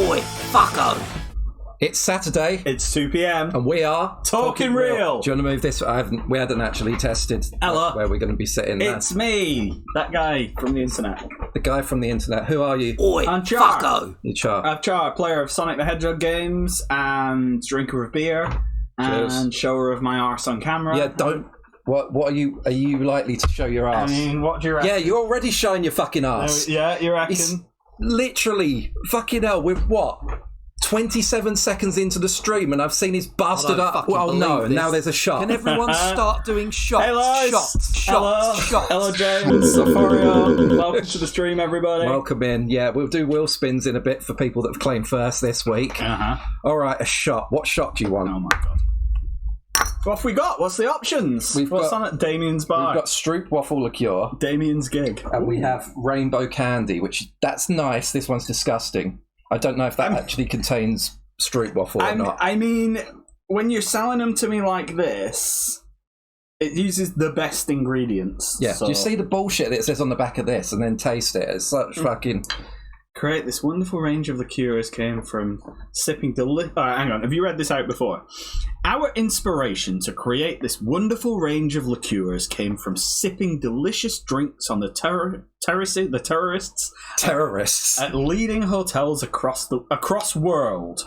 Oi, fucko. It's Saturday. It's 2 p.m. And we are Talking Real. Do you want to move this? We hadn't actually tested Hello. where we're going to be sitting. It's me, that guy from the internet. The guy from the internet. Who are you? Oi, I'm Char. fucko. You're Char. I'm Char, player of Sonic the Hedgehog games and drinker of beer and shower of my arse on camera. Yeah, don't. What are you? Are you likely to show your I ass? mean, what do you reckon? Yeah, you're already showing your fucking ass. Yeah, you reckon? It's literally fucking hell. With what? 27 seconds into the stream, and I've seen his bastard up. Well, no, now there's a shot. Can everyone start doing shots? Hello, shots. Hello, James. Safario. Welcome to the stream, everybody. Welcome in. Yeah, we'll do wheel spins in a bit for people that have claimed first this week. All right, a shot. What shot do you want? Oh my god. What have we got? What's the options? What's on at Damien's bar? We've got Stroop Waffle Liqueur. Damien's gig. And we have Rainbow Candy, which that's nice. This one's disgusting. I don't know if that actually contains Stroop Waffle or not. I mean, when you're selling them to me like this, it uses the best ingredients. Yeah, so. do you see the bullshit that it says on the back of this and then taste it? It's such fucking... Create this wonderful range of liqueurs came from sipping hang on, have you read this out before? Our inspiration to create this wonderful range of liqueurs came from sipping delicious drinks on the terrorists at leading hotels across world.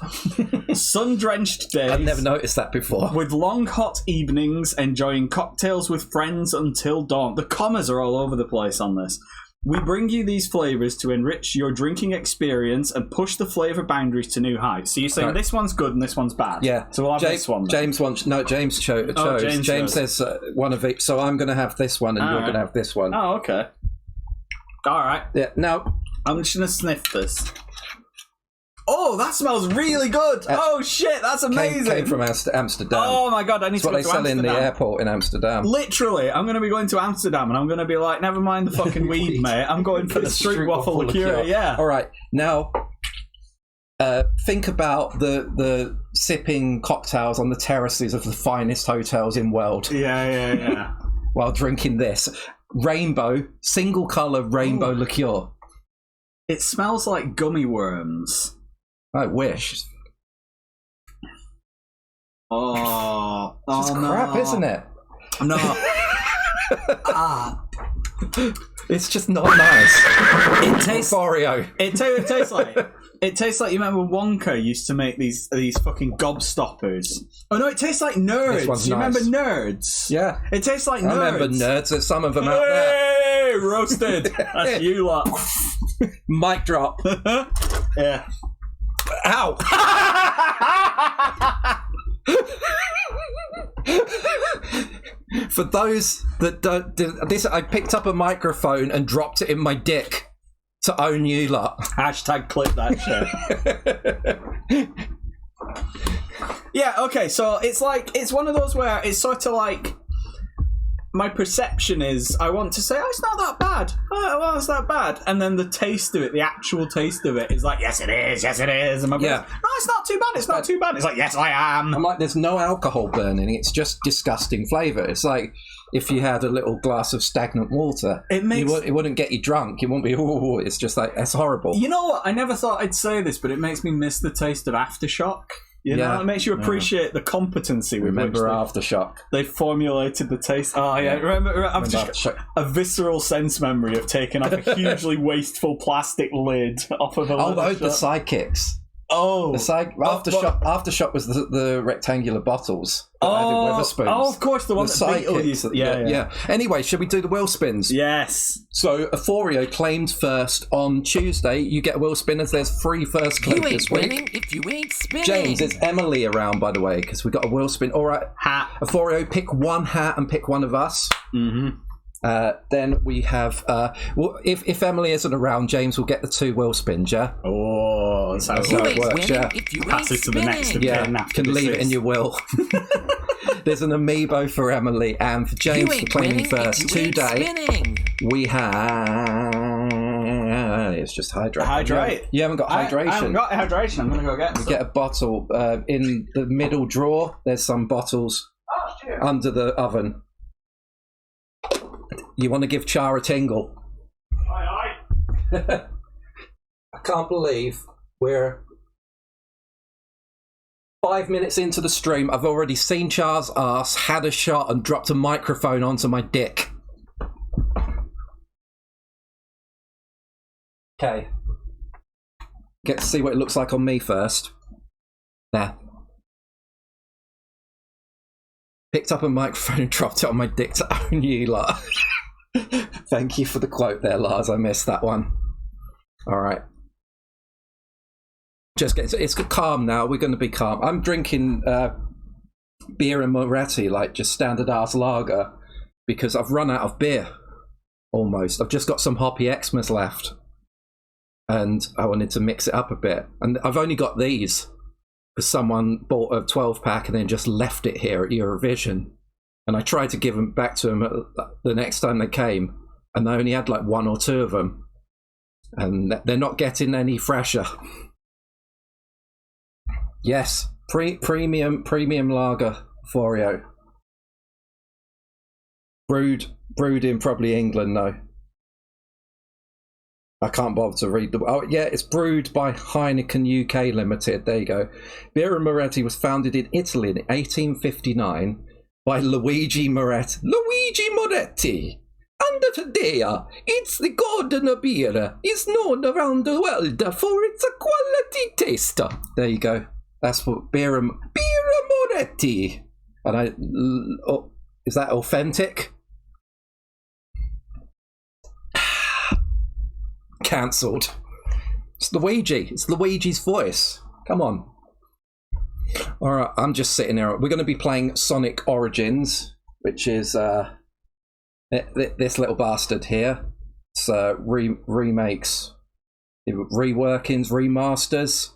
Sun-drenched days. I've never noticed that before. With long hot evenings, enjoying cocktails with friends until dawn. The commas are all over the place on this. We bring you these flavors to enrich your drinking experience and push the flavor boundaries to new heights. So you're saying this one's good and this one's bad? Yeah. So we'll have this one. Then. James chose. James says one of each. So I'm going to have this one and you're going to have this one. Oh, okay. All right. Yeah. Now I'm just going to sniff this. Oh, that smells really good. Oh, shit, that's amazing. Came from Amsterdam. Oh, my God, I need That's to go to Amsterdam. what they sell in the airport in Amsterdam. Literally, I'm going to be going to Amsterdam and I'm going to be like, never mind the fucking weed, mate. I'm going for the Stroop Waffle liqueur, yeah. All right, now, think about the sipping cocktails on the terraces of the finest hotels in world. Yeah. While drinking this. Rainbow, single colour rainbow liqueur. It smells like gummy worms. I wish. Oh, it's crap, isn't it? No. It's just not nice. It tastes Oreo. It tastes like you remember Wonka used to make these fucking gobstoppers. Oh no, it tastes like Nerds. You remember Nerds? Yeah. It tastes like Nerds. I remember Nerds. There's some of them out there. Hey, roasted. That's you lot. Mic drop. Yeah. Ow! For those that don't, this I picked up a microphone and dropped it in my dick to own you lot. Hashtag clip that shit. Yeah. Okay. So it's one of those where it's sort of like. My perception is I want to say, oh, it's not that bad. Oh, well, it's that bad. And then the taste of it, the actual taste of it is like, yes, it is. Yes, it is. And my no, it's not too bad. It's not too bad. It's like, yes, I am. I'm like, there's no alcohol burning. It's just disgusting flavour. It's like if you had a little glass of stagnant water. It wouldn't get you drunk. It wouldn't be, oh, it's just like, it's horrible. You know what? I never thought I'd say this, but it makes me miss the taste of Aftershock. You know, it makes you appreciate the competency with which Aftershock. They formulated the taste. Oh, yeah. Remember I've just got a visceral sense memory of taking off a hugely wasteful plastic lid off of a the sidekicks. Oh. Aftershock was the rectangular bottles. Oh, Weatherspoons. Oh, of course, the one that Beetle used to... Yeah. Anyway, should we do the wheel spins? Yes. So, Euphoria claimed first on Tuesday. You get a wheel spin as there's 3 first claims this week. Winning if you ain't spinning. James, it's Emily around, by the way, because we got a wheel spin. All right. Hat. Euphoria, pick one hat and pick one of us. Mm-hmm. Then we have... if Emily isn't around, James will get the 2 wheel spins, yeah? Oh, that's how it works, yeah. Pass it to the next of kin after can leave it in your will. There's an amiibo for Emily, and for James for claiming first today. We have... It's just hydrate. You haven't got hydration. I haven't got hydration. I'm going to go get some. You get a bottle. In the middle drawer, there's some bottles under the oven. You want to give Char a tingle? Aye. I can't believe we're 5 minutes into the stream, I've already seen Char's ass, had a shot, and dropped a microphone onto my dick. Okay. Get to see what it looks like on me first. There. Picked up a microphone and dropped it on my dick to own you, lot. Thank you for the quote there, Lars. I missed that one. All right. It's calm now. We're going to be calm. I'm drinking beer and Moretti, like just standard ass lager, because I've run out of beer. Almost. I've just got some Hoppy Xmas left, and I wanted to mix it up a bit. And I've only got these because someone bought a 12-pack and then just left it here at Eurovision. And I tried to give them back to them the next time they came, and they only had like 1 or 2 of them, and they're not getting any fresher. Yes, premium lager Florio. Brewed in probably England, though. I can't bother to read the... Oh, yeah, it's brewed by Heineken UK Limited. There you go. Birra Moretti was founded in Italy in 1859 by Luigi Moretti. Luigi Moretti! And today, it's the golden beer. It's known around the world for its quality taste. There you go. That's what Birra Moretti. And is that authentic? Cancelled. It's Luigi. It's Luigi's voice. Come on. All right, I'm just sitting there. We're going to be playing Sonic Origins, which is this little bastard here. It's remakes, reworkings, remasters,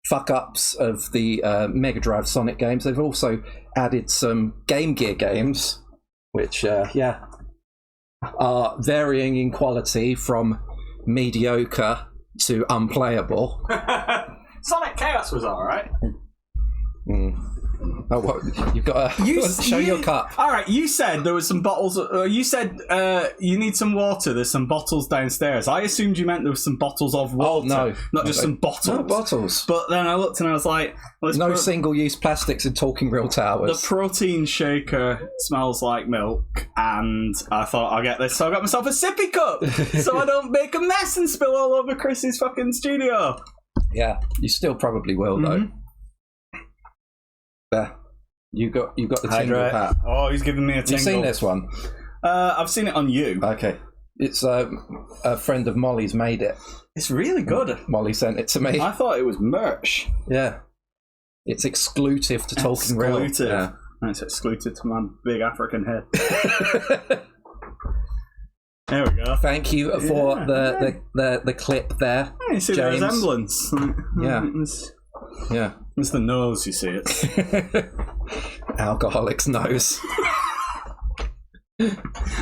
fuck-ups of the Mega Drive Sonic games. They've also added some Game Gear games, which, are varying in quality from mediocre to unplayable. Sonic Chaos was alright. Oh, what? You've got to show your cup. All right, you said there was some bottles. You said you need some water. There's some bottles downstairs. I assumed you meant there was some bottles of water. Oh, no. Not just some bottles. No, bottles. But then I looked and I was like... Well, no single-use plastics in Talking Real Towers. The protein shaker smells like milk, and I thought, I'll get this. So I got myself a sippy cup so I don't make a mess and spill all over Chris's fucking studio. Yeah, you still probably will, though. There. You got the tingle hat. Oh, he's giving me a tingle. You've seen this one? I've seen it on you. Okay. It's a friend of Molly's made it. It's really good. Molly sent it to me. I thought it was merch. Yeah. It's exclusive to Talking Real. Yeah. It's exclusive to my big African head. There we go. Thank you for the clip there. Yeah, you see James. the resemblance. Yeah. Yeah. It's the nose, you see it. Alcoholic's nose.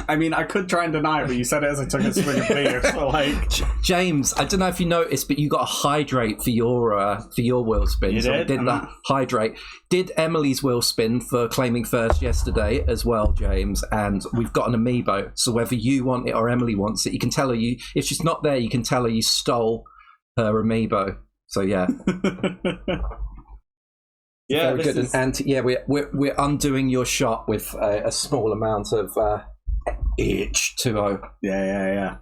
I mean, I could try and deny it, but you said it as I took a swig of beer. So, like, James, I don't know if you noticed, but you got to hydrate for your wheel spin. You so did? I did that. Hydrate. Did Emily's wheel spin for claiming first yesterday as well, James. And we've got an amiibo. So whether you want it or Emily wants it, you can tell her if she's not there, you can tell her you stole her amiibo. So yeah. Yeah, very good. And we're undoing your shot with a small amount of H2O. Yeah.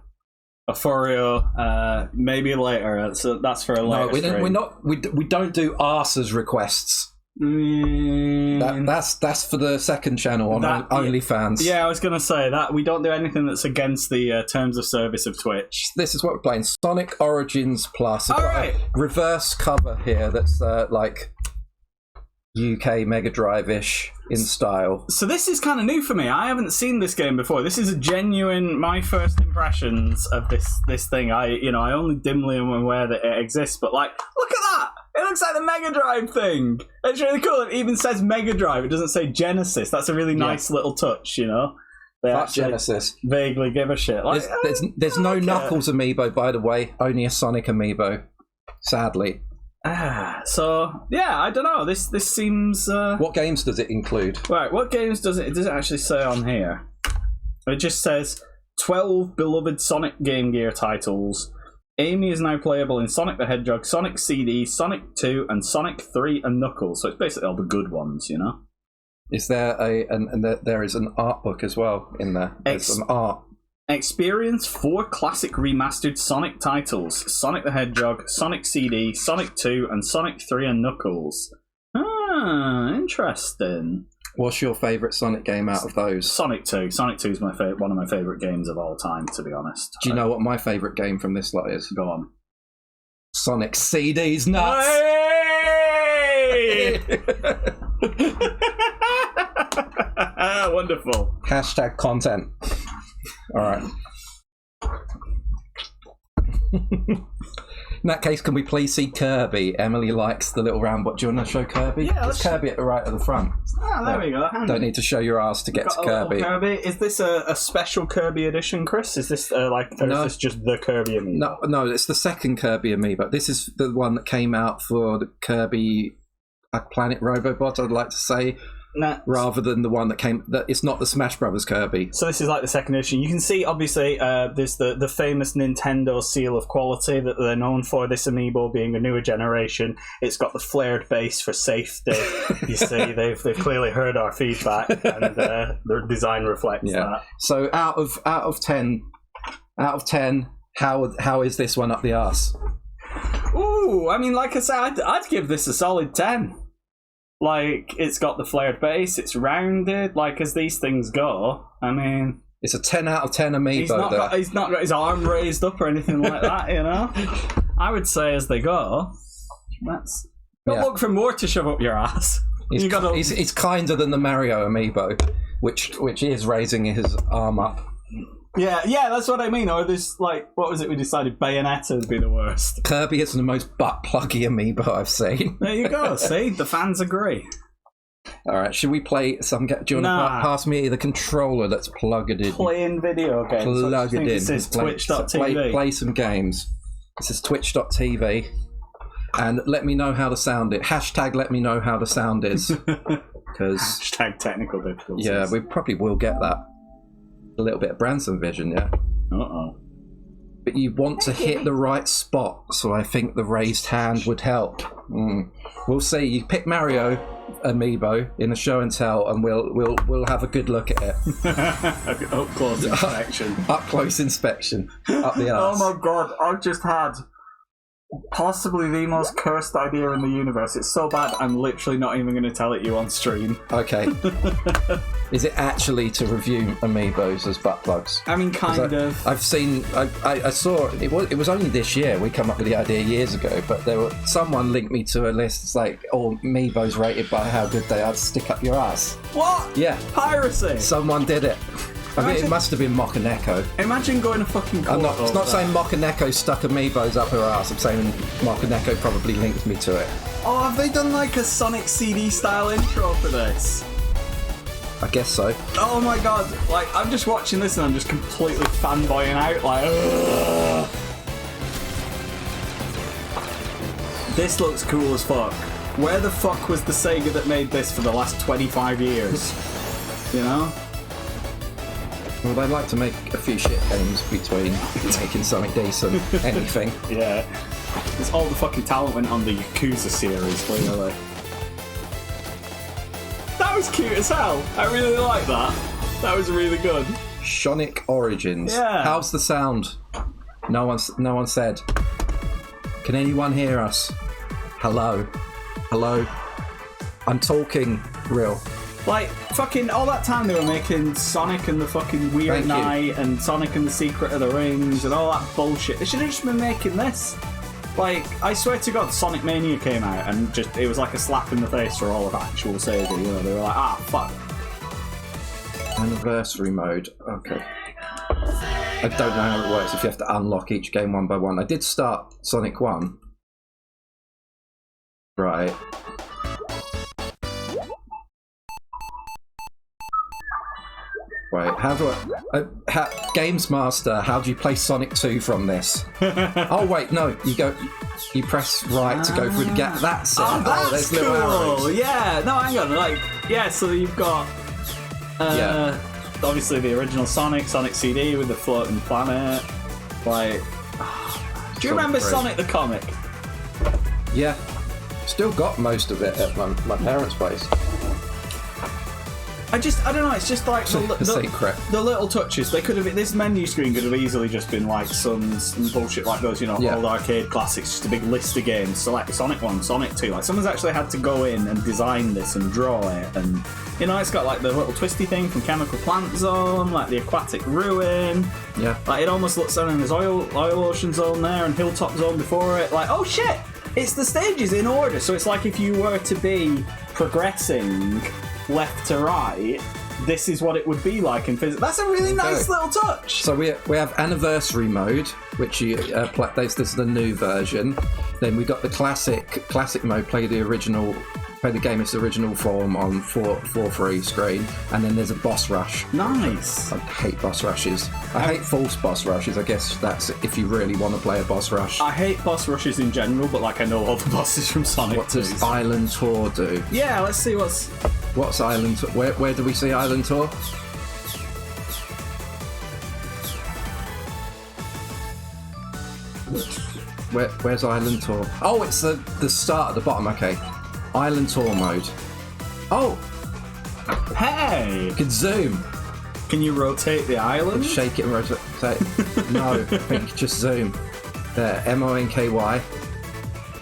A Foreo, maybe later. So that's for a later. No, we don't do arse's requests. That's for the second channel on OnlyFans. Yeah, I was gonna say that we don't do anything that's against the terms of service of Twitch. This is what we're playing: Sonic Origins Plus. I've got a reverse cover here that's like UK Mega Drive-ish in style. So this is kind of new for me. I haven't seen this game before. This is a genuine my first impressions of this thing. I only dimly am aware that it exists, but like, look at that! It looks like the Mega Drive thing. It's really cool. It even says Mega Drive. It doesn't say Genesis. That's a really nice little touch, you know. That's Genesis. Vaguely give a shit. Like, there's no Knuckles amiibo, by the way. Only a Sonic amiibo. Sadly. So yeah, I don't know. This seems. What games does it include? Right, what games does it? It doesn't actually say on here. It just says 12 beloved Sonic Game Gear titles, Amy is now playable in Sonic the Hedgehog, Sonic CD, Sonic 2, and Sonic 3 and Knuckles. So it's basically all the good ones, you know? Is there there is an art book as well in there? There's some art. Experience 4 classic remastered Sonic titles: Sonic the Hedgehog, Sonic CD, Sonic 2, and Sonic 3 and Knuckles. Ah, interesting. What's your favourite Sonic game out of those? Sonic 2. Sonic 2 is one of my favourite games of all time, to be honest. Do you know what my favourite game from this lot is? Go on. Sonic CD's nuts! Hey! Wonderful. Hashtag content. Alright. In that case, can we please see Kirby? Emily likes the little round. What do you want to show Kirby? Yeah, There's Kirby at the right at the front. Ah, there we go. Don't need to show your ass to get to Kirby. Kirby. Is this a special Kirby edition, Chris? Is this is this just the Kirby amiibo? No, it's the second Kirby amiibo. This is the one that came out for the Kirby Planet Robobot, I'd like to say. Rather than the one that came, that it's not the Smash Brothers Kirby. So this is like the second edition. You can see, obviously, there's the famous Nintendo seal of quality that they're known for. This amiibo being a newer generation, it's got the flared base for safety. You see, they've clearly heard our feedback, and their design reflects that. So out of 10, how is this one up the arse? Ooh, I mean, like I said, I'd give this a solid 10. Like, it's got the flared base, it's rounded, like, as these things go. I mean... It's a 10 out of 10 amiibo. He's not got his arm raised up or anything like that, you know? I would say as they go, don't look for more to shove up your ass. He's kinder than the Mario amiibo, which is raising his arm up. Yeah, that's what I mean. Or this, like, what was it we decided? Bayonetta would be the worst. Kirby is the most butt-pluggy amiibo I've seen. There you go, see? The fans agree. Alright, should we play some... Do you want to pass me the controller that's plugged in? Playing video games. Plug it in. This is Twitch.tv. Play some games. This is Twitch.tv. And let me know how the sound is. Hashtag let me know how the sound is. Hashtag technical difficulties. Yeah, we probably will get that. A little bit of Branson vision, yeah. Uh-oh. But you want to hit the right spot, so I think the raised hand would help. We'll see. You pick Mario amiibo in a show and tell, and we'll have a good look at it. Up close inspection. Up close inspection. Up the arse. Oh my god! I've just had possibly the most cursed idea in the universe. It's so bad, I'm literally not even going to tell it you on stream. Okay. Is it actually to review amiibos as butt plugs? I mean, kind of. I've seen. I saw it was only this year. We came up with the idea years ago, but someone linked me to a list. It's like all amiibos rated by how good they are to stick up your ass. What? Yeah. Piracy. Someone did it. I mean, it must have been Mokaneko. Imagine going to fucking court. It's not saying Mokaneko stuck amiibos up her ass. I'm saying Mokaneko probably linked me to it. Oh, have they done like a Sonic CD style intro for this? I guess so. Oh my god! Like, I'm just watching this and I'm just completely fanboying out. Like, ugh. This looks cool as fuck. Where the fuck was the Sega that made this for the last 25 years? You know? Well, they like to make a few shit games between making something decent, anything. Yeah. It's all the fucking talent went on the Yakuza series, clearly. That was cute as hell. I really like that. That was really good. Sonic Origins. Yeah. How's the sound? No one said. Can anyone hear us? Hello. I'm talking real. Like, fucking all that time they were making Sonic and the fucking Weird Night and Sonic and the Secret of the Rings and all that bullshit. They should have just been making this. Like, I swear to God, Sonic Mania came out and just it was like a slap in the face for all of actual Sega, you know? They were like, fuck. Anniversary mode. Okay. I don't know how it works if you have to unlock each game one by one. I did start Sonic 1. Right. Wait, how do I... Games Master, how do you play Sonic 2 from this? Oh, wait, no. You press right to go through the gap. That's it. That's there's cool. little arrows. Yeah, no, hang on. Like, yeah, so you've got... obviously the original Sonic CD with the floating planet. Like... Do you remember 3. Sonic the comic? Yeah. Still got most of it at my parents' place. I don't know, it's just like Secret. The little touches. They could have, this menu screen could have easily just been like some bullshit like those, old arcade classics, just a big list of games. So like Sonic 1, Sonic 2, like someone's actually had to go in and design this and draw it, and it's got like the little twisty thing from Chemical Plant Zone, like the Aquatic Ruin. Yeah. Like it almost looks like there's Oil Ocean Zone there and Hilltop Zone before it. Like, oh shit! It's the stages in order, so it's like if you were to be progressing left to right, this is what it would be like in physics. That's a really nice little touch. So we have anniversary mode, which you play. This is the new version. Then we got the classic mode. Play the game in its original form on 4:3 screen, and then there's a boss rush. Nice. I hate boss rushes. I hate false boss rushes. I guess that's if you really want to play a boss rush. I hate boss rushes in general, but like I know all the bosses from Sonic. What does Island Tour do? Yeah, let's see what's Island Tour. Where do we see Island Tour? Where's Island Tour? Oh, it's the start at the bottom. Okay, Island Tour mode. Oh, hey! You can zoom. Can you rotate the island? Shake it and rotate. No, I think just zoom. There, MONKY.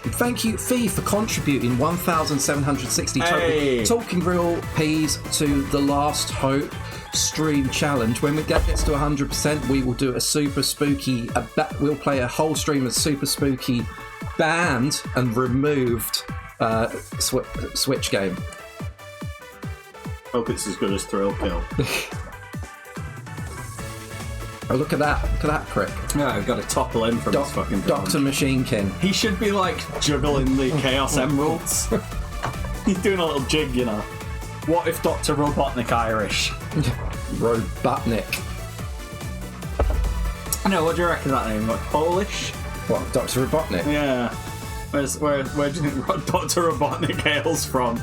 Thank you, Fee, for contributing 1,760 talking real peas to the Last Hope stream challenge. When we gets to 100%, we will do a super spooky. We'll play a whole stream of super spooky banned and removed Switch game. Hope it's as good as Thrill Kill. Oh, look at that prick. Yeah, I've got to topple in from his fucking Dr. Machine King. He should be like juggling the Chaos Emeralds. He's doing a little jig, What if Dr. Robotnik Irish? Robotnik. I know, what do you reckon that name? Like Polish? What, Dr. Robotnik? Yeah. Where do you think Dr. Robotnik hails from?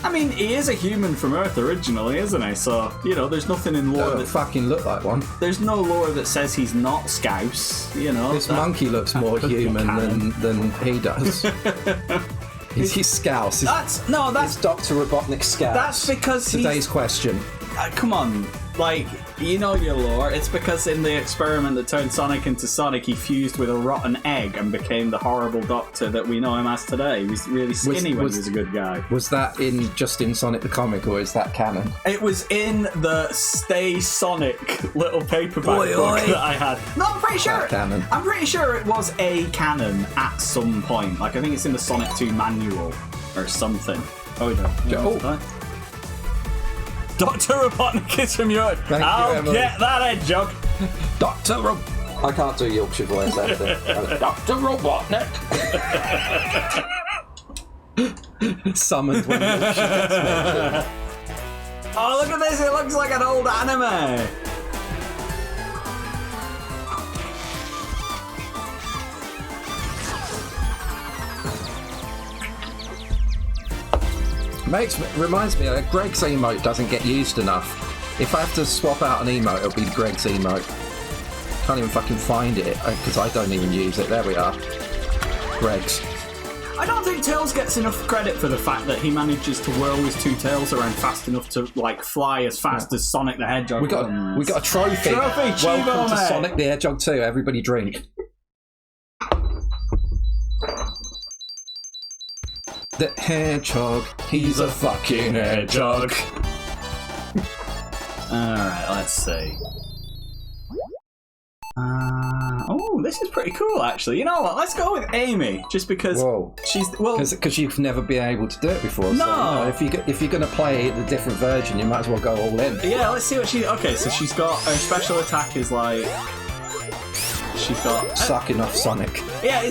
I mean, he is a human from Earth originally, isn't he? So, there's nothing in lore that fucking look like one. There's no lore that says he's not Scouse, This monkey looks more human than he does. He's Scouse. That's Dr. Robotnik Scouse. That's because today's question. Come on, your lore. It's because in the experiment that turned Sonic into Sonic, he fused with a rotten egg and became the horrible Doctor that we know him as today. He was really skinny when he was a good guy. Was that just in Sonic the comic, or is that canon? It was in the Stay Sonic little paperback book that I had. No, I'm pretty sure. Canon. I'm pretty sure it was a canon at some point. I think it's in the Sonic 2 manual or something. Dr. Robotnik is from Europe. I'll get that hedgehog. Dr. I can't do Yorkshire voice after. Dr. Robotnik. Summoned when Yorkshire gets mentioned. Oh, look at this. It looks like an old anime. Reminds me that Greg's emote doesn't get used enough. If I have to swap out an emote, it'll be Greg's emote. Can't even fucking find it because I don't even use it. There we are. Greg's. I don't think Tails gets enough credit for the fact that he manages to whirl his two tails around fast enough to fly as fast as Sonic the Hedgehog. We got a trophy. Welcome to Sonic the Hedgehog 2. Everybody drink. The hedgehog, he's a fucking hedgehog. Alright, let's see. This is pretty cool, actually. You know what? Let's go with Amy, just because because you've never been able to do it before. No. So, if you're going to play the different version, you might as well go all in. Yeah, let's see what she. Okay, so she's got her special attack is like. She's got sucking off Sonic. Yeah.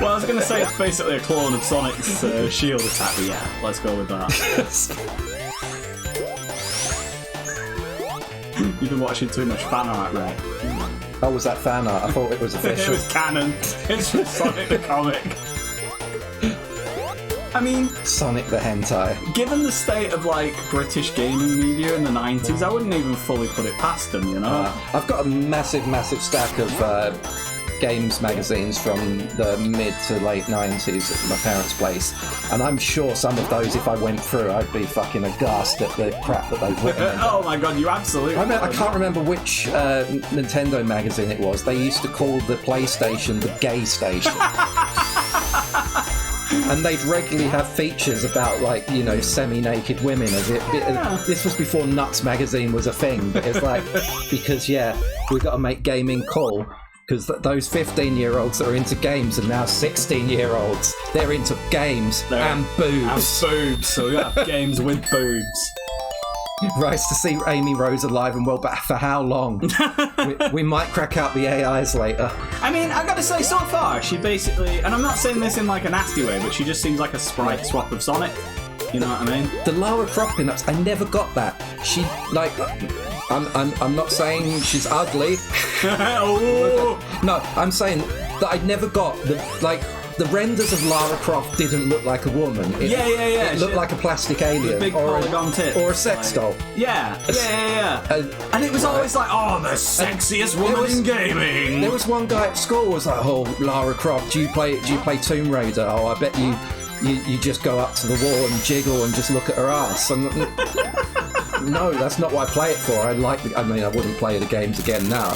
Well, I was going to say it's basically a clone of Sonic's shield attack, but yeah, let's go with that. You've been watching too much fan art, right? Oh, was that fan art? I thought it was official. It was canon. It's from Sonic the comic. I mean, Sonic the Hentai. given the state of like British gaming media in the 90s, I wouldn't even fully put it past them, you know? I've got a massive stack of games magazines from the mid to late 90s at my parents' place, and I'm sure some of those, if I went through, I'd be fucking aghast at the crap that they've written in. Oh my god, you absolutely I can't remember which Nintendo magazine it was. They used to call the PlayStation the gay station. And they'd regularly have features about, like, you know, semi-naked women. This was before Nuts magazine was a thing, but it's like, because, yeah, we've got to make gaming cool. Because those 15-year-olds that are into games are now 16-year-olds. They're into games and boobs. And boobs, so we have games with boobs. Nice to see Amy Rose alive and well, but for how long? we might crack out the AIs later. I mean, I gotta say, so far, she basically, and I'm not saying this in like a nasty way, but she just seems like a sprite swap of Sonic. You know what I mean? The Lara Croft pinups, I never got that. She, like, I'm not saying she's ugly. Oh. No, I'm saying that I never got the renders of Lara Croft didn't look like a woman. It looked like a plastic alien, big polygon tip, or a sex doll. Yeah. And it was always like, oh, the sexiest woman in gaming. There was one guy at school who was like, oh, Lara Croft, do you play Tomb Raider? Oh, I bet you just go up to the wall and jiggle and just look at her ass. No, that's not what I play it for. I wouldn't play the games again now.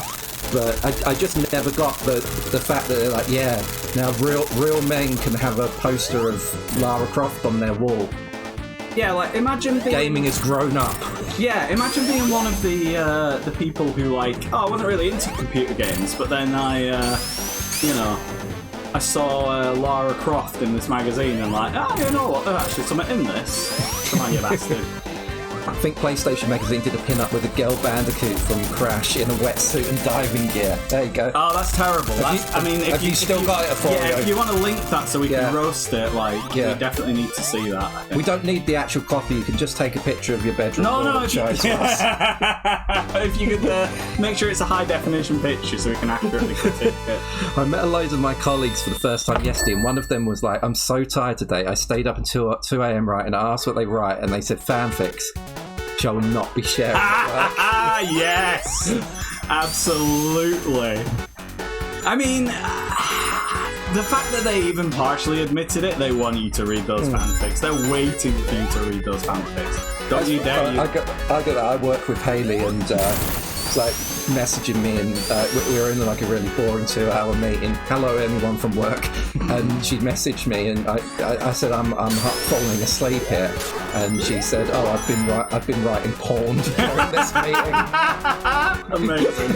But I just never got the fact that they're like, yeah, now real men can have a poster of Lara Croft on their wall. Yeah, like, imagine being... Gaming has grown up. Yeah, imagine being one of the people who, like, I wasn't really into computer games, but then I saw Lara Croft in this magazine and like, you know what, there's actually something in this. Come on, you bastard. I think PlayStation Magazine did a pin-up with a girl Bandicoot from Crash in a wetsuit and diving gear. There you go. Oh, that's terrible. Have you still got it for if you want to link that so we can roast it, like, we definitely need to see that. I think. We don't need the actual copy. You can just take a picture of your bedroom. No, if you could make sure it's a high-definition picture so we can accurately critique it. I met a load of my colleagues for the first time yesterday, and one of them was like, I'm so tired today. I stayed up until 2 a.m. writing. I asked what they write, and they said fanfics. Shall not be shared. Yes, absolutely. I mean, the fact that they even partially admitted it, they want you to read those fanfics. They're waiting for you to read those fanfics. Don't you dare! I got that. I work with Hayley, and it's like messaging me, and we were in like a really boring 2-hour meeting. Hello, anyone from work? And she messaged me, and I said I'm falling asleep here, and she said, "Oh, I've been writing porn during this meeting." Amazing.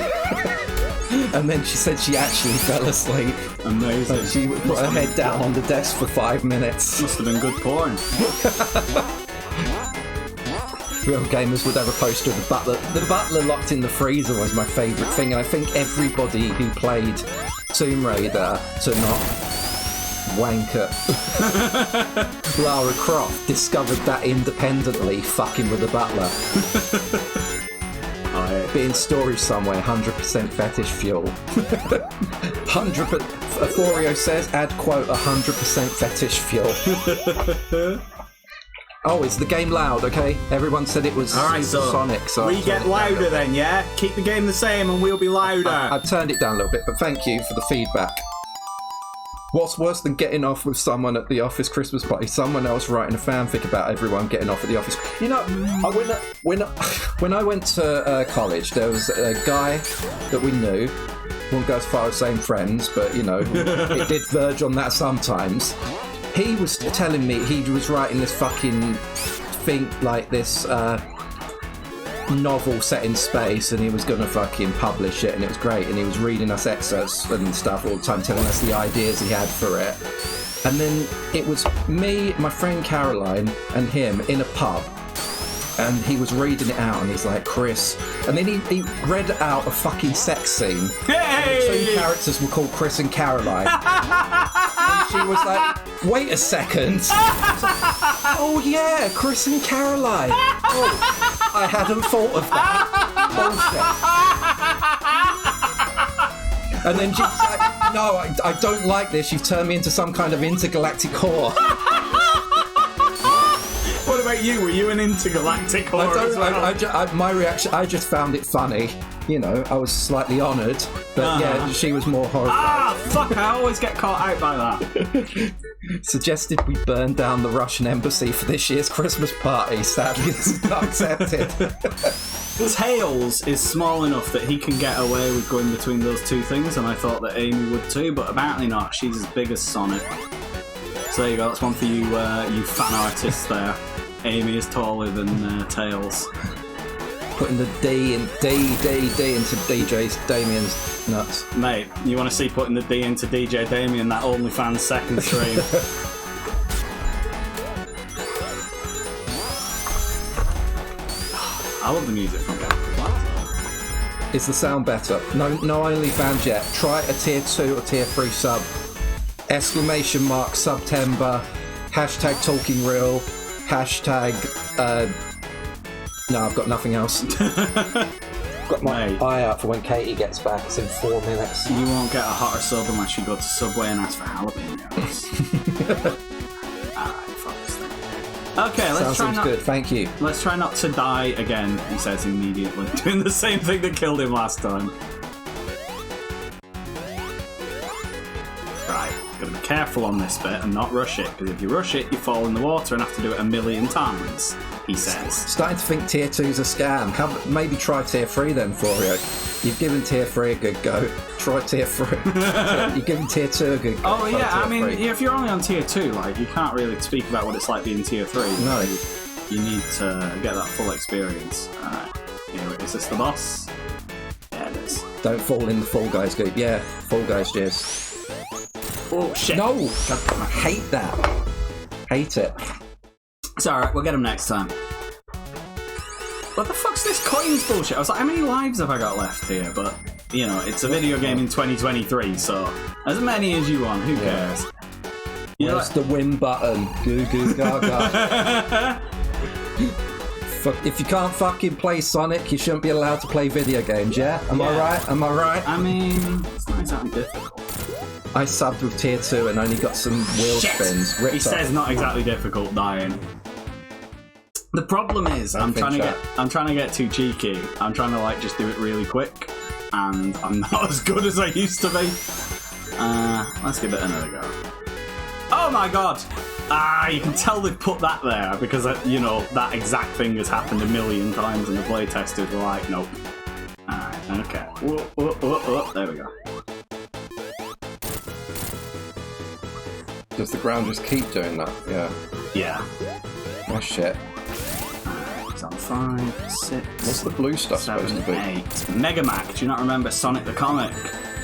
And then she said she actually fell asleep. Amazing. And she put her head down on the desk for 5 minutes. Must have been good porn. Real gamers would have a poster of the butler. The butler locked in the freezer was my favourite thing, and I think everybody who played Tomb Raider to not wank at Lara Croft discovered that independently, fucking with the butler. Be in storage somewhere, 100% fetish fuel. 100%. Forio says, add quote, 100% fetish fuel. Oh, is the game loud? Okay, everyone said it was Sonic. So we get louder then, yeah? Keep the game the same and we'll be louder. I've turned it down a little bit, but thank you for the feedback. What's worse than getting off with someone at the office Christmas party? Someone else writing a fanfic about everyone getting off at the office. You know, when I went to college, there was a guy that we knew. Won't go as far as saying friends, but, you know, it did verge on that sometimes. He was telling me he was writing this fucking thing, like this novel set in space, and he was going to fucking publish it, and it was great, and he was reading us excerpts and stuff all the time, telling us the ideas he had for it. And then it was me, my friend Caroline, and him in a pub, and he was reading it out, and he's like, Chris, and then he read out a fucking sex scene. Hey! The two characters were called Chris and Caroline. And she was like, wait a second. Oh yeah, Chris and Caroline. Oh, I hadn't thought of that. Bullshit. And then she's like, no, I don't like this. You've turned me into some kind of intergalactic whore. about you? Were you an intergalactic whore as well? My reaction, I just found it funny. You know, I was slightly honoured, but yeah, she was more horrified. Ah, fuck, I always get caught out by that. Suggested we burn down the Russian embassy for this year's Christmas party. Sadly, this is not accepted. Tails is small enough that he can get away with going between those two things, and I thought that Amy would too, but apparently not. She's as big as Sonic. So there you go, that's one for you, you fan artists there. Amy is taller than Tails. Putting the D into DJ's Damien's nuts. Mate, you want to see putting the D into DJ Damien, that OnlyFans second stream. I love the music from Gap. Is the sound better? No OnlyFans yet. Try a tier 2 or tier 3 sub. Exclamation mark September. Hashtag talking real. Hashtag no, I've got nothing else. Got my eye out for when Katie gets back. It's in 4 minutes. You won't get a hotter sub unless you go to Subway and ask for jalapenos. Alright, fuck this thing. Okay, let's try not... good, thank you. Let's try not to die again, he says immediately. Doing the same thing that killed him last time. Right, gotta be careful on this bit and not rush it, because if you rush it, you fall in the water and have to do it 1,000,000 times, he says. Starting to think tier 2's a scam. Maybe try tier 3 then, Florio. You've given tier 3 a good go. Try tier 3. You've given tier 2 a good go. Oh yeah, I mean, if you're only on tier 2, like, you can't really speak about what it's like being tier 3. No. You need to get that full experience. Alright, is this the boss? Yeah, it is. Don't fall in the Fall Guys goop. Yeah, Fall Guys jizz. Oh shit. No! I hate that. Hate it. It's alright, we'll get him next time. What the fuck's this coins bullshit? I was like, how many lives have I got left here? But, you know, it's a video game in 2023, so as many as you want, who cares? Where's the win button? Goo goo gaga. If you can't fucking play Sonic, you shouldn't be allowed to play video games, yeah? Am I right? Am I right? I mean, it's not exactly difficult. I subbed with tier 2 and only got some wheel spins. He says not exactly difficult, dying. The problem is, I'm trying to get too cheeky. I'm trying to like just do it really quick, and I'm not as good as I used to be. Let's give it another go. Oh my god! You can tell they've put that there because you know that exact thing has happened 1,000,000 times, and the playtesters were like, nope. Alright, okay. Whoa, there we go. Does the ground just keep doing that? Yeah. Yeah. Oh shit. It's on 5, 6. What's the blue stuff 7, supposed to be? 8. Mega Mac. Do you not remember Sonic the Comic?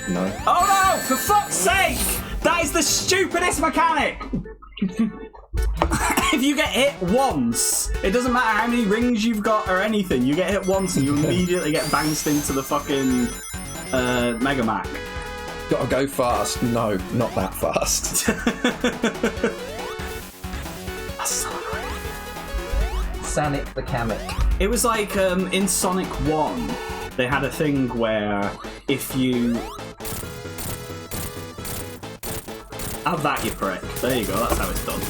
No. Oh no! For fuck's sake! That is the stupidest mechanic! If you get hit once, it doesn't matter how many rings you've got or anything, you get hit once and you immediately get bounced into the fucking Mega Mac. Gotta go fast. No, not that fast. That's so annoying. Sonic the Comic. It was like in Sonic 1, they had a thing where if you... Have that, you prick. There you go, that's how it's done.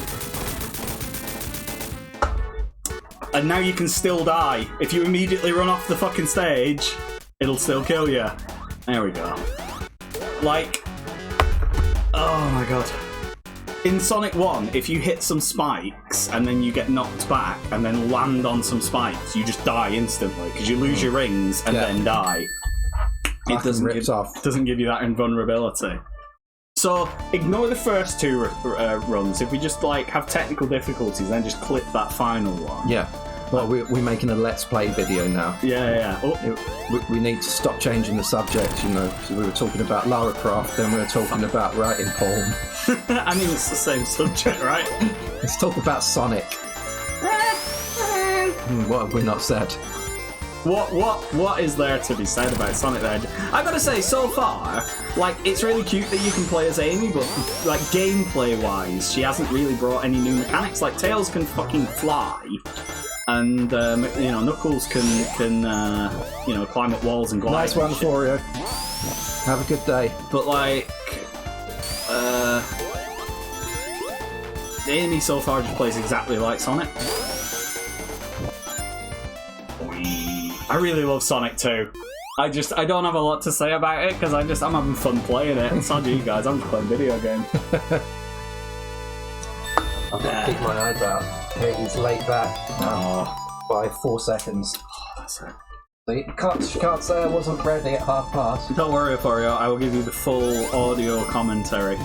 And now you can still die. If you immediately run off the fucking stage, it'll still kill you. There we go. Like... Oh my god. In Sonic 1, if you hit some spikes and then you get knocked back and then land on some spikes, you just die instantly because you lose your rings and then die. It doesn't give you that invulnerability. So ignore the first two runs. If we just like have technical difficulties, then just clip that final one. Yeah. Well, we're making a Let's Play video now. Yeah. Oh. We need to stop changing the subject, you know. So we were talking about Lara Croft, then we were talking about writing porn. I mean, it's the same subject, right? Let's talk about Sonic. What have we not said? What is there to be said about Sonic then? I've got to say, so far, like, it's really cute that you can play as Amy, but, like, gameplay-wise, she hasn't really brought any new mechanics. Like, Tails can fucking fly, and, you know, Knuckles can you know, climb up walls and glide. Nice one, Florio. Have a good day. But, like, Amy so far just plays exactly like Sonic. I really love Sonic 2. I don't have a lot to say about it because I'm having fun playing it. And so do you guys. I'm just playing video games. I've got to keep my eyes out. Okay, he's laid back by 4 seconds. That's it. So you can't say I wasn't ready at past. Don't worry, Forio. I will give you the full audio commentary.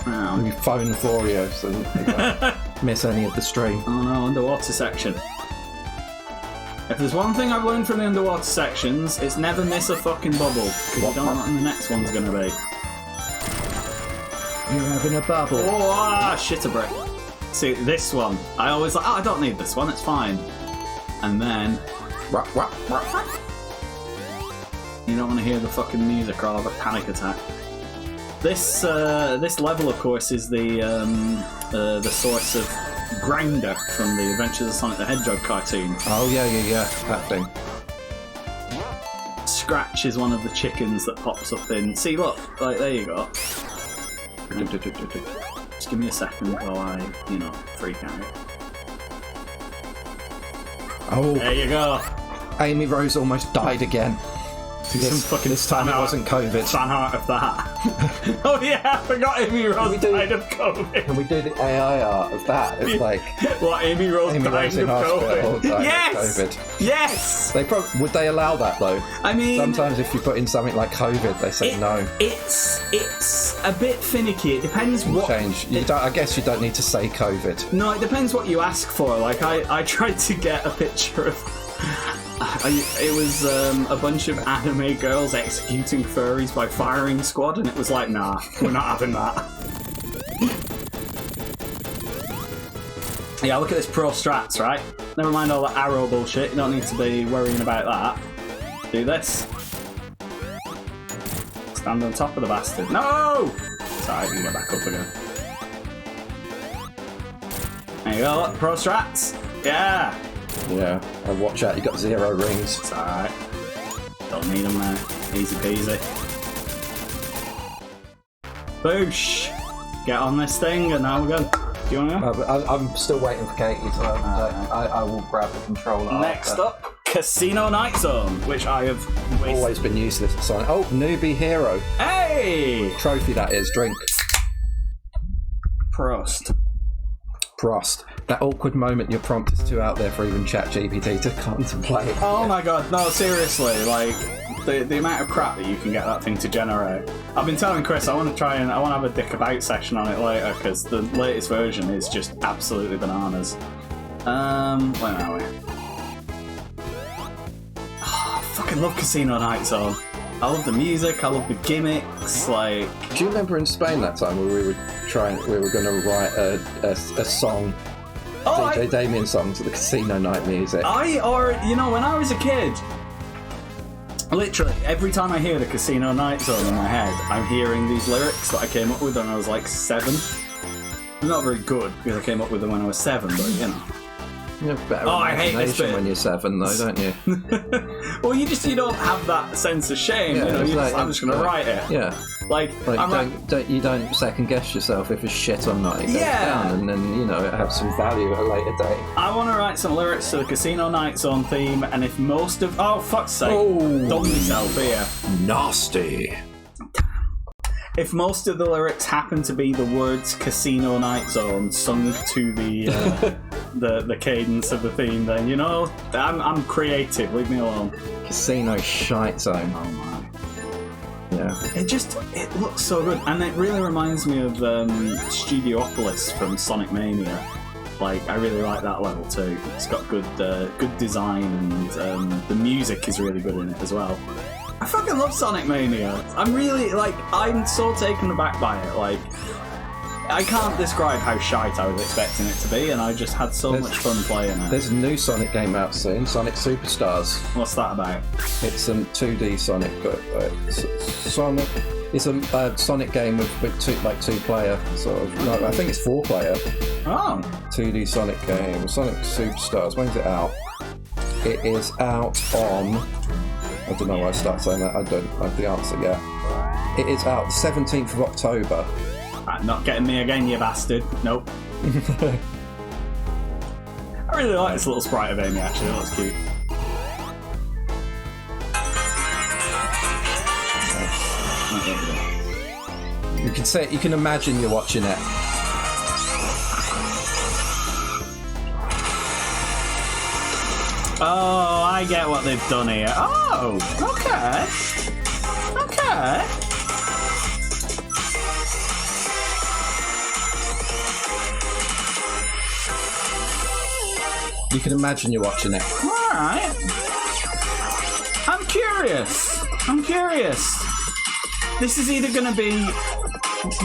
Now. You phone Forio so you don't miss any of the stream. Oh no, underwater section. If there's one thing I've learned from the underwater sections, it's never miss a fucking bubble. Because you don't know what the next one's going to be. You're having a bubble. Oh, shit a brick. See, this one, I always like, I don't need this one, it's fine. And then... You don't want to hear the fucking music or I'll have a panic attack. This level, of course, is the source of Grinder from the Adventures of Sonic the Hedgehog cartoon. Oh, yeah, that thing. Scratch is one of the chickens that pops up in... See, look, like, there you go. Just give me a second while I, freak out. Oh. There you go. Amy Rose almost died again. This time it wasn't COVID. Fan art of that. Oh yeah, I forgot Amy Rose died of COVID. Can we do the AI art of that? It's like what, Amy Rose died of COVID? Yes. Of COVID. Yes. Would they allow that though? I mean, sometimes if you put in something like COVID, they say no. It's a bit finicky. It depends what change. I guess you don't need to say COVID. No, it depends what you ask for. Like I tried to get a picture of. It was a bunch of anime girls executing furries by firing squad, and it was like, nah, we're not having that. Yeah, look at this pro strats, right? Never mind all that arrow bullshit, you don't need to be worrying about that. Do this. Stand on top of the bastard. No! Sorry, I can get back up again. There you go, pro strats. Yeah! Yeah, and watch out, you got 0 rings. It's alright. Don't need them now. Easy peasy. Boosh! Get on this thing and now we're going. Do you want to go? I'm still waiting for Katie, so I will grab the controller. Next up, Casino Night Zone, which I have always been useless at Sonic. Oh, newbie hero. Hey! Trophy that is, drink. Prost. That awkward moment your prompt is too out there for even ChatGPT to contemplate. Oh my god, no, seriously, like, the amount of crap that you can get that thing to generate. I've been telling Chris I want to have a dick about session on it later, because the latest version is just absolutely bananas. Where are we? Oh, I fucking love Casino Night Zone. I love the music, I love the gimmicks, like... Do you remember in Spain that time where we were going to write a song, DJ Damien song to the Casino Night music? when I was a kid, literally, every time I hear the Casino Night Zone in my head, I'm hearing these lyrics that I came up with when I was like 7. They're not very good, because I came up with them when I was 7, but, you know. You have better imagination when you're 7, though, don't you? Well, you don't have that sense of shame. Yeah, I'm just going to write it. Yeah. You don't second guess yourself if it's shit or not. You go down and then have some value at a later date. I want to write some lyrics to the Casino Night Zone theme, and if most of fuck's sake, done myself here. Nasty. If most of the lyrics happen to be the words Casino Night Zone sung to the cadence of the theme, then I'm creative. Leave me alone. Casino Shite Zone. Oh my. Yeah. It looks so good, and it really reminds me of Studiopolis from Sonic Mania. Like, I really like that level too. It's got good design, and the music is really good in it as well. I fucking love Sonic Mania. I'm so taken aback by it. Like, I can't describe how shite I was expecting it to be, and I just had so much fun playing it. There's a new Sonic game out soon, Sonic Superstars. What's that about? It's a 2D Sonic. It's a Sonic game with two player sort of. No, I think it's 4 player. Oh. 2D Sonic game, Sonic Superstars. When's it out? It is out on. I don't know why I start saying that. I don't have the answer yet. It is out 17th of October. Not getting me again, you bastard. Nope. I really like this little sprite of Amy, actually. It looks cute. You can say it, you can imagine you're watching it. Oh, I get what they've done here. Oh, okay. Okay. You can imagine you're watching it. Alright. I'm curious. I'm curious. This is either going to be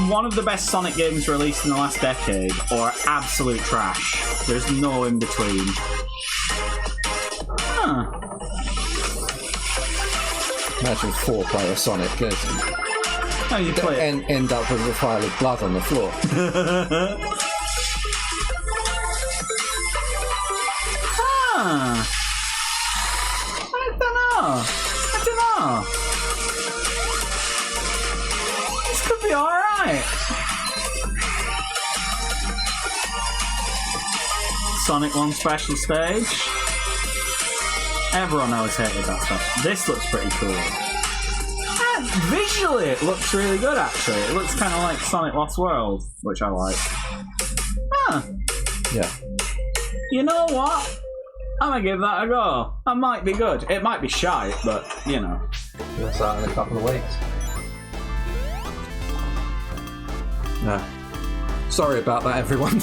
one of the best Sonic games released in the last decade or absolute trash. There's no in between. Huh. Imagine 4-player Sonic. Good. Oh, you play it. End up with a pile of blood on the floor. Huh. I don't know. This could be alright. Sonic 1 special stage. Everyone always hated that stuff. This looks pretty cool. And visually, it looks really good, actually. It looks kind of like Sonic Lost World, which I like. Huh. Yeah. You know what? I'm gonna give that a go. That might be good. It might be shite, but, you know. That's out in a couple of weeks. No. Sorry about that, everyone.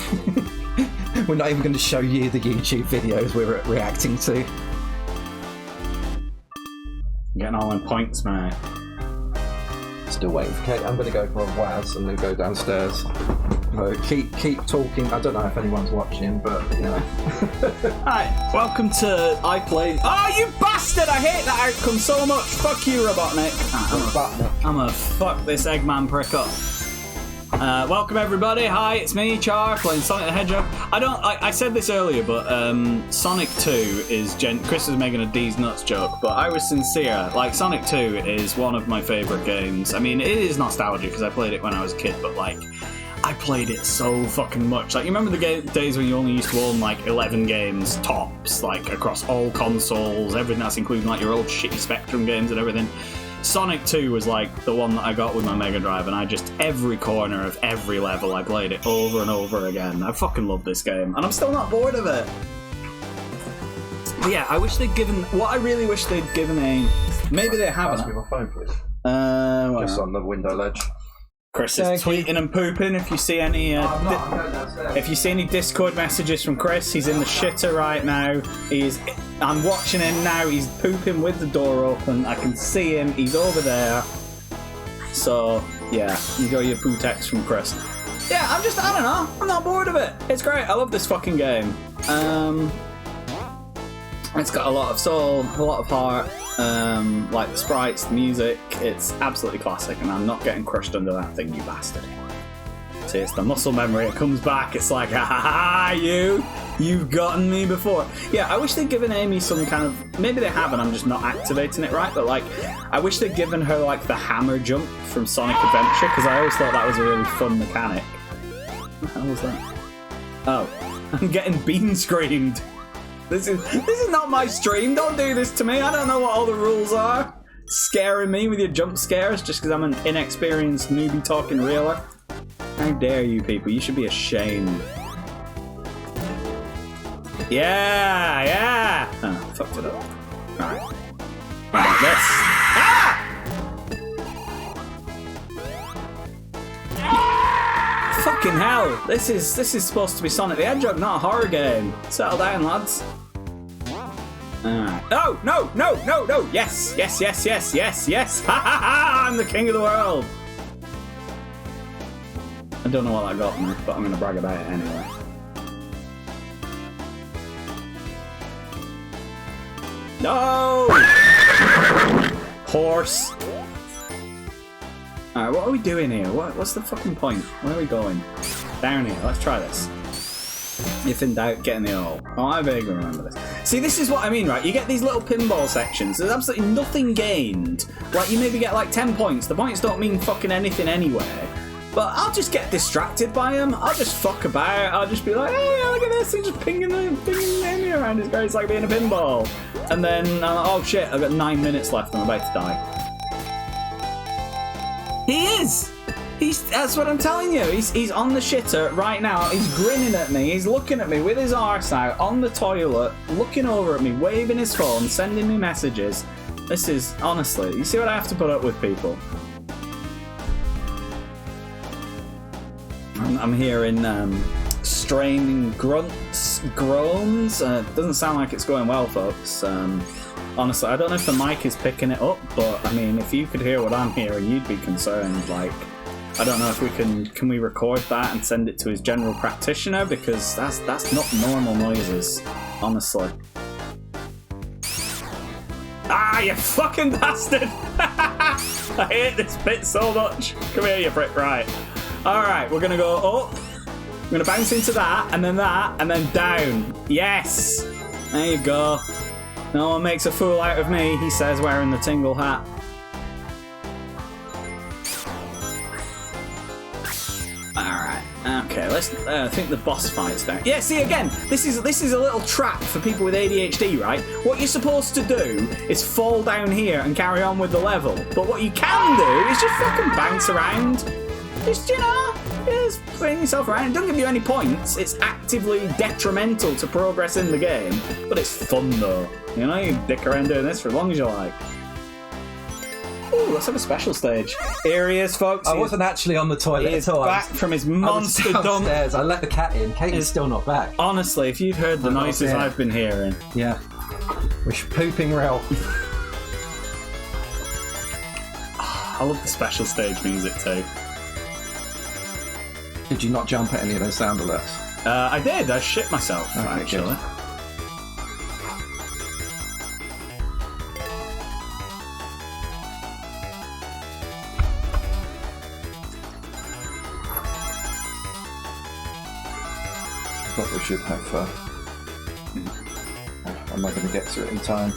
We're not even going to show you the YouTube videos we're reacting to. Getting all in points, mate. Still waiting for Kate. I'm going to go for a waz and then go downstairs. So keep talking. I don't know if anyone's watching, but you know. Alright, welcome to I Play. Oh, you bastard! I hate that outcome so much. Fuck you, Robotnik. I'm gonna fuck this Eggman prick up. Welcome everybody. Hi, it's me, Char, playing Sonic the Hedgehog. I said this earlier, but Sonic 2 is Chris was making a D's nuts joke, but I was sincere. Like, Sonic 2 is one of my favourite games. I mean, it is nostalgic because I played it when I was a kid, but like, I played it so fucking much. Like, you remember the days when you only used to own like 11 games tops, like across all consoles, everything that's including like your old shitty Spectrum games and everything. Sonic 2 was like the one that I got with my Mega Drive, and I just, every corner of every level, I played it over and over again. I fucking love this game, and I'm still not bored of it. But yeah, I wish they'd given, what I really wish they'd given a, maybe they haven't. Pass me my phone, please. Just on the window ledge. Chris is tweeting and pooping. If you see any, if you see any Discord messages from Chris, he's in the shitter right now. I'm watching him now. He's pooping with the door open. I can see him. He's over there. So yeah, enjoy your poo text from Chris. Yeah, I don't know. I'm not bored of it. It's great. I love this fucking game. It's got a lot of soul, a lot of heart. Like the sprites, the music, it's absolutely classic, and I'm not getting crushed under that thing, you bastard. See, it's the muscle memory, it comes back, it's like, ha ha ha, you've gotten me before. Yeah, I wish they'd given Amy some kind of, maybe they have and I'm just not activating it right, but like, I wish they'd given her like the hammer jump from Sonic Adventure, because I always thought that was a really fun mechanic. What the hell was that? Oh, I'm getting bean screamed. This is not my stream. Don't do this to me. I don't know what all the rules are. Scaring me with your jump scares just because I'm an inexperienced newbie talking reeler. How dare you people? You should be ashamed. Yeah. Oh, fucked it up. Right, this. Ah! Fucking hell! This is supposed to be Sonic the Hedgehog, not a horror game. Settle down, lads. No! Yes! Ha ha ha! I'm the king of the world. I don't know what that got me, but I'm gonna brag about it anyway. No! Horse. Alright, what are we doing here? What's the fucking point? Where are we going? Down here. Let's try this. If in doubt, get in the hole. Oh, I vaguely remember this. See, this is what I mean, right? You get these little pinball sections. There's absolutely nothing gained. Like, you maybe get like 10 points. The points don't mean fucking anything anyway. But I'll just get distracted by them. I'll just fuck about. I'll just be like, hey, look at this. He's just pinging the enemy around. It's great. It's like being a pinball. And then, oh shit, I've got 9 minutes left. I'm about to die. He is! That's what I'm telling you. He's on the shitter right now. He's grinning at me. He's looking at me with his arse out on the toilet, looking over at me, waving his phone, sending me messages. This is, honestly, you see what I have to put up with, people? I'm hearing straining grunts, groans. Doesn't sound like it's going well, folks. Honestly, I don't know if the mic is picking it up, but I mean, if you could hear what I'm hearing, you'd be concerned. Like, I don't know if we can we record that and send it to his general practitioner, because that's not normal noises, honestly. Ah, you fucking bastard! I hate this bit so much. Come here, you prick. Right. Alright, we're gonna go up. We're gonna bounce into that, and then down. Yes! There you go. No one makes a fool out of me, he says, wearing the tingle hat. Alright, okay, let's I think the boss fight's down. Yeah, see, again, this is a little trap for people with ADHD, right? What you're supposed to do is fall down here and carry on with the level. But what you can do is just fucking bounce around. Just, just bring yourself around. It doesn't give you any points. It's actively detrimental to progress in the game. But it's fun, though. You can dick around doing this for as long as you like. Ooh, let's have a special stage. Here he is, folks. I wasn't actually on the toilet at all. He's back from his monster dump. Downstairs. I let the cat in. Katie's still not back. Honestly, if you'd heard the noises I've been hearing. Yeah. We're pooping real. I love the special stage music, too. Did you not jump at any of those sound alerts? I did. I shit myself, actually. Good. I thought we should have... am I going to get to it in time?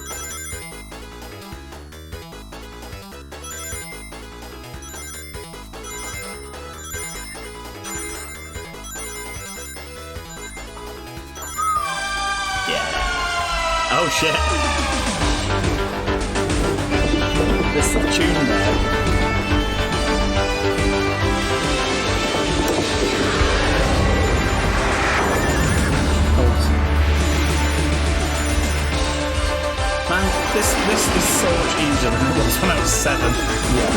Oh shit. There's some tune there. Man, this is so much easier than it was when I was 7. Yeah.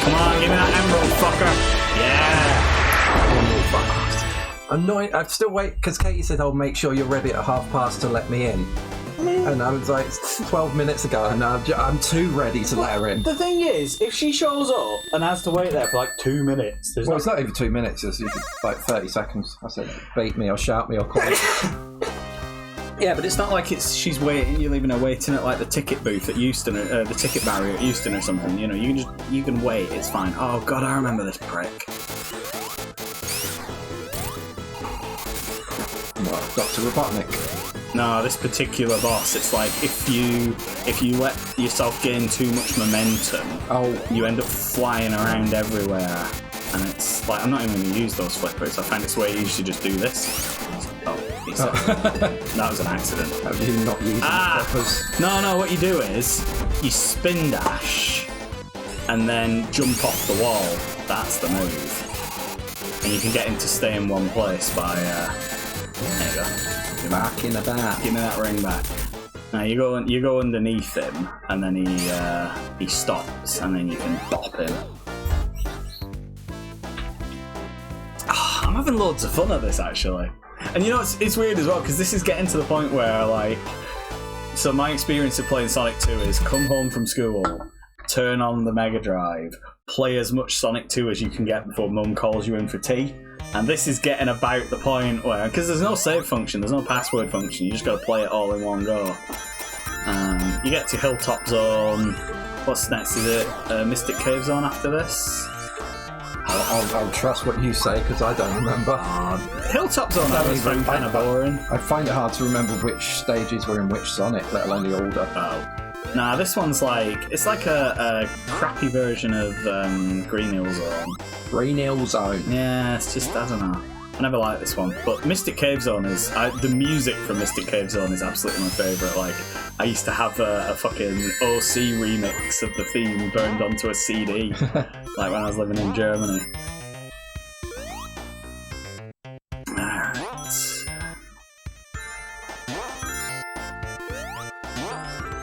Come on, give me that emerald, fucker. Yeah. Annoying. I've still wait because Katie said, "Oh, make sure you're ready at past to let me in." And I was like, 12 minutes ago, and I'm too ready to let her in. The thing is, if she shows up and has to wait there for like 2 minutes, it's not even 2 minutes. It's like 30 seconds. I said, beat me or shout me or call me. Yeah, but it's not like she's waiting. You're leaving her waiting at like the ticket booth at Euston, or the ticket barrier at Euston or something. You can wait. It's fine. Oh god, I remember this prick. What, Dr. Robotnik? No, this particular boss. It's like if you let yourself gain too much momentum, you end up flying around everywhere. And it's like I'm not even going to use those flippers. I find it's way easier to just do this. That was an accident. Have you not used flippers? No, what you do is you spin dash and then jump off the wall. That's the move. And you can get him to stay in one place by there you go. Back in the back. Give me that ring back. Now you go underneath him and then he stops and then you can bop him. I'm having loads of fun at this actually. And it's weird as well because this is getting to the point where like, so my experience of playing Sonic 2 is come home from school, turn on the Mega Drive, play as much Sonic 2 as you can get before Mum calls you in for tea. And this is getting about the point where, because there's no save function, there's no password function, you just got to play it all in one go. You get to Hilltop Zone. What's next? Is it Mystic Cave Zone after this? I'll trust what you say because I don't remember. Hilltop Zone I was kind of boring. I find it hard to remember which stages were in which Sonic, let alone the order. Nah, this one's it's like a crappy version of Green Hill Zone. Green Hill Zone? Yeah, it's just, I don't know. never liked this one, but Mystic Cave Zone is the music from Mystic Cave Zone is absolutely my favourite. Like, I used to have a fucking OC remix of the theme burned onto a CD, like when I was living in Germany.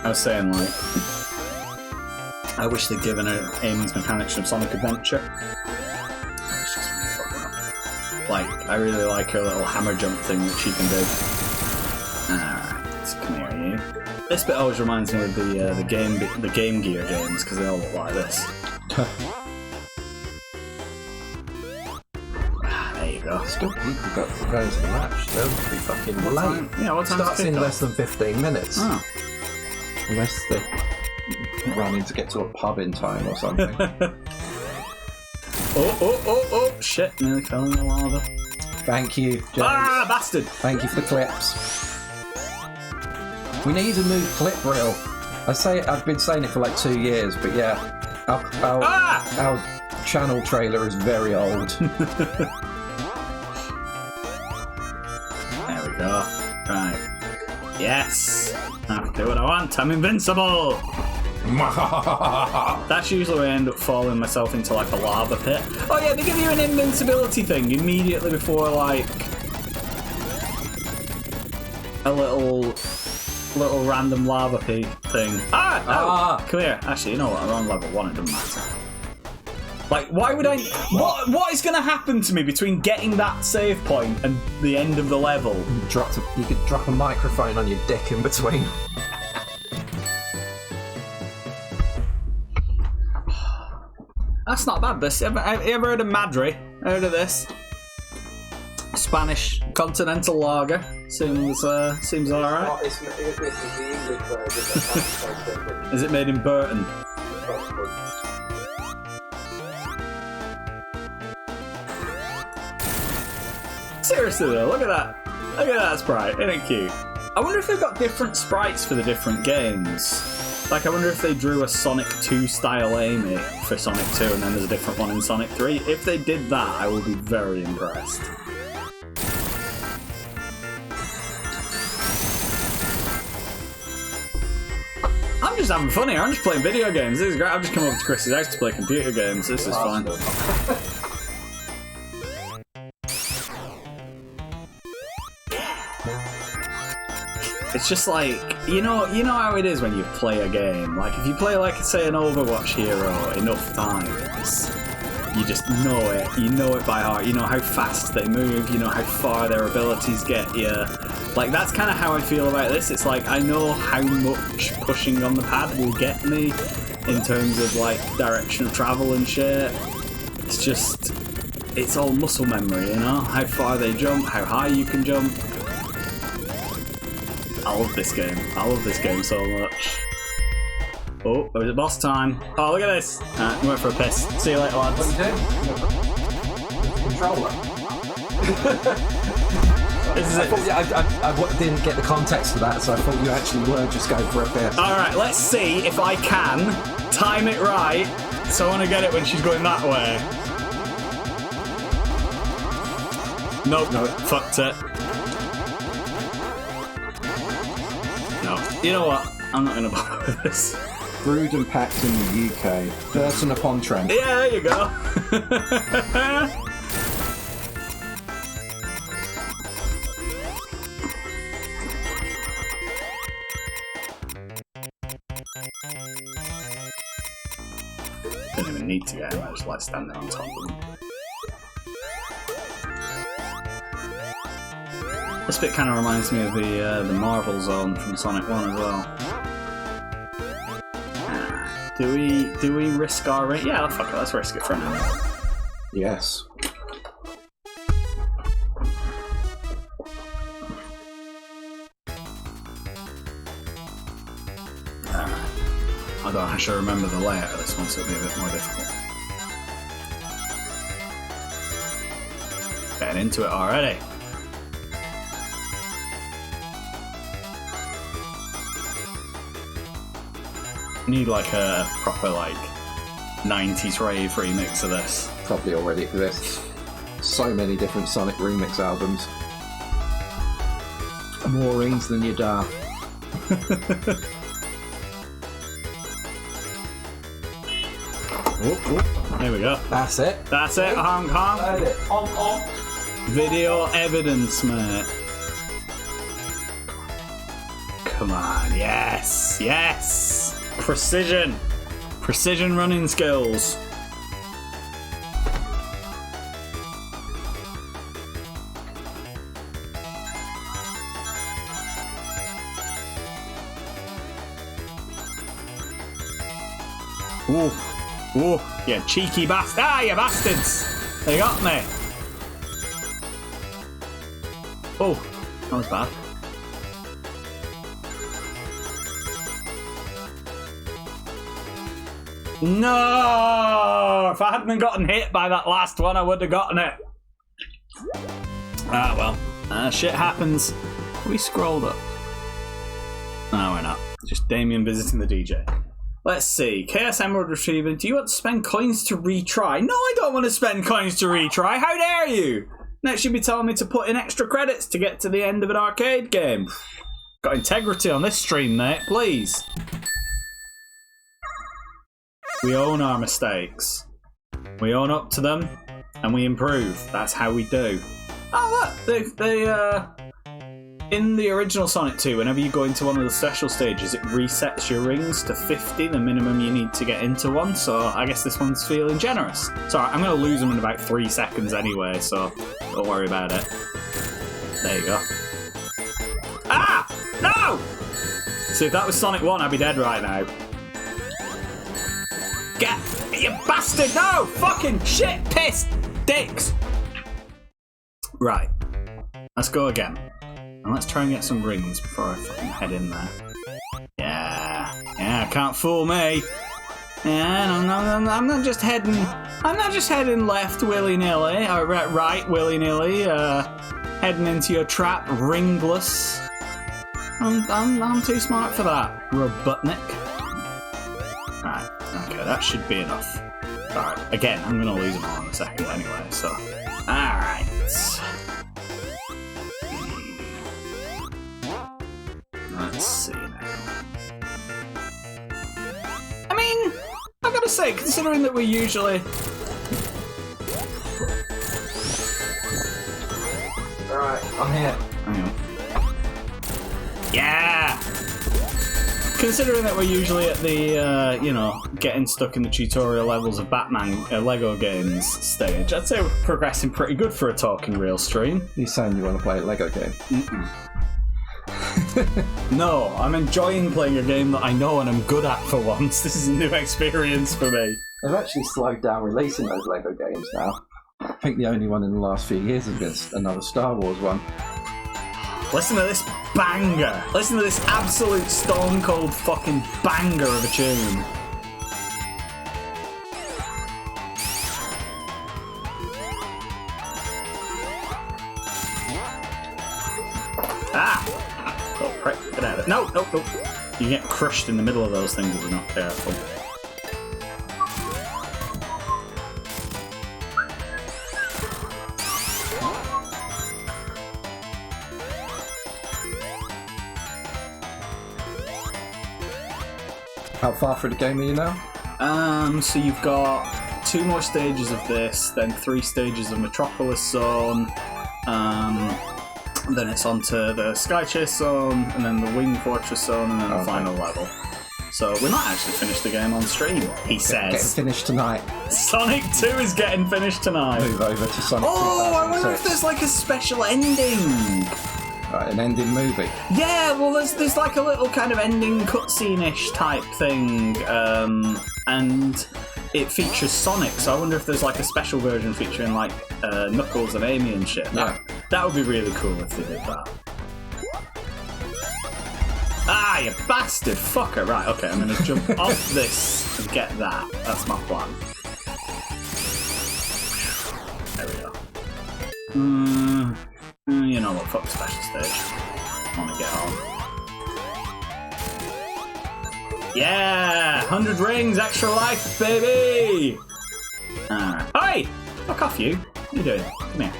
I was saying, like, I wish they'd given her Amy's mechanics from Sonic Adventure. It's just really fucking up. Like, I really like her little hammer jump thing that she can do. Alright, come here, you. This bit always reminds me of the Game Gear games, because they all look like this. There you go. Still people got going to the match. They'll be fucking late. Yeah, what time starts in less than 15 minutes. Oh. Unless they're running to get to a pub in time or something. Oh, shit, nearly fell in the lava. Thank you, James. Ah, bastard! Thank you for the clips. We need a new clip reel. I've been saying it for like 2 years, but yeah, our channel trailer is very old. There we go. Right. Yes! I can do what I want. I'm invincible! That's usually where I end up falling myself into like a lava pit. Oh yeah, they give you an invincibility thing immediately before like a little random lava pit thing. Come here. Actually, you know what? I'm on level 1, it doesn't matter. Like, why would I... What is going to happen to me between getting that save point and the end of the level? You could drop a microphone on your dick in between. That's not bad, but have you ever heard of Madri? Heard of this? Spanish continental lager. Seems alright. Is it made in Burton? Seriously though, look at that. Look at that sprite, isn't it cute? I wonder if they've got different sprites for the different games. Like, I wonder if they drew a Sonic 2 style Amy for Sonic 2 and then there's a different one in Sonic 3. If they did that, I would be very impressed. I'm just having fun here, I'm just playing video games. This is great. I've just come over to Chris's house to play computer games. This is fine. It's just like, you know how it is when you play a game. Like, if you play, like, say, an Overwatch hero enough times, you just know it. You know it by heart. You know how fast they move. You know how far their abilities get you. Like, that's kind of how I feel about this. It's like, I know how much pushing on the pad will get me in terms of, like, direction of travel and shit. It's just, it's all muscle memory, you know? How far they jump, how high you can jump. I love this game. I love this game so much. Oh, it was boss time. Oh, look at this. Alright, we went for a piss. See you later, lads. What are you doing? Controller. I didn't get the context of that, so I thought you actually were just going for a piss. Alright, let's see if I can time it right. So I want to get it when she's going that way. Nope. No, fucked it. You know what? I'm not going to bother with this. Brewed and packed in the UK. Burton upon Trent. Yeah, there you go. Didn't even need to get him, I just like standing on top of him. This bit kind of reminds me of the Marvel Zone from Sonic 1 as well. Do we risk our rate? Yeah, fuck it, let's risk it for now. Yes. I don't actually remember the layout of this one, so it'll be a bit more difficult. Getting into it already. Need like a proper like 90s rave remix of this. Probably already exists. So many different Sonic remix albums. More rings than you da. There we go. That's it. That's it. Honk honk. Honk honk. Video evidence, mate. Come on. Yes. Yes. Precision. Precision running skills. Ooh. Ooh. Yeah, cheeky bastard. Ah, you bastards. They got me. Oh, that was bad. No! If I hadn't gotten hit by that last one, I would have gotten it. Ah, well. Shit happens. We scrolled up. No, we're not. Just Damien visiting the DJ. Let's see. Chaos Emerald Retriever. Do you want to spend coins to retry? No, I don't want to spend coins to retry. How dare you? Next, you'd be telling me to put in extra credits to get to the end of an arcade game. Got integrity on this stream, mate. Please. We own our mistakes. We own up to them, and we improve. That's how we do. Oh, look! They in the original Sonic 2, whenever you go into one of the special stages, it resets your rings to 50, the minimum you need to get into one, so I guess this one's feeling generous. Sorry, I'm going to lose them in about 3 seconds anyway, so don't worry about it. There you go. Ah! No! See, if that was Sonic 1, I'd be dead right now. Get... You bastard! No! Fucking shit! Piss! Dicks! Right. Let's go again. And let's try and get some rings before I fucking head in there. Yeah, can't fool me. Yeah, I'm not just heading. I'm not just heading left willy nilly or right willy nilly. Heading into your trap ringless. I'm too smart for that, Robotnik. Right, okay, that should be enough. Alright, again, I'm gonna lose them all in a second anyway. So, alright. Let's see now. I mean, I've got to say, considering that we're usually... Alright, I'm here. Hang on. Yeah! Considering that we're usually at the, you know, getting stuck in the tutorial levels of Batman Lego games stage, I'd say we're progressing pretty good for a talking real stream. You saying you want to play a Lego game? Mm-mm. No, I'm enjoying playing a game that I know and I'm good at for once. This is a new experience for me. They've actually slowed down releasing those Lego games now. I think the only one in the last few years is another Star Wars one. Listen to this banger. Listen to this absolute stone cold fucking banger of a tune. Ah! Oh, prick. Get out of it. No, no, no. You get crushed in the middle of those things if you're not careful. How far through the game are you now? So you've got 2 more stages of this, then 3 stages of Metropolis Zone, then it's onto the Sky Chase Zone, and then the Wing Fortress Zone, and then the final level. So we might actually finish the game on stream, he says. Getting finished tonight. Sonic 2 is getting finished tonight. Move over to Sonic 2006. I wonder if there's like a special ending. Right, an ending movie. Yeah, well, there's like a little kind of ending cutscene-ish type thing, and it features Sonic, so I wonder if there's like a special version featuring like Knuckles and Amy and shit. That would be really cool if they did that. Ah, you bastard fucker! Right, okay, I'm gonna jump off this and get that. That's my plan. There we go. You know what, fuck special stage. I wanna get on. Yeah! 100 rings, extra life, baby! Alright. Hey! Fuck off, you. What are you doing? Come here.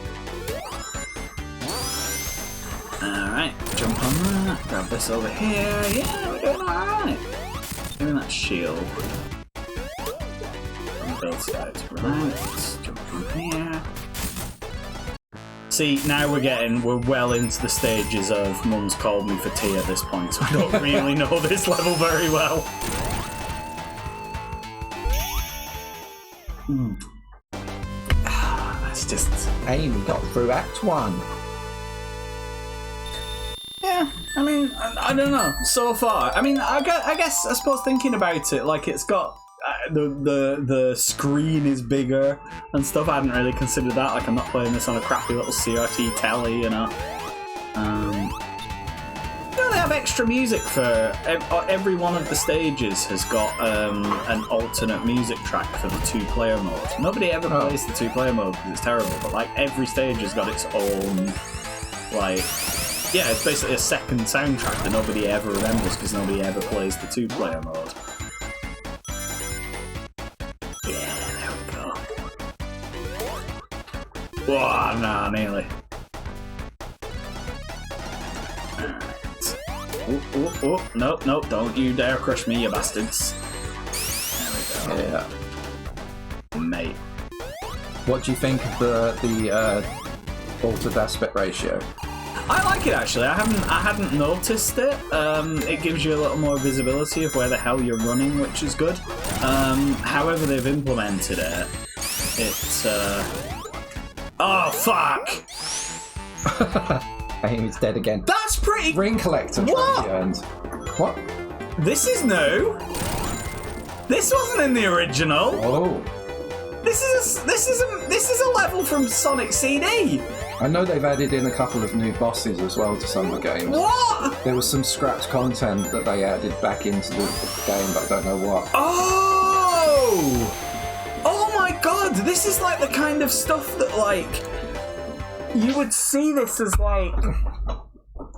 Alright, jump on that. Grab this over here. Yeah, we're doing alright. Give me that shield. On both sides. Right. Jump on here. See, now we're well into the stages of Mum's called me for tea at this point, so I don't really know this level very well. That's just... Amy got through Act 1. Yeah, I mean, I don't know. So far, I mean, I guess, I suppose thinking about it, like it's got the screen is bigger and stuff. I hadn't really considered that. Like, I'm not playing this on a crappy little CRT telly, you know. They have extra music for every one of the stages. Has got an alternate music track for the 2-player mode. Nobody ever plays the 2-player mode because it's terrible. But like every stage has got its own, like. Yeah, it's basically a second soundtrack that nobody ever remembers because nobody ever plays the 2-player mode. Yeah, there we go. Whoa, nah, nearly. Alright. Oh, nope, don't you dare crush me, you bastards. There we go. Yeah. Mate. What do you think of the altered aspect ratio? I like it actually. I hadn't noticed it. It gives you a little more visibility of where the hell you're running, which is good. However they've implemented it, it's oh fuck! Amy's dead again. That's pretty. Ring collector What? trophy earned. What? This is new. This wasn't in the original. Oh. This is a level from Sonic CD. I know they've added in a couple of new bosses as well to some of the games. What? There was some scrapped content that they added back into the game, but I don't know what. Oh! Oh my god, this is like the kind of stuff that, like, you would see this as, like,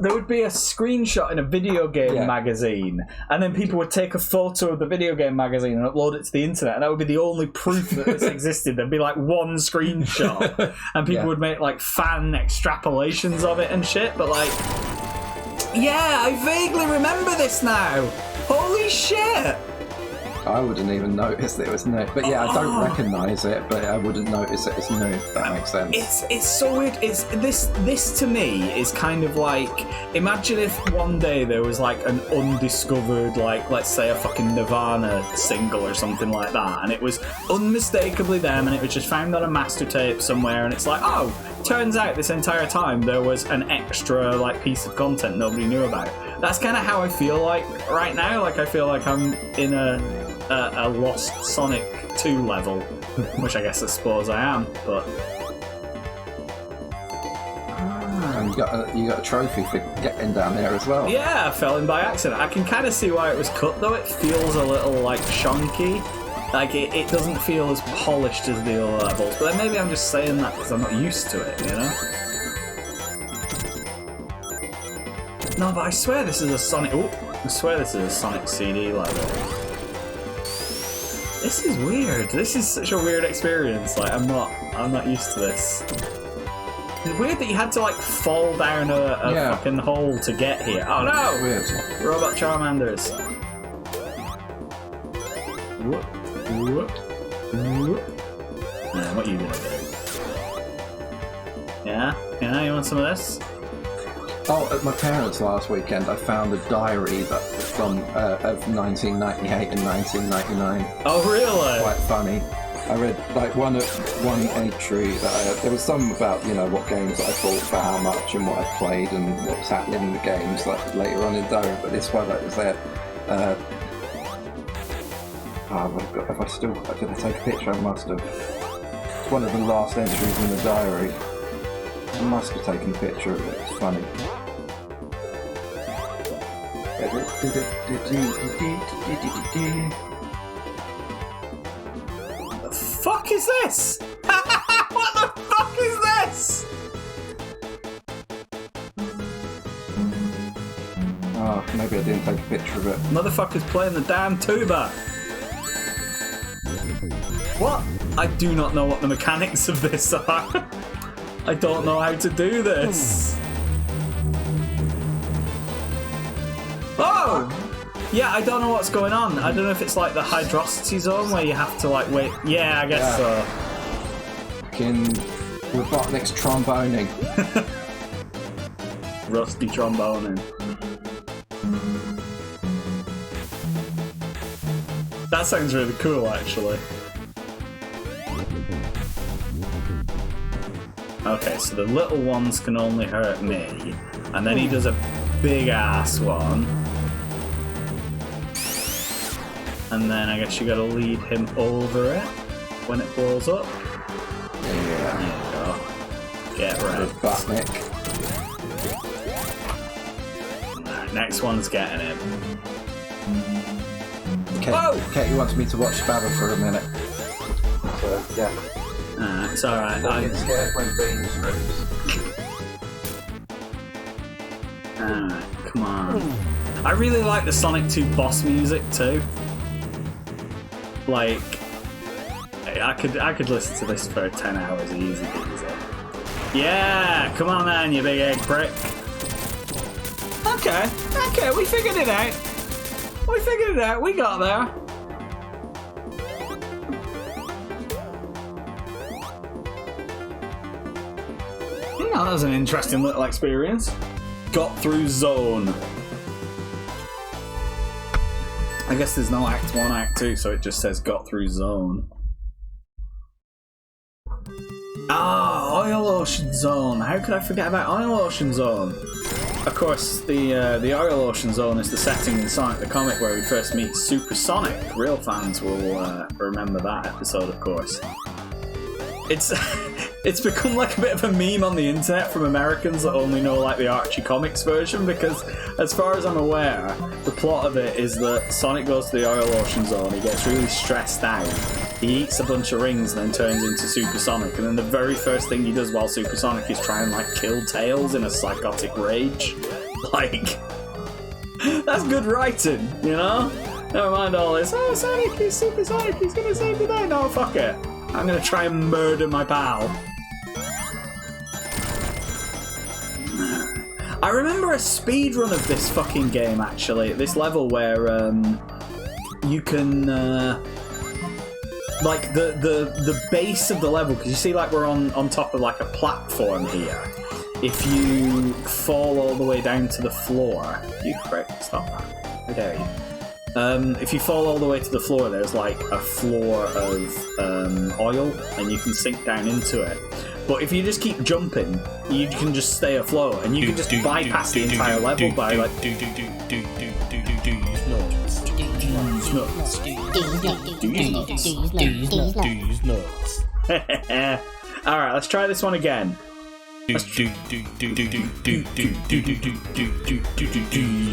there would be a screenshot in a video game magazine, and then people would take a photo of the video game magazine and upload it to the internet, and that would be the only proof that this existed. There'd be like one screenshot, and people would make like fan extrapolations of it and shit, but like, yeah, I vaguely remember this now. Holy shit! I wouldn't even notice that it was new. But yeah, I don't recognise it, but I wouldn't notice it as new, if that makes sense. It's so weird. It's this to me is kind of like, imagine if one day there was like an undiscovered, like, let's say a fucking Nirvana single or something like that, and it was unmistakably them, and it was just found on a master tape somewhere, and it's like, oh, turns out this entire time there was an extra like piece of content nobody knew about. That's kind of how I feel like right now. Like, I feel like I'm in a lost Sonic 2 level, which I suppose I am, but... And you got a trophy for getting down there as well. Yeah, I fell in by accident. I can kind of see why it was cut, though. It feels a little, like, chunky. Like, it doesn't feel as polished as the other levels, but then maybe I'm just saying that because I'm not used to it, you know? No, but I swear this is a Sonic... Ooh, I swear this is a Sonic CD level. This is weird. This is such a weird experience. Like, I'm not used to this. It's weird that you had to like fall down a fucking hole to get here. Oh no! Weird. Robot Charmanders. What are you gonna do? Yeah? Yeah, you want some of this? Oh, at my parents' last weekend, I found a diary that from of 1998 and 1999. Oh, really? Quite funny. I read like one entry that there was some about what games I bought for how much and what I played and what was happening in the games like later on in the diary. But this one that was there. If I still did I take a picture? I must have. It's one of the last entries in the diary. I must have taken a picture of it. It's funny. What the fuck is this? What the fuck is this? Oh, maybe I didn't take a picture of it. Motherfucker's playing the damn tuba. What? I do not know what the mechanics of this are. I don't know how to do this. Oh! Yeah, I don't know what's going on. I don't know if it's like the hydrosity zone where you have to like wait. Yeah, I guess so. Fucking Robotnik's tromboning. Rusty tromboning. That sounds really cool, actually. Okay, so the little ones can only hurt me, and then he does a big ass one. And then I guess you gotta lead him over it when it blows up. Yeah. There you go. Get right. Robotnik. Alright, next one's getting him. Katie wants me to watch Babel for a minute. So, yeah. It's alright. I get scared when being screws. Alright, come on. I really like the Sonic 2 boss music too. Like, I could listen to this for 10 hours easy peasy. Yeah, come on then, you big egg prick. Okay, we figured it out. We got there. Yeah, that was an interesting little experience. Got through zone. I guess there's no Act 1, Act 2, so it just says got through zone. Ah, Oil Ocean Zone. How could I forget about Oil Ocean Zone? Of course, the Oil Ocean Zone is the setting in Sonic the Comic where we first meet Super Sonic. Real fans will remember that episode, of course. It's become like a bit of a meme on the internet from Americans that only know like the Archie Comics version, because as far as I'm aware, the plot of it is that Sonic goes to the Oil Ocean Zone, he gets really stressed out, he eats a bunch of rings and then turns into Super Sonic, and then the very first thing he does while Super Sonic is try and like kill Tails in a psychotic rage. Like, that's good writing, you know? Never mind all this, oh Sonic, he's Super Sonic, he's gonna save the day. No, fuck it. I'm gonna try and murder my pal. I remember a speedrun of this fucking game, actually, this level where you can like the base of the level, because you see like we're on top of like a platform here. If you fall all the way down to the floor, you prick, stop that. How dare you? If you fall all the way to the floor, there's like a floor of oil, and you can sink down into it. But if you just keep jumping, you can just stay afloat, and you can just bypass the entire level by like. Alright, let's try this one again. These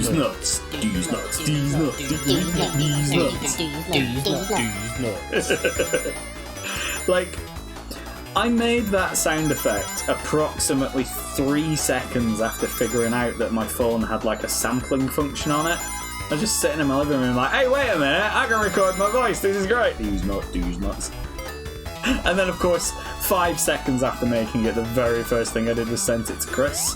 nuts. Like, I made that sound effect approximately 3 seconds after figuring out that my phone had like a sampling function on it. I was just sitting in my living room like, hey, wait a minute, I can record my voice, this is great. These nuts. And then, of course, 5 seconds after making it, the very first thing I did was send it to Chris.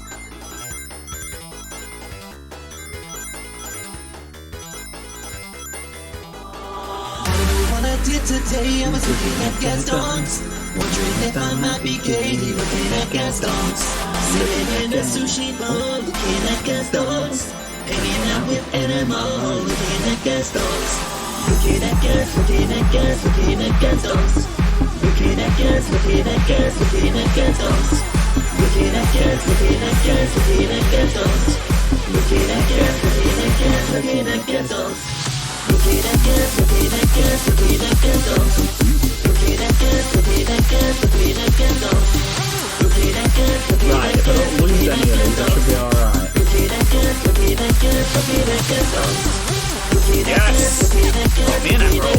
What I did today, I was looking at Gaston's, wondering if I might be Katie, looking at Gaston's, sitting in a sushi bowl, looking at Gaston's, hanging out with Animal, looking at Gaston's, looking at gas, looking at gas, looking at Gaston's, looking at gas, looking at gas, looking at Gaston's, looking at gas, looking at gas, looking at Gaston's, looking at gas, looking at gas, looking at Gaston's. Looking at gas, looking at gas, looking at Gaston's. Looking at gas, looking at gas, looking at Gaston's. Looking at gas, looking at gas. Right, if I don't lose any of these, I should be alright. Looking at gas, looking at gas, looking at Gaston's. Yes! Got me an emerald.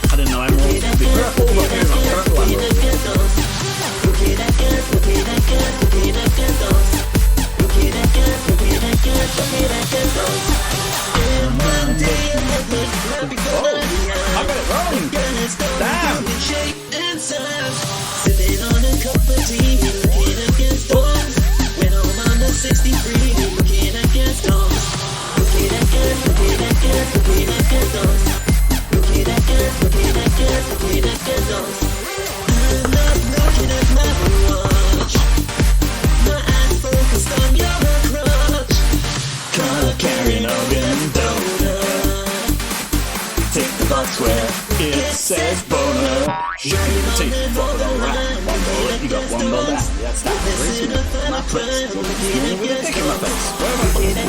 I didn't know emeralds could be purple, but here's my purple emerald. Looking at gas, looking at gas, looking at Gaston's. Looking at gas, looking at gas, looking at Gaston's. I got it wrong! Carrying organ donor. Take the box where it says boner. Take the photo, right? One bullet, you got one bullet. That's that. My place. With a dick in my face. Where am I putting the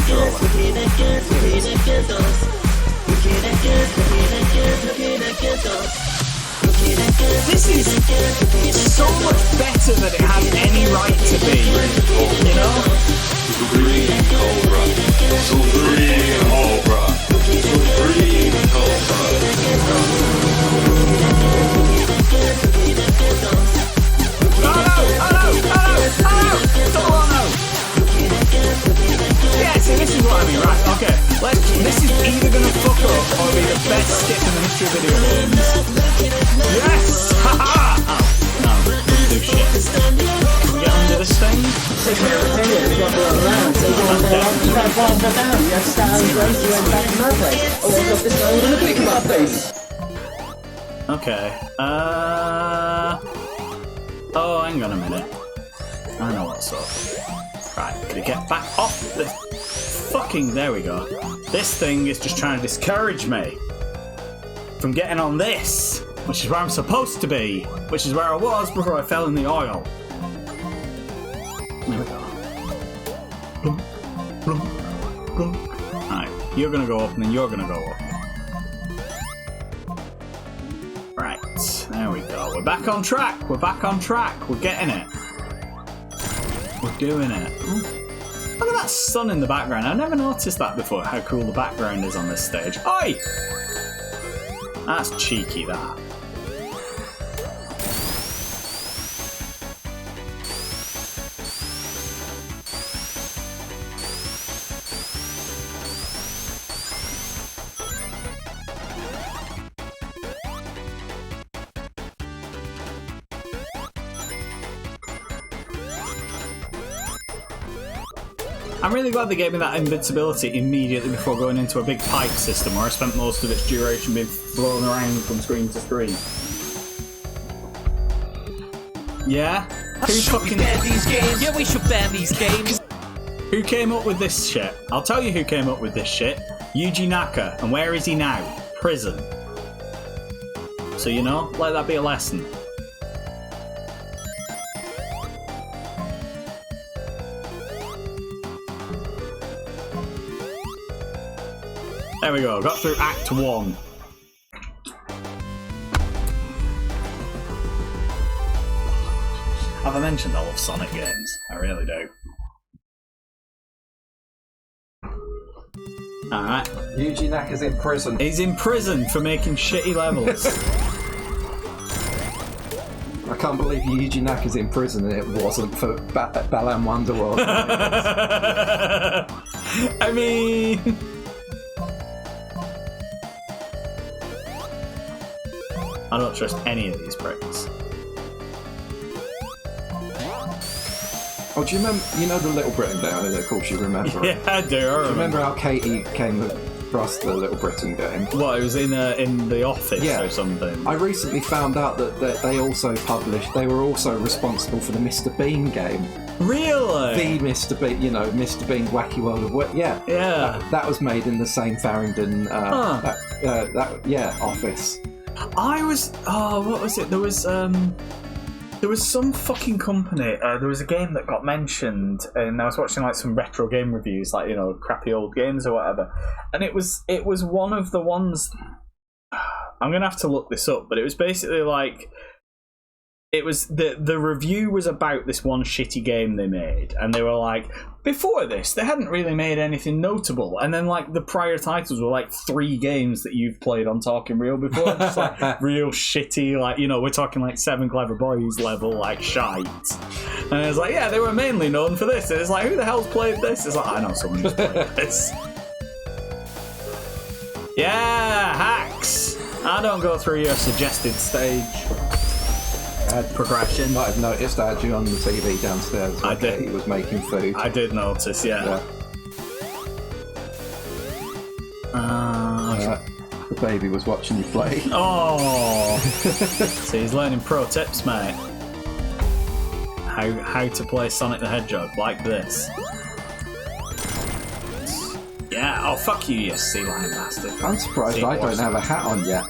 This is so much better than it has any right to be. You know? Supreme Cobra. Supreme Cobra. Supreme Cobra. Yeah, see, this is what I mean, right? Okay, this is either gonna fuck up or be the best skip in the history of video games. Yes! Haha! Oh, no, let's do shit. Can we get under this thing? Okay, oh, hang on a minute. I know what's up. Right, can you get back off the fucking... There we go. This thing is just trying to discourage me from getting on this, which is where I'm supposed to be, which is where I was before I fell in the oil. There we go. Blum, blum, blum. Alright, you're gonna go up and then you're gonna go up. Right, there we go. We're back on track. We're back on track. We're getting it. We're doing it. Look at that sun in the background. I've never noticed that before, how cool the background is on this stage. Oi! That's cheeky, that. I'm really glad they gave me that invincibility immediately before going into a big pipe system where I spent most of its duration being thrown around from screen to screen. Yeah? Who fucking... these games? Yeah, we should ban these games. Who came up with this shit? I'll tell you who came up with this shit. Yuji Naka. And where is he now? Prison. So, you know, let that be a lesson. There we go, got through Act 1. Have I mentioned I love Sonic games? I really do. Alright. Yuji Naka's in prison. He's in prison for making shitty levels. I can't believe Yuji Naka's in prison and it wasn't for Balan Wonderworld. I mean... I don't trust any of these pricks. Oh, do you remember? You know the Little Britain game? Of course, you remember. Yeah, I do. I remember how Katie came across the Little Britain game? What? It was in the office or something. I recently found out that they also published. They were also responsible for the Mr. Bean game. Really? The Mr. Bean, you know, Mr. Bean's Wacky World of Work. Yeah. Yeah. That was made in the same Farringdon. Office. I was. Oh, what was it? There was some fucking company. There was a game that got mentioned, and I was watching like some retro game reviews, like, you know, crappy old games or whatever. And it was one of the ones. I'm gonna have to look this up, but it was basically like. It was the review was about this one shitty game they made, and they were like, before this they hadn't really made anything notable, and then like the prior titles were like 3 games that you've played on Talking Real before, just like real shitty, like, you know, we're talking like 7 Clever Boys level like shite. And it was like, yeah, they were mainly known for this. And it's like, who the hell's played this? It's like, I know someone who's played this. Yeah, hacks. I don't go through your suggested stage. Progression. You might have noticed I had you on the TV downstairs. I did. He was making food. I did notice, yeah. The baby was watching you play. Oh! So he's learning pro tips, mate. How to play Sonic the Hedgehog like this. Yeah, oh fuck you, you sea lion bastard. I'm surprised I don't have a hat on yet.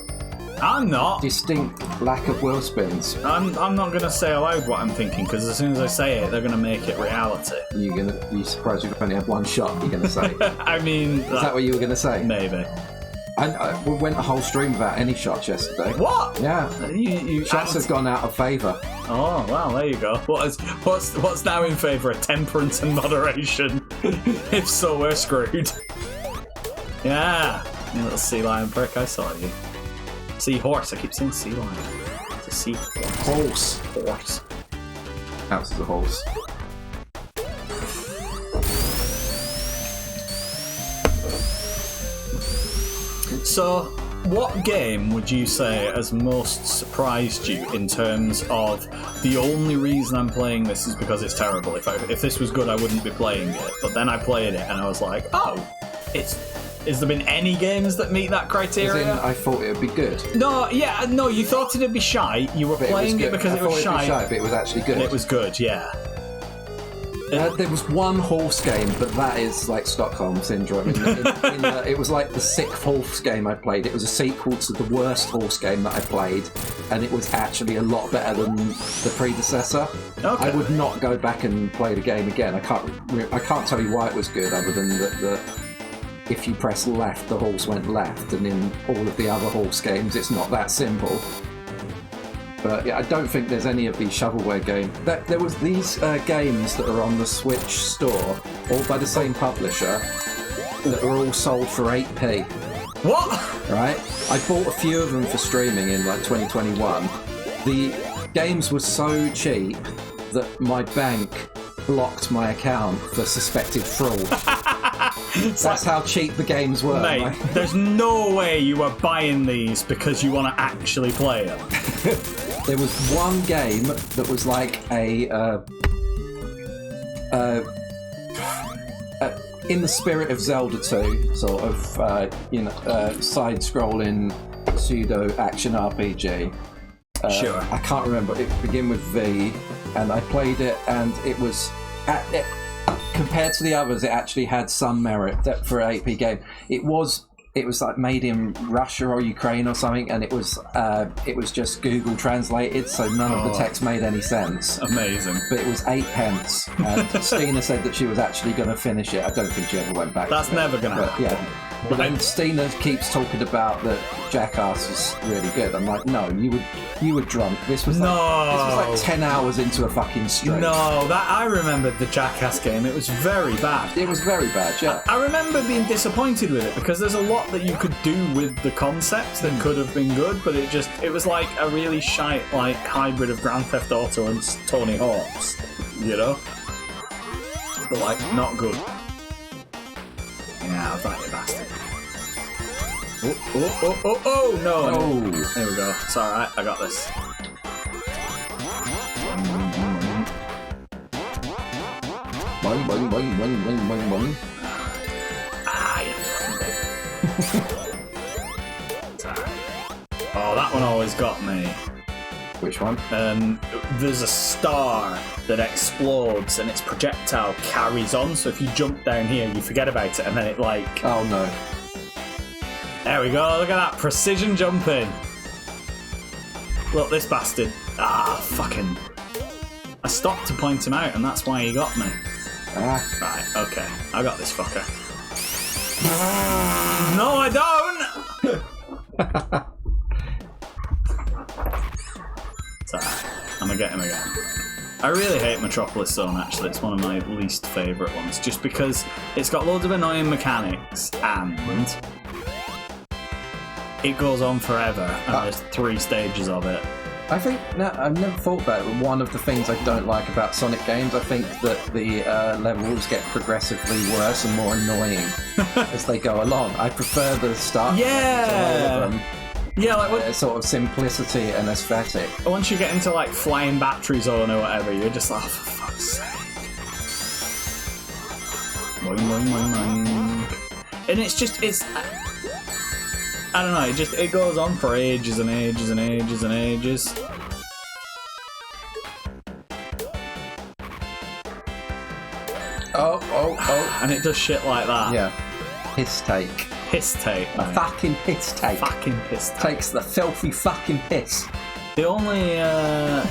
I'm not. Distinct lack of wheel spins. I'm not going to say aloud what I'm thinking, because as soon as I say it, they're going to make it reality. You surprised you've only had one shot, you're going to say? I mean... Is that what you were going to say? Maybe. We went a whole stream without any shots yesterday. What? Yeah. Shots have gone out of favour. Oh, well, there you go. What's now in favour of temperance and moderation? If so, we're screwed. Yeah. You little sea lion prick, I saw you. Seahorse. I keep saying sea lion. It's a seahorse. Horse. Counts as a horse. So, what game would you say has most surprised you in terms of the only reason I'm playing this is because it's terrible? If this was good, I wouldn't be playing it. But then I played it and I was like, oh, has there been any games that meet that criteria? As in, I thought it would be good. No, you thought it'd be shy. You were playing it because it was shy. It'd be shy, but it was actually good. It was good, yeah. There was one horse game, but that is like Stockholm Syndrome. It was like the 6th horse game I played. It was a sequel to the worst horse game that I played, and it was actually a lot better than the predecessor. Okay. I would not go back and play the game again. I can't tell you why it was good, other than that if you press left, the horse went left, and in all of the other horse games, it's not that simple. But yeah, I don't think there's any of these shovelware games. There was these games that are on the Switch store, all by the same publisher, that were all sold for 8p. What? Right? I bought a few of them for streaming in like 2021. The games were so cheap that my bank blocked my account for suspected fraud. That's how cheap the games were. Mate, there's no way you were buying these because you want to actually play them. There was one game that was like in the spirit of Zelda 2, sort of, side-scrolling pseudo-action RPG. Sure. I can't remember. It began with V, and I played it, and it was... compared to the others, it actually had some merit for an 8p game. It was like made in Russia or Ukraine or something, and it was just Google translated, so none of the text made any sense. Amazing. But it was 8p, and Stina said that she was actually going to finish it. I don't think she ever went back. That's never going to happen. Yeah. But then Stina keeps talking about that Jackass is really good. I'm like, no, you were drunk. This was like 10 hours into a fucking stream. No, I remembered the Jackass game. It was very bad. It was very bad, yeah. I remember being disappointed with it because there's a lot that you could do with the concepts that could have been good, but it was like a really shite like hybrid of Grand Theft Auto and Tony Hawk's, you know? But like, not good. Yeah, I thought you bastard. Oh, no. Oh. There we go. It's alright, I got this. Boing, boing, boing, boing, boing, boing, boing. Ah, you Oh, that one always got me. Which one? There's a star that explodes and its projectile carries on, so if you jump down here, you forget about it, and then it like... Oh, no. There we go, look at that, precision jumping. Look, this bastard. Ah, fucking... I stopped to point him out, and that's why he got me. Ah. Right, okay, I got this fucker. No, I don't! It's alright, I'm gonna get him again. I really hate Metropolis Zone, actually. It's one of my least favourite ones, just because it's got loads of annoying mechanics, and it goes on forever, and there's 3 stages of it. I think, no, I've never thought about it, but one of the things I don't like about Sonic games, I think that the levels get progressively worse and more annoying as they go along. I prefer the start levels of all of them. Yeah, like sort of simplicity and aesthetic. Once you get into like flying battery zone or whatever, you're just like, oh, for fuck's sake. Boing, boing, boing, boing. And it's I don't know. It goes on for ages and ages and ages and ages. Oh. And it does shit like that. Yeah. Piss take. Piss take. A fucking piss take. Fucking piss take. Takes the filthy fucking piss. The only I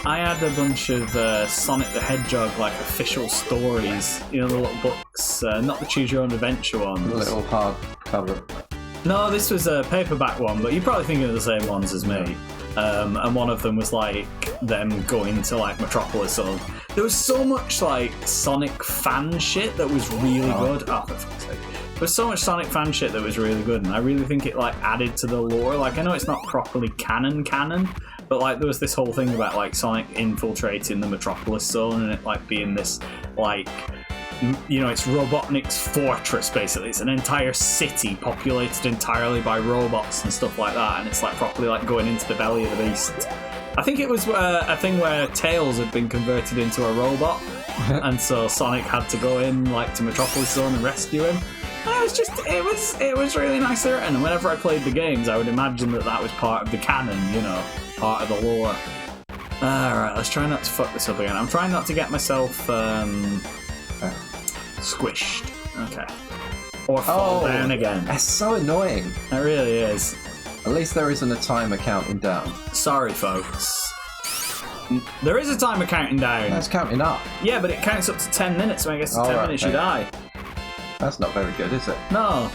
had a bunch of Sonic the Hedgehog like official stories, you know, the little books, not the Choose Your Own Adventure ones. A little hard cover. No, this was a paperback one, but you're probably thinking of the same ones as me. And one of them was like them going to like Metropolis. Or there was so much like Sonic fan shit that was really good. Oh, for fuck's sake. There was so much Sonic fan shit that was really good, and I really think it like added to the lore. Like I know it's not properly canon, but like there was this whole thing about like Sonic infiltrating the Metropolis Zone and it like being this like, you know, it's Robotnik's fortress basically. It's an entire city populated entirely by robots and stuff like that, and it's like properly like going into the belly of the beast. I think it was a thing where Tails had been converted into a robot, and so Sonic had to go in like to Metropolis Zone and rescue him. And it was really nice written. And whenever I played the games, I would imagine that was part of the canon, you know, part of the lore. Alright, let's try not to fuck this up again. I'm trying not to get myself squished. Okay. Or fall down again. That's so annoying. It really is. At least there isn't a timer counting down. Sorry, folks. There is a timer counting down. That's counting up. Yeah, but it counts up to 10 minutes. When it gets to 10 minutes, you die. That's not very good, is it? No.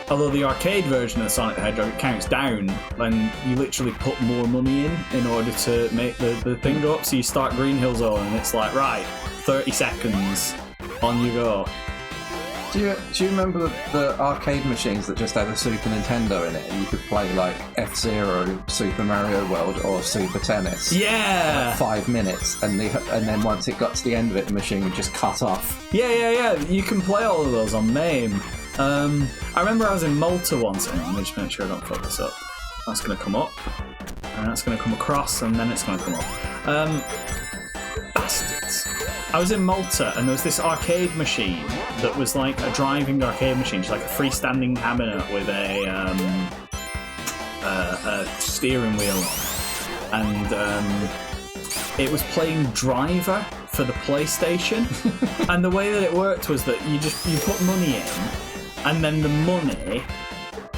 Although the arcade version of Sonic the Hedgehog, it counts down, and you literally put more money in order to make the thing go up. So you start Green Hill Zone, and it's like, right, 30 seconds, on you go. Do you remember the arcade machines that just had a Super Nintendo in it, and you could play like F-Zero, Super Mario World, or Super Tennis? Yeah. Like 5 minutes, and then once it got to the end of it, the machine would just cut off. Yeah. You can play all of those on MAME. I remember I was in Malta once, and let me just make sure I don't fuck this up. That's going to come up, and that's going to come across, and then it's going to come up. Bastards. I was in Malta, and there was this arcade machine that was like a driving arcade machine, just like a freestanding cabinet with a steering wheel on, and it was playing Driver for the PlayStation. And the way that it worked was that you put money in, and then the money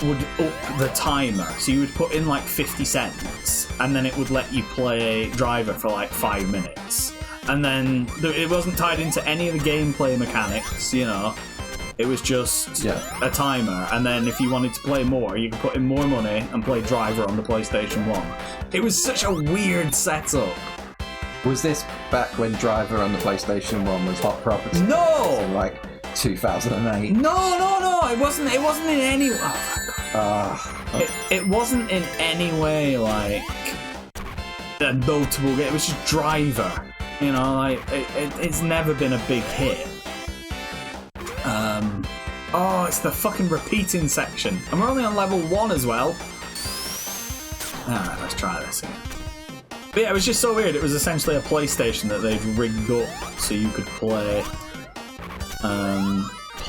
would up the timer. So you would put in like 50 cents, and then it would let you play Driver for like 5 minutes. And then it wasn't tied into any of the gameplay mechanics, you know. It was just a timer. And then if you wanted to play more, you could put in more money and play Driver on the PlayStation 1. It was such a weird setup. Was this back when Driver on the PlayStation 1 was hot property? No! In like 2008? No! It wasn't in any... Oh, my God. It wasn't in any way like a notable game. It was just Driver. You know, like it's never been a big hit. It's the fucking repeating section, and we're only on level 1 as well. Alright, let's try this again. But yeah, it was just so weird. It was essentially a PlayStation that they've rigged up so you could play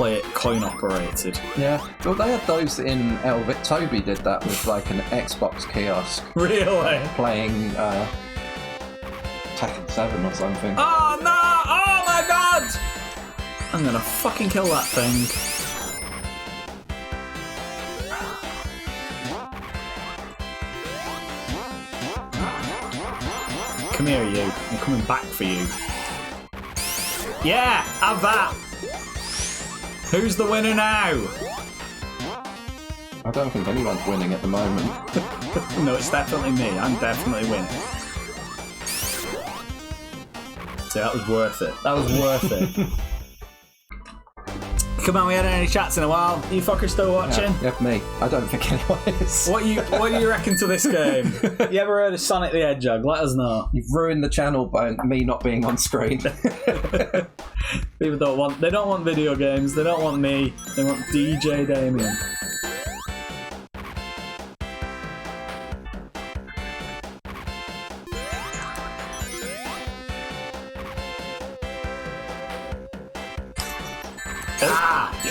it coin operated. Yeah, well, they had those in Elvit. Toby did that with like an Xbox kiosk. Really? Playing Tekken 7 or something. Oh no! Oh my God! I'm gonna fucking kill that thing. Come here, you. I'm coming back for you. Yeah, have that. Who's the winner now? I don't think anyone's winning at the moment. No, it's definitely me. I'm definitely winning. So that was worth it. That was worth it. Come on, we hadn't had any chats in a while. Are you fuckers still watching? Yeah, me. I don't think anyone is. What do you reckon to this game? You ever heard of Sonic the Hedgehog? Let us know. You've ruined the channel by me not being on screen. People don't want video games. They don't want me. They want DJ Damien.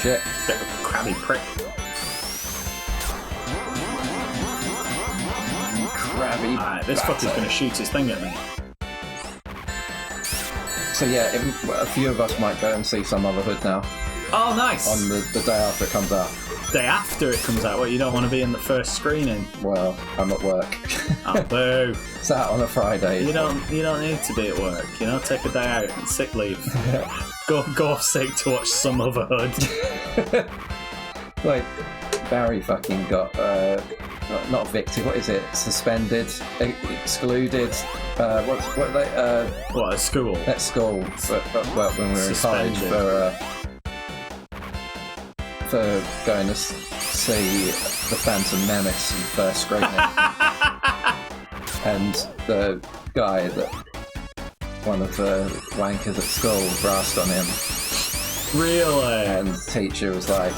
Shit. Bit of a crabby prick. Alright, this fucker's going to shoot his thing at me. So yeah, a few of us might go and see some Otherhood now. Oh, nice! On the day after it comes out. Day after it comes out? What, you don't want to be in the first screening? Well, I'm at work. Oh, boo. It's out on a Friday. You don't need to be at work, you know? Take a day out, sick leave. go off sick to watch some Otherhood. Like, Barry fucking got, not evicted, what is it? Suspended, excluded, what are they? What, at school? At school, but when we were in college for going to see The Phantom Menace in first screening. And the guy one of the wankers at school brassed on him. Really? And the teacher was like,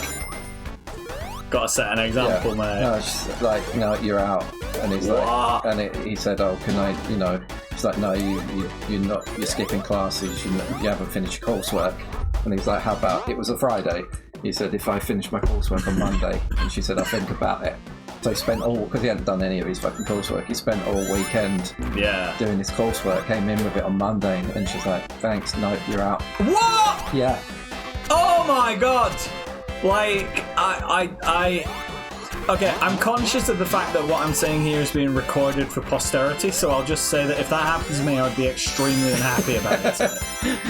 Gotta set an example, mate. No, it's just like, no, you're out. And he's like, and he said, oh, can I, you know, he's like, no, you're skipping classes, you haven't finished your coursework. And he's like, how about, it was a Friday. He said, if I finish my coursework on Monday. And she said, I'll think about it. So he spent because he hadn't done any of his fucking coursework, he spent all weekend doing his coursework, came in with it on Monday, and she's like, thanks, no, you're out. What? Yeah. Oh my god! Like, okay, I'm conscious of the fact that what I'm saying here is being recorded for posterity, so I'll just say that if that happens to me, I'd be extremely unhappy about it.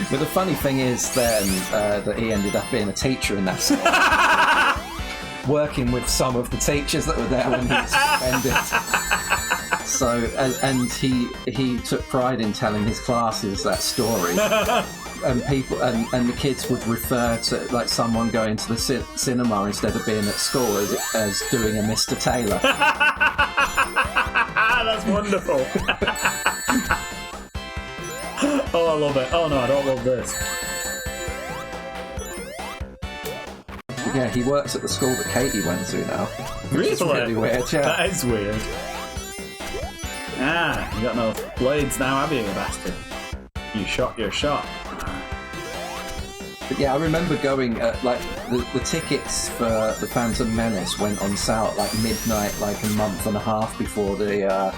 But the funny thing is then that he ended up being a teacher in that school. Working with some of the teachers that were there when he was suspended. So, and he took pride in telling his classes that story. And people and the kids would refer to like someone going to the cinema instead of being at school as doing a Mr. Taylor. That's wonderful. Oh, I love it. Oh no, I don't love this. Yeah, he works at the school that Katie went to now. Really? It's really weird, yeah. That is weird. Ah, you got no blades now, have you, you bastard? You shot your shot. But yeah, I remember going like the tickets for the Phantom Menace went on sale at like midnight, like a month and a half before the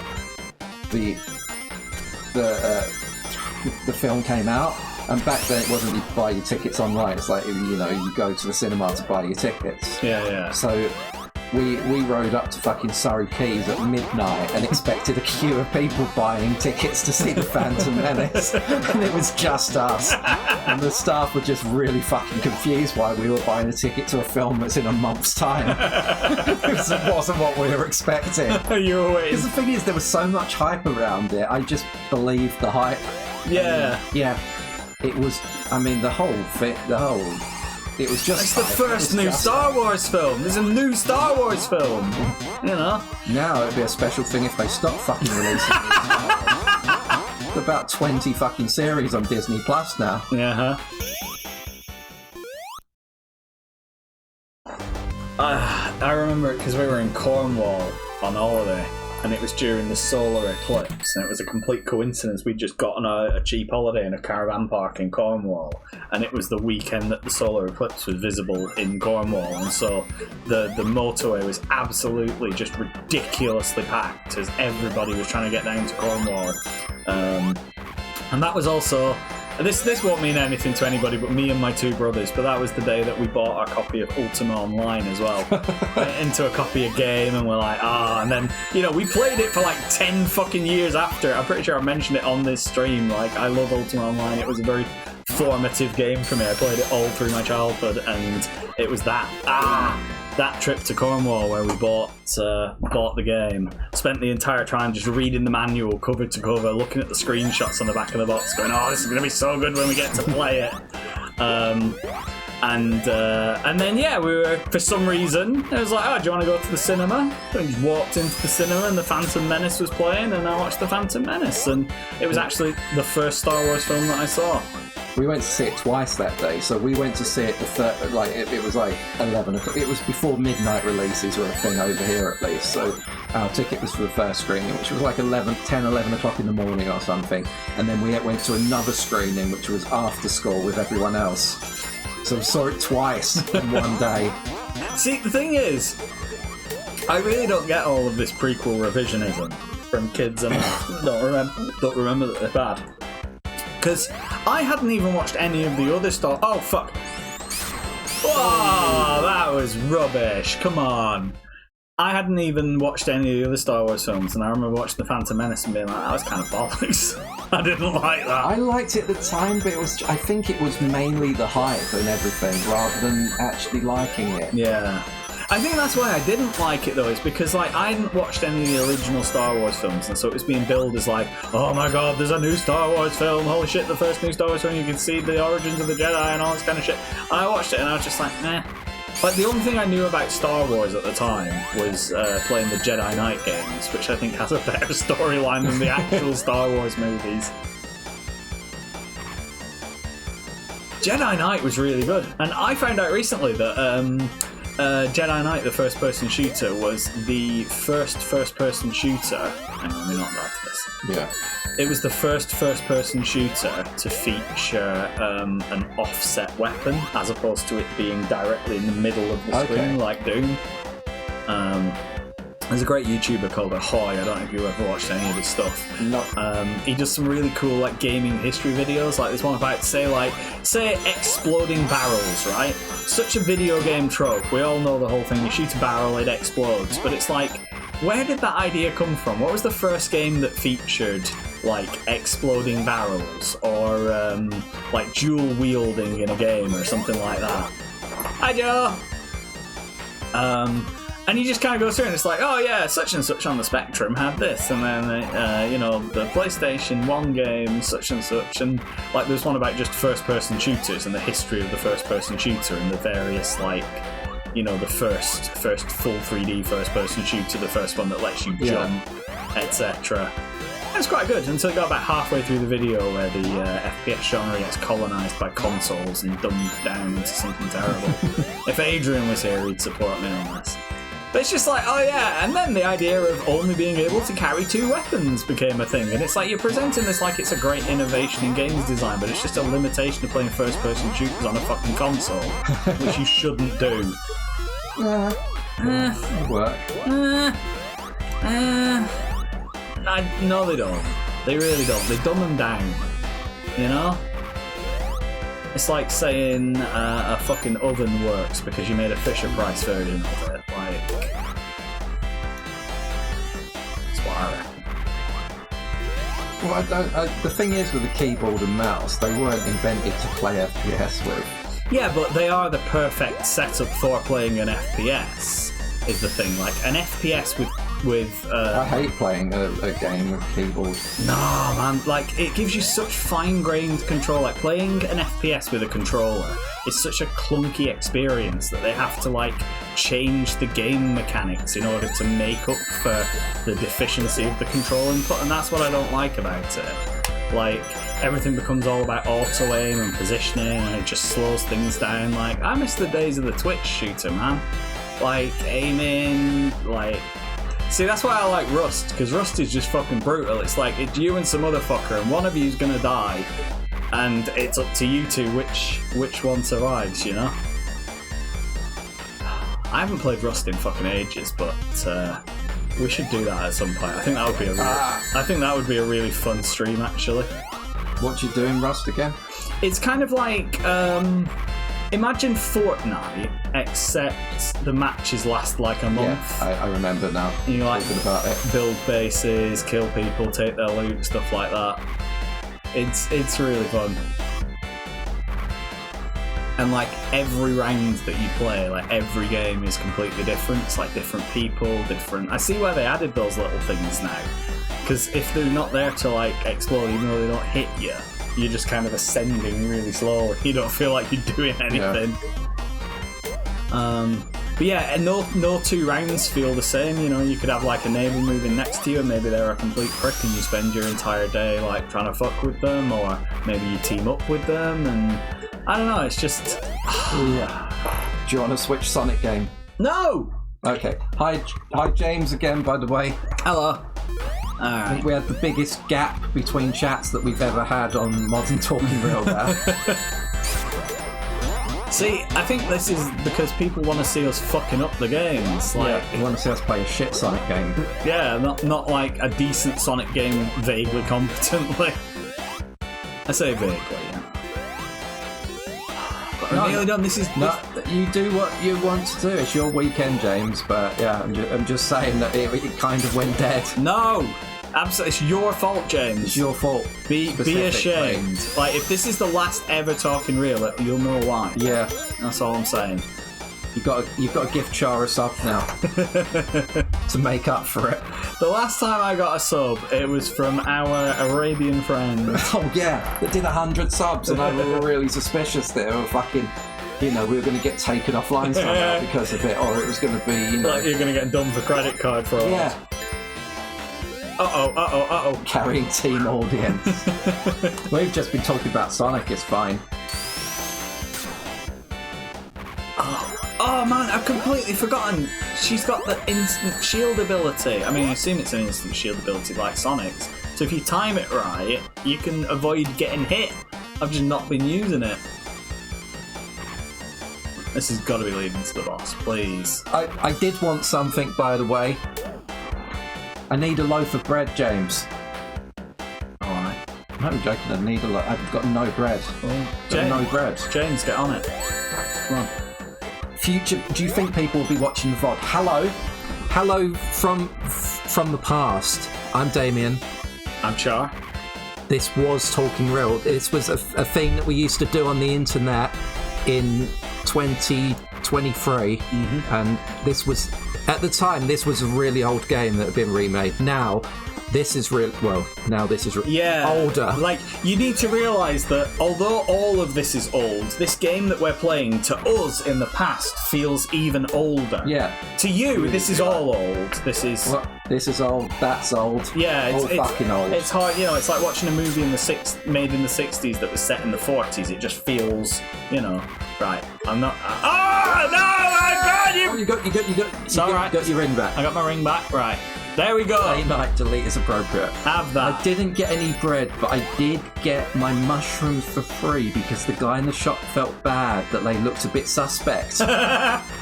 film came out. And back then it wasn't you buy your tickets online. It's like, you know, you go to the cinema to buy your tickets. Yeah. So we rode up to fucking Surrey Quays at midnight and expected a queue of people buying tickets to see the Phantom Menace. And it was just us. And the staff were just really fucking confused why we were buying a ticket to a film that's in a month's time. Because it wasn't what we were expecting. You were waiting. Because the thing is, there was so much hype around it. I just believed the hype. Yeah. Yeah. It was, I mean, it was just... It's the first new Star Wars film. There's a new Star Wars film. You know? Now it'd be a special thing if they stopped fucking releasing it. About 20 fucking series on Disney Plus now. Yeah, I remember it because we were in Cornwall on holiday. And it was during the solar eclipse, and it was a complete coincidence. We'd just gotten a cheap holiday in a caravan park in Cornwall, and it was the weekend that the solar eclipse was visible in Cornwall, and so the motorway was absolutely just ridiculously packed as everybody was trying to get down to Cornwall. And that was also... This won't mean anything to anybody but me and my two brothers, but that was the day that we bought our copy of Ultima Online as well. Went into a copy of game and we're like, and then, you know, we played it for like 10 fucking years after. I'm pretty sure I mentioned it on this stream. Like, I love Ultima Online. It was a very formative game for me. I played it all through my childhood, and it was that trip to Cornwall where we bought the game, spent the entire time just reading the manual cover to cover, looking at the screenshots on the back of the box, going, oh, this is going to be so good when we get to play it. And then, yeah, we were, for some reason, it was like, oh, do you want to go to the cinema? So we just walked into the cinema and the Phantom Menace was playing, and I watched the Phantom Menace, and it was actually the first Star Wars film that I saw. We went to see it twice that day, so we went to see it it was like 11 o'clock. It was before midnight releases were a thing over here at least, so our ticket was for the first screening, which was like 11 o'clock in the morning or something, and then we went to another screening which was after school with everyone else. So we saw it twice in one day. See, the thing is, I really don't get all of this prequel revisionism. from kids and don't remember that they're bad. Because I hadn't even watched any of the other Star... Oh, fuck. Whoa, that was rubbish. Come on. I hadn't even watched any of the other Star Wars films, and I remember watching The Phantom Menace and being like, that was kind of bollocks. I didn't like that. I liked it at the time, but I think it was mainly the hype and everything, rather than actually liking it. Yeah. I think that's why I didn't like it, though, is because, like, I hadn't watched any of the original Star Wars films, and so it was being billed as, like, oh my god, there's a new Star Wars film, holy shit, the first new Star Wars film, you can see the origins of the Jedi and all this kind of shit. And I watched it, and I was just like, meh. Like, the only thing I knew about Star Wars at the time was playing the Jedi Knight games, which I think has a better storyline than the actual Star Wars movies. Jedi Knight was really good, and I found out recently that Jedi Knight, the first-person shooter, was the first-person shooter. Hang on, let me not add to this. Yeah. It was the first-person shooter to feature an offset weapon, as opposed to it being directly in the middle of the screen, like Doom. There's a great YouTuber called Ahoy. I don't know if you ever watched any of his stuff. No. He does some really cool like gaming history videos. Like this one about say exploding barrels, right? Such a video game trope. We all know the whole thing. You shoot a barrel, it explodes. But it's like, where did that idea come from? What was the first game that featured like exploding barrels or like dual wielding in a game or something like that? Hi, Joe. And you just kind of go through and it's like, oh yeah, such and such on the Spectrum had this, and then, you know, the PlayStation 1 game, such and such, and like there's one about just first-person shooters and the history of the first-person shooter and the various, like, you know, the first full 3D first-person shooter, the first one that lets you jump, etc. It's quite good until you got about halfway through the video where the FPS genre gets colonised by consoles and dumbed down into something terrible. If Adrian was here, he'd support me on this. But it's just like, oh yeah, and then the idea of only being able to carry 2 weapons became a thing, and it's like you're presenting this like it's a great innovation in games design, but it's just a limitation of playing first-person shooters on a fucking console, which you shouldn't do. It'll work. No, they don't. They really don't. They dumb them down, you know? It's like saying a fucking oven works because you made a Fisher-Price version of it. Like, that's what I reckon. Well, the thing is with the keyboard and mouse, they weren't invented to play FPS with. Yeah, but they are the perfect setup for playing an FPS, is the thing. Like, an FPS with I hate playing a game with keyboard. No, man, like, it gives you such fine-grained control. Like, playing an FPS with a controller is such a clunky experience that they have to, like, change the game mechanics in order to make up for the deficiency of the control input, and that's what I don't like about it. Like, everything becomes all about auto-aim and positioning, and it just slows things down. Like, I miss the days of the Twitch shooter, man. Like, aiming, like... See, that's why I like Rust, because Rust is just fucking brutal. It's like, it's you and some other fucker, and one of you's gonna die, and it's up to you two which one survives, you know? I haven't played Rust in fucking ages, but we should do that at some point. I think that would be a really fun stream, actually. What do you do in Rust again? It's kind of like, imagine Fortnite, except the matches last like a month. Yeah, I remember now. You like talking about it. Build bases, kill people, take their loot, stuff like that. It's really fun. And like every round that you play, like every game is completely different. It's like different people, different. I see why they added those little things now. Because if they're not there to like explode, even though they don't hit you, you're just kind of ascending really slowly. You don't feel like you're doing anything. Yeah. But yeah, and no 2 rounds feel the same. You know, you could have like a neighbour moving next to you, and maybe they're a complete prick, and you spend your entire day like trying to fuck with them, or maybe you team up with them, and I don't know. It's just yeah. Do you want to switch Sonic game? No. Okay. Hi James again. By the way. Hello. I think we had the biggest gap between chats that we've ever had on Modern Talking Real Bad. See, I think this is because people want to see us fucking up the games. Like, You want to see us play a shit Sonic game? yeah, not like a decent Sonic game vaguely competently. I say vaguely, yeah. But I'm nearly done. This is... No, you do what you want to do. It's your weekend, James. But yeah, I'm just saying that it kind of went dead. No! Absolutely, it's your fault, James. It's your fault. Be ashamed. Like, if this is the last ever Talking Real, you'll know why. Yeah, That's all I'm saying. you've got to give Char a sub now to make up for it. The last time I got a sub, it was from our Arabian friend. Oh yeah, that did 100 subs, and I were really suspicious that we were fucking. We were going to get taken offline somehow because of it, or it was going to be, Like, you're going to get done for credit card fraud. Yeah. Uh-oh. Carrying team audience. We've just been talking about Sonic, it's fine. Oh man, I've completely forgotten. She's got the instant shield ability. I mean, I assume it's an instant shield ability like Sonic's. So if you time it right, you can avoid getting hit. I've just not been using it. This has got to be leading to the boss, please. I did want something, by the way. I need a loaf of bread, James. Alright. No, I'm joking, I need a loaf. I've got no bread. No bread. James, get on it. Come on. Future, do you think people will be watching the VOD? Hello from the past. I'm Damien. I'm Char. This was Talking Real. This was a thing that we used to do on the internet in 2023, and this was, at the time, this was a really old game that had been remade. Now this is older. Like, you need to realise that although all of this is old, this game that we're playing to us in the past feels even older. Yeah. To you, this is all old. This is... Well, this is old. That's old. Yeah, it's fucking old. It's hard, it's like watching a movie made in the 60s that was set in the 40s. It just feels, right. I'm not. Oh no! My God! You got your ring back. I got my ring back. Right. There we go. Play night delete is appropriate. Have that. I didn't get any bread, but I did get my mushrooms for free because the guy in the shop felt bad that they looked a bit suspect.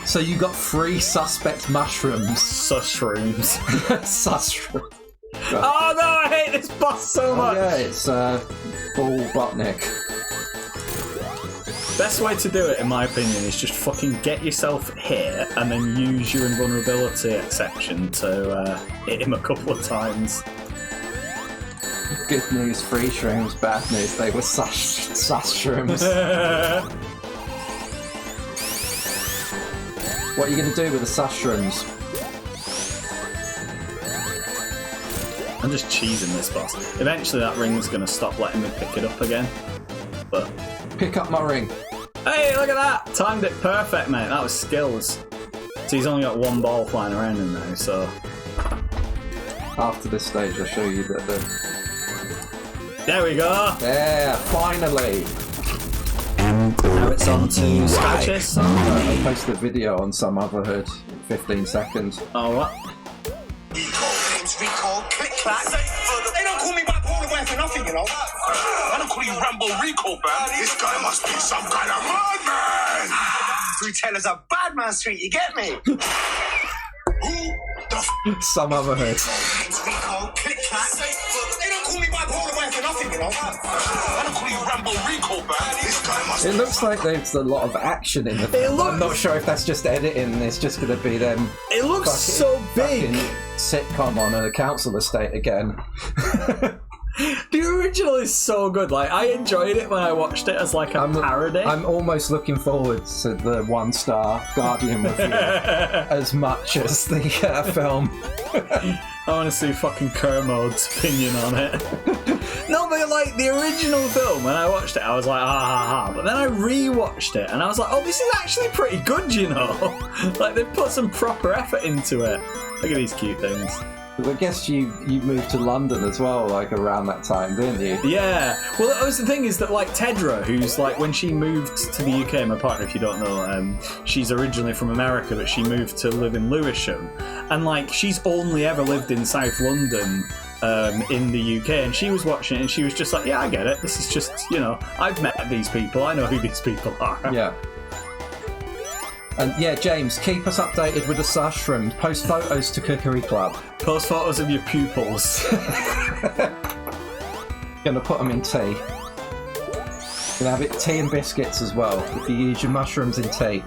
So you got free suspect mushrooms. Sushrooms. Sushrooms. Oh no! I hate this boss so much. Yeah, it's Ball Botnik. Best way to do it, in my opinion, is just fucking get yourself here and then use your invulnerability exception to hit him a couple of times. Good news, free shrooms. Bad news, they were sus shrooms. What are you going to do with the sus shrooms? I'm just cheesing this boss. Eventually that ring's going to stop letting me pick it up again. But... Pick up my ring. Hey, look at that! Timed it perfect, mate. That was skills. So he's only got one ball flying around in there, so... After this stage, I'll show you that the... There we go! Yeah, finally! Now it's on to Scotches. I posted a video on some other hood, 15 seconds. Oh, what? Recall, click clack. They don't call me bipolar boy for nothing, I don't call you Rambo Recall, man. This guy must be some kind of madman. So tell us a bad man street, you get me? Who the Some other hood. Recall, click clack. They don't call me bipolar boy for nothing, I don't call you Rambo Recall, man. This guy must It looks like there's a lot of action in the film. I'm not sure if that's just editing. It's just going to be them. It looks so big! Sitcom on a council estate again. The original is so good. Like, I enjoyed it when I watched it as like a parody. I'm almost looking forward to the 1-star Guardian review as much as the film. I want to see fucking Kermode's opinion on it. No, but like the original film, when I watched it, I was like, ah ha ha. But then I rewatched it and I was like, oh, this is actually pretty good, Like, they've put some proper effort into it. Look at these cute things. I guess you moved to London as well, like around that time, didn't you? Yeah. Well, that was the thing is that like Tedra, who's like when she moved to the UK, my partner, if you don't know, she's originally from America, but she moved to live in Lewisham, and like she's only ever lived in South London. In the UK, and she was watching it and she was just like, yeah, I get it, this is just, I've met these people, I know who these people are. Yeah. And yeah, James, keep us updated with the mushroom. Post photos to Cookery Club. Post photos of your pupils. Gonna put them in tea. Gonna have it tea and biscuits as well. If you use your mushrooms in tea.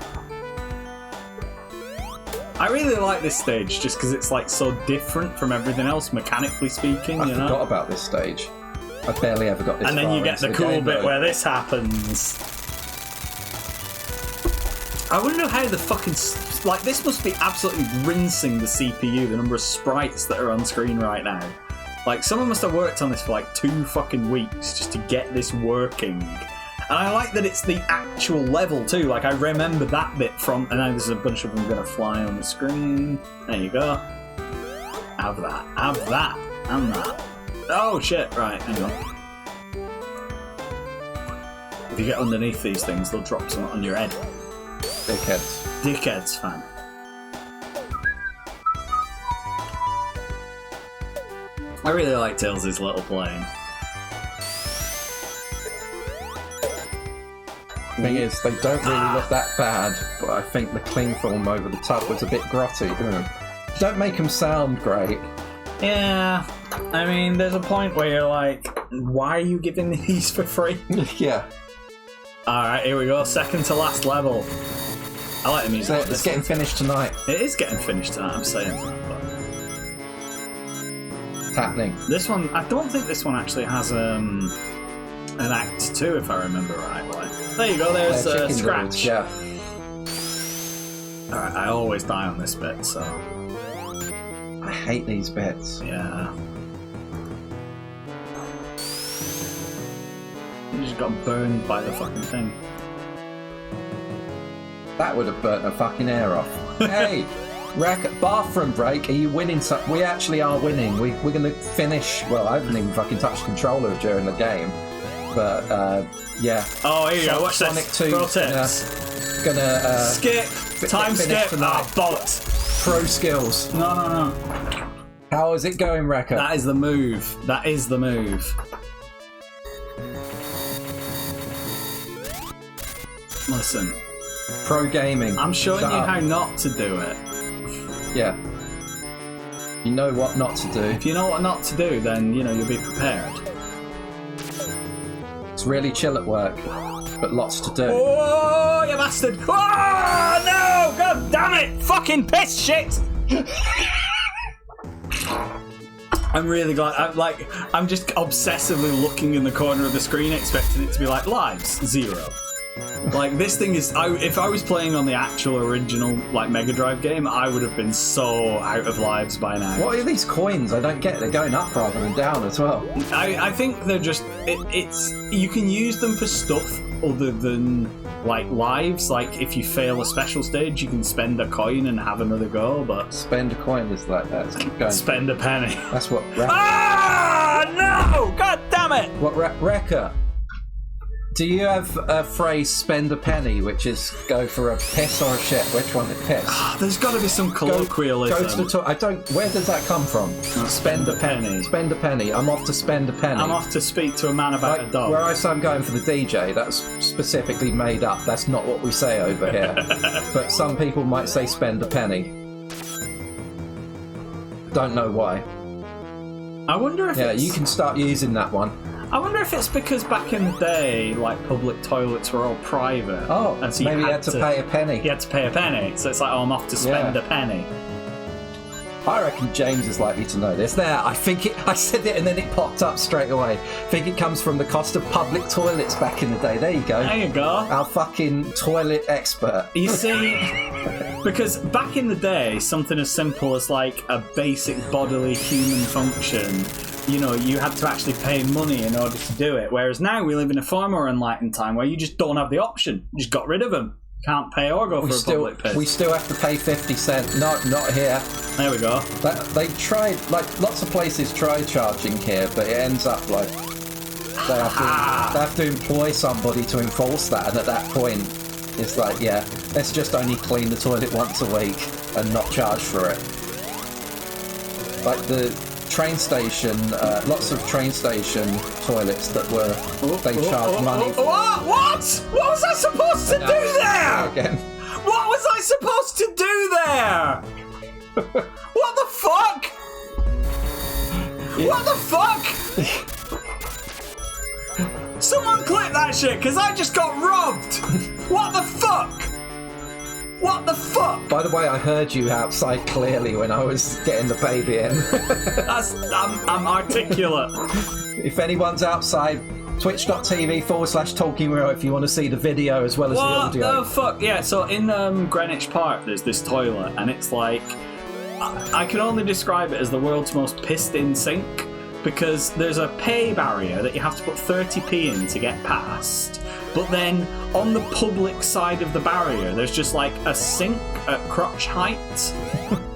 I really like this stage just because it's like so different from everything else, mechanically speaking. I forgot about this stage. I barely ever got this. And then you get the cool bit where this happens. I wonder how the fucking... Like, this must be absolutely rinsing the CPU, the number of sprites that are on screen right now. Like, someone must have worked on this for like 2 fucking weeks just to get this working. And I like that it's the actual level too. Like, I remember that bit from... And now there's a bunch of them going to fly on the screen. There you go. Have that. Have that. And that. Oh, shit. Right, hang on. If you get underneath these things, they'll drop something on your head. Dickheads. Dickheads, fan. I really like Tails' little plane. Thing is, they don't really look that bad, but I think the cling film over the tub was a bit grotty. Don't make them sound great. Yeah, I mean, there's a point where you're like, why are you giving me these for free? Yeah. Alright, here we go, second to last level. I like the music. So it's getting finished tonight. It is getting finished tonight, I'm saying that. But... It's happening. This one, I don't think this one actually has an Act 2, if I remember rightly. There you go, there's Scratch. Noodles, yeah. Alright, I always die on this bit, so... I hate these bits. Yeah. You just got burned by the fucking thing. That would have burnt her fucking hair off. Hey! Bathroom break, are you winning? We actually are winning. We're going to finish... Well, I haven't even fucking touched the controller during the game. But, yeah. Oh, here you go. Watch Sonic this. 2 Pro tips. Gonna skip. Time skip. Tonight. Ah, bollocks. Pro skills. No. How is it going, Rekka? That is the move. That is the move. Listen. Pro gaming. I'm showing you how not to do it. Yeah. You know what not to do. If you know what not to do, then, you know, you'll be prepared. It's really chill at work, but lots to do. Oh, you bastard! Oh, no! God damn it! Fucking piss shit! I'm really glad. I'm just obsessively looking in the corner of the screen, expecting it to be like lives 0. Like, this thing is... if I was playing on the actual original, like, Mega Drive game, I would have been so out of lives by now. What are these coins? I don't get. They're going up rather than down as well. I think they're just... It's... You can use them for stuff other than, like, lives. Like, if you fail a special stage, you can spend a coin and have another go, but... Spend a coin is like that. Going. Spend a penny. That's what... Ah, no! God damn it! What, Rekka? Do you have a phrase, spend a penny, which is go for a piss or a shit? Which one is piss? There's got to be some colloquialism. Go to the I don't... Where does that come from? Spend a penny. Spend a penny. I'm off to spend a penny. I'm off to speak to a man about a dog. Where I say I'm going for the DJ, that's specifically made up. That's not what we say over here. But some people might say spend a penny. Don't know why. I wonder if you can start using that one. I wonder if it's because back in the day, like, public toilets were all private. Oh, and so maybe you had to pay a penny. You had to pay a penny. So it's like, oh, I'm off to spend a penny. I reckon James is likely to know this. There, I said it and then it popped up straight away. I think it comes from the cost of public toilets back in the day. There you go. There you go. Our fucking toilet expert. You see, because back in the day, something as simple as, like, a basic bodily human function, you know, you had to actually pay money in order to do it. Whereas now we live in a far more enlightened time where you just don't have the option. You just got rid of them. Can't pay or go for a public piss. We still have to pay 50 cents. No, not here. There we go. They tried, like, lots of places try charging here, but it ends up like they have to employ somebody to enforce that, and at that point, it's like, yeah, let's just only clean the toilet once a week and not charge for it. Like the train station, lots of train station toilets that were they charge money for. What? What was I supposed to do there? Again. What was I supposed to do there? What the fuck? What the fuck? Someone clip that shit, because I just got robbed. What the fuck? What the fuck? By the way, I heard you outside clearly when I was getting the baby in. I'm articulate. If anyone's outside, twitch.tv/Talking Real if you want to see the video as well as the audio. What the fuck? Yeah, so in Greenwich Park, there's this toilet, and it's like... I can only describe it as the world's most pissed-in sink, because there's a pay barrier that you have to put 30p in to get past. But then, on the public side of the barrier, there's just like a sink at crotch height.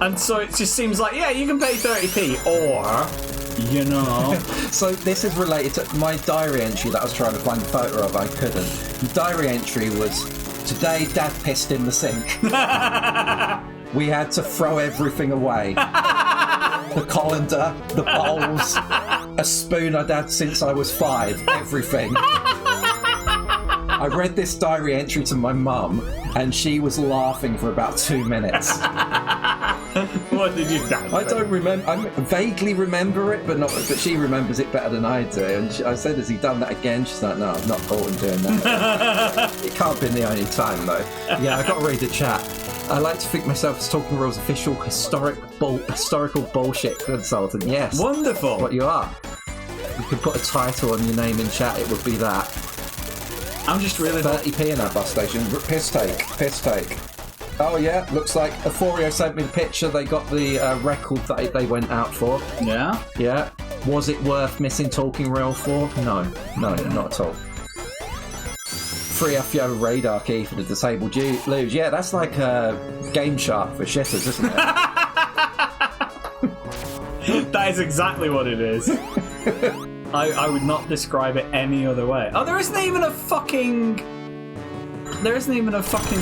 And so it just seems like, yeah, you can pay 30p, or... You know. So this is related to my diary entry that I was trying to find a photo of. I couldn't. The diary entry was, today Dad pissed in the sink. We had to throw everything away. The colander, the bowls, a spoon I'd had since I was 5, everything. I read this diary entry to my mum, and she was laughing for about 2 minutes. What did you do? I don't remember. I vaguely remember it, but she remembers it better than I do. And I said, "Has he done that again?" She's like, "No, I've not caught him doing that." It can't have been the only time, though. Yeah, I got to read the chat. I like to think myself as Talking Real's official historical bullshit consultant. Yes, wonderful. What you are. You could put a title on your name in chat. It would be that. I'm just really 30p in that bus station. Piss take. Oh yeah, looks like Euphoria sent me the picture. They got the record that they went out for. Yeah? Yeah. Was it worth missing Talking Real for? No, not at all. Free FPO radar key for the disabled lose. Yeah, that's like a Game Shark for shitters, isn't it? That is exactly what it is. I would not describe it any other way. Oh, there isn't even a fucking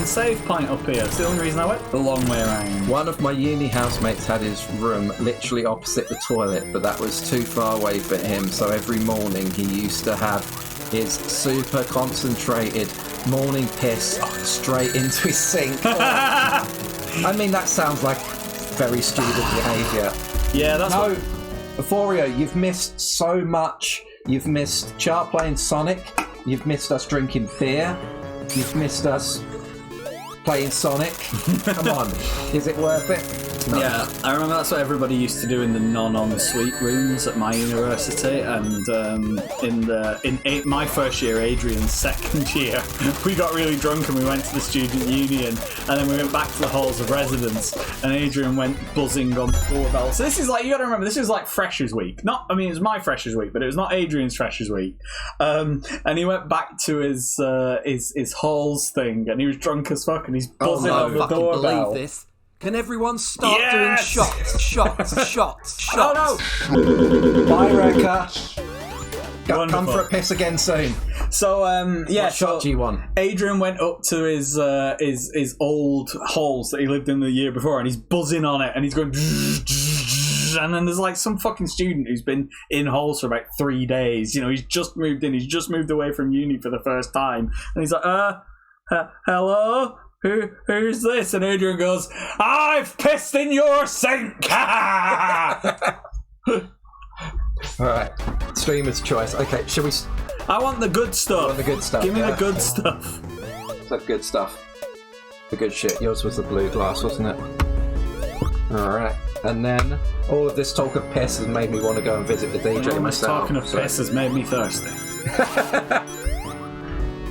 save point up here. It's the only reason I went the long way around. One of my uni housemates had his room literally opposite the toilet, but that was too far away for him, so every morning he used to have his super concentrated morning piss straight into his sink. I mean, that sounds like very student behaviour. Yeah, that's no. Euphoria, you've missed so much. You've missed Char playing Sonic. You've missed us drinking beer. You've missed us playing Sonic. Come on, is it worth it? No. Yeah, I remember that's what everybody used to do in the non-en-suite rooms at my university, and in my first year, Adrian's second year, we got really drunk and we went to the student union, and then we went back to the halls of residence, and Adrian went buzzing on the doorbell. So this is like, you got to remember, this is like Freshers Week. It was my Freshers Week, but it was not Adrian's Freshers Week. And he went back to his halls thing, and he was drunk as fuck, and he's buzzing on the doorbell. Believe this. Can everyone start doing shots? Oh no! Bye, Rekka. Come for a piss again soon. So what shot do you want? Adrian went up to his old halls that he lived in the year before, and he's buzzing on it, and he's going. And then there's like some fucking student who's been in halls for about 3 days. You know, he's just moved in. He's just moved away from uni for the first time, and he's like, hello. Who's this? And Adrian goes, I've pissed in your sink! Alright, streamer's choice. Okay, shall we... I want the good stuff. I want the good stuff. Give me the good stuff. The good stuff. The good shit. Yours was the blue glass, wasn't it? Alright, and then all of this talk of piss has made me want to go and visit the DJ myself. Talking of piss has made me thirsty.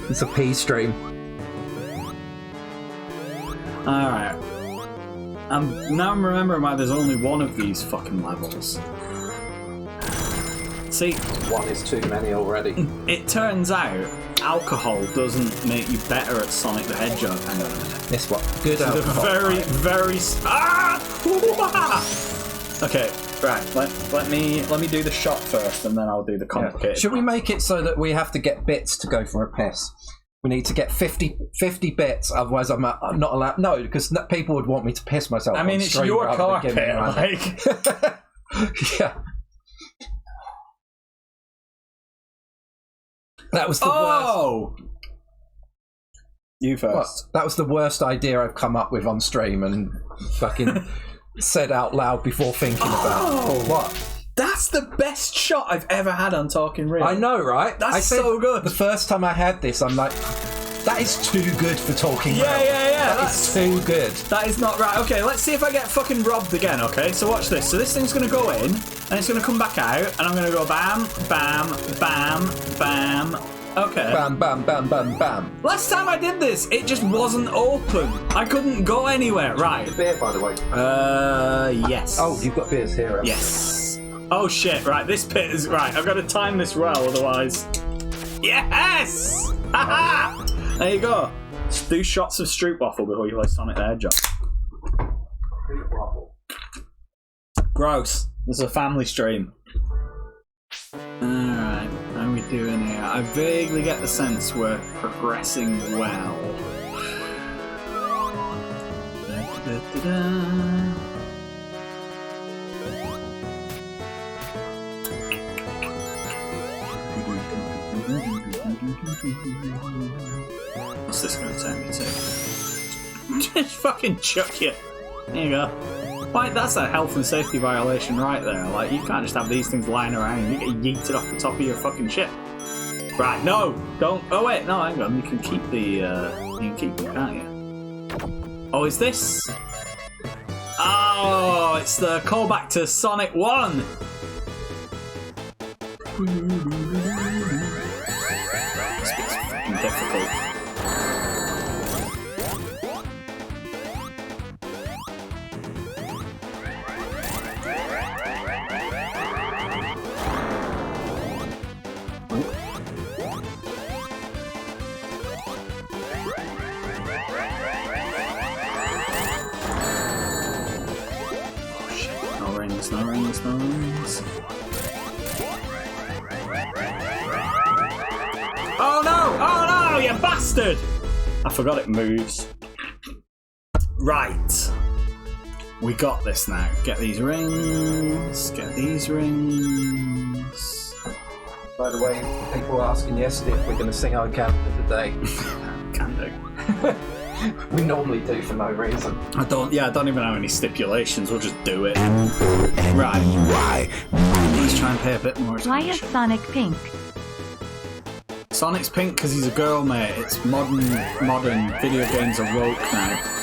It's a pee stream. Alright. Now I'm remembering why there's only one of these fucking levels. See, one is too many already. It turns out alcohol doesn't make you better at Sonic the Hedgehog. Hang on a minute. This one. Good alcohol. Very... Okay, right. Let me do the shot first, and then I'll do the complicated. Should we make it so that we have to get bits to go for a piss? We need to get 50 bits, otherwise I'm not allowed. No, because people would want me to piss myself. I mean, it's your carpet, like. Yeah. That was the worst. You first. What? That was the worst idea I've come up with on stream and fucking said out loud before thinking about it. What? That's the best shot I've ever had on Talking Real. I know, right? That's so good. The first time I had this, I'm like, that is too good for Talking Real. Yeah. That's too good. That is not right. Okay, let's see if I get fucking robbed again, okay? So watch this. So this thing's going to go in, and it's going to come back out, and I'm going to go bam, bam, bam, bam. Okay. Bam, bam, bam, bam, bam. Last time I did this, it just wasn't open. I couldn't go anywhere. Right. Beer, by the way. Yes. Oh, you've got beers here. Yes. Oh shit, right, this pit is... Right, I've got to time this well, otherwise... Yes! Haha! There you go. Just do shots of Stroopwafel before you play Sonic the Hedgehog. Gross. This is a family stream. Alright, how are we doing here? I vaguely get the sense we're progressing well. Da-da-da-da. What's this going to turn me to? Just fucking chuck you. There you go. Like, that's a health and safety violation right there. Like, you can't just have these things lying around. You get yeeted off the top of your fucking ship. Right, no! Don't. Oh, wait, no, hang on. You can keep the. You can keep them, can't you? Oh, is this? Oh, it's the callback to Sonic 1! This bit's fucking difficult. Oh shit, no rings, no rings, no rings. Oh no, you bastard! I forgot it moves. Right. We got this now. Get these rings. Get these rings. By the way, people were asking yesterday if we're going to sing our calendar today. Can do. We normally do for no reason. I don't even have any stipulations. We'll just do it. Right. Let's try and pay a bit more attention. Why is Sonic pink? Sonic's pink because he's a girl, mate. It's modern video games are woke now.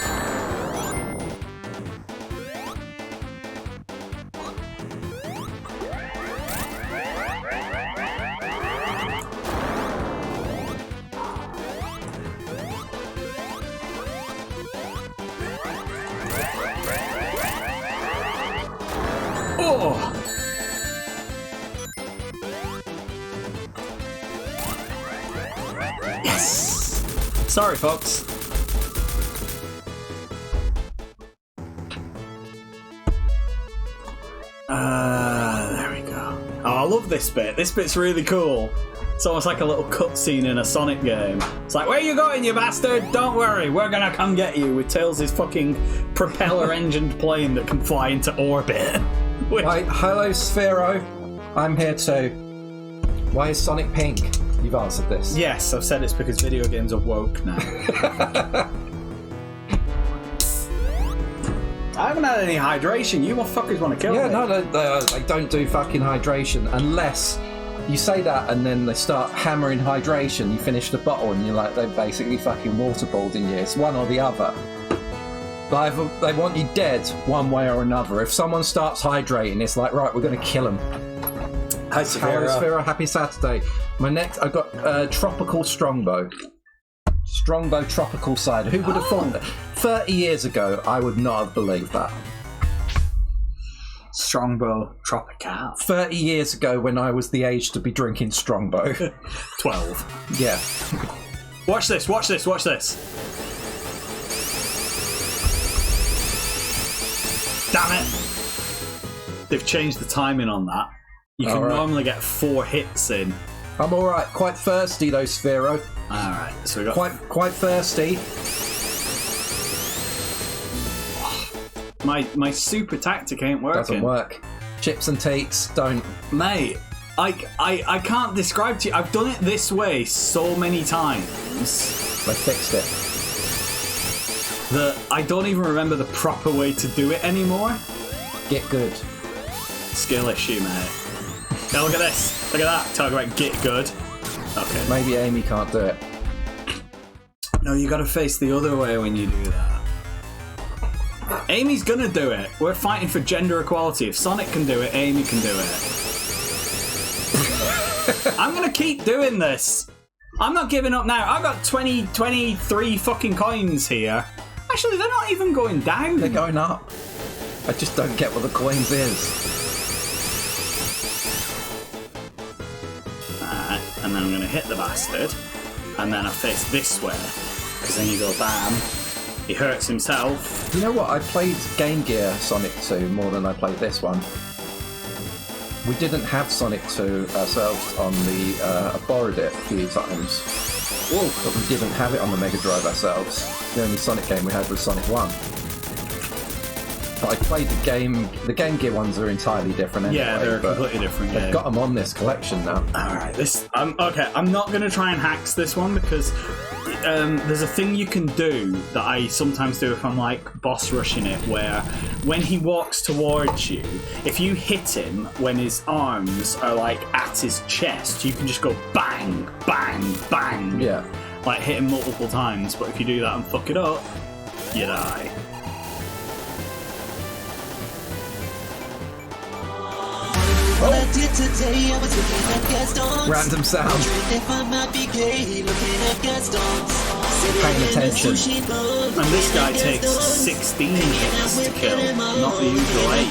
Oh! Yes! Sorry, folks. There we go. Oh, I love this bit. This bit's really cool. It's almost like a little cutscene in a Sonic game. It's like, where you going, you bastard? Don't worry, we're gonna come get you with Tails' fucking propeller-engined plane that can fly into orbit. Right, hello, Sphero. I'm here too. Why is Sonic pink? You've answered this. Yes, I've said it's because video games are woke now. I haven't had any hydration. You motherfuckers want to kill me. Yeah, no, they don't do fucking hydration unless you say that and then they start hammering hydration. You finish the bottle and you're like, they're basically fucking waterboarding you. It's one or the other. They want you dead one way or another. If someone starts hydrating, it's like, right, we're going to kill them. Hi, Hello, Sphero. Happy Saturday. My next, I've got Tropical Strongbow. Strongbow Tropical Cider. Who would have thought that? 30 years ago, I would not have believed that. Strongbow Tropical. 30 years ago, when I was the age to be drinking Strongbow. 12. Yeah. Watch this, watch this, watch this. Damn it! They've changed the timing on that. You can normally get 4 hits in. I'm alright. Quite thirsty though, Sphero. Alright, so we got... Quite thirsty. My super tactic ain't working. Doesn't work. Chips and teats, don't. Mate, I can't describe to you. I've done it this way so many times. They fixed it. that I don't even remember the proper way to do it anymore. Get good. Skill issue, mate. Now look at this. Look at that. Talk about get good. Okay. Maybe Amy can't do it. No, you gotta face the other way when you do that. Amy's gonna do it. We're fighting for gender equality. If Sonic can do it, Amy can do it. I'm gonna keep doing this. I'm not giving up now. I've got 23 fucking coins here. Actually, they're not even going down. They're going up. I just don't get what the coins is. Alright, and then I'm gonna hit the bastard. And then I face this way. Because then you go bam. He hurts himself. You know what? I played Game Gear Sonic 2 more than I played this one. We didn't have Sonic 2 ourselves on the... I borrowed it a few times. Whoa. But we didn't have it on the Mega Drive ourselves. The only Sonic game we had was Sonic 1. But I played the Game Gear ones are entirely different anyway. Yeah, they're completely different. They've got them on this collection now. Alright, this... okay, I'm not going to try and hacks this one because... there's a thing you can do that I sometimes do if I'm like boss rushing it, where when he walks towards you, if you hit him when his arms are like at his chest, you can just go bang, bang, bang. Yeah. Like hit him multiple times, but if you do that and fuck it up, you die. What I did today, I was looking at Gaston's. Random sound. Wondering if I might be gay, looking at Gaston's. Paying attention. And this guy takes 16 hits to kill, not the usual 8.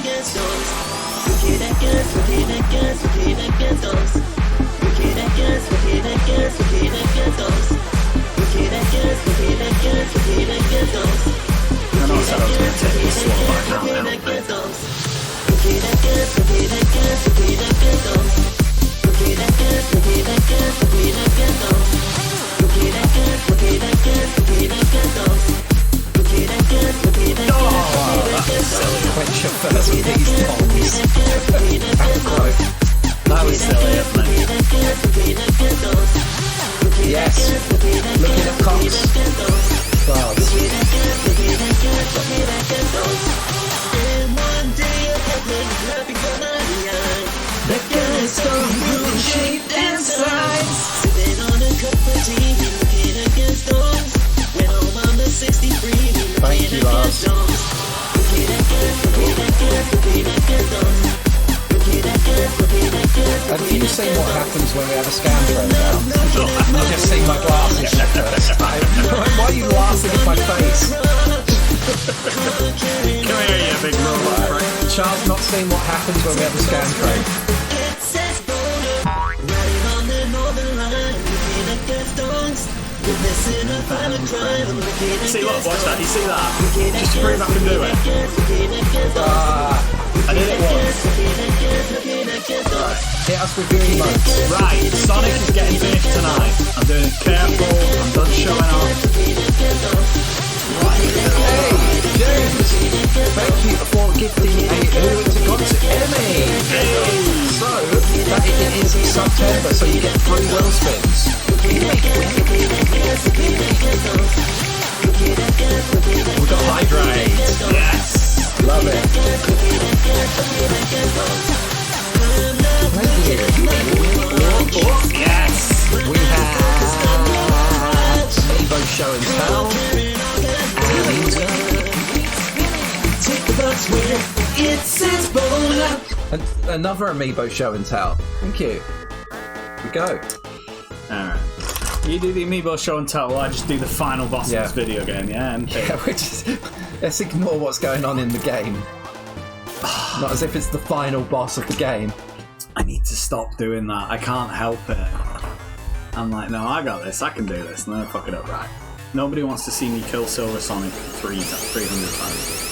Looking at Gas, looking at Gas, looking at Gaston's. Looking at Gas, looking at Gas, looking at Gaston's. Looking at Gas, looking at Gas, looking at Gaston's. And I said I was going to take this one back out now. Looking at Gas, looking at Gas, looking at Gaston's. Looking at Gas, looking at Gas, looking at Gaston's. Looking at Gas, looking at Gas, looking at Gaston's. Looking at Gas, looking at Gas, looking at Gaston's. Quench your thirst with these tongs. That was silly, isn't it? Yes. Looking at cocks. Bars. The Gaston blue shaped and size. Sipping on a cup of tea, looking at Gaston's. When I'm on the 63, Thank you, Lars. looking at Gas, looking at Gas, looking at Gaston's. Looking at Gas, looking at Gas. Have you seen what happens when we have a scam train now? I've just seen my glasses for the first time. Why are you laughing at my face? Come here, you big robot. Char's not seen what happens when we have a scam train. It says Boulder, riding on the northern line, looking at Gaston's. Witnessing a violent crime, looking at See, look, watch that. You see that? Looking at Just to prove I can do it. looking at Gaston's. I did it once. Looking at Gaston's. Hit us with your emotes. Right, Sonic is getting finished tonight. I'm doing it careful. I'm done showing off. Hey, James! Thank you for gifting a Who It's a Concert Emmy! So, that it is September, so you get 3 well spins. We've got Hydrate. Yes. Love it. Thank you. Yes. We have Amiibo Show and Tell. It says Boulder. And another Amiibo Show and Tell. Thank you. Here we go. Alright. You do the Amiibo show and tell, while I just do the final boss Yeah. of this video game, yeah? And Yeah, let's ignore what's going on in the game. Not as if it's the final boss of the game. I need to stop doing that. I can't help it. I'm like, no, I got this. I can do this. No, fuck it up right. Nobody wants to see me kill Silver Sonic 300 times.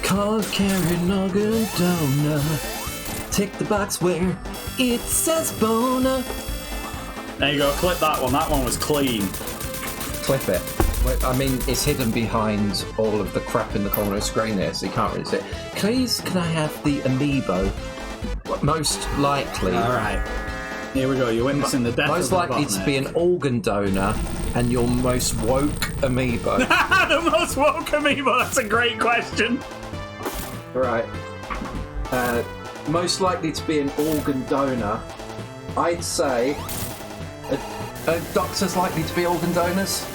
Car carrying organ donor. Tick the box where it says boner. There you go. Clip that one. That one was clean. Clip it. Wait, I mean, it's hidden behind all of the crap in the corner of the screen here, so you can't really see it. Please, can I have the amiibo? most likely. All right. Here we go. You're witnessing the death Most of the likely to botnet. be an organ donor and your most woke amiibo. The most woke amiibo. That's a great question. Right. Most likely to be an organ donor. I'd say. Are doctors likely to be organ donors?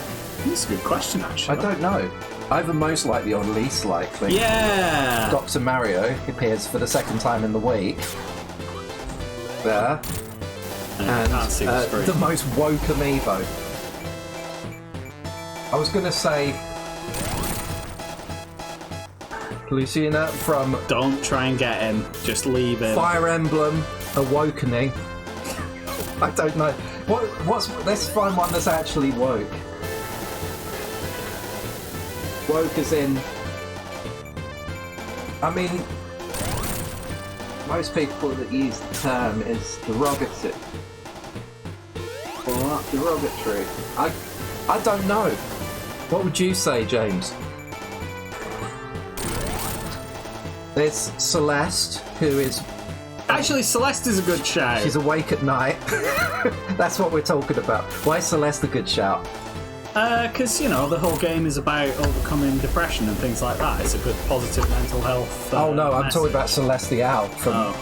That's a good question, actually. I don't know. Either most likely or least likely. Yeah. Dr. Mario appears for the second time in the week. There. And the most woke amiibo. I was going to say Lucina from Don't try and get him. Just leave him. Fire Emblem Awakening. I don't know. Let's find one that's actually woke. Woke as in... I mean... Most people that use the term is derogative. Or derogatory. I don't know. What would you say, James? There's Celeste, who is... Actually, Celeste is a good shout. She's awake at night. That's what we're talking about. Why is Celeste a good shout? Because, you know, the whole game is about overcoming depression and things like that. It's a good positive mental health Oh no, I'm message. talking about Celeste the Owl from...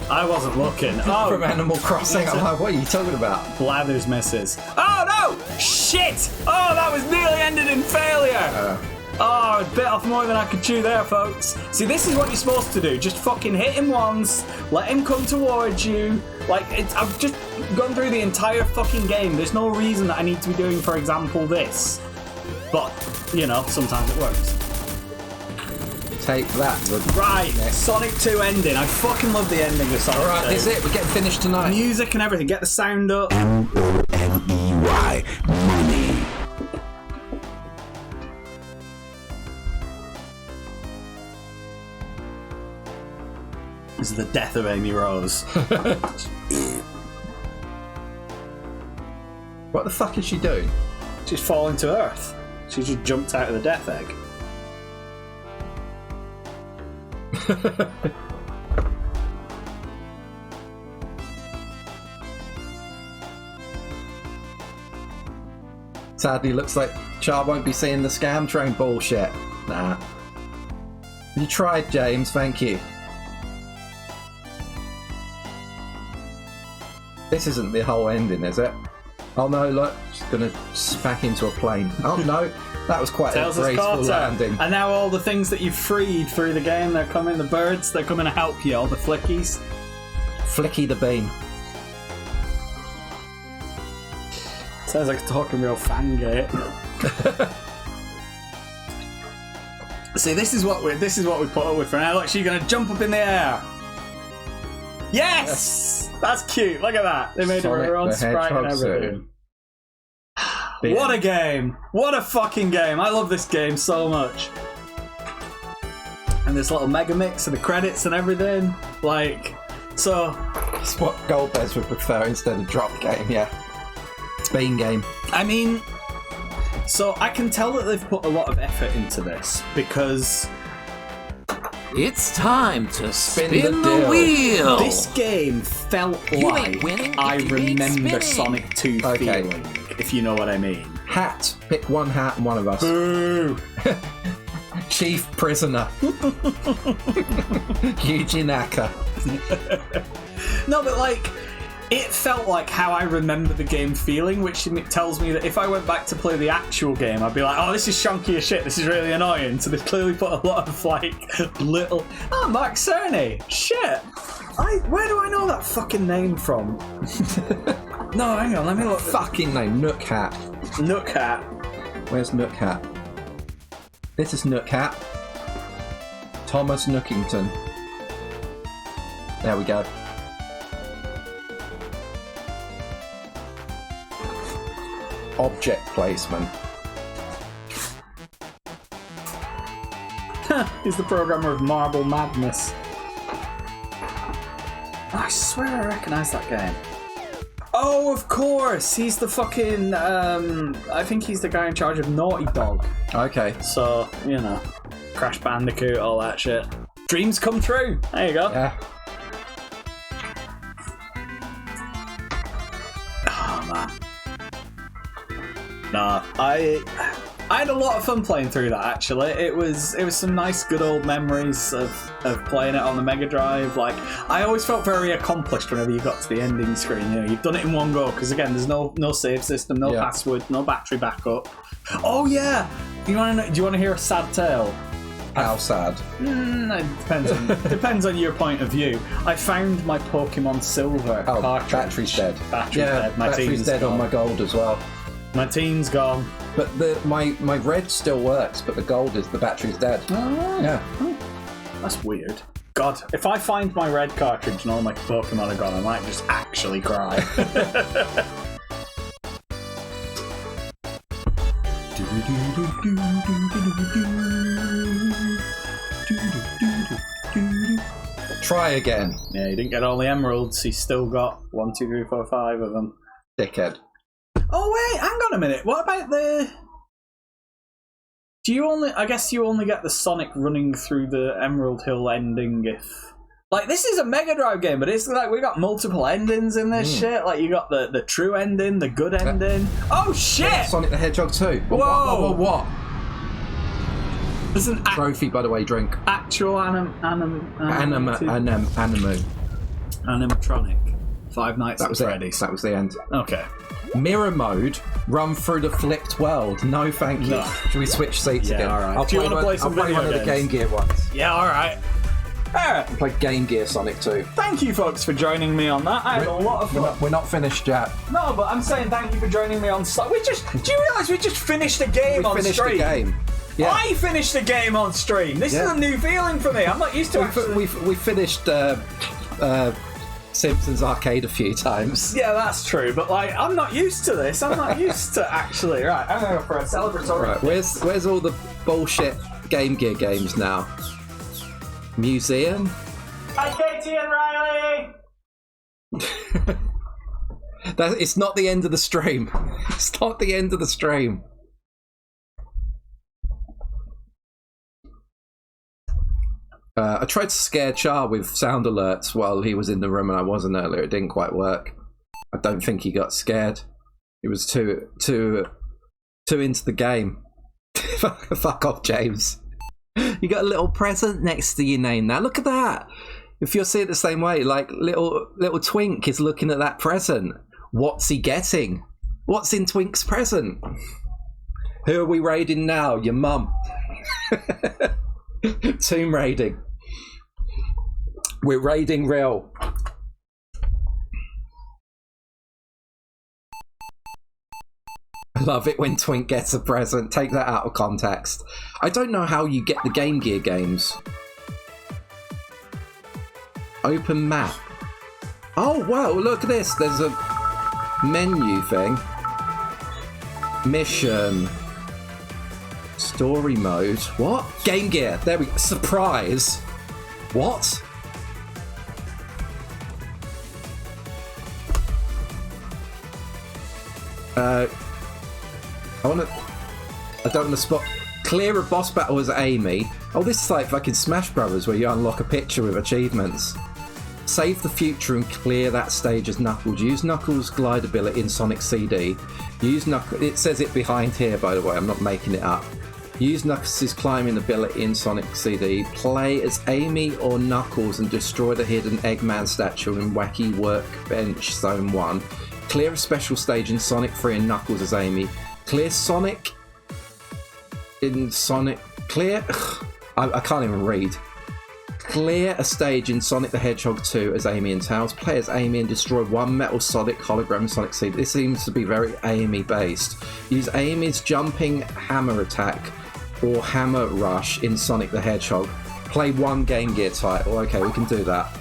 I wasn't looking. Oh, from Animal Crossing. I'm like, what are you talking about? Blathers misses. Oh no! Shit! Oh, that was nearly ended in failure! Oh, I bit off more than I could chew there, folks. See, this is what you're supposed to do. Just fucking hit him once, let him come towards you. Like, I've just gone through the entire fucking game. There's no reason that I need to be doing, for example, this. But, you know, sometimes it works. Take that. Right, Sonic 2 ending. I fucking love the ending of Sonic 2. Alright, this is it. We're getting finished tonight. Music and everything. Get the sound up. M-O-N-E-Y. Money. This is the death of Amy Rose. What the fuck is she doing? She's falling to earth. She just jumped out of the death egg. Sadly, looks like Char won't be seeing the scam train bullshit. Nah. You tried, James. Thank you. This isn't the whole ending, is it? Oh no, look. She's gonna smack into a plane. Oh no. That was quite a graceful landing. And now all the things that you've freed through the game, they're coming, the birds, they're coming to help you, all the flickies. Flicky the bean. Sounds like a talking real fangate. See, this is what we put up with for now. Look, she's gonna jump up in the air. Yes! That's cute. Look at that. They made Sonic her own the sprite and Hedgehog everything. What a game! What a fucking game! I love this game so much. And this little mega mix of the credits and everything. Like, so. It's what Goldbears would prefer instead of drop game, yeah. It's bean game. I mean, so I can tell that they've put a lot of effort into this because It's time to spin the the deal. wheel. this game felt You like ain't winning if I you ain't remember spinning. Sonic 2 Okay. feeling, if you know what I mean. Hat. Pick one hat and one of us. Boo! Chief prisoner. Yuji Naka. No, but like, it felt like how I remember the game feeling, which tells me that if I went back to play the actual game, I'd be like, oh, this is shonky as shit, this is really annoying. So they've clearly put a lot of, like, little... Oh, Mark Cerny! Shit! Where do I know that fucking name from? No, hang on, let me look. Fucking name. Nook Hat. Nook Hat. Where's Nook Hat? This is Nook Hat. Thomas Nookington. There we go. Object placement. He's the programmer of Marble Madness. I swear I recognise that game. Oh, of course! He's the fucking, I think he's the guy in charge of Naughty Dog. Okay. So, you know, Crash Bandicoot, all that shit. Dreams come true! There you go. Yeah. man. Nah, I had a lot of fun playing through that. Actually, it was some nice, good old memories of playing it on the Mega Drive. Like, I always felt very accomplished whenever you got to the ending screen. You know, you've done it in one go because again, there's no save system, no password, no battery backup. Oh yeah, do you want to hear a sad tale? How sad? It depends on your point of view. I found my Pokemon Silver cartridge. Battery's dead. Battery's dead. My battery's dead gone. on my gold as well. My teen's gone. But my red still works, but the battery's dead. Oh, yeah. That's weird. God, if I find my red cartridge and all my Pokemon are gone, I might just actually cry. Try again. Yeah, he didn't get all the emeralds. He still got 1, 2, 3, 4, 5 of them. Dickhead. Oh wait, hang on a minute. What about the? I guess you only get the Sonic running through the Emerald Hill ending if. Like, this is a Mega Drive game, but it's like we got multiple endings in this shit. Like, you got the true ending, the good ending. Oh shit! Sonic the Hedgehog 2. Whoa! What? There's an Trophy, by the way, drink. actual animatronic. Five Nights at Freddy's. That was the end. Okay. Mirror mode, run through the flipped world. No, thank you. No. Should we switch seats again? All right. I'll Do you want to play I'll some play video one of the games? Game Gear ones. Yeah, alright. Alright. I played Game Gear Sonic 2. Thank you, folks, for joining me on that. I had a lot of fun. We're not finished yet. No, but I'm saying thank you for joining me on. Do you realise we just finished a game on finished stream? the game. Yeah. I finished the game on stream. This is a new feeling for me. I'm not used to actually. We finished Simpsons Arcade a few times. Yeah, that's true. But like, I'm not used to this. I'm not used to actually. Right, I'm gonna go for a celebratory. Right, where's all the bullshit Game Gear games now? Museum? Hi, Katie and Riley. It's not the end of the stream. It's not the end of the stream. I tried to scare Char with sound alerts while he was in the room and I wasn't earlier. It didn't quite work. I don't think he got scared. He was too into the game. Fuck off, James. You got a little present next to your name now. Look at that. If you'll see it the same way, like little Twink is looking at that present. What's he getting? What's in Twink's present? Who are we raiding now? Your mum. Tomb raiding. We're raiding real. I love it when Twink gets a present. Take that out of context. I don't know how you get the Game Gear games. Open map. Oh wow, look at this. There's a menu thing. Mission. Story mode. What? Game Gear. There we go. Surprise. What? I don't want to spot. Clear a boss battle as Amy. Oh, this is like fucking Smash Brothers where you unlock a picture with achievements. Save the future and clear that stage as Knuckles. Use Knuckles' glide ability in Sonic CD. Use Knuckles. It says it behind here, by the way. I'm not making it up. Use Knuckles' climbing ability in Sonic CD. Play as Amy or Knuckles and destroy the hidden Eggman statue in Wacky Workbench Zone 1. Clear a special stage in Sonic 3 and Knuckles as Amy. Clear Sonic in Sonic... Clear... I can't even read. Clear a stage in Sonic the Hedgehog 2 as Amy and Tails. Play as Amy and destroy one Metal Sonic hologram in Sonic CD. This seems to be very Amy based. Use Amy's jumping hammer attack or hammer rush in Sonic the Hedgehog. Play one Game Gear title. Okay, we can do that.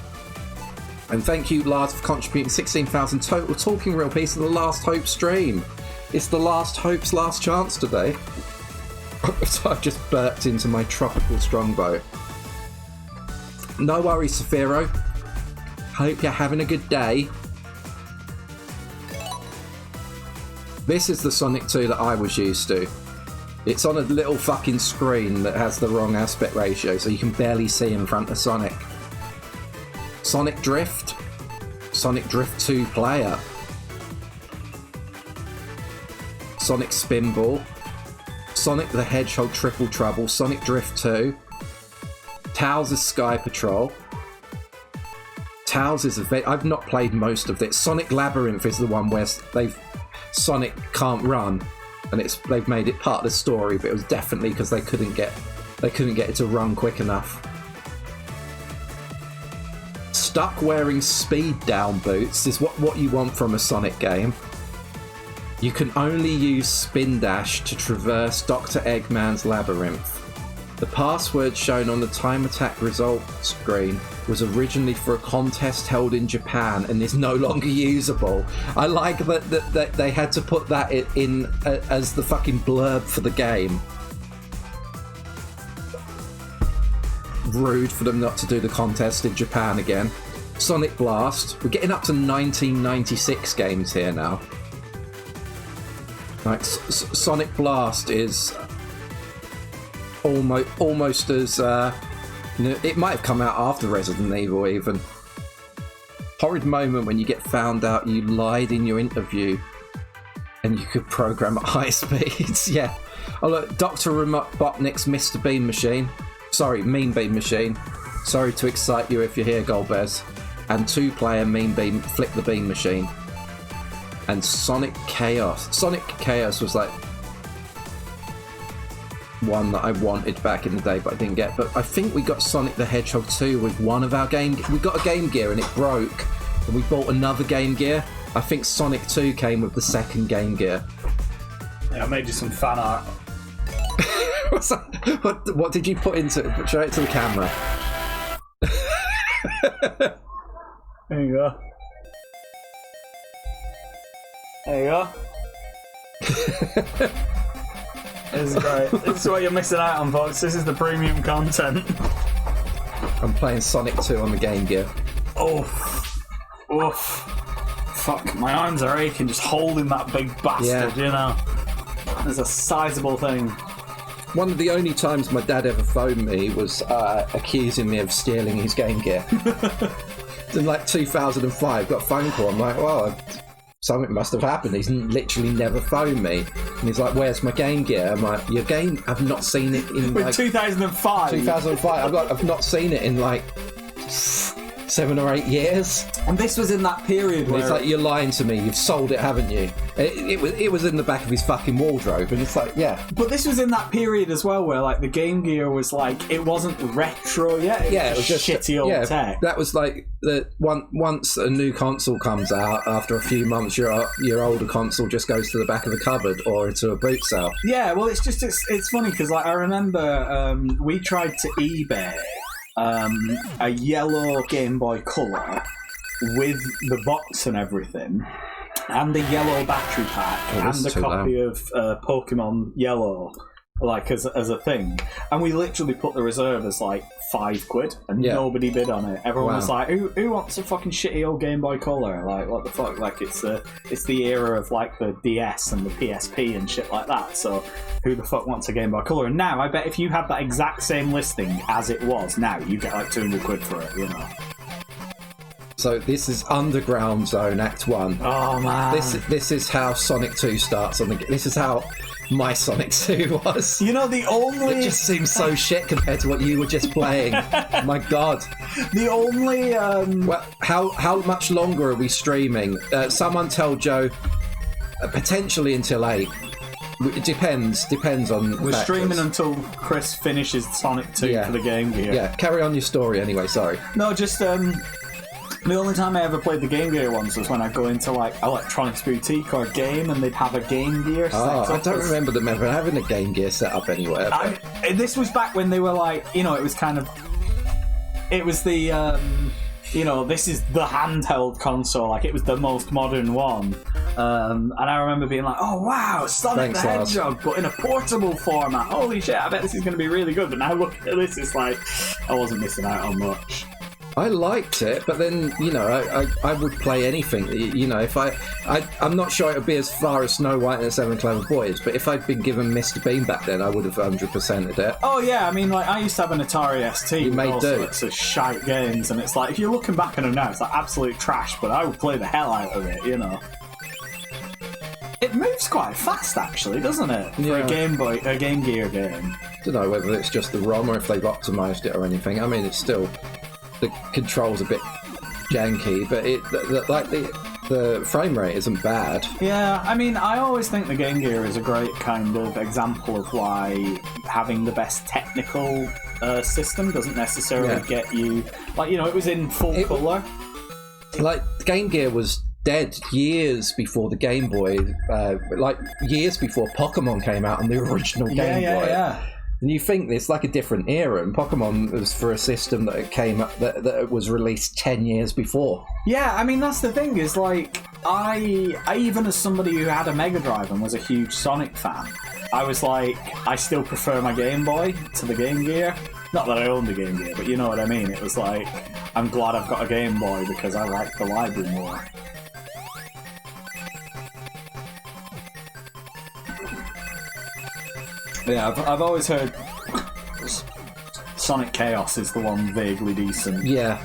And thank you, Lars, for contributing 16,000 total Talking Real piece of the Last Hope stream. It's the Last Hope's last chance today. So I've just burped into my tropical strongbow. No worries, Saphiro. Hope you're having a good day. This is the Sonic 2 that I was used to. It's on a little fucking screen that has the wrong aspect ratio, so you can barely see in front of Sonic. Sonic Drift. Sonic Drift 2 player. Sonic Spinball, Sonic the Hedgehog Triple Trouble, Sonic Drift 2, Tails' Sky Patrol. Tails is I've not played most of it. Sonic Labyrinth is the one where Sonic can't run, and they've made it part of the story, but it was definitely because they couldn't get it to run quick enough. Stuck wearing speed down boots is what you want from a Sonic game. You can only use Spin Dash to traverse Dr. Eggman's labyrinth. The password shown on the time attack result screen was originally for a contest held in Japan and is no longer usable. I like that they had to put that in as the fucking blurb for the game. Rude for them not to do the contest in Japan again. Sonic Blast. We're getting up to 1996 games here now. Like Sonic Blast is almost as it might have come out after Resident Evil even. Horrid moment when you get found out you lied in your interview and you could program at high speeds. Yeah. Oh look, Dr. Robotnik's Mr. Bean Machine. Sorry, Mean Bean Machine. Sorry to excite you if you're here, Golbez. And 2-player Mean Bean Flick the Bean Machine. And Sonic Chaos. Sonic Chaos was like one that I wanted back in the day, but I didn't get. But I think we got Sonic the Hedgehog 2 with one of our Game. We got a Game Gear and it broke, and we bought another Game Gear. I think Sonic 2 came with the second Game Gear. Yeah, I made you some fan art. What did you put into it? Show it to the camera. There you go. There you go. This is great. This is what you're missing out on, folks. This is the premium content. I'm playing Sonic 2 on the Game Gear. Oof. Fuck, my arms are aching just holding that big bastard, you know. It's a sizable thing. One of the only times my dad ever phoned me was accusing me of stealing his Game Gear. In like 2005, got a phone call. I'm like, well, something must have happened. He's literally never phoned me. And he's like, where's my Game Gear? I'm like, your game? I've not seen it in like... 2005? 2005. I've not seen it in like 7 or 8 years. And this was in that period where... It's like, you're lying to me. You've sold it, haven't you? It was in the back of his fucking wardrobe. And it's like, yeah. But this was in that period as well where like the Game Gear was like, it wasn't retro yet. It was just shitty old tech. That was like once a new console comes out, after a few months your older console just goes to the back of a cupboard or into a boot sale. Yeah, well it's funny because like I remember we tried to eBay a yellow Game Boy Color with the box and everything, and the yellow battery pack, and a copy of Pokemon Yellow, like as a thing. And we literally put the reserve as like £5, and nobody bid on it. Everyone was like, "Who wants a fucking shitty old Game Boy Color? Like, what the fuck? Like, it's the era of like the DS and the PSP and shit like that. So who the fuck wants a Game Boy Color?" And now I bet if you had that exact same listing as it was now, you get like £200 for it, you know. So this is Underground Zone Act 1. Oh man, this is how Sonic 2 starts on the. This is how my Sonic 2 was. You know, the only... It just seems so shit compared to what you were just playing. My God. The only... Well, how much longer are we streaming? Someone tell Joe, potentially until 8. It depends on... We're streaming until Chris finishes Sonic 2 for the Game Gear. Yeah, carry on your story anyway, sorry. No, just... The only time I ever played the Game Gear once was when I'd go into like Electronics Boutique or Game and they'd have a Game Gear set up. I don't remember them ever having a Game Gear set up anywhere. This was back when they were like, you know, it was the, you know, this is the handheld console, like it was the most modern one. And I remember being like, oh wow, Sonic the Hedgehog, but in a portable format. Holy shit, I bet this is going to be really good. But now looking at this, it's like, I wasn't missing out on much. I liked it, but then, you know, I would play anything. You know, if I'm not sure it would be as far as Snow White and the Seven Clever Boys, but if I'd been given Mr. Bean back then, I would have 100%ed it. Oh yeah, I mean, like, I used to have an Atari ST. You may do. It's a shite games, and it's like, if you're looking back on them now, it's like absolute trash, but I would play the hell out of it, you know. moves quite fast, actually, doesn't it? For Yeah. a Game Gear game. I don't know whether it's just the ROM or if they've optimised it or anything. I mean, it's still the controls a bit janky, but the frame rate isn't bad. Yeah, I mean, I always think the Game Gear is a great kind of example of why having the best technical system doesn't necessarily get you... Like, you know, it was in full colour. Like, Game Gear was dead years before the Game Boy, like years before Pokemon came out on the original Game Boy. Yeah. And you think it's like a different era, and Pokemon was for a system that came up that was released 10 years before. Yeah, I mean, that's the thing, is like, I even as somebody who had a Mega Drive and was a huge Sonic fan, I was like, I still prefer my Game Boy to the Game Gear. Not that I owned the Game Gear, but you know what I mean. It was like, I'm glad I've got a Game Boy because I like the library more. Yeah, I've always heard Sonic Chaos is the one vaguely decent. Yeah.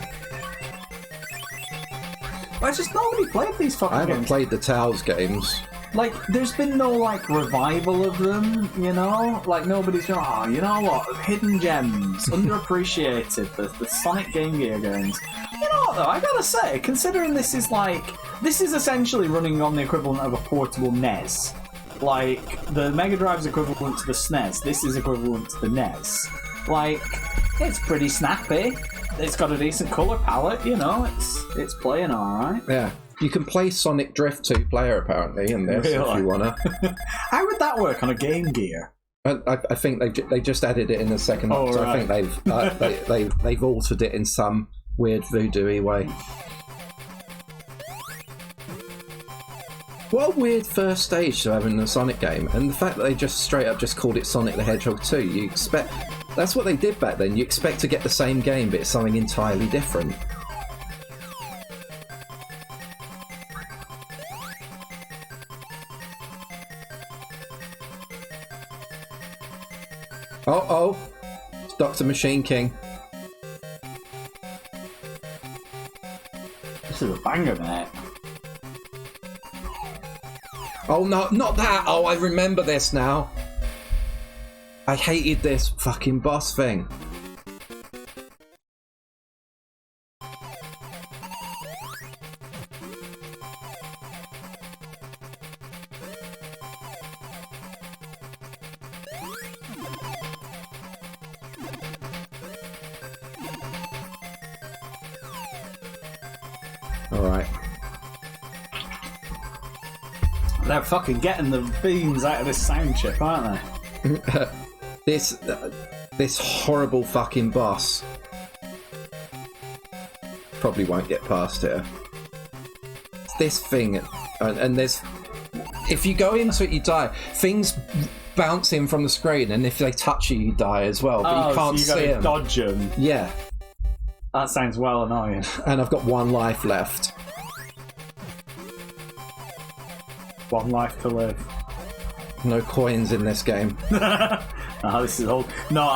I just nobody played these fucking I haven't games. played the Tales games. Like, there's been no, like, revival of them, you know? Like, nobody's going, oh, you know what? Hidden gems, underappreciated, the Sonic Game Gear games. You know what, though? I gotta say, considering this is essentially running on the equivalent of a portable NES. Like, the Mega Drive's equivalent to the SNES. This is equivalent to the NES. Like, it's pretty snappy. It's got a decent colour palette, you know? It's playing alright. Yeah. You can play Sonic Drift 2-player, apparently, in this, if you want to. How would that work on a Game Gear? I think they just added it in the second one, so right. I think they've altered it in some weird voodoo-y way. What a weird first stage to have in a Sonic game, and the fact that they just straight up just called it Sonic the Hedgehog 2, you expect... That's what they did back then, you expect to get the same game, but it's something entirely different. Oh, it's Dr. Machine King. This is a banger, mate. Oh no, not that! Oh, I remember this now. I hated this fucking boss thing. Alright. They're fucking getting the beans out of this sound chip, aren't they? This horrible fucking boss probably won't get past here. This thing, and there's... If you go into it, you die. Things bounce in from the screen, and if they touch you, you die as well, but you can't so see you them. gotta dodge them. Yeah. That sounds well annoying. And I've got one life left. One life to live. No coins in this game. This is old. No,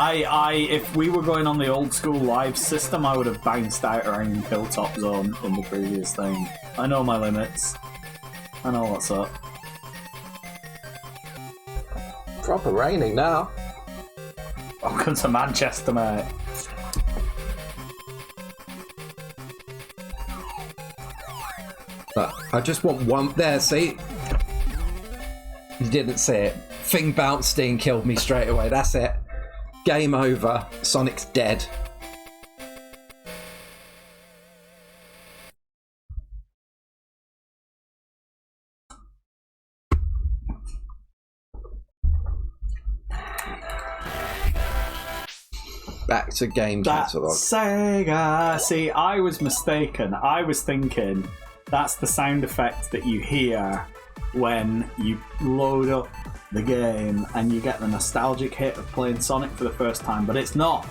if we were going on the old school live system, I would have bounced out around Hilltop Zone in the previous thing. I know my limits. I know what's up. Proper raining now. Welcome to Manchester, mate. I just want one. There, see? You didn't see it. Thing bounced in, killed me straight away. That's it. Game over. Sonic's dead. Back to game catalogue. Sega. See, I was mistaken. I was thinking that's the sound effect that you hear when you load up the game and you get the nostalgic hit of playing Sonic for the first time, but it's not.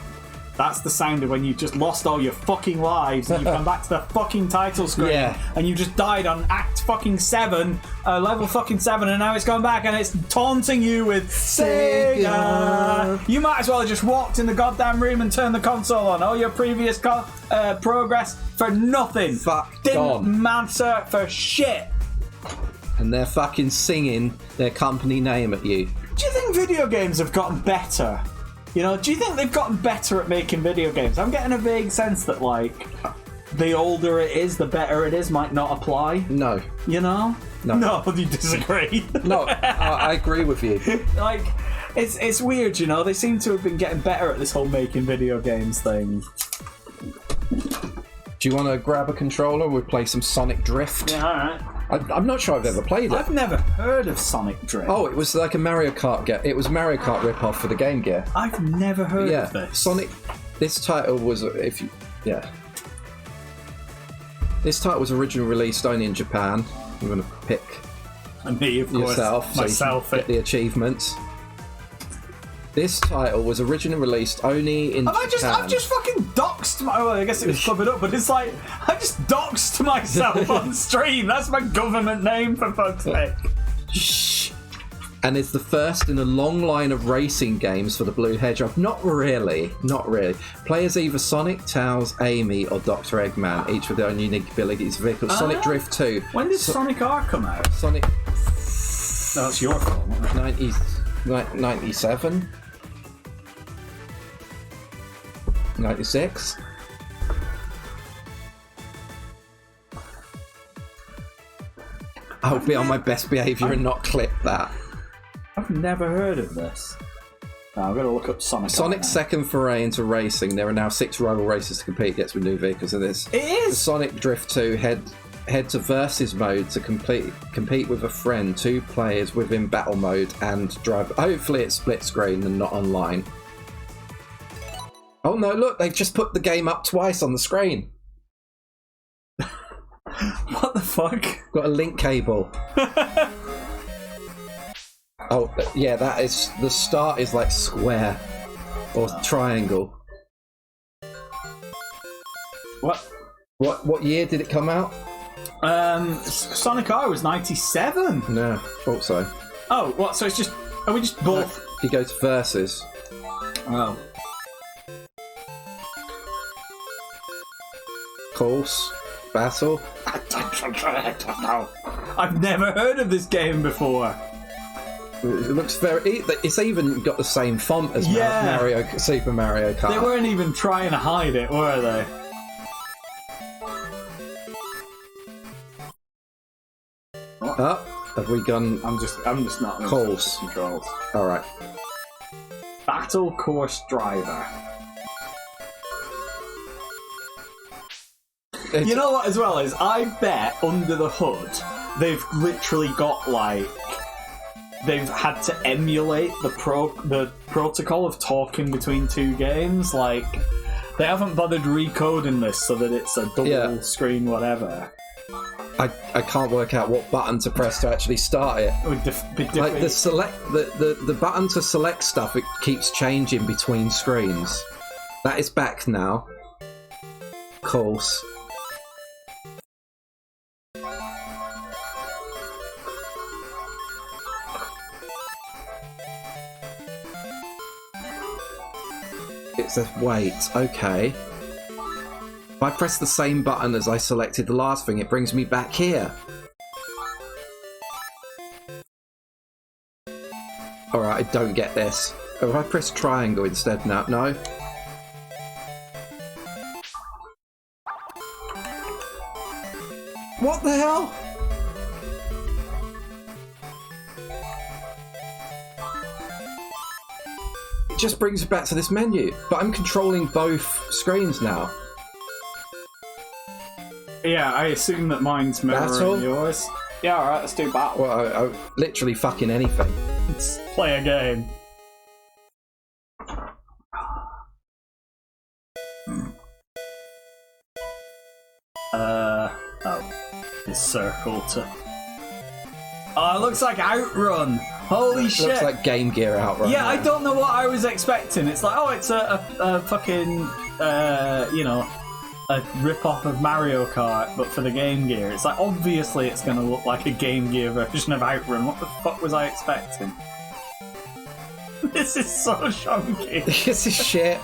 That's the sound of when you just lost all your fucking lives and you come back to the fucking title screen and you just died on Act fucking 7, level fucking 7, and now it's gone back and it's taunting you with Sega. You might as well have just walked in the goddamn room and turned the console on. All your previous progress for nothing. Fuck Didn't gone. matter for shit. and they're fucking singing their company name at you. Do you think video games have gotten better? You know, do you think they've gotten better at making video games? I'm getting a vague sense that, like, the older it is, the better it is might not apply. No. You know? No, you disagree. No, I agree with you. Like, it's weird, you know? They seem to have been getting better at this whole making video games thing. Do you want to grab a controller? We'll play some Sonic Drift. Yeah, alright. I'm not sure I've ever played it. I've never heard of Sonic Drift. Oh, it was like a Mario Kart It was Mario Kart rip-off for the Game Gear. I've never heard of this. Sonic. This title was This title was originally released only in Japan. I'm going to pick and me, of course, yourself, myself, so you can get the achievements. This title was originally released only in Japan. I've just fucking doxed my... Well, I guess it was covered up, but it's like, I just doxed myself on stream. That's my government name, for fuck's sake. Shh. And it's the first in a long line of racing games for the Blue Hedgehog. Not really. Play as either Sonic, Tails, Amy, or Dr. Eggman, each with their own unique abilities. Vehicles. Sonic Drift 2. When did Sonic R come out? Sonic... No, that's your fault. 97? 96? I'll be on my best behaviour and not clip that. I've never heard of this. Now, I've got to look up Sonic. Sonic's second foray into racing. There are now 6 rival races to compete against with new vehicles in this. It is! The Sonic Drift 2 head to versus mode to compete with a friend, 2 players within battle mode and drive. Hopefully it's split screen and not online. Oh no, look, they just put the game up twice on the screen. What the fuck? Got a link cable. Oh, yeah, that is... The start is like square. Or triangle. What year did it come out? Sonic R was 97. No, thought so. Oh, what? So it's just... Are we just both... You go to versus. Oh. Course. Battle. I don't know. I've never heard of this game before. It looks very... It's even got the same font as Super Mario Kart. They weren't even trying to hide it, were they? Oh, have we gone... I'm just not... Course. Controls. Alright. Battle Course Driver. You know what, as well, is I bet under the hood they've literally got, like... They've had to emulate the protocol of talking between 2 games. Like, they haven't bothered recoding this so that it's a double screen whatever. I can't work out what button to press to actually start it. Like the button to select stuff, it keeps changing between screens. That is back now. Course. It says wait, okay. If I press the same button as I selected the last thing, it brings me back here. Alright, I don't get this. If I press triangle instead now, no? What the hell? It just brings me back to this menu, but I'm controlling both screens now. Yeah, I assume that mine's mirroring yours. Yeah, alright, let's do battle. Well, literally fucking anything. Let's play a game. It's circle to... Oh, it looks like Outrun! Holy shit! It looks like Game Gear Outrun. Yeah, I don't know what I was expecting. It's like, oh, it's a fucking, you know, a rip-off of Mario Kart, but for the Game Gear. It's like, obviously it's going to look like a Game Gear version of Outrun. What the fuck was I expecting? This is so shonky. This is shit.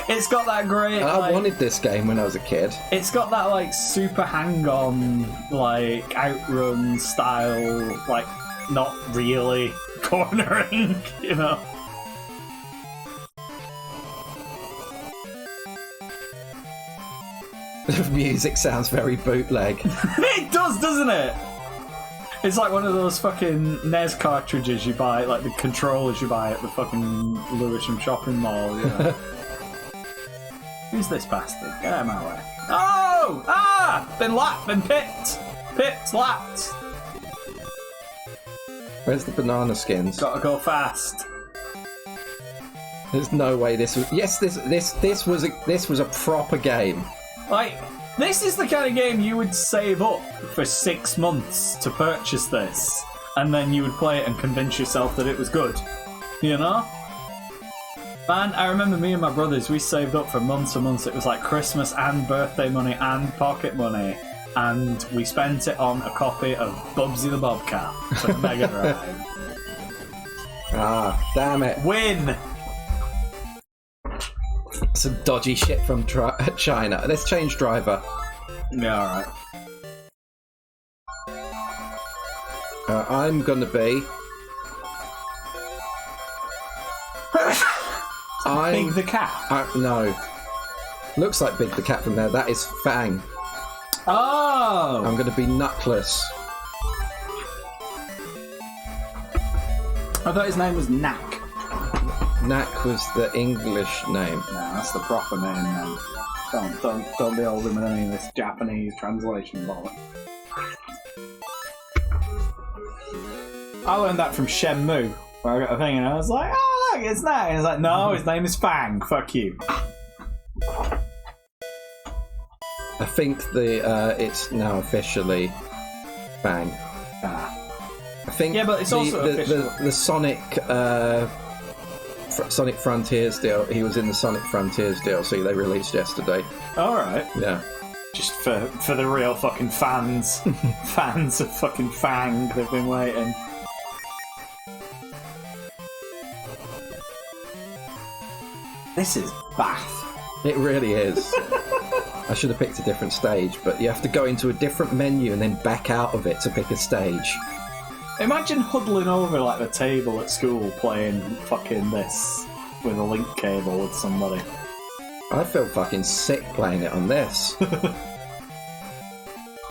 It's got that great. I wanted this game when I was a kid. It's got that like super hang-on, like outrun style, like not really cornering, you know. The music sounds very bootleg. It does, doesn't it? It's like one of those fucking NES cartridges you buy, like the controllers you buy at the fucking Lewisham shopping mall, you know. Who's this bastard? Get out of my way. Oh! Ah! Been lapped, been pipped! Pipped, lapped! Where's the banana skins? Gotta go fast. There's no way this was. Yes, this was a proper game. Like, this is the kind of game you would save up for 6 months to purchase this, and then you would play it and convince yourself that it was good. You know? Man, I remember me and my brothers, we saved up for months and months. It was like Christmas and birthday money and pocket money, and we spent it on a copy of Bubsy the Bobcat for the Mega Drive. Ah, damn it. Win! Some dodgy shit from China. Let's change driver. Yeah, alright. I'm gonna be. Big the Cat? No. Looks like Big the Cat from there. That is Fang. Oh! I'm gonna be Nutless. I thought his name was Knack. Knack was the English name. No, that's the proper name then. Don't be holding with any of this Japanese translation bollock. I learned that from Shenmue, where I got a thing and I was like, oh look, it's Knack. And it's like, no, his name is Fang. Fuck you. I think it's now officially Fang. Ah. I think. Yeah, but it's also official. the Sonic. Sonic Frontiers deal. He was in the Sonic Frontiers DLC they released yesterday. Alright. Yeah. Just for the real fucking fans. Fans of fucking Fang, they've been waiting. This is Bath. It really is. I should have picked a different stage, but you have to go into a different menu and then back out of it to pick a stage. Imagine huddling over like the table at school playing fucking this with a link cable with somebody. I feel fucking sick playing it on this.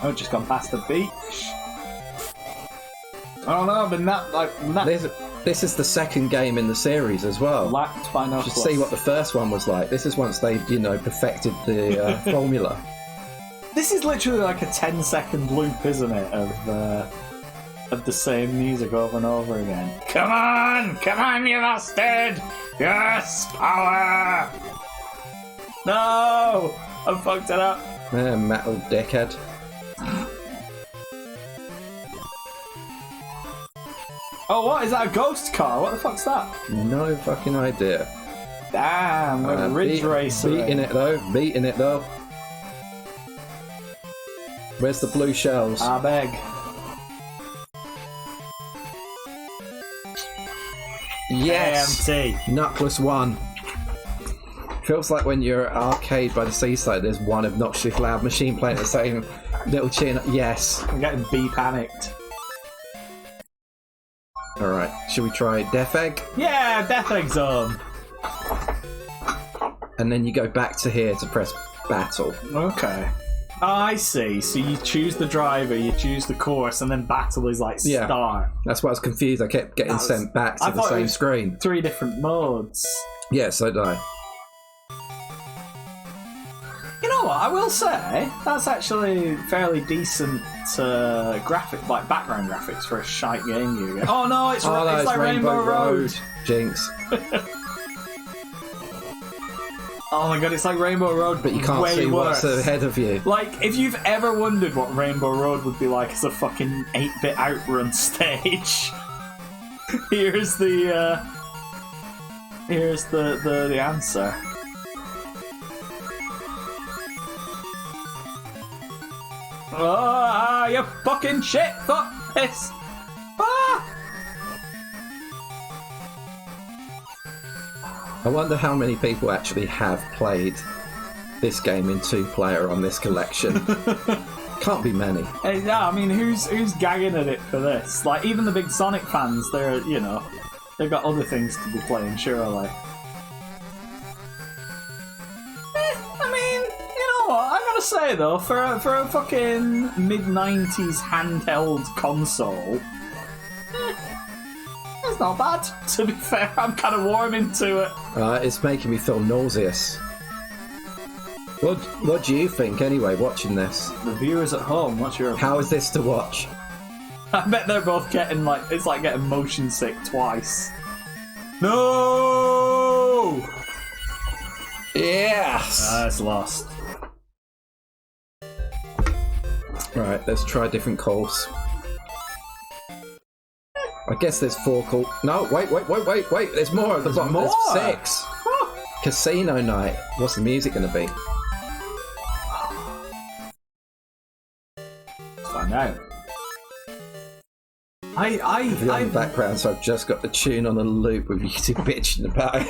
I've just gone past the beach. Oh no, but This is the second game in the series as well. lapped by no You should see what the first one was like. This is once they, perfected the formula. This is literally like a 10-second loop, isn't it, of the same music over and over again. Come on, you bastard! Yes, power! No! I fucked it up. Metal dickhead. Oh, what? Is that a ghost car? What the fuck's that? No fucking idea. Damn, we're a Ridge Racer. Beating it though. Where's the blue shells? I beg. Yes! AMT. Nutless won. Feels like when you're at arcade by the seaside, there's one obnoxiously loud machine playing the same little tune. Yes. I'm getting panicked. Alright, should we try Death Egg? Yeah, Death Egg Zone. And then you go back to here to press battle. Okay. I see. So you choose the driver, you choose the course, and then battle is like Yeah. start. That's why I was confused. I kept getting sent back I to the thought it same was screen. 3 different modes. Yeah, so did I. You know what? I will say that's actually fairly decent graphic, like background graphics for a shite game you get. Oh no, it's like Rainbow Road. Jinx. Oh my god, it's like Rainbow Road, But you can't way see worse. what's ahead of you. Like, if you've ever wondered what Rainbow Road would be like as a fucking 8-bit outrun stage, here's the answer. Ah, you fucking shit! Fuck this! Ah! I wonder how many people actually have played this game in 2-player on this collection. Can't be many. Yeah, I mean, who's gagging at it for this? Like, even the big Sonic fans, they've got other things to be playing, surely. I mean, you know what? I gotta say though, for a fucking mid-90s handheld console, it's not bad. To be fair, I'm kind of warming to it. It's making me feel nauseous. What do you think anyway, watching this? The viewers at home, what's your opinion? How is this to watch? I bet they're both getting it's like getting motion sick twice. No! Yes! It's lost. Right, let's try a different course. I guess there's 4 calls. No, wait. There's more at the bottom. More? There's 6. Casino night. What's the music going to be? Let's find out. I'm in the background, so I've just got the tune on a loop with you two bitching about it.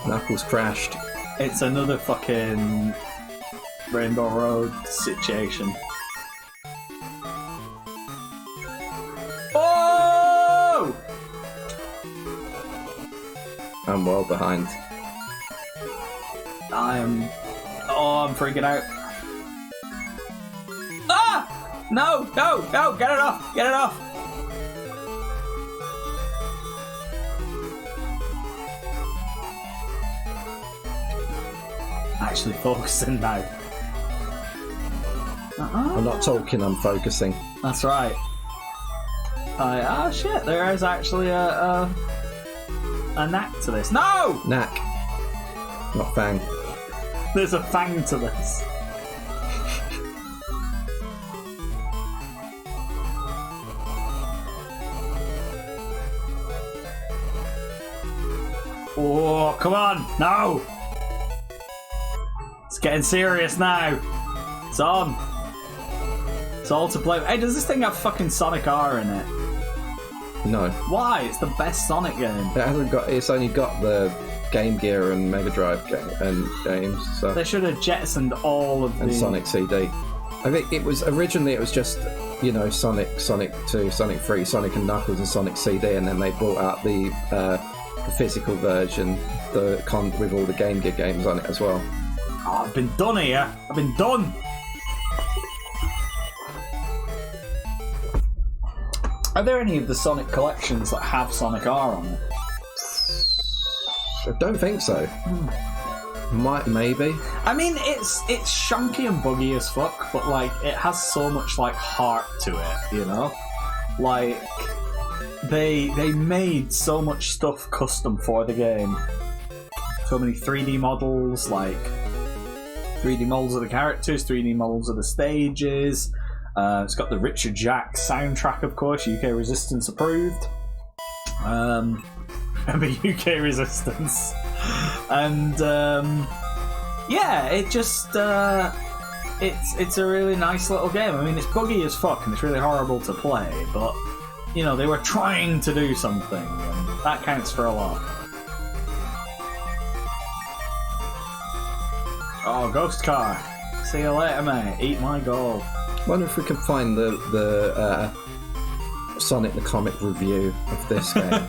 Knuckles crashed. It's another fucking Rainbow Road situation. Oh! I'm well behind. I'm freaking out. Ah! No! Get it off! Get it off! Actually focusing now. I'm not talking, I'm focusing. That's right. Oh shit, there is actually a knack to this. No! Knack. Not fang. There's a fang to this. Oh, come on! No! It's getting serious now. It's on. It's all to play. Hey, does this thing have fucking Sonic R in it? No. Why? It's the best Sonic game. It hasn't got. It's only got the Game Gear and Mega Drive games. So. They should have jettisoned all of and the Sonic CD. I think it was originally just Sonic 2, Sonic 3, Sonic and Knuckles, and Sonic CD, and then they brought out the physical version, with all the Game Gear games on it as well. Oh, I've been done here. I've been done. Are there any of the Sonic collections that have Sonic R on it? I don't think so. Maybe. I mean, it's shunky and buggy as fuck, but like it has so much like heart to it, you know. Like they made so much stuff custom for the game. So many 3D models, like 3D models of the characters, 3D models of the stages. It's got the Richard Jack soundtrack, of course, UK Resistance approved. Remember UK Resistance. And yeah, it just it's a really nice little game. I mean, it's buggy as fuck and it's really horrible to play, but you know, they were trying to do something, and that counts for a lot. Oh, Ghost Car. See you later, mate. Eat my gold. Wonder if we can find the Sonic the Comic review of this game.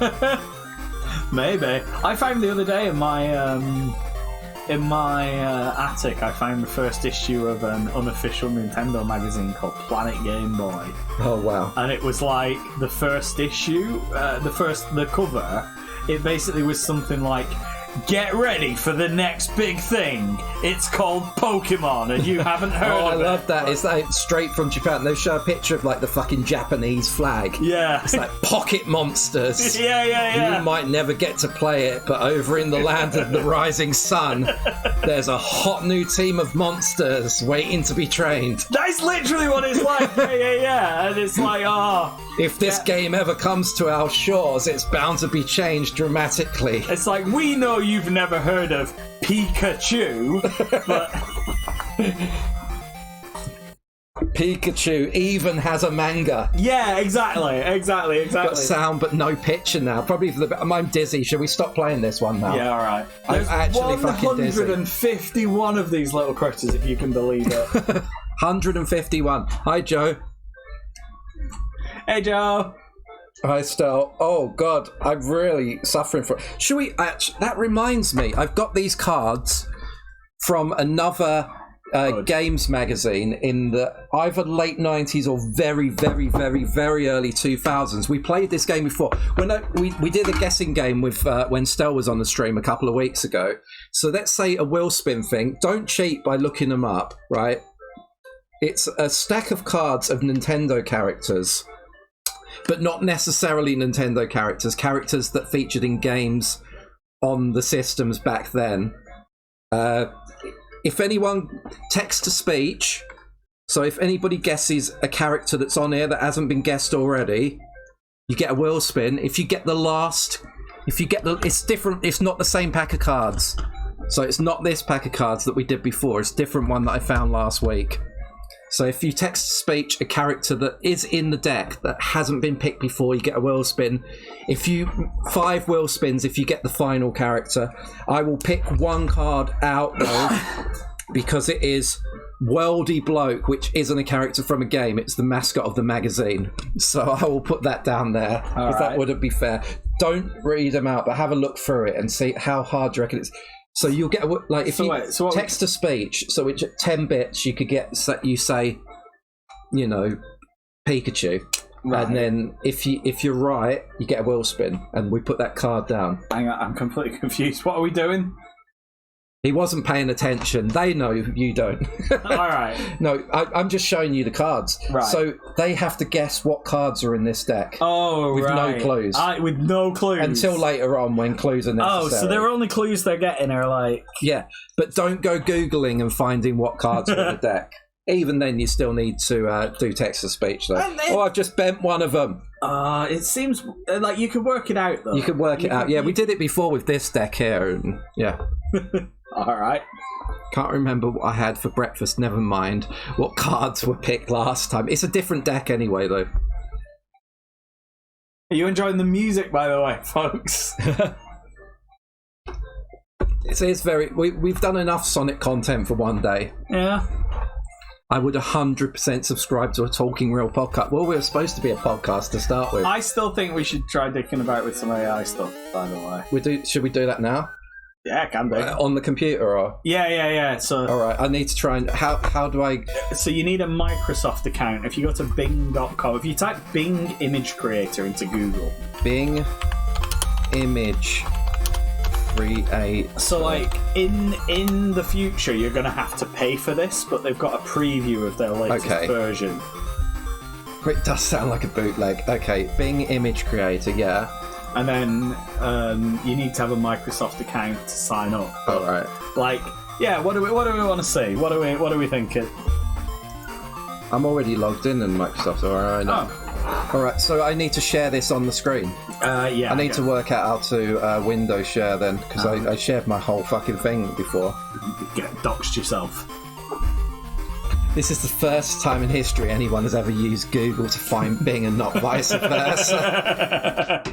Maybe. I found the other day in my attic, I found the first issue of an unofficial Nintendo magazine called Planet Game Boy. Oh wow! And it was like the first issue, the cover. It basically was something like, "Get ready for the next big thing. It's called Pokemon, and you haven't heard of it." I love that. It's like straight from Japan. They show a picture of like the fucking Japanese flag. Yeah. It's like Pocket Monsters. Yeah. You might never get to play it, but over in the land of the rising sun, there's a hot new team of monsters waiting to be trained. That's literally what it's like. Yeah. And it's like, if this game ever comes to our shores, it's bound to be changed dramatically. It's like, we know you've never heard of Pikachu, but Pikachu even has a manga. yeah, exactly. Got sound but no picture now. Probably for the. I'm dizzy. Should we stop playing this one now? Yeah, all right. I'm There's actually fucking dizzy. 151 of these little critters, if you can believe it. 151. Hi, Joe. Hey, Joe. Hi, Stel. Oh God, I'm really suffering for. Should we? That reminds me. I've got these cards from another games magazine in the either late 90s or very, very, very, very early 2000s. We played this game before. We did a guessing game with when Stel was on the stream a couple of weeks ago. So let's say a wheel spin thing. Don't cheat by looking them up, right? It's a stack of cards of Nintendo characters, but not necessarily Nintendo characters that featured in games on the systems back then. If anyone text to speech, so if anybody guesses a character that's on here that hasn't been guessed already, you get a wheel spin. If you get it's different. It's not the same pack of cards. So it's not this pack of cards that we did before. It's a different one that I found last week. So if you text to speech a character that is in the deck that hasn't been picked before, you get a wheel spin. 5 wheel spins if you get the final character. I will pick one card out though, because it is Worldy Bloke, which isn't a character from a game. It's the mascot of the magazine. So I will put that down there, because that wouldn't be fair. Don't read them out, but have a look through it and see how hard do you reckon it's. So you'll get if text to speech. So it's 10 bits. You could get you say, Pikachu, right. And then if you're right, you get a wheel spin, and we put that card down. Hang on, I'm completely confused. What are we doing? He wasn't paying attention. They know, you don't. All right. No, I'm just showing you the cards. Right. So they have to guess what cards are in this deck. Oh, with no clues. With no clues. Until later on when clues are necessary. Oh, so the only clues they're getting are like... Yeah, but don't go Googling and finding what cards are in the deck. Even then, you still need to do text-to-speech, though. I've just bent one of them. It seems like you could work it out, though. You could work it out. Yeah, we did it before with this deck here. And, yeah. All right. Can't remember what I had for breakfast. Never mind what cards were picked last time. It's a different deck anyway, though. Are you enjoying the music, by the way, folks? It's very... We've done enough Sonic content for one day. Yeah. I would 100% subscribe to a Talking Real podcast. Well, we were supposed to be a podcast to start with. I still think we should try dicking about with some AI stuff, by the way. Should we do that now? Yeah, it can be. On the computer, or? Yeah. So, all right, I need to try and... How do I... So you need a Microsoft account. If you go to bing.com, if you type Bing Image Creator into Google. Bing Image Creator. So, like, in the future, you're going to have to pay for this, but they've got a preview of their latest version. It does sound like a bootleg. Okay, Bing Image Creator, yeah. And then you need to have a Microsoft account to sign up. All right. Like, yeah. What do we want to see? What are we thinking? I'm already logged in Microsoft. All right. Oh. All right. So I need to share this on the screen. Yeah. I need to work out how to window share then, because I shared my whole fucking thing before. Get doxed yourself. This is the first time in history anyone has ever used Google to find Bing and not vice versa.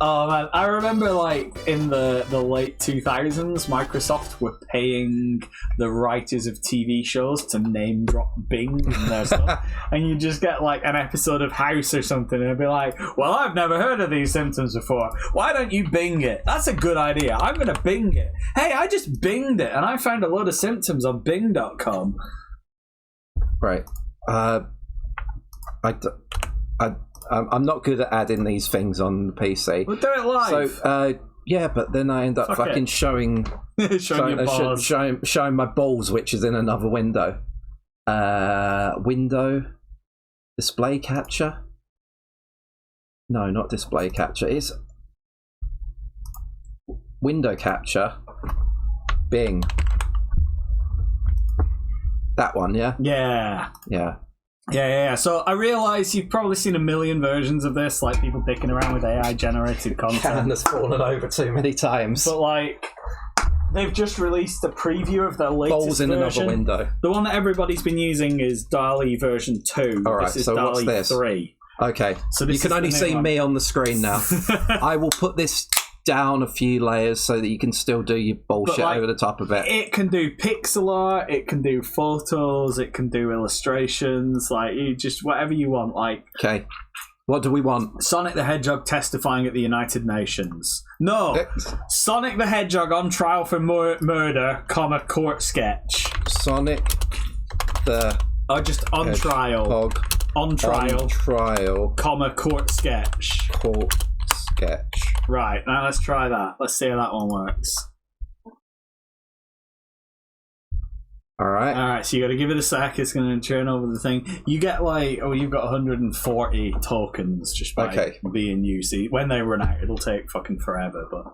Oh man, I remember like in the late 2000s, Microsoft were paying the writers of TV shows to name drop Bing in their stuff, and you just get like an episode of House or something, and it'd be like, "Well, I've never heard of these symptoms before. Why don't you Bing it? That's a good idea. I'm gonna Bing it. Hey, I just Binged it, and I found a load of symptoms on Bing.com." Right. I'm not good at adding these things on the PC. We'll do it live. So, yeah, but then I end up fucking showing showing my balls, which is in another window. Window. Display capture? No, not display capture. It's window capture. Bing. That one, yeah? Yeah. Yeah. Yeah. So I realise you've probably seen a million versions of this, like people dicking around with AI-generated content. Can has fallen over too many times. But, like, they've just released a preview of their latest Balls in version. another window. The one that everybody's been using is DALL-E version 2. All right, this is so DALL-E what's this? 3. Okay, So you this can is only the new see one. me on the screen now. I will put this down a few layers so that you can still do your bullshit But, like, over the top of it. It can do pixel art, it can do photos, it can do illustrations, like, you just whatever you want. Like, Okay, what do we want? Sonic the Hedgehog testifying at the United Nations. No, Sonic the Hedgehog on trial for murder, court sketch. Sonic the Or just on trial. Hedgehog On trial, on trial court sketch. court sketch. Right, now let's try that. Let's see how that one works. Alright, so you gotta give it a sec. It's gonna turn over the thing. You get like, you've got 140 tokens just by being used. See, when they run out, it'll take fucking forever, but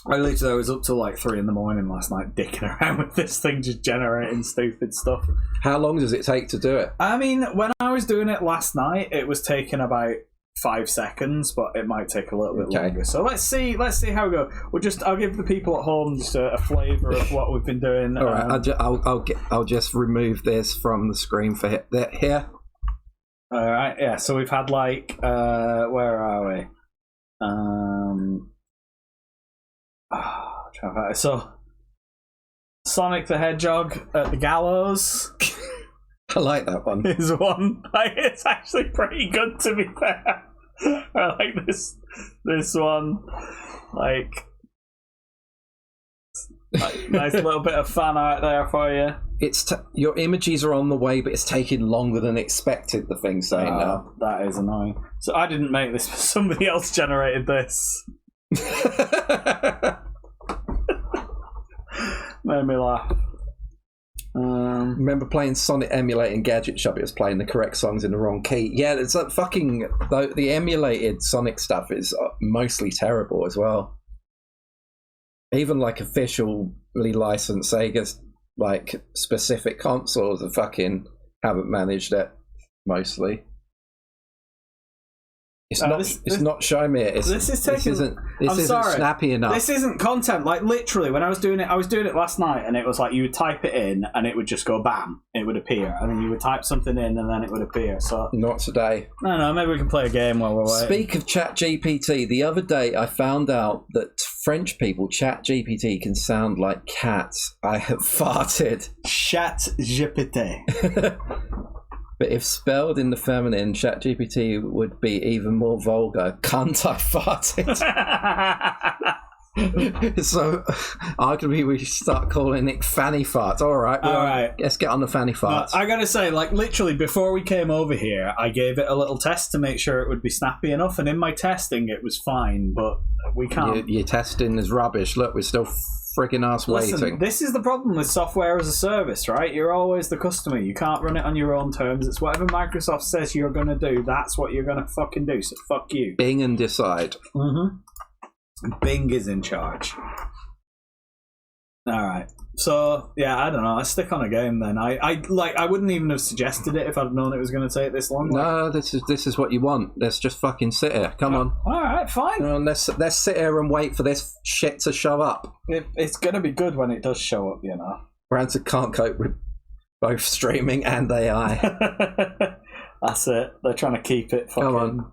I was up till like 3 a.m. last night dicking around with this thing, just generating stupid stuff. How long does it take to do it? I mean, when I was doing it last night, it was taking about 5 seconds, but it might take a little bit longer. So let's see how we go. I'll give the people at home just a flavour of what we've been doing. All right, I'll just remove this from the screen for here. All right, yeah. So we've had like, where are we? So Sonic the Hedgehog at the gallows. I like that one. Is one. Like, it's actually pretty good, to be fair. I like this one. Like nice little bit of fan art there for you. Your images are on the way, but it's taking longer than expected. The thing's saying now. That is annoying. So I didn't make this, but somebody else generated this. Made me laugh. Remember playing Sonic emulating Gadget Shop? It was playing the correct songs in the wrong key. Yeah, it's like fucking. The emulated Sonic stuff is mostly terrible as well. Even like officially licensed Sega's like specific consoles that fucking haven't managed it mostly. It's not showing me it. This isn't snappy enough. This isn't content. Like, literally, when I was doing it last night, and it was like you would type it in and it would just go bam, it would appear, and then you would type something in and then it would appear. So not today. No, maybe we can play a game while we're waiting. Speak of ChatGPT, the other day I found out that French people, ChatGPT can sound like cats. I have farted. ChatGPT. But if spelled in the feminine, ChatGPT would be even more vulgar. Cunt, I farted. So, arguably, we should start calling it fanny farts. All right. Let's get on the fanny farts. I gotta say, like, literally, before we came over here, I gave it a little test to make sure it would be snappy enough, and in my testing, it was fine, but we can't. Your testing is rubbish. Look, we're still friggin' ass waiting. This is the problem with software as a service, right? You're always the customer. You can't run it on your own terms. It's whatever Microsoft says you're going to do. That's what you're going to fucking do. So fuck you. Bing and decide. Mm-hmm. Bing is in charge. All right. So yeah, I don't know. I stick on a game then. I wouldn't even have suggested it if I'd known it was going to take this long. No, this is what you want. Let's just fucking sit here. Come on. All right, fine. Let's sit here and wait for this shit to show up. It's going to be good when it does show up, you know. Branson can't cope with both streaming and AI. That's it. They're trying to keep it fucking. Come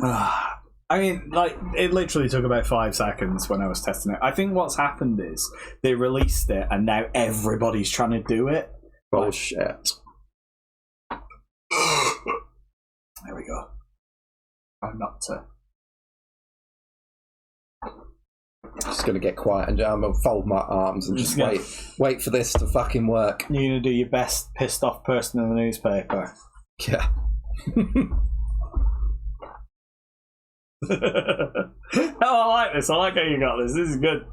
on. I mean, like, it literally took about 5 seconds when I was testing it. I think what's happened is they released it and now everybody's trying to do it. Bullshit. There we go. I'm not to. Just gonna get quiet and I'm gonna fold my arms and just wait for this to fucking work. You're gonna do your best pissed off person in the newspaper. Yeah. Oh, I like this. I like how you got this. This is good.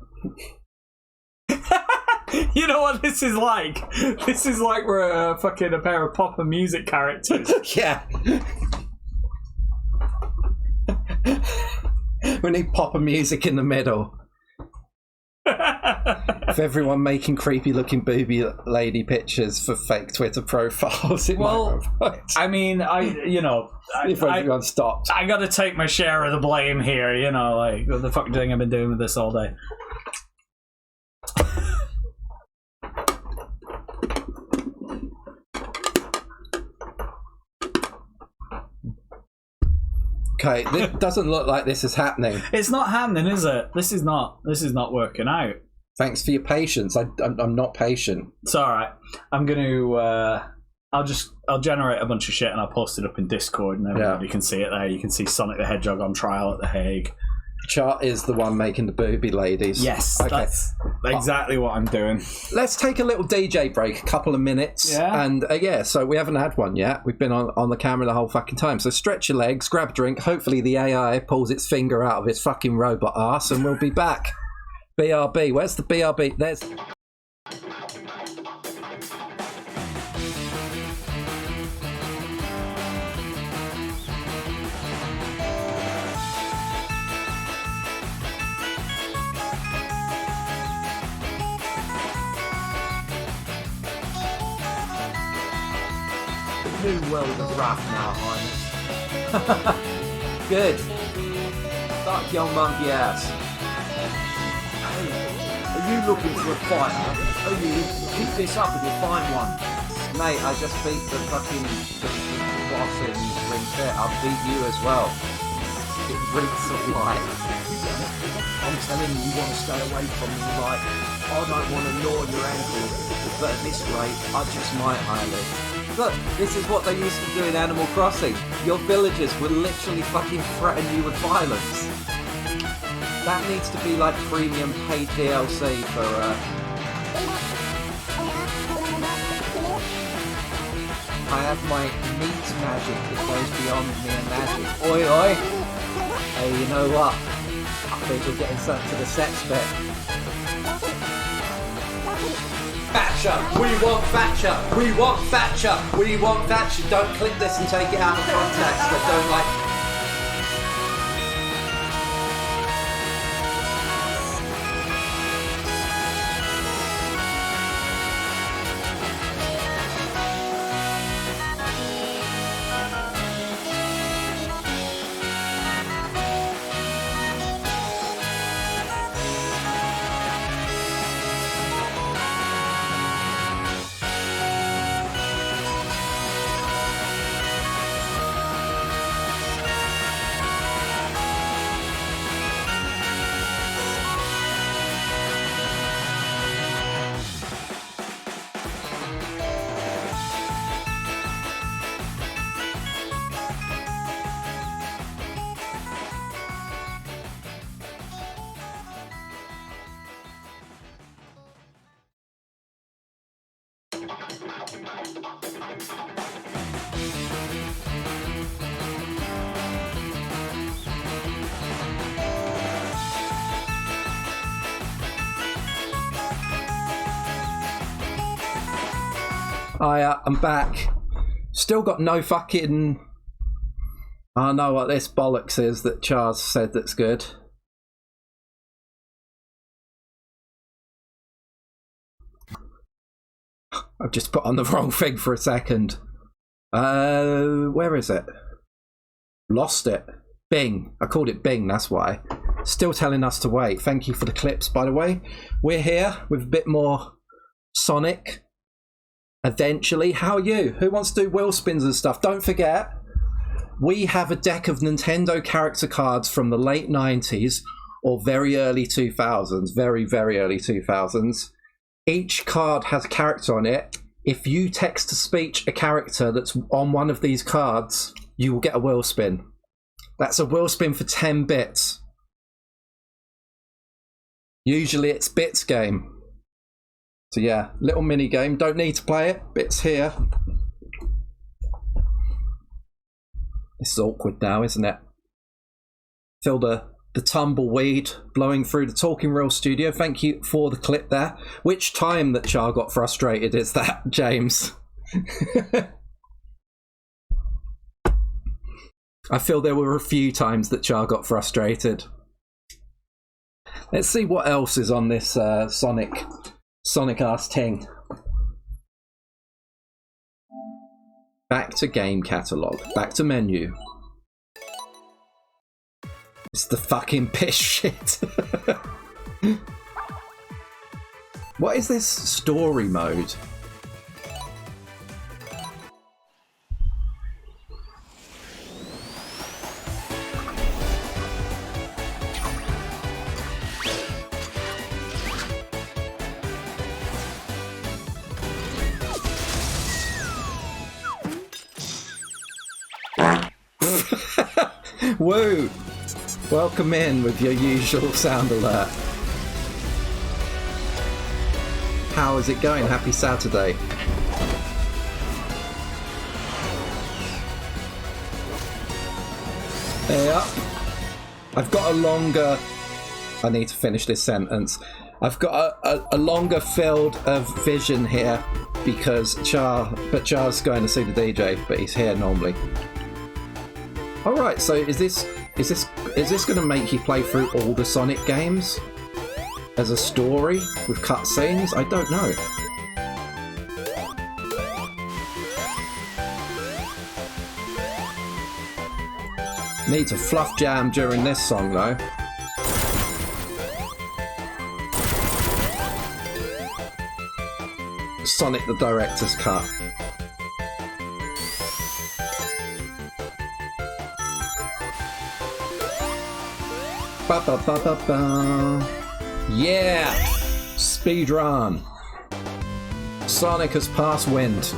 You know what this is like? This is like we're fucking a pair of Popper music characters. Yeah. We need Popper music in the middle. With everyone making creepy-looking booby lady pictures for fake Twitter profiles. I mean, if everyone stopped. I got to take my share of the blame here. Like what the fuck thing I've been doing with this all day. Okay, this doesn't look like this is happening. It's not happening, is it? This is not working out. Thanks for your patience. I'm not patient. It's all right. I'm gonna. I'll generate a bunch of shit and I'll post it up in Discord and everybody can see it there. You can see Sonic the Hedgehog on trial at The Hague. Char is the one making the booby ladies. Yes, okay. That's exactly what I'm doing. Let's take a little DJ break, a couple of minutes. Yeah. And so we haven't had one yet. We've been on the camera the whole fucking time. So stretch your legs, grab a drink. Hopefully the AI pulls its finger out of its fucking robot ass and we'll be back. BRB. Where's the BRB? There's... New world of Wrath now, Highness. Good. Fuck your monkey ass. Are you looking for a fighter? Oh, you keep this up and you'll find one. Mate, I just beat the fucking boss in Ring Fit. I'll beat you as well. It reeks of life. I'm telling you, you want to stay away from me. Like, I don't want to gnaw your ankle, but at this rate, I just might, Hailey. Look, this is what they used to do in Animal Crossing. Your villagers would literally fucking threaten you with violence. That needs to be like premium paid DLC for I have my meat magic that goes beyond mere magic. Oi oi! Hey, you know what? I think we're getting something to the sex bit. Thatcher! We want Thatcher! We want Thatcher! We want Thatcher! Don't click this and take it out of context. I don't like... I'm back. Still got no fucking... I know what this bollocks is that Char's said that's good. I've just put on the wrong thing for a second. Where is it? Lost it. Bing. I called it Bing, that's why. Still telling us to wait. Thank you for the clips, by the way. We're here with a bit more Sonic. Eventually. How are you? Who wants to do wheel spins and stuff? Don't forget, we have a deck of Nintendo character cards from the late 90s or very early 2000s. Very, very early 2000s. Each card has a character on it. If you text to speech a character that's on one of these cards, you will get a wheel spin. That's a wheel spin for 10 bits. Usually it's bits game. So yeah, little mini game. Don't need to play it. Bits here. This is awkward now, isn't it? Feel the tumbleweed blowing through the Talking Real studio. Thank you for the clip there. Which time that Char got frustrated is that, James? I feel there were a few times that Char got frustrated. Let's see what else is on this Sonic Sonic ass ting. Back to game catalogue. Back to menu. It's the fucking piss shit. What is this story mode? Woo! Welcome in with your usual sound alert. How is it going? Happy Saturday. Yeah. I've got a longer... I need to finish this sentence. I've got a longer field of vision here because Char's going to see the DJ, but he's here normally. Alright, so is this going to make you play through all the Sonic games as a story with cutscenes? I don't know. Need to fluff jam during this song though. Sonic the Director's Cut. Ba ba ba ba ba. Yeah! Speedrun. Sonic has passed wind.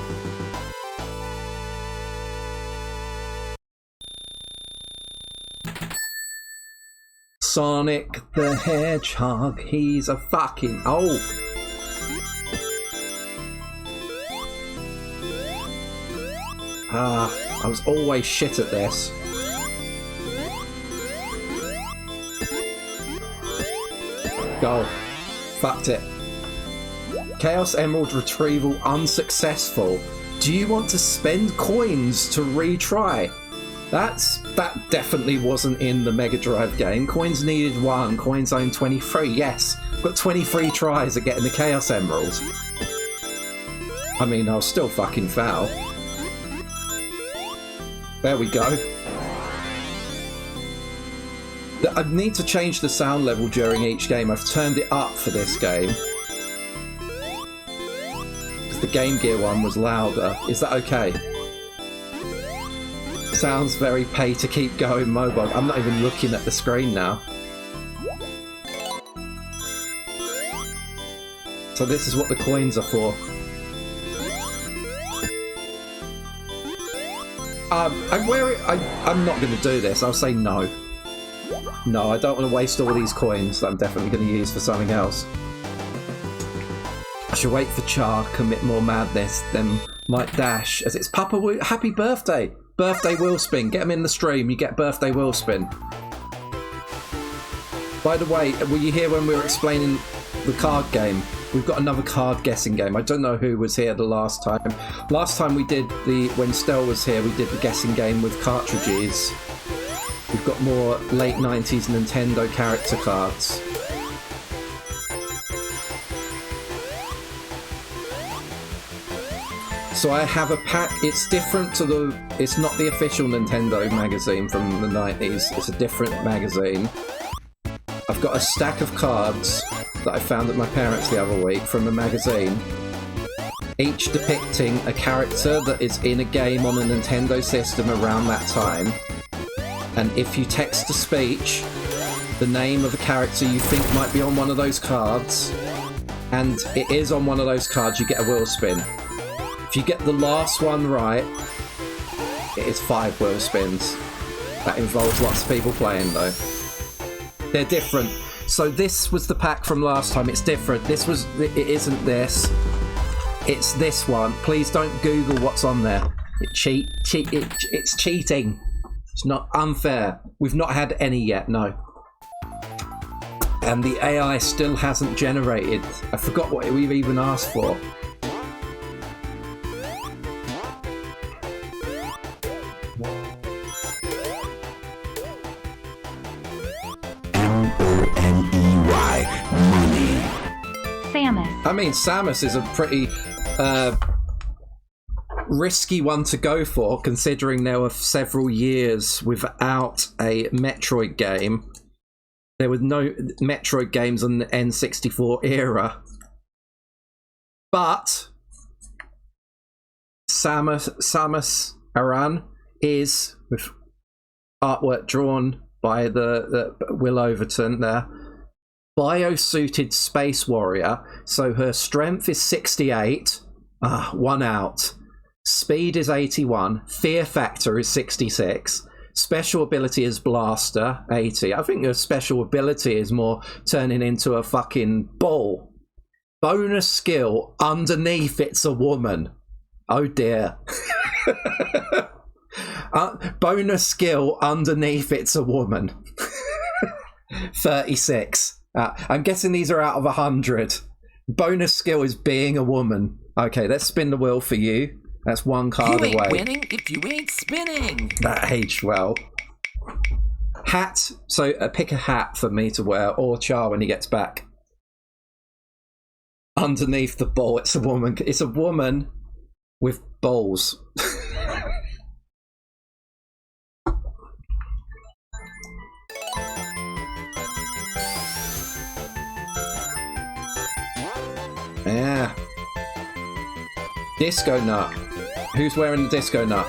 Sonic the Hedgehog, he's a fucking... Oh! I was always shit at this. Go. Fucked it. Chaos Emerald retrieval unsuccessful. Do you want to spend coins to retry? That definitely wasn't in the Mega Drive game. Coins needed 1, coins owned 23. Yes, got 23 tries at getting the Chaos Emerald. I mean, I was still fucking foul. There we go. I need to change the sound level during each game. I've turned it up for this game. Because the Game Gear one was louder. Is that okay? Sounds very pay to keep going mobile. I'm not even looking at the screen now. So this is what the coins are for. I'm not going to do this. I'll say no. No, I don't want to waste all these coins that I'm definitely going to use for something else. I should wait for Char, commit more madness, then might dash. As it's Papa Woo, happy birthday! Birthday wheel spin. Get him in the stream, you get birthday wheel spin. By the way, were you here when we were explaining the card game? We've got another card guessing game. I don't know who was here the last time. Last time we did when Stel was here, we did the guessing game with cartridges. We've got more late 90s Nintendo character cards. So I have a pack. It's different to it's not the official Nintendo magazine from the 90s. It's a different magazine. I've got a stack of cards that I found at my parents' the other week from a magazine, each depicting a character that is in a game on a Nintendo system around that time. And if you text to speech the name of a character you think might be on one of those cards, and it is on one of those cards, you get a wheel spin. If you get the last one right, it is 5 wheel spins. That involves lots of people playing though. They're different. So this was the pack from last time. It's different. It isn't this. It's this one. Please don't Google what's on there. It's cheating. It's not unfair. We've not had any yet, no. And the AI still hasn't generated. I forgot what we've even asked for. MONEY. Money. Samus. I mean, Samus is a pretty risky one to go for, considering there were several years without a Metroid game. There were no Metroid games on the N64 era. But Samus Aran is, with artwork drawn by the Will Overton there, biosuited space warrior. So her strength is 68, one out. Speed is 81. Fear factor is 66. Special ability is blaster, 80. I think her special ability is more turning into a fucking ball. Bonus skill, underneath it's a woman. Oh dear. Bonus skill, underneath it's a woman. 36. I'm guessing these are out of 100. Bonus skill is being a woman. Okay, let's spin the wheel for you. That's one card away. You ain't winning if you ain't spinning. That aged well. Hat. So pick a hat for me to wear, or Char when he gets back. Underneath the ball, it's a woman. It's a woman with balls. Yeah. Disco nut. Who's wearing the disco nut?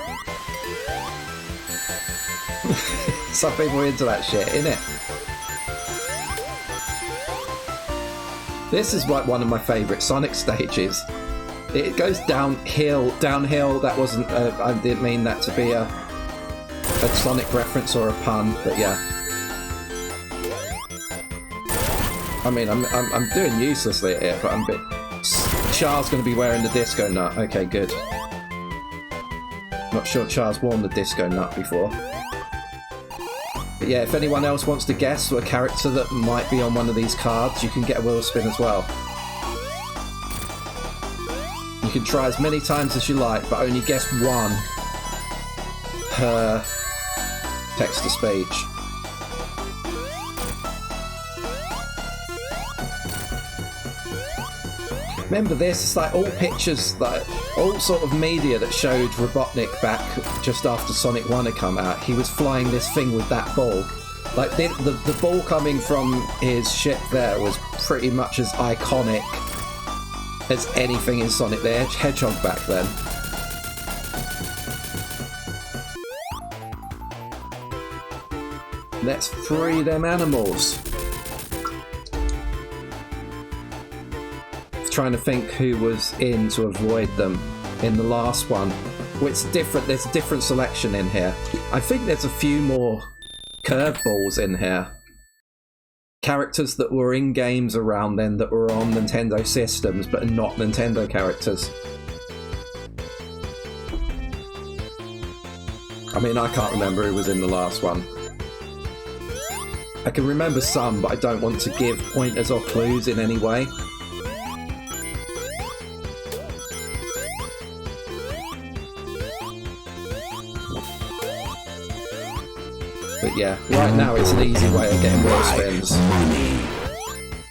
Some people are into that shit, innit? This is like one of my favourite Sonic stages. It goes downhill. That wasn't. I didn't mean that to be a Sonic reference or a pun, but yeah. I mean, I'm doing uselessly here, but I'm a bit. Char's going to be wearing the disco nut. Okay, good. Not sure Char's worn the disco nut before. But yeah, if anyone else wants to guess a character that might be on one of these cards, you can get a wheel spin as well. You can try as many times as you like, but only guess one per text-to-speech. Remember this, it's like all pictures, like all sort of media that showed Robotnik back just after Sonic 1 had come out. He was flying this thing with that ball. Like the ball coming from his ship there was pretty much as iconic as anything in Sonic the Hedgehog back then. Let's free them animals. Trying to think who was in to avoid them in the last one. Well, it's different. There's a different selection in here. I think there's a few more curveballs in here. Characters that were in games around then that were on Nintendo systems but are not Nintendo characters. I mean, I can't remember who was in the last one. I can remember some, but I don't want to give pointers or clues in any way. But yeah, right now it's an easy way of getting wheel spins.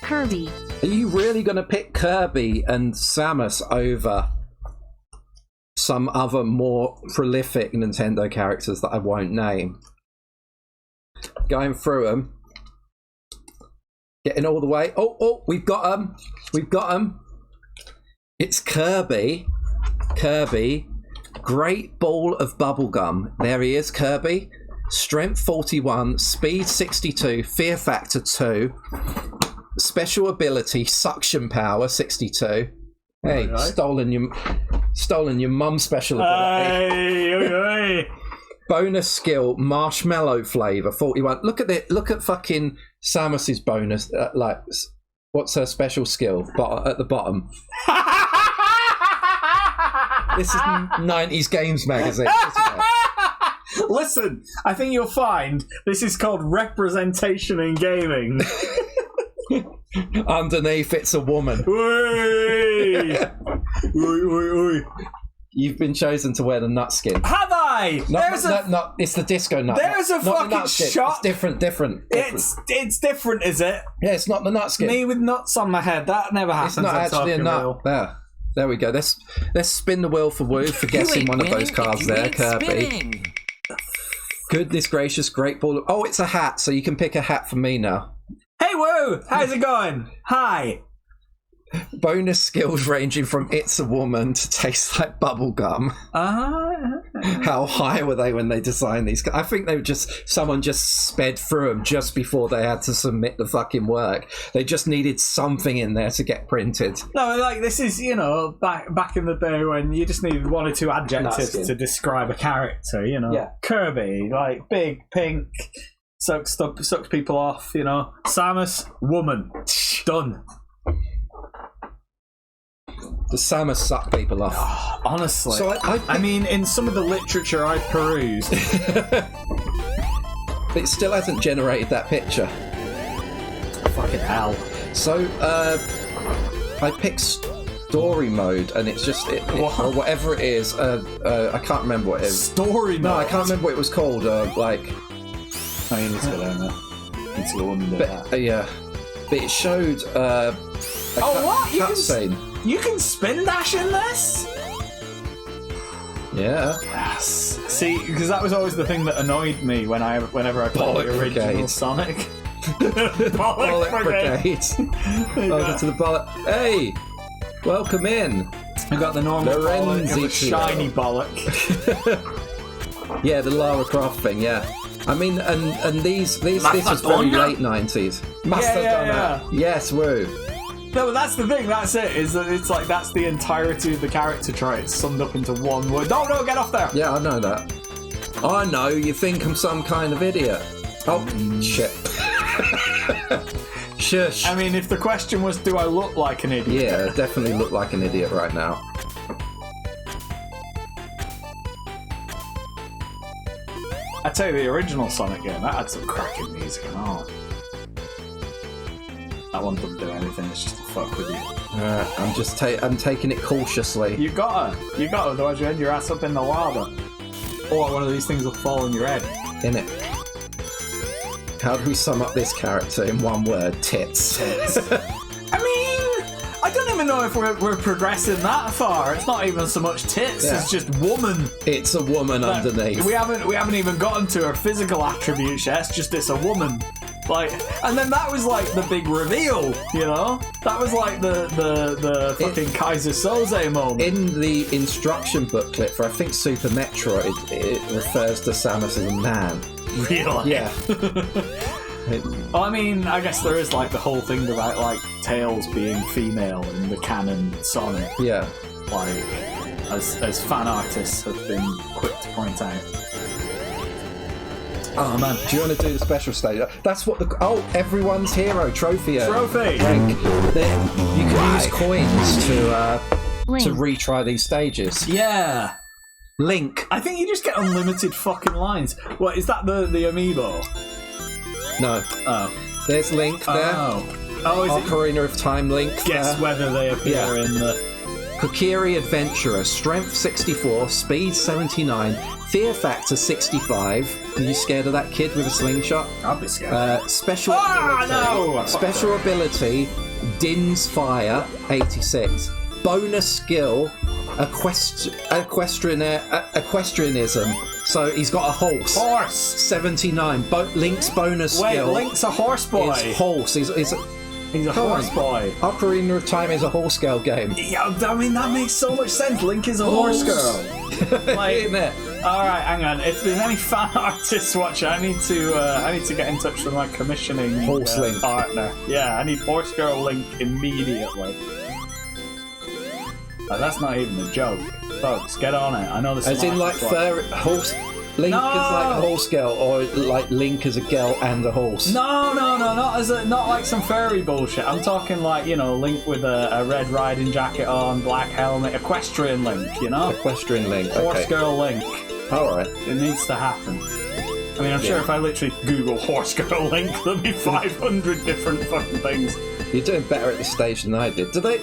Kirby. Are you really going to pick Kirby and Samus over some other more prolific Nintendo characters that I won't name? Going through them. Getting all the way. Oh, we've got them. We've got them. It's Kirby. Kirby. Great ball of bubblegum. There he is, Kirby. Strength 41, speed 62, fear factor 2, special ability suction power 62. Hey, stolen your mum's special ability. Bonus skill marshmallow flavor 41. Look at it. Look at fucking Samus's bonus. Like, what's her special skill? At the bottom. This is 90s Games Magazine, isn't it? Listen, I think you'll find this is called representation in gaming. Underneath, it's a woman. Oi! Oi, oi, oi. You've been chosen to wear the nut skin. Have I? Hi! It's the disco nut. There's a not the fucking nut skip. shot. It's different. It's different, is it? Yeah, it's not the nut skip. Me with nuts on my head. That never happens. It's not actually a nut. There we go. Let's spin the wheel for Woo for guessing one of those cars there, Kirby. Spinning. Goodness gracious, great ball. Oh, it's a hat, so you can pick a hat for me now. Hey, Woo! How's it going? Hi. Bonus skills ranging from it's a woman to taste like bubble gum. How high were they when they designed these? I think someone just sped through them just before they had to submit the fucking work. They just needed something in there to get printed. No, like this is, back in the day when you just needed one or two adjectives to describe a character, Yeah. Kirby, like big, pink, sucks people off, Samus, woman. Done. The Samus suck people off. Honestly. So I mean, in some of the literature I've perused. It still hasn't generated that picture. Fucking hell. So, I picked story mode, and it's just, or whatever it is, I can't remember what it is. Story mode? No, I can't remember what it was called, Oh, you need to go down there. You need to go under that. Yeah. But it showed, what? cutscene. You can spin dash in this? Yeah. Yes. See, because that was always the thing that annoyed me whenever I played the original Brigade. Sonic. Bollock Brigade. Welcome to the Bollock. Hey! Welcome in. I got the normal bollock and the shiny bollock. Yeah, the Lara Croft thing, yeah. I mean, and this was very late 90s. Yeah. Yes, Woo. No, but that's the thing, that's it, is that it's like, that's the entirety of the character trait summed up into one word. No, get off there! Yeah, I know that. I know, you think I'm some kind of idiot. Oh, shit. Shush. I mean, if the question was, do I look like an idiot? Yeah, definitely look like an idiot right now. I tell you, the original Sonic game, that had some cracking music and all. That one doesn't do anything, it's just to fuck with you. I'm taking it cautiously. You gotta, otherwise you end your ass up in the lava. Or one of these things will fall on your head. In it. How do we sum up this character in one word? Tits. I mean, I don't even know if we're progressing that far. It's not even so much tits, it's just woman. It's a woman underneath. We haven't even gotten to her physical attributes yet, it's a woman. Like, and then that was like the big reveal, That was like the fucking Kaiser Soze moment. In the instruction booklet for, I think, Super Metroid, it refers to Samus as a man. Really? Yeah. Well, I mean, I guess there is like the whole thing about like Tails being female in the canon Sonic. Yeah. Like, as fan artists have been quick to point out. Oh man, do you want to do the special stage? That's what everyone's hero trophy. Trophy. Rank. You can use coins to retry these stages. Yeah. Link. I think you just get unlimited fucking lines. What is that? The amiibo? No. Oh. There's Link there. Oh, is Ocarina of Time Link. Guess there. whether they appear in the Kokiri Adventurer, Strength 64, Speed 79, Fear Factor 65. Are you scared of that kid with a slingshot? I'll be scared. Special ability, Din's Fire 86. Bonus skill, equestrianism. So he's got a horse. 79. Link's bonus skill. Wait, Link's a horse boy. Is horse. He's a horse boy. Ocarina of Time is a horse girl game. Yeah, I mean that makes so much sense. Link is a horse girl. Like, isn't it? All right, hang on. If there's any fan artists watching, I need to get in touch with my commissioning Horse Link partner. Yeah, I need horse girl Link immediately. Like, that's not even a joke, folks. Get on it. I know this. As in, like horse. Link as like a horse girl, or like Link as a girl and a horse. No, not like some furry bullshit. I'm talking like, Link with a red riding jacket on, black helmet, equestrian Link, Equestrian Link. Horse Okay. girl Link. All right. It needs to happen. I mean, I'm sure if I literally Google horse girl Link, there'll be 500 different fucking things. You're doing better at this stage than I did. Do they?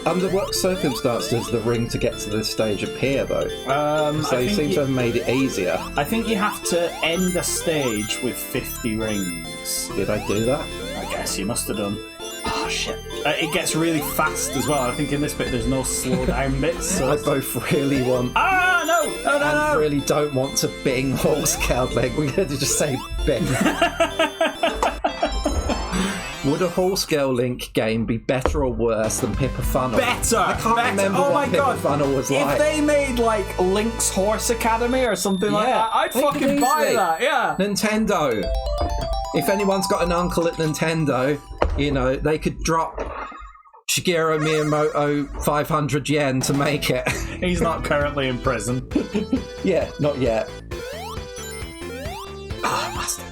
Under what circumstance does the ring to get to this stage appear, though? They seem to have made it easier. I think you have to end a stage with 50 rings. Did I do that? I guess you must have done. Oh, shit. It gets really fast as well. I think in this bit there's no slow down bits. So I both really want... No! really don't want to bing horse cow leg. We're going to just say bing. Would a horse girl Link game be better or worse than Pippa Funnel? Better! I can't remember what Pippa Funnel was like. If they made like Link's Horse Academy or something like that, I'd fucking buy that, yeah. Nintendo. If anyone's got an uncle at Nintendo, you know, they could drop Shigeru Miyamoto 500 yen to make it. He's not currently in prison. Yeah, not yet. Master.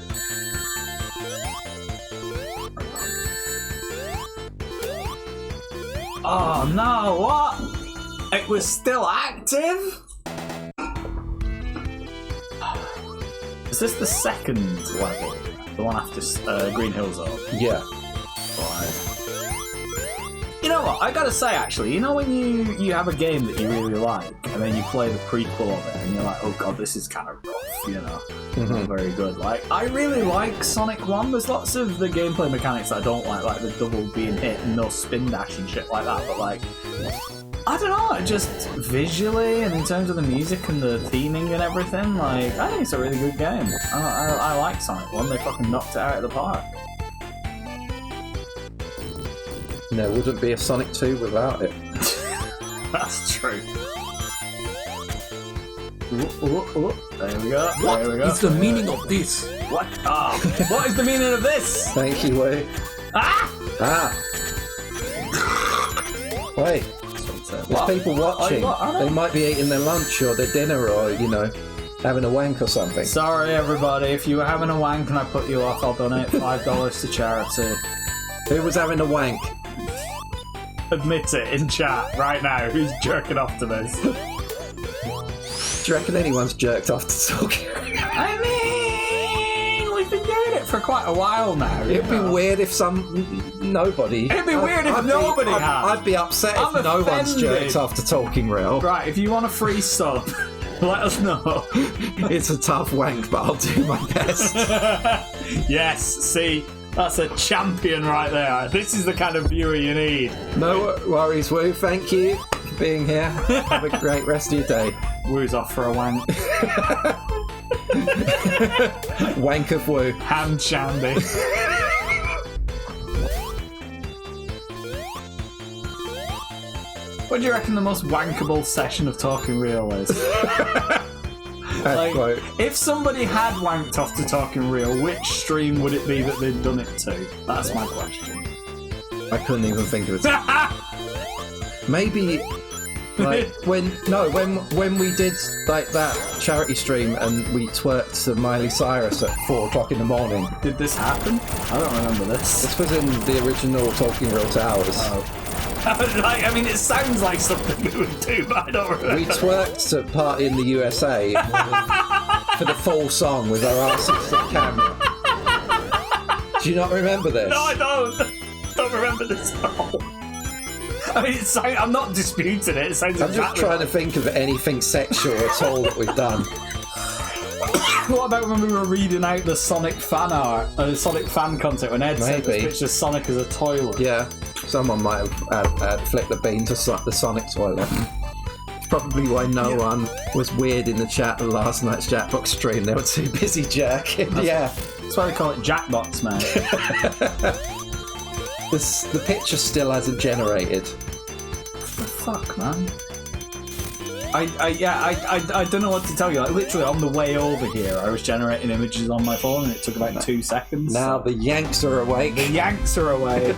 Oh no, what? It was still active? Is this the second level? The one after Green Hill Zone? Yeah. Right. You know what? I gotta say, actually, you know when you have a game that you really like, and then you play the prequel of it, and you're like, oh god, this is kind of rough, you know? Not very good. Like, I really like Sonic 1. There's lots of the gameplay mechanics that I don't like the double being hit and no spin dash and shit like that, but like, I don't know, just visually and in terms of the music and the theming and everything, like, I think it's a really good game. I like Sonic 1. They fucking knocked it out of the park. There wouldn't be a Sonic 2 without it. That's true. There we go. What There we go. is the meaning of this? What? Oh, what is the meaning of this? Thank you, Wei. Ah! Wait. There's people watching. They might be eating their lunch or their dinner or, you know, having a wank or something. Sorry, everybody. If you were having a wank and I put you off, I'll donate $5 to charity. Who was having a wank? Admit it in chat right now. Who's jerking off to this? Do you reckon anyone's jerked off to talking? I mean, we've been doing it for quite a while now. It'd be weird if nobody. It'd be weird if nobody had. I'd be upset if no one's jerked off to Talking Real. Right, if you want a free sub, let us know. It's a tough wank, but I'll do my best. Yes, see, that's a champion right there. This is the kind of viewer you need. No worries, Woo. Thank you for being here. Have a great rest of your day. Woo's off for a wank. Wank of Woo. Hand shandy. What do you reckon the most wankable session of Talking Real is? Like, if somebody had wanked off to Talking Real, which stream would it be that they'd done it to? That's my question. I couldn't even think of it. Maybe, like, when we did like that charity stream and we twerked to Miley Cyrus at 4 o'clock in the morning. Did this happen? I don't remember this. This was in the original Talking Real Towers. Oh. Like, I mean, it sounds like something we would do, but I don't remember. We twerked to Party in the USA for the full song with our asses to the camera. Do you not remember this? No, I don't remember this at all. I mean, I'm not disputing it. It sounds I'm just trying to think of anything sexual at all that we've done. What about when we were reading out the Sonic fan art, Sonic fan content, when Ed sent us pictures of Sonic as a toilet? Yeah, someone might have flicked the bean to the Sonic toilet. Probably why no one was weird in the chat of last night's Jackbox stream. They were too busy jerking. That's why they call it Jackbox, man. The picture still hasn't generated. What the fuck, man? I don't know what to tell you. Like, literally on the way over here, I was generating images on my phone, and it took about 2 seconds. Now the Yanks are awake. The Yanks are awake.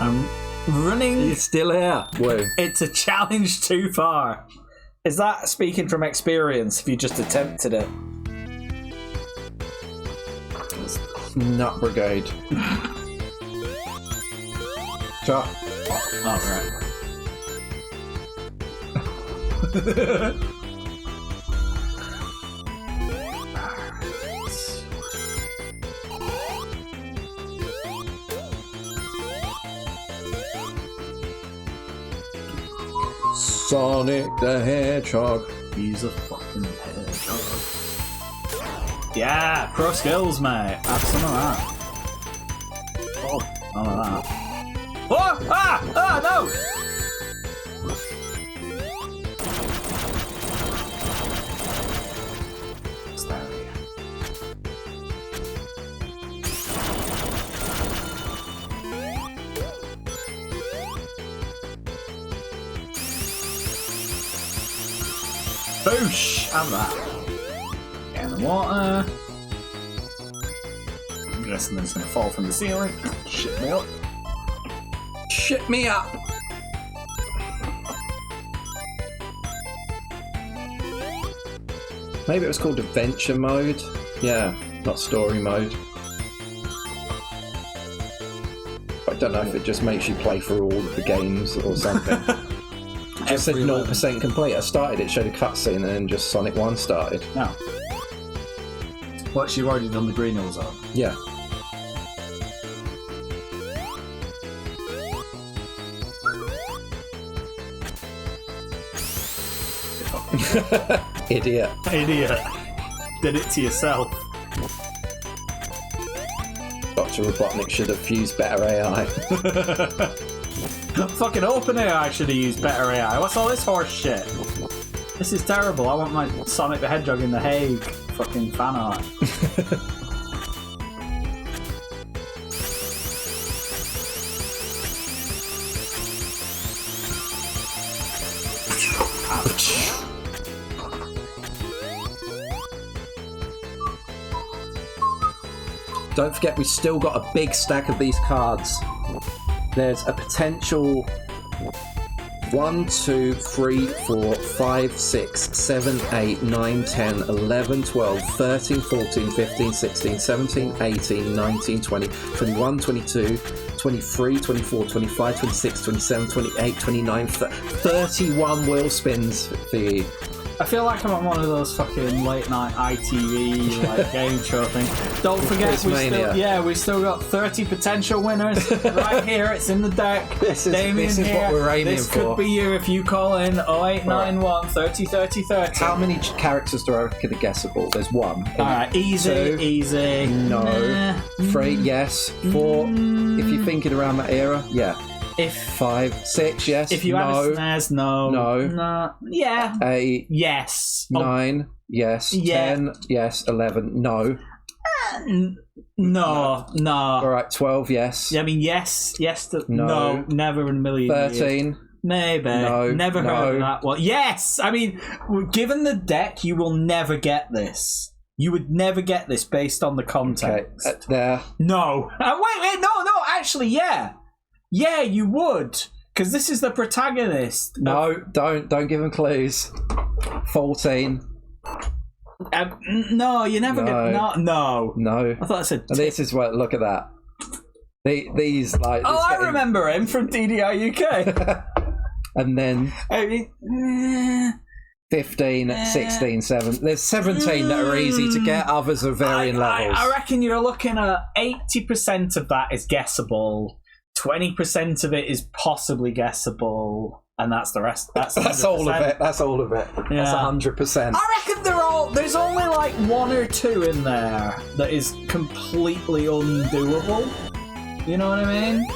I'm running. You're still here. Whoa. It's a challenge too far. Is that speaking from experience? If you just attempted it. Nut Brigade. Char. Oh, right. Sonic the Hedgehog. He's a fucking hedgehog. Yeah, pro skills, mate. Have some of that. Oh, none of that. Oh! Ah! Ah, no! Boosh! Have that. Get in the water. I'm guessing it's gonna fall from the ceiling. Shit me up. Shit me up. Maybe it was called adventure mode. Yeah, not story mode. I don't know if it just makes you play through all of the games or something. It just said 0% complete. I started it, showed a cutscene, and then just Sonic 1 started. No. What, you've already done the green hill zone? Yeah. Idiot. Idiot. Did it to yourself. Dr. Robotnik should have used better AI. Fucking OpenAI should have used better AI. What's all this horse shit? This is terrible. I want my Sonic the Hedgehog in The Hague fucking fan art. Don't forget, we've still got a big stack of these cards. There's a potential 1, 2, 3, 4, 5, 6, 7, 8, 9, 10, 11, 12, 13, 14, 15, 16, 17, 18, 19, 20, 21, 22, 23, 24, 25, 26, 27, 28, 29, 31 wheel spins for you. I feel like I'm on one of those fucking late night ITV like game show things. Don't forget, we still got 30 potential winners right here. It's in the deck. This is what we're aiming for. This could be you if you call in 0891 30 30 30. How many characters do I reckon are guessable? There's one. Alright, easy. No. 3, yes. 4, if you're thinking around that era, yeah. If 5, 6, yes. If you have a SNES, no. Yeah. 8, yes. 9, yes. Yeah. 10, yes. 11, no. No. All right, 12, yes. Yeah, I mean, yes. No, never in a million 13. years. Maybe. No. Never heard of that one. Yes! I mean, given the deck, you will never get this. You would never get this based on the context. Okay, there. No. Wait, no, actually, yeah. Yeah, you would, because this is the protagonist. No, don't give him clues. 14. No, you never get. No. I thought I said. This is what. Look at that. These like. I remember him from DDI UK. And then. 15, 16, 7. There's 17 that are easy to get. Others are varying levels. I reckon you're looking at 80% of that is guessable. 20% of it is possibly guessable, and that's the rest. That's all of it. That's all of it. Yeah. That's 100%. I reckon there's only like 1 or 2 in there that is completely undoable. You know what I mean?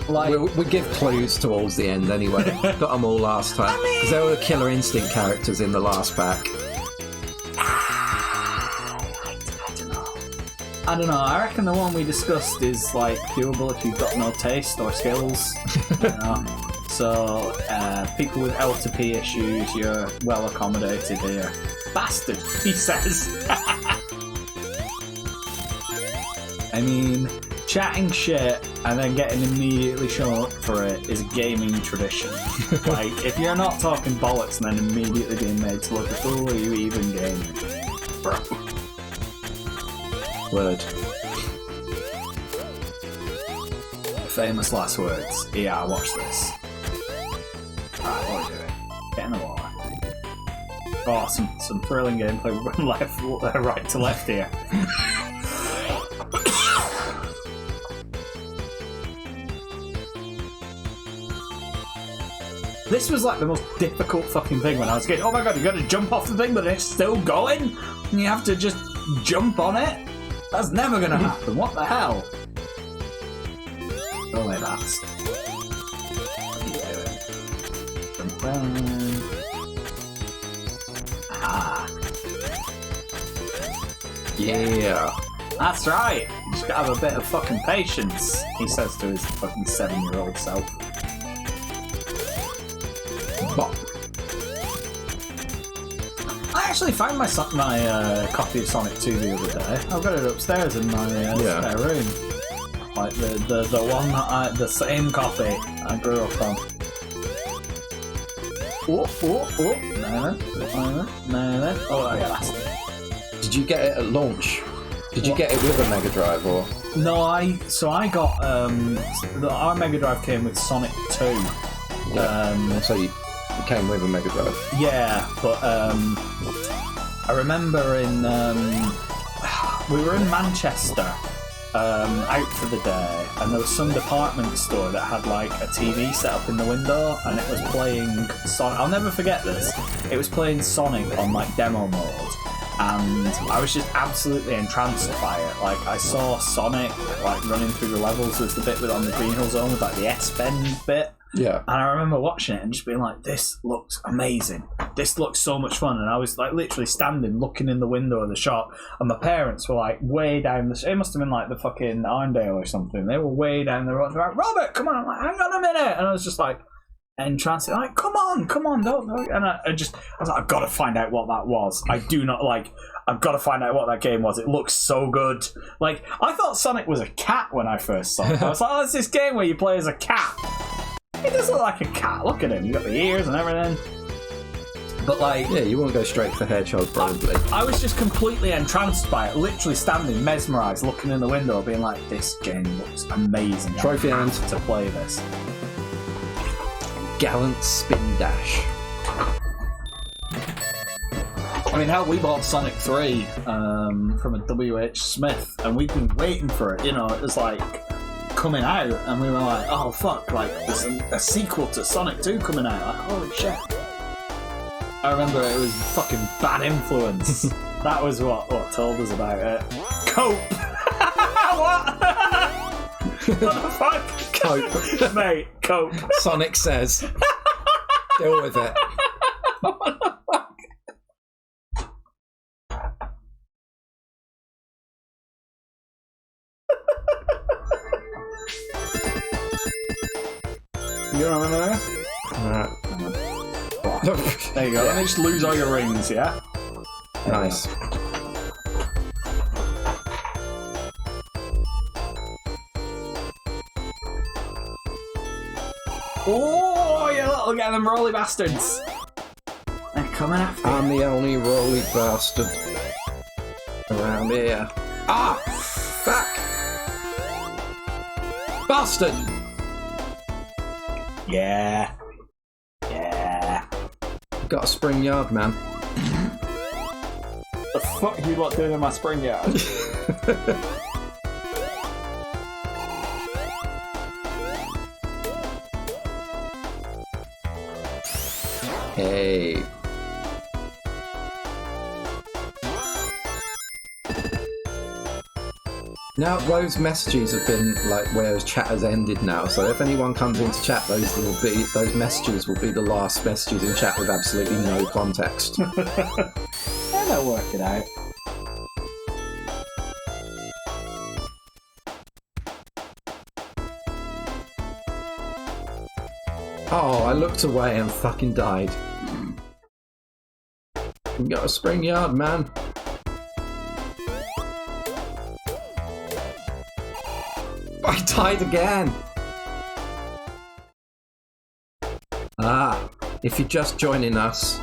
Like we give clues towards the end anyway. Got them all last time because there were Killer Instinct characters in the last pack. I don't know. I reckon the one we discussed is like doable if you've got no taste or skills. You know? So people with L to P issues, you're well accommodated here. Bastard, he says. I mean, chatting shit and then getting immediately shown up for it is a gaming tradition. Like, if you're not talking bollocks and then immediately being made to look a fool, are you even gaming? Bro. Word. Famous last words. Yeah, watch this. Alright, what are we doing? Get in the water. Oh, some thrilling gameplay. We're going right to left here. This was like the most difficult fucking thing when I was a kid. Oh my god, you gotta jump off the thing, but it's still going? And you have to just jump on it? That's never gonna happen. What the hell? Oh, wait, that's... What are you doing? Jump down. Ah. Yeah. That's right. You just gotta have a bit of fucking patience, he says to his fucking 7-year-old self. Bop. I actually found my copy of Sonic 2 the other day. I've got it upstairs in my spare room. Like the one that the same copy I grew up on. Oh. No. Oh, yeah, that's it. Did you get it at launch? Did you get it with a Mega Drive or? No, I got our Mega Drive came with Sonic 2. Yeah. So you came with a Mega Drive. Yeah, but I remember we were in Manchester out for the day, and there was some department store that had like a TV set up in the window, and it was playing Sonic. I'll never forget this. It was playing Sonic on like demo mode. And I was just absolutely entranced by it. Like, I saw Sonic, like, running through the levels. There's the bit on the Green Hill Zone with, like, the S-bend bit. Yeah. And I remember watching it and just being like, this looks amazing. This looks so much fun. And I was, like, literally standing, looking in the window of the shop. And my parents were, like, way down the... It must have been, like, the fucking Arndale or something. They were way down the road. They were like, Robert, come on. I'm like, hang on a minute. And I was just like... entranced, like, come on, don't. And I was like, I've got to find out what that was. I've got to find out what that game was. It looks so good. Like, I thought Sonic was a cat when I first saw it. I was like, oh, it's this game where you play as a cat. He does look like a cat. Look at him. You got the ears and everything. But like, yeah, you want to go straight for Hedgehog probably. I was just completely entranced by it. Literally standing, mesmerised, looking in the window, being like, this game looks amazing. Trophy hand to play this. Gallant spin dash. I mean, hell, we bought Sonic 3 from a W.H. Smith, and we've been waiting for it. You know, it was like coming out, and we were like, oh fuck, like there's a sequel to Sonic 2 coming out. Like, holy shit. I remember it was fucking Bad Influence. That was what told us about it. Cope! What? What the fuck? Cope. Mate, cope. Sonic says. Deal with it. What the fuck? You don't remember that? There you go. Let me just lose all your rings, yeah? Nice. Oh, you little get them rolly bastards. They're coming after you. I'm the only rolly bastard around here. Ah! Fuck! Bastard! Yeah. Got a spring yard, man. The fuck are you lot doing in my spring yard? Hey. Now those messages have been like where chat has ended now. So if anyone comes into chat, those messages will be the last messages in chat with absolutely no context. They'll work it out. Oh, I looked away and fucking died. You got a spring yard, man. I died again. Ah, if you're just joining us,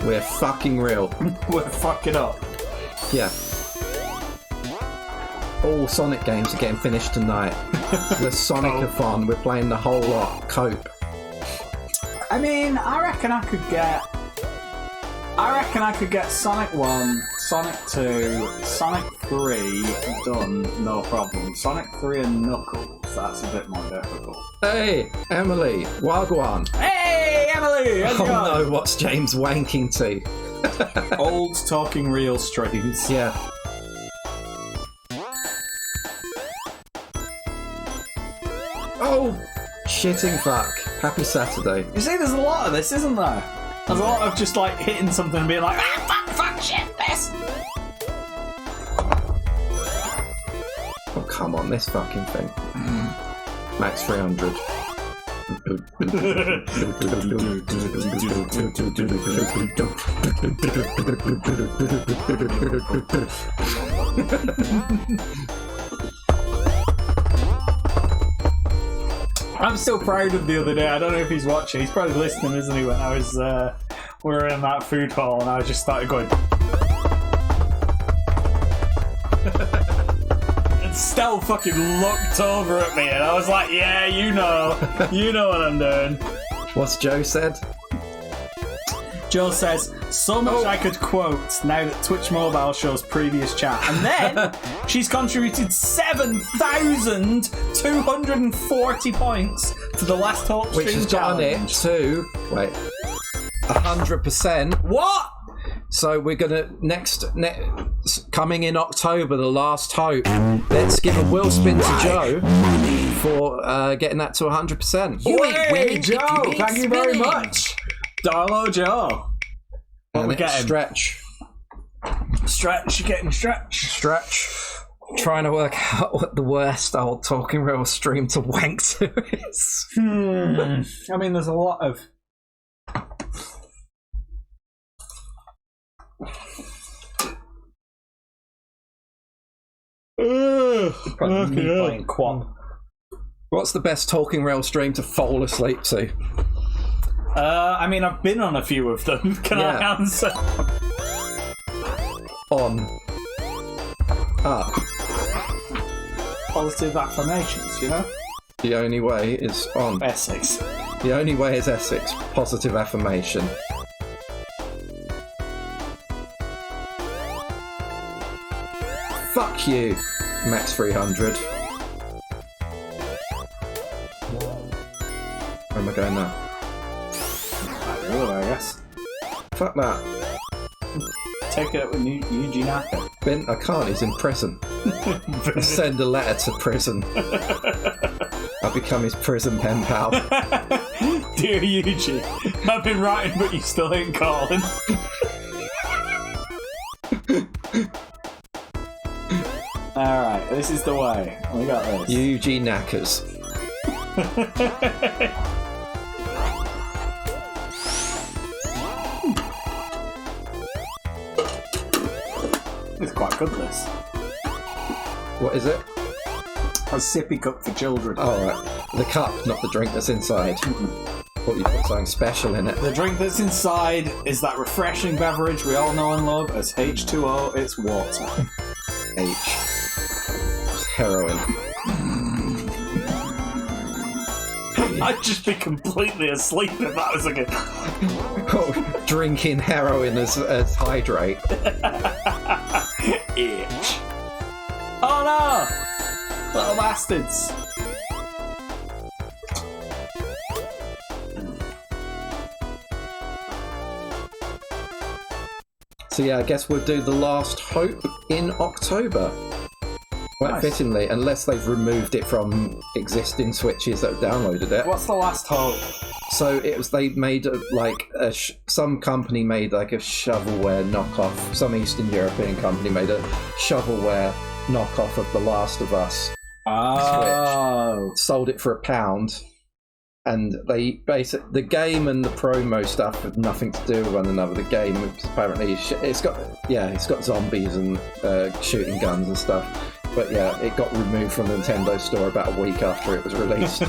we're fucking real. We're fucking up. Yeah. All Sonic games are getting finished tonight. The Sonic-a-thon, we're playing the whole lot. Cope. I mean, I reckon I could get Sonic 1, Sonic 2, Sonic 3, done, no problem. Sonic 3 and Knuckles, that's a bit more difficult. Hey, Emily, Wagwan. Hey, Emily! How's it going? Oh no, what's James wanking to? Old Talking Real streams. Yeah. Oh, shitting fuck. Happy Saturday. You see, there's a lot of this, isn't there? There's a lot of just like hitting something and being like, fuck, shit, this! Oh, come on, this fucking thing. Max 300. I'm still proud of the other day. I don't know if he's watching. He's probably listening, isn't he? When I was, we were in that food hall and I just started going. And Stell fucking looked over at me and I was like, yeah, you know what I'm doing. What's Joe said? Joe says, so much I could quote now that Twitch Mobile shows previous chat. And then she's contributed 7,240 points to the last Talk Stream Which has gotten it to 100%. What? So we're gonna coming in October, the last hope. Let's give a wheel spin to Joe for getting that to 100%. Hey, Joe! Thank you very much. Darlo Joe. What we getting? Stretch. Stretch, you're getting stretch. Stretch. Trying to work out what the worst old Talking Real stream to wank to is. I mean, there's a lot of. Playing quad. What's the best Talking Real stream to fall asleep to? I mean, I've been on a few of them. Can I answer? On. Up. Positive affirmations, you know? The only way is on. Essex. The only way is Essex. Positive affirmation. Fuck you, Max 300. Where am I going now? I guess. Fuck that. Take it up with Eugene Acker. Ben, I can't, he's in prison. Send a letter to prison. I've become his prison pen pal. Dear Eugene, I've been writing but you still ain't calling. Alright, this is the way. We got this. Eugene Knackers. It's quite good, this. What is it? A sippy cup for children. Oh, right. The cup, not the drink that's inside. Thought you put something special in it. The drink that's inside is that refreshing beverage we all know and love as H2O. It's water. H. It's heroin. I'd just be completely asleep if that was like Oh, drinking heroin as hydrate. Itch. Oh no! Little bastards. So yeah, I guess we'll do the last hope in October. Quite Nice. fittingly, unless they've removed it from existing Switches that have downloaded it. What's the last hope? So it was they made some company made like a shovelware knockoff. Some Eastern European company made a shovelware knockoff of The Last of Us. Oh. Sold it for £1, and they the game and the promo stuff have nothing to do with one another. The game apparently it's got zombies and shooting guns and stuff. But yeah, it got removed from the Nintendo store about a week after it was released.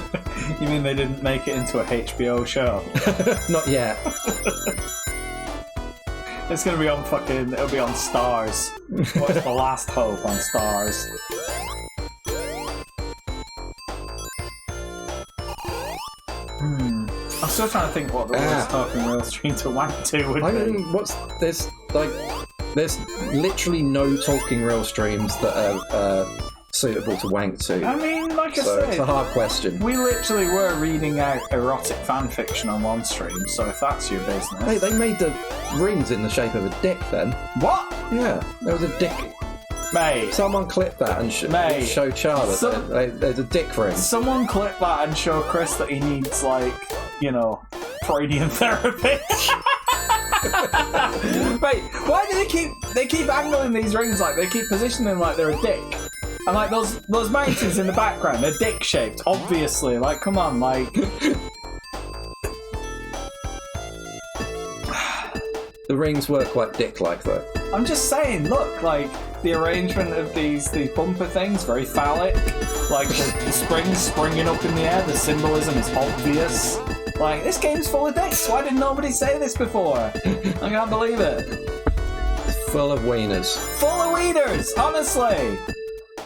You mean they didn't make it into a HBO show? Not yet. It's gonna be on it'll be on Stars. What's the last hope on Stars? I'm still trying to think what the worst Talking Real stream to wank to would I be. mean, there's like There's literally no talking real streams that are suitable to wank to. I mean, like I So said, it's a hard question. we literally were reading out erotic fan fiction on one stream, so if that's your business... Hey, they made the rings in the shape of a dick then. What? Yeah, there was a dick. Mate, Someone clip that and Mate, show Char that there's a dick ring. someone clip that and show Chris that he needs, like, you know, Freudian therapy. Wait, why do they keep angling these rings like they keep positioning them like they're a dick? And like those mountains in the background, they're dick shaped, obviously. Like, come on, like. The rings were quite dick-like though. I'm just saying, look, like the arrangement of these bumper things, very phallic. Like the springs springing up in the air, the symbolism is obvious. Like, this game's full of dicks. Why did nobody say this before? I can't believe it. Full of wieners. Full of wieners, honestly.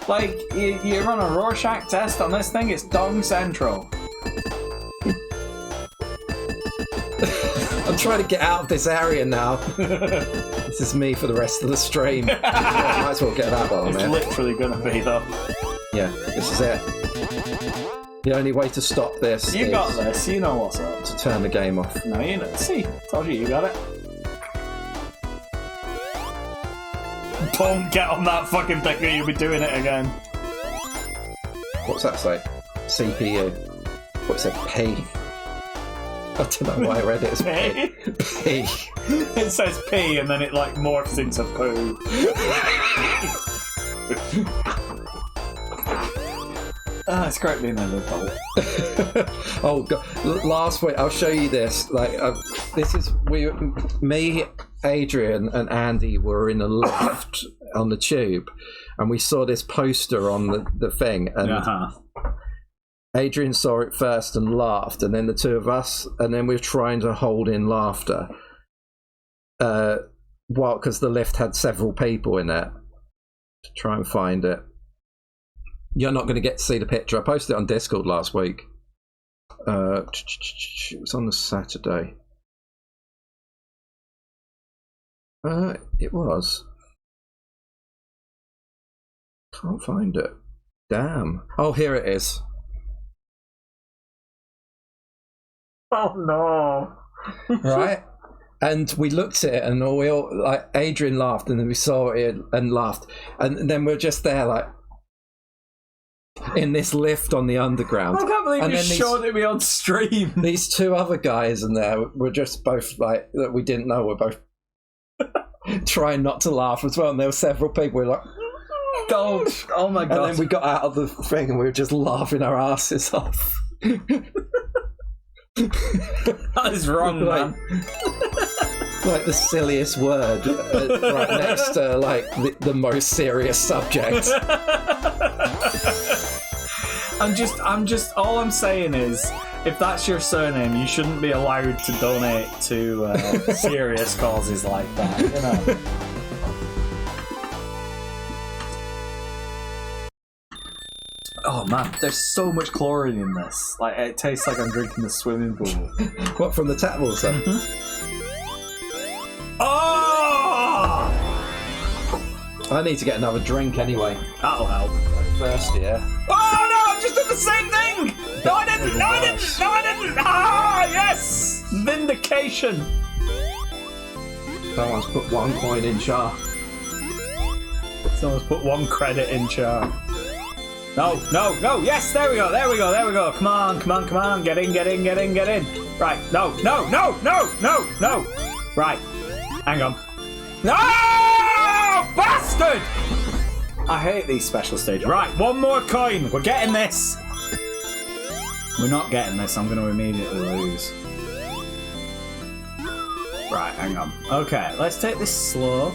Like, you run a Rorschach test on this thing, it's dong central. I'm trying to get out of this area now. This is me for the rest of the stream. Yeah, might as well get that one, It's man. literally gonna be, though. Yeah, this is it. The only way to stop this You is got this, you know what's up. to turn the game off. No, you know. See, told you got it. Don't get on that fucking thing or you'll be doing it again. What's that say? CPU. What's it? P. I don't know why I read it as P. P. It says P and then it like morphs into poo. It's great being an adult. Oh god! Last week, I'll show you this. Like, this is me, Adrian, and Andy were in a lift on the tube, and we saw this poster on the thing, and Adrian saw it first and laughed, and then the two of us, and then we were trying to hold in laughter, because the lift had several people in it. To try and find it. You're not going to get to see the picture. I posted it on Discord last week. It was on the Saturday. It was. Can't find it. Damn. Oh, here it is. Oh no. Right? And we looked at it and we all, like, Adrian laughed and then we saw it and laughed. And then we're just there, like, in this lift on the underground. I can't believe and you then showed it me on stream. These two other guys in there were just both like that we didn't know were both trying not to laugh as well. And there were several people who were like, Oh my god. and then we got out of the thing and we were just laughing our asses off. That is wrong, man. Like the silliest word right next to like the most serious subject. I'm just all I'm saying is if that's your surname you shouldn't be allowed to donate to serious causes like that, you know. Oh man, there's so much chlorine in this. Like, it tastes like I'm drinking the swimming pool. What, from the tap water? Oh! I need to get another drink anyway. That'll help. First, yeah. Oh no, I just did the same thing! No, I didn't! No, I didn't! No, I didn't! Ah, yes! Vindication! Someone's put 1 coin in Char. Someone's put 1 credit in Char. No, no, no, yes, there we go, there we go, there we go. Come on, come on, come on. Get in, get in, get in, get in. Right, no, no, no, no, no, no. Right, hang on. No! Bastard! I hate these special stages. Right, 1 more coin. We're getting this. We're not getting this. I'm going to immediately lose. Right, hang on. Okay, let's take this slow.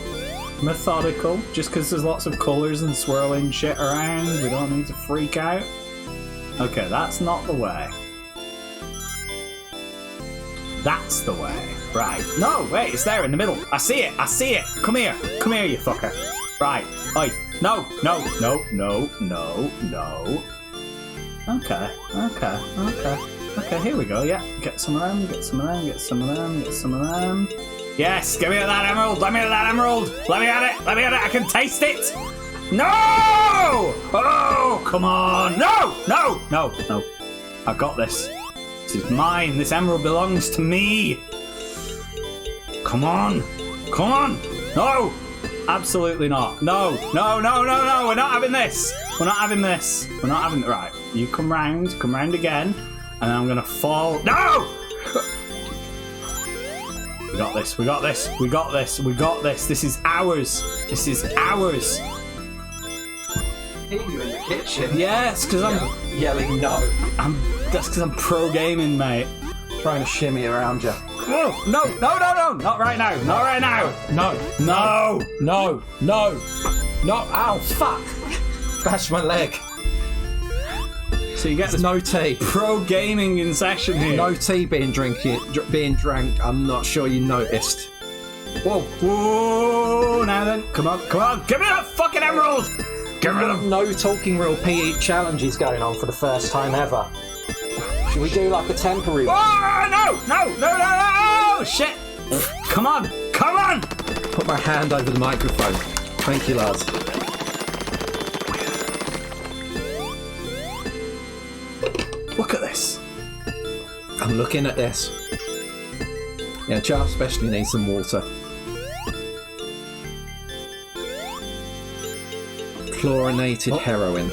Methodical. Just because there's lots of colours and swirling shit around, we don't need to freak out. Okay, that's not the way. That's the way. Right. No, wait, it's there in the middle. I see it. I see it. Come here. Come here, you fucker. Right. Oi. No, no, no, no, no, no. Okay, okay, okay. Okay, here we go, yeah. Get some of them, get some of them, get some of them, get some of them. Yes, give me that emerald. Let me have that emerald. Let me have it. Let me have it. I can taste it. No! Oh, come on. No. I got this. This is mine. This emerald belongs to me. Come on. No. Absolutely not. No. We're not having this. Right. You come round again, and I'm gonna fall. No! We got this. This is ours. You in the kitchen? Yes, because I'm yelling no. That's because I'm pro gaming, mate. Trying to shimmy around you. Whoa! No! Not right now! No! Ow! Fuck! Bash my leg. So you get this no tea. Pro gaming in session here. No tea being drank. I'm not sure you noticed. Whoa! Now then, come on! Give me that fucking emerald! Give me them. No talking real PE challenges going on for the first time ever. Should we do like a temporary one? Oh, no! Shit! Come on! Put my hand over the microphone. Thank you, lads. Look at this. I'm looking at this. Yeah, Char especially needs some water. Chlorinated heroin.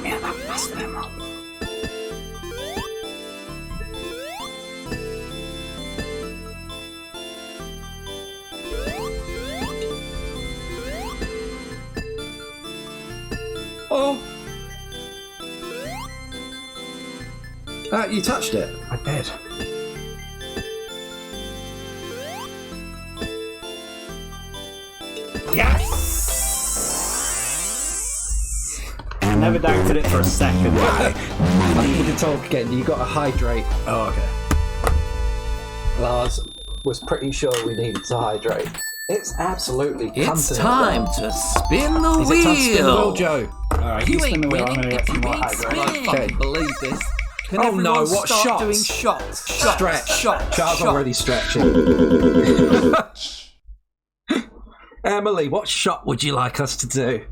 Yeah, that's the emerald. Oh! You touched it. I did. Yes! I never doubted it for a second. I need to talk again. You got to hydrate. Oh, okay. Lars was pretty sure we needed to hydrate. It's absolutely. It's time to spin the Is wheel. it time to spin the wheel, Joe? Alright, You spin ain't the wheel. I'm winning gonna get if some you more ain't hydrate. spinning. I Okay. fucking believe this. Can Oh, everyone no, what start shots? doing shots? Stretch. Shots. Char's already stretching. Emily, what shot would you like us to do?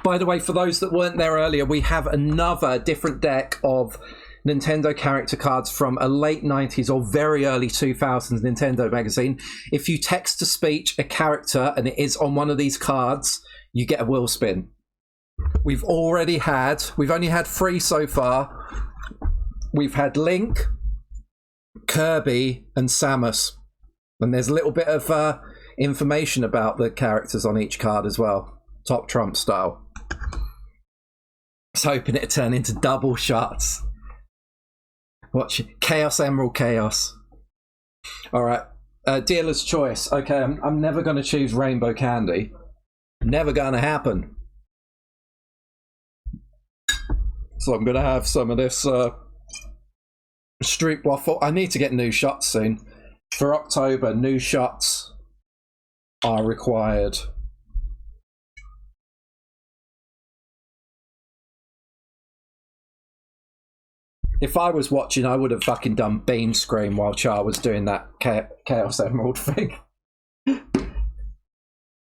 By the way, for those that weren't there earlier, we have another different deck of Nintendo character cards from a late 90s or very early 2000s Nintendo magazine. If you text to speech a character and it is on one of these cards, you get a wheel spin. We've only had 3 so far. We've had Link, Kirby, and Samus. And there's a little bit of information about the characters on each card as well. Top Trump style. I was hoping it'd turn into double shots. Watch Chaos Emerald Chaos. Alright. Dealer's choice. Okay, I'm never going to choose Rainbow Candy. Never going to happen. So I'm going to have some of this Street Waffle. I need to get new shots soon. For October, new shots are required. If I was watching, I would have fucking done Beam Scream while Char was doing that Chaos Emerald thing.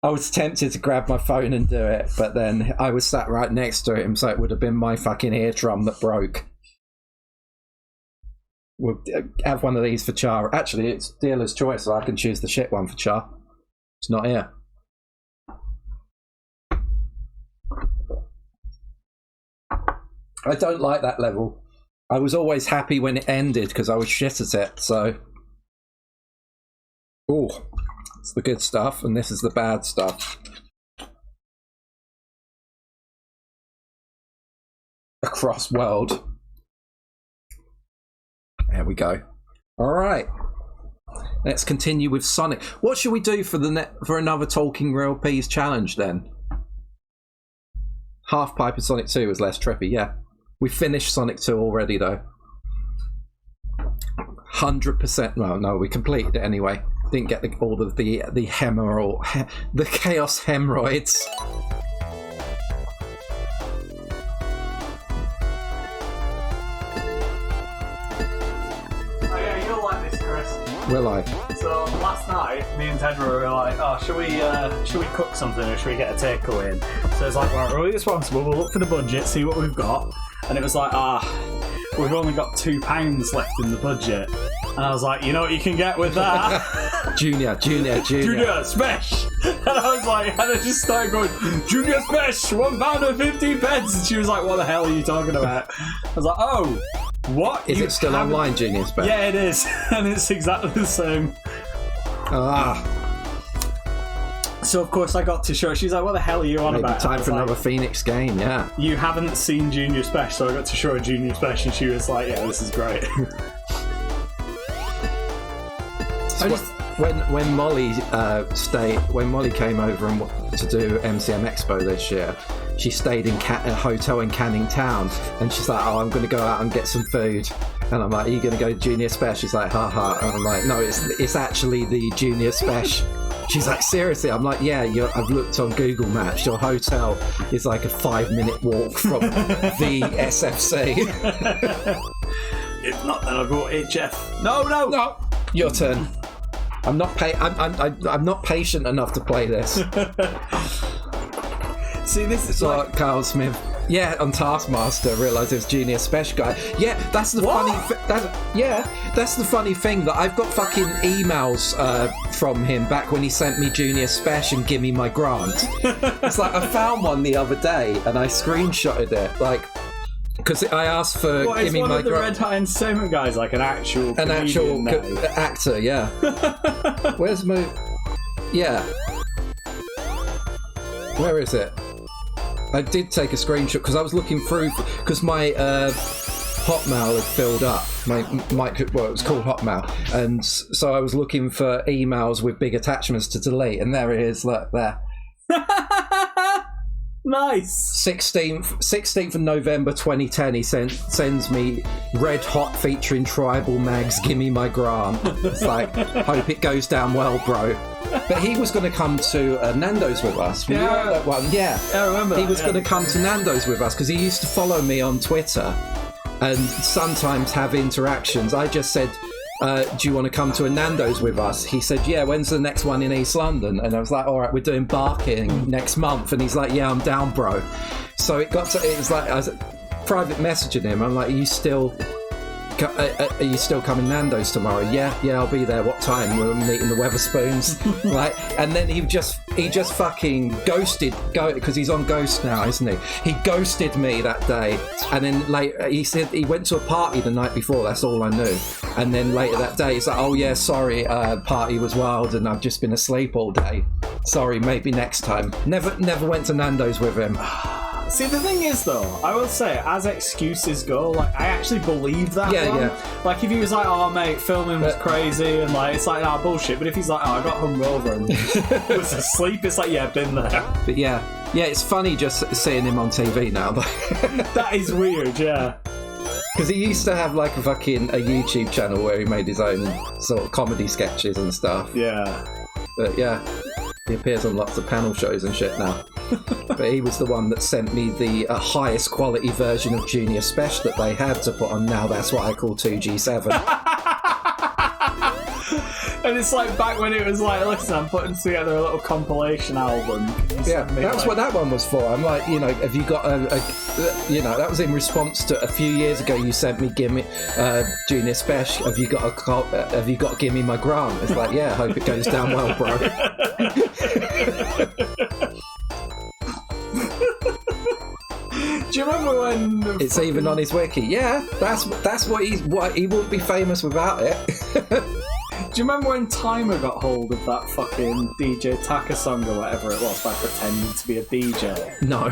I was tempted to grab my phone and do it, but then I was sat right next to him, so it would have been my fucking eardrum that broke. We'll have one of these for Char. Actually, it's dealer's choice, so I can choose the shit one for Char. It's not here. I don't like that level. I was always happy when it ended because I was shit at it, so... Oh, it's the good stuff, and this is the bad stuff. Across world. There we go. Alright. Let's continue with Sonic. What should we do for another Talking Real Peas challenge then? Half Pipe in Sonic 2 was less trippy, yeah. We finished Sonic 2 already, though. 100%. Well, no, we completed it anyway. Didn't get all of the Chaos hemorrhoids. Will I? So last night, me and Ted were like, "Oh, should we cook something or should we get a takeaway in?" So it's like, "Right, we're really responsible. We'll look for the budget, see what we've got." And it was like, we've only got £2 left in the budget. And I was like, you know what you can get with that? Junior Smash! And I was like, and I just started going, Junior Smash, £1.50. And she was like, what the hell are you talking about? I was like, oh, what? Is it still online, Junior Smash? Yeah, it is. And it's exactly the same. So of course I got to show her. She's like, what the hell are you on Maybe about? time for another Phoenix game, yeah. You haven't seen Junior Special, so I got to show her Junior Special and she was like, yeah, this is great. When Molly came over to do MCM Expo this year, she stayed in a hotel in Canning Town, and she's like, I'm going to go out and get some food. And I'm like, are you going to go to Junior Special? She's like, haha. And I'm like, no, it's actually the Junior Special. She's like, seriously? I'm like, yeah, I've looked on Google Maps. Your hotel is like a 5-minute walk from the SFC. If not, then I'll go HF. No. Your turn. I'm not patient enough to play this. See, this is so like Carl Smith. Yeah, on Taskmaster, realised it was Junior Special guy. Yeah, that's the funny. That's the funny thing that I've got fucking emails from him back when he sent me Junior Special and give me my grant. It's like I found one the other day and I screenshotted it, like because I asked for give me my grant. One of the Red Hat Entertainment guys, like an actual actor. Yeah. Where's my? Yeah. Where is it? I did take a screenshot because I was looking through because my Hotmail had filled up. It was called Hotmail, and so I was looking for emails with big attachments to delete, and there it is. Look there. Nice. 16th of November 2010. He sends me Red Hot featuring Tribal Mags. Gimme my grant. It's like, hope it goes down well, bro. But he was going to come to Nando's with us. Yeah. You know that one? Yeah. I remember. He was going to come to Nando's with us because he used to follow me on Twitter and sometimes have interactions. I just said, do you want to come to a Nando's with us? He said, yeah, when's the next one in East London? And I was like, all right, we're doing Barking next month. And he's like, yeah, I'm down, bro. So it was like, I was private messaging him. I'm like, are you still coming Nando's tomorrow? Yeah, I'll be there. What time? We're meeting the Weatherspoons. Like, and then he just fucking ghosted, because he's on Ghost now, isn't he? He ghosted me that day, and then later he said he went to a party the night before. That's all I knew. And then later that day, he's like, "Oh yeah, sorry, party was wild, and I've just been asleep all day. Sorry, maybe next time." Never went to Nando's with him. See, the thing is, though, I will say, as excuses go, like, I actually believe that one. Yeah. Like, if he was like, oh, mate, filming was crazy, and, like, it's like, bullshit. But if he's like, oh, I got hungover and was asleep, it's like, yeah, been there. But yeah, it's funny just seeing him on TV now. That is weird, yeah. Because he used to have, like, a YouTube channel where he made his own sort of comedy sketches and stuff. Yeah. But, yeah, he appears on lots of panel shows and shit now. But he was the one that sent me the highest quality version of Junior Special that they had to put on Now That's What I Call 2G7. And it's like back when it was like, listen, I'm putting together a little compilation album. Yeah, that's what that one was for. I'm like, have you got that was in response to a few years ago you sent me Gimme Junior Special. Have you got Gimme My grant? It's like, yeah, hope it goes down well, bro. Do you remember when it's even on his wiki? Yeah, that's what he wouldn't be famous without it. Do you remember when Timer got hold of that fucking DJ Taka song or whatever it was by pretending to be a DJ? No.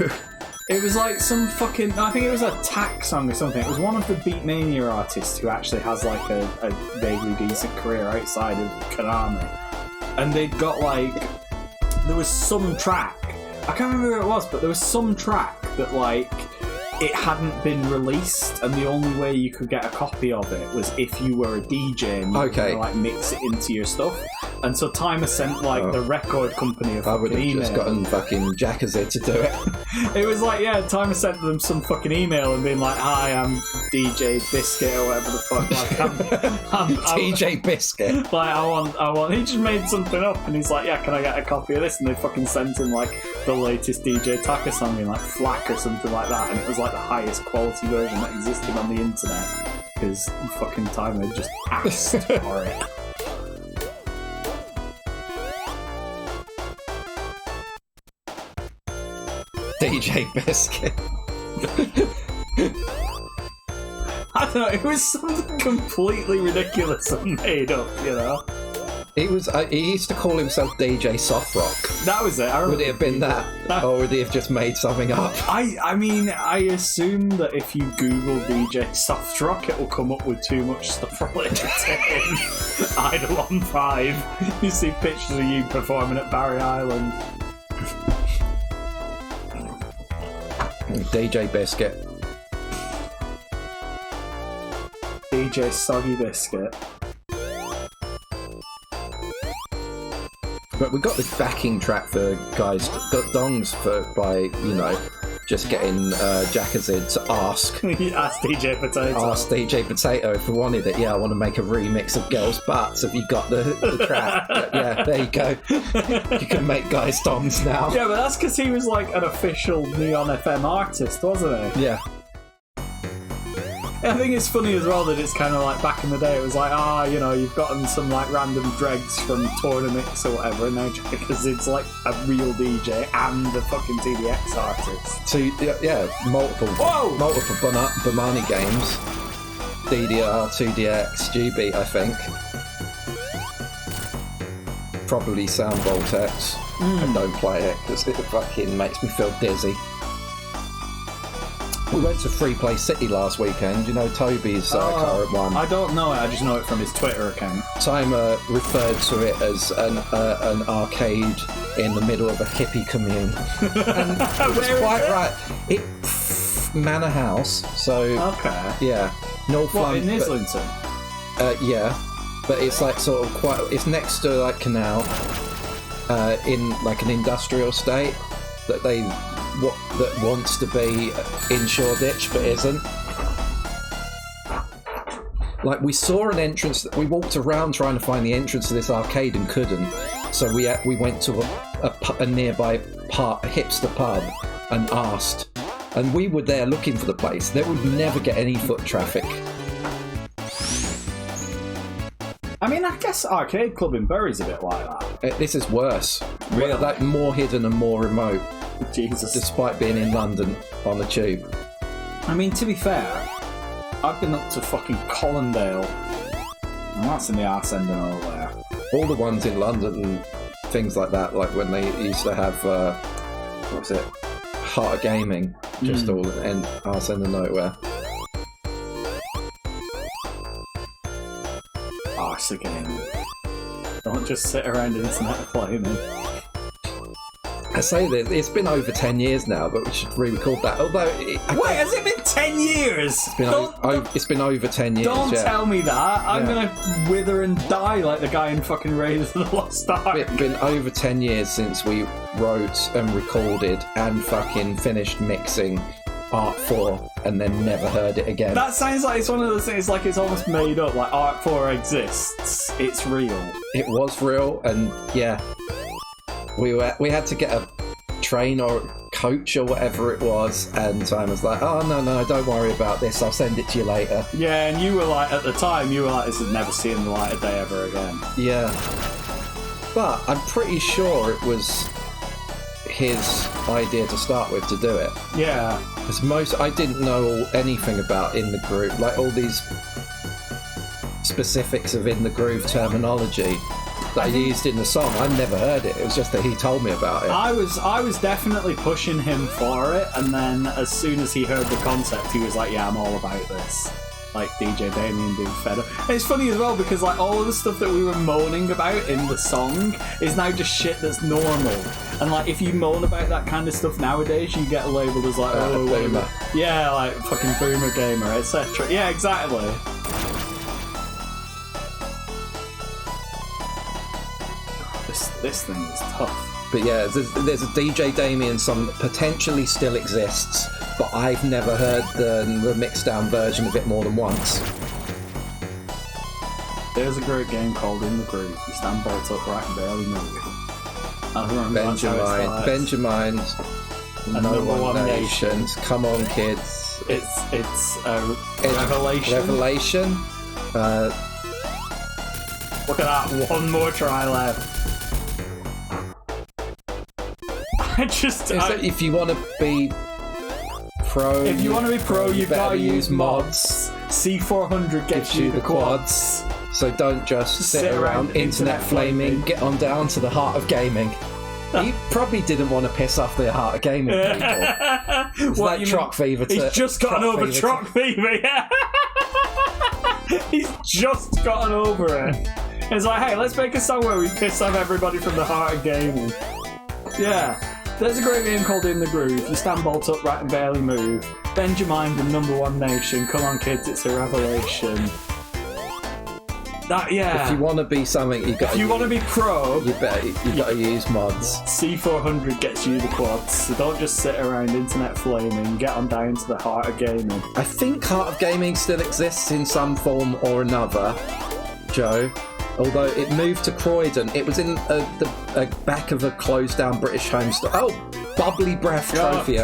It was like some fucking, I think it was a tack song or something. It was one of the Beatmania artists who actually has like a vaguely decent career outside of Konami. And they'd got like, there was some track, I can't remember who it was, but there was some track that like, it hadn't been released, and the only way you could get a copy of it was if you were a DJ and you could like mix it into your stuff. And so Timer sent like the record company a I would fucking have email. just gotten fucking Jackazzy to do it. It was like, yeah, Timer sent them some fucking email and being like, "Hi, I'm DJ Biscuit or whatever the fuck." Like, I'm DJ Biscuit. Like, I want. He just made something up, and he's like, "Yeah, can I get a copy of this?" And they fucking sent him like the latest DJ Taka song in like FLAC or something like that, and it was like the highest quality version that existed on the internet because fucking Timer just asked for it. DJ Biscuit. I don't know. It was something completely ridiculous and made up, you know. He used to call himself DJ Soft Rock. That was it. Would it have been that? Or would he have just made something up? I mean, I assume that if you Google DJ Soft Rock, it will come up with too much stuff related to him. Idle on 5. You see pictures of you performing at Barry Island. DJ Biscuit. DJ Soggy Biscuit. But we got the backing track for guys, dongs by, you know, just getting Jackazzy to ask. Ask DJ Potato. Ask DJ Potato if he wanted it. Yeah, I want to make a remix of Girls' Butts. Have you got the track? Yeah, there you go. You can make guys' dongs now. Yeah, but that's because he was like an official Neon FM artist, wasn't he? Yeah. I think it's funny as well that it's kind of like back in the day, it was like, you know, you've gotten some like random dregs from tournaments or whatever, and now because it's like a real DJ and a fucking TDX artist. So, yeah, multiple Bomani games. DDR, 2DX, GB, I think. Probably Sound Voltex. I don't play it because it fucking makes me feel dizzy. We went to Free Play City last weekend. You know Toby's current one. I don't know it. I just know it from his Twitter account. Timer referred to it as an arcade in the middle of a hippie commune. And it was quite right. Manor House. So okay. Yeah, North London. In Islington? Yeah, but it's like sort of quite. It's next to like canal, in like an industrial estate that that wants to be in Shoreditch but isn't. Like, we saw an entrance, we walked around trying to find the entrance to this arcade and couldn't, so we went to a nearby a hipster pub and asked, and we were there looking for the place. They would never get any foot traffic. I mean, I guess Arcade Club in Bury's a bit like that. This is worse. Really? Like, more hidden and more remote. Jesus. Despite being in London on the tube. I mean, to be fair, I've been up to fucking Colindale, and that's in the arse end and all there. All the ones in London and things like that, like when they used to have, what's it, Heart of Gaming, just all in arse end of nowhere. Arse of Gaming. Don't just sit around internet playing it. I say that it's been over 10 years now, but we should re-record that. Although, wait, has it been 10 years? It's been over 10 years. Don't tell me that. I'm gonna wither and die like the guy in fucking Raiders of the Lost Ark. It's been over 10 years since we wrote and recorded and fucking finished mixing Art 4 and then never heard it again. That sounds like it's one of those things, like it's almost made up, like Art 4 exists, it's real. It was real, and yeah. We had to get a train or coach or whatever it was, and Time was like, oh no, don't worry about this, I'll send it to you later. Yeah, and you were like, at the time, this is never seeing the light of day ever again. Yeah. But I'm pretty sure it was his idea to start with to do it. Yeah. Because I didn't know anything about In the Groove, like all these specifics of In the Groove terminology that I used in the song. I never heard it. It was just that he told me about it. I was definitely pushing him for it, and then as soon as he heard the concept, he was like, yeah, I'm all about this. Like DJ Damien being fed up. And it's funny as well because like all of the stuff that we were moaning about in the song is now just shit that's normal. And like if you moan about that kind of stuff nowadays, you get labelled as like boomer. Yeah, like fucking boomer gamer, etc. Yeah, exactly. This thing is tough. But yeah, there's a DJ Damien song that potentially still exists, but I've never heard the mixed down version of it more than once. There's a great game called In the Groove. You stand bolt upright and barely move. I remember Benjamin's No One Nations. Come on, kids. It's a revelation. Revelation. Look at that. One more try left. If you want to be pro, you've got to use mods. C400 gets you the quads. So don't just sit around internet flaming. Get on down to the heart of gaming. He probably didn't want to piss off the heart of gaming people. It's like Trock Fever. He's just gotten over Trock Fever. Yeah. He's just gotten over it. It's like, hey, let's make a song where we piss off everybody from the heart of gaming. Yeah. There's a great game called In the Groove. You stand bolt upright and barely move. Bend your mind and number one nation. Come on, kids, it's a revelation. If you want to be something, if you want to be pro, you got to use mods. C400 gets you the quads, so don't just sit around internet flaming. Get on down to the heart of gaming. I think Heart of Gaming still exists in some form or another, Joe. Although it moved to Croydon, it was in the back of a closed down British home store. Oh, Bubbly Breath Trophy.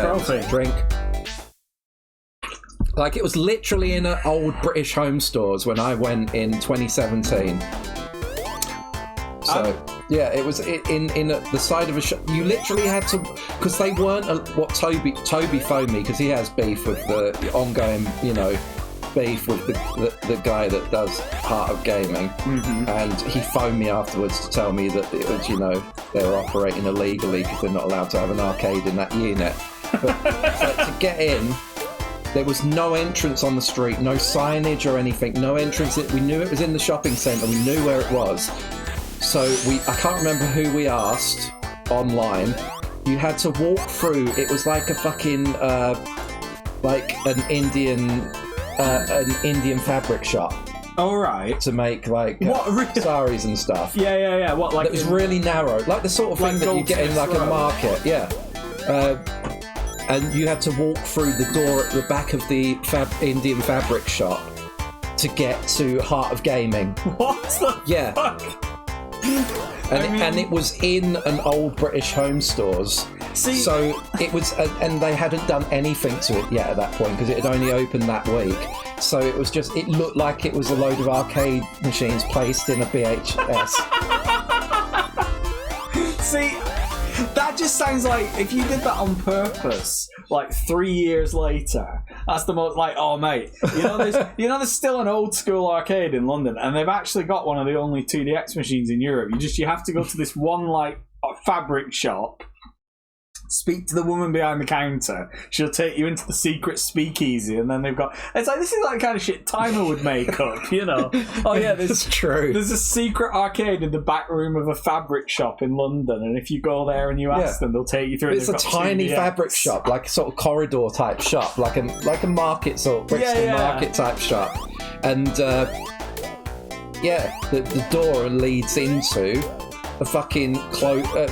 Drink. Like, it was literally in an old British home stores when I went in 2017. So, yeah, it was in the side of a shop. You literally had to, because they weren't what Toby phoned me, because he has beef with the ongoing, beef with the guy that does Heart of Gaming. Mm-hmm. And he phoned me afterwards to tell me that it was, they were operating illegally because they're not allowed to have an arcade in that unit. But to get in, there was no entrance on the street, no signage or anything, no entrance. We knew it was in the shopping centre, we knew where it was. So I can't remember who we asked online. You had to walk through, it was like a fucking, like an Indian fabric shop. Oh, right. To make, saris and stuff. Yeah. What, like... It was really narrow, like the sort of thing that you get in like a market, yeah. And you had to walk through the door at the back of the Indian fabric shop to get to Heart of Gaming. What the fuck? And it was in an old British home stores. So it was, and they hadn't done anything to it yet at that point because it had only opened that week. So it was just, it looked like it was a load of arcade machines placed in a VHS. See, that just sounds like if you did that on purpose, like 3 years later, that's the most like, oh mate, there's still an old school arcade in London, and they've actually got one of the only 2DX machines in Europe. You have to go to this one like fabric shop, speak to the woman behind the counter, she'll take you into the secret speakeasy, and then they've got, it's like, this is like the kind of shit Timer would make up, oh yeah, that's true. There's a secret arcade in the back room of a fabric shop in London, and if you go there and you ask them, they'll take you through. It's a tiny fabric shop, like a sort of corridor type shop, like a market sort of Brixton market type shop, and the door leads into a fucking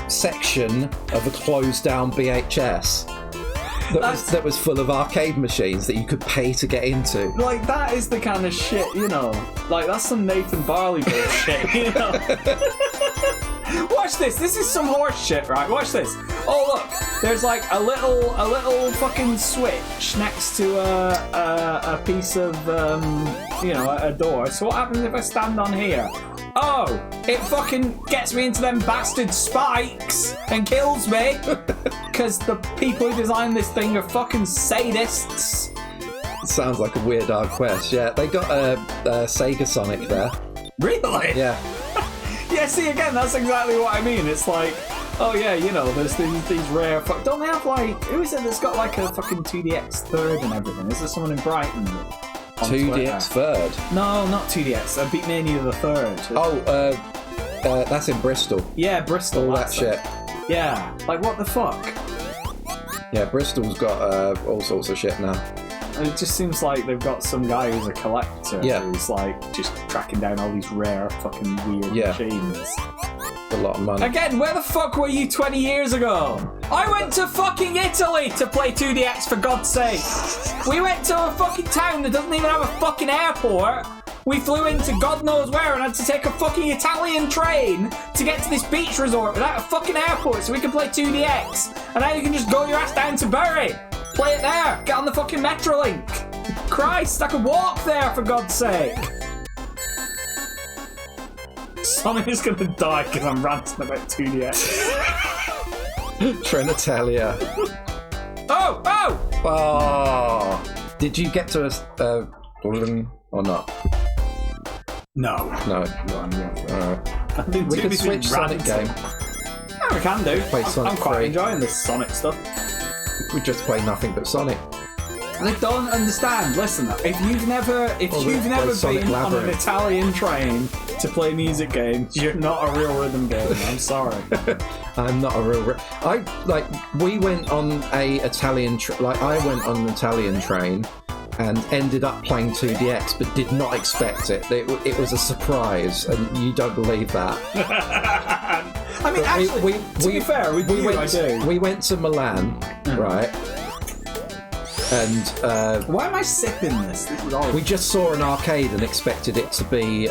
section of a closed down VHS that was full of arcade machines that you could pay to get into. Like, that is the kind of shit, like that's some Nathan Barley bullshit, Watch this. This is some horse shit, right? Watch this. Oh look, there's like a little fucking switch next to a piece of a door. So what happens if I stand on here? Oh, it fucking gets me into them bastard spikes and kills me because the people who designed this thing are fucking sadists. Sounds like a Weird Al Quest. Yeah, they got a Sega Sonic there. Really? Yeah. Yeah, see, again, that's exactly what I mean. It's like, oh yeah, there's these rare... Don't they have like... Who is it that's got like a fucking 2DX third and everything? Is there someone in Brighton? 2DX third? No, not 2DX. Beatmania the third. Oh, that's in Bristol. Yeah, Bristol. All that shit. Yeah, like what the fuck? Yeah, Bristol's got all sorts of shit now. It just seems like they've got some guy who's a collector who's like just tracking down all these rare fucking weird machines. a lot of money. Again, where the fuck were you 20 years ago? I went to fucking Italy to play 2DX, for God's sake. We went to a fucking town that doesn't even have a fucking airport. We flew into God knows where and had to take a fucking Italian train to get to this beach resort without a fucking airport so we could play 2DX. And now you can just go your ass down to Bury. Play it there. Get on the fucking Metrolink. Christ, I could walk there, for God's sake. Sonic is gonna die because I'm ranting about 2DX. Trenitalia. Oh! Oh! Did you get to a or not? No. We could switch Sonic game. Yeah, we can do. Play Sonic I'm quite 3. enjoying this Sonic stuff. We just play nothing but Sonic. I don't understand. Listen, if you've never been on an Italian train to play music games, you're not a real rhythm gamer. I'm sorry. I'm not a real. We went on a Italian. I went on an Italian train and ended up playing 2DX, but did not expect it. It was a surprise, and you don't believe that. I mean, actually, to be fair, I do. We went to Milan, right? And why am I sipping this? This is we just saw an arcade and expected it to be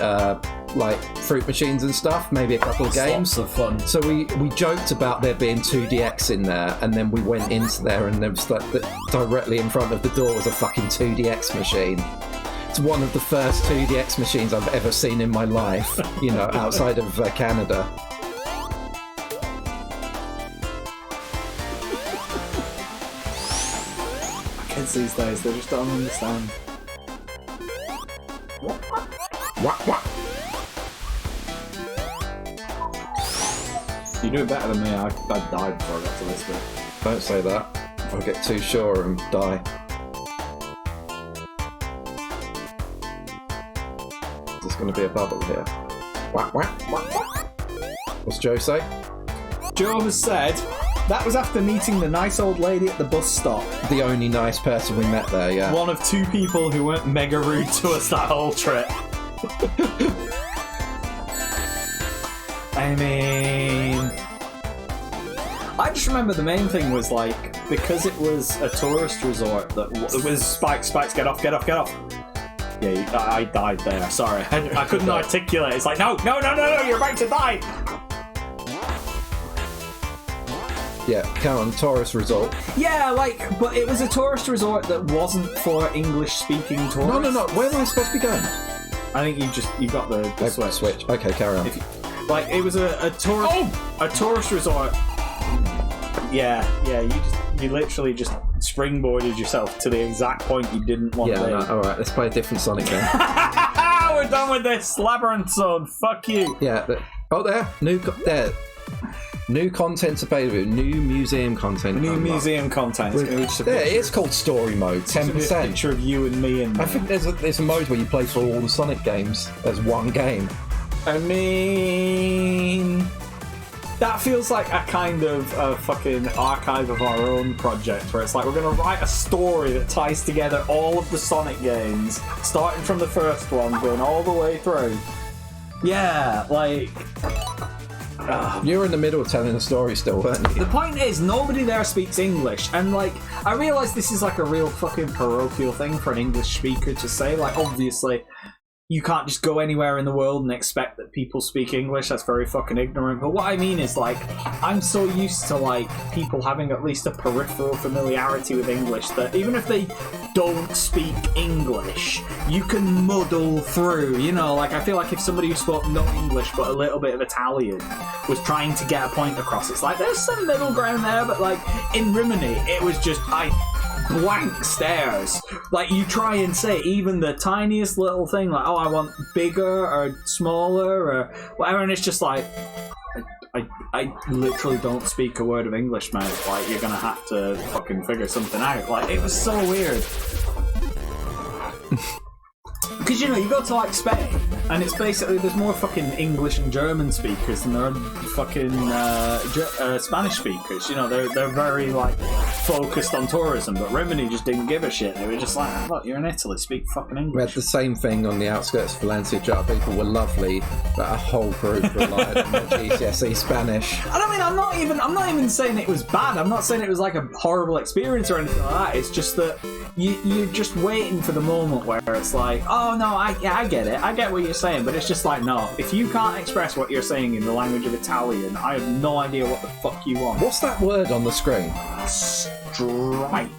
like fruit machines and stuff, maybe a couple of games. Lots of fun. So we joked about there being 2DX in there, and then we went into there, and there was like directly in front of the door was a fucking 2DX machine. It's one of the first 2DX machines I've ever seen in my life, you know, outside of Canada. Kids these days, they just don't understand. What? You do it better than me. I died before I got to this bit. Don't say that. I'll get too sure and die. There's going to be a bubble here. Whack. What's Joe say? Joe has said, that was after meeting the nice old lady at the bus stop. The only nice person we met there, yeah. One of two people who weren't mega rude to us that whole trip. I mean, I just remember the main thing was like, because it was a tourist resort that it was spikes, get off. Yeah, I died there. Sorry, I couldn't articulate. It's like no, you're about to die. Yeah, come on, tourist resort. Yeah, but it was a tourist resort that wasn't for English-speaking tourists. No. Where am I supposed to be going? I think you got the switch. Okay, carry on. It was a tourist resort. Yeah. You literally just springboarded yourself to the exact point you didn't want to be. Yeah, alright, let's play a different Sonic game. We're done with this Labyrinth Zone. Fuck you. Yeah, there. New content's available. New museum content. Museum content. It's called story mode. 10%. A picture of you and me in there. I think there's a mode where you play through all the Sonic games as one game. I mean, that feels like a kind of a fucking archive of our own project, where it's like we're going to write a story that ties together all of the Sonic games, starting from the first one, going all the way through. Yeah, You were in the middle of telling a story still, weren't you? The point is, nobody there speaks English, and I realise this is like a real fucking parochial thing for an English speaker to say. Obviously, you can't just go anywhere in the world and expect that people speak English. That's very fucking ignorant. But what I mean is, I'm so used to, people having at least a peripheral familiarity with English that even if they don't speak English, you can muddle through, I feel like if somebody who spoke no English but a little bit of Italian was trying to get a point across, it's like, there's some middle ground there, but, in Rimini, it was just, blank stares. You try and say even the tiniest little thing, I want bigger or smaller or whatever, and it's just I literally don't speak a word of English, man. You're gonna have to fucking figure something out. It was so weird. Because you go to Spain And it's basically, there's more fucking English and German speakers than there are fucking Spanish speakers. You know, they're very, like, focused on tourism, but Rimini just didn't give a shit. They were just like, look, you're in Italy, speak fucking English. We had the same thing on the outskirts of Valencia. Jar people were lovely, but a whole group relied on their GCSE Spanish. I mean, I'm not even saying it was bad. I'm not saying it was like a horrible experience or anything like that. It's just that you're just waiting for the moment where it's like, oh no, I get it. I get what you're saying, but it's just like, no, if you can't express what you're saying in the language of Italian, I have no idea what the fuck you want. What's that word on the screen? Strike.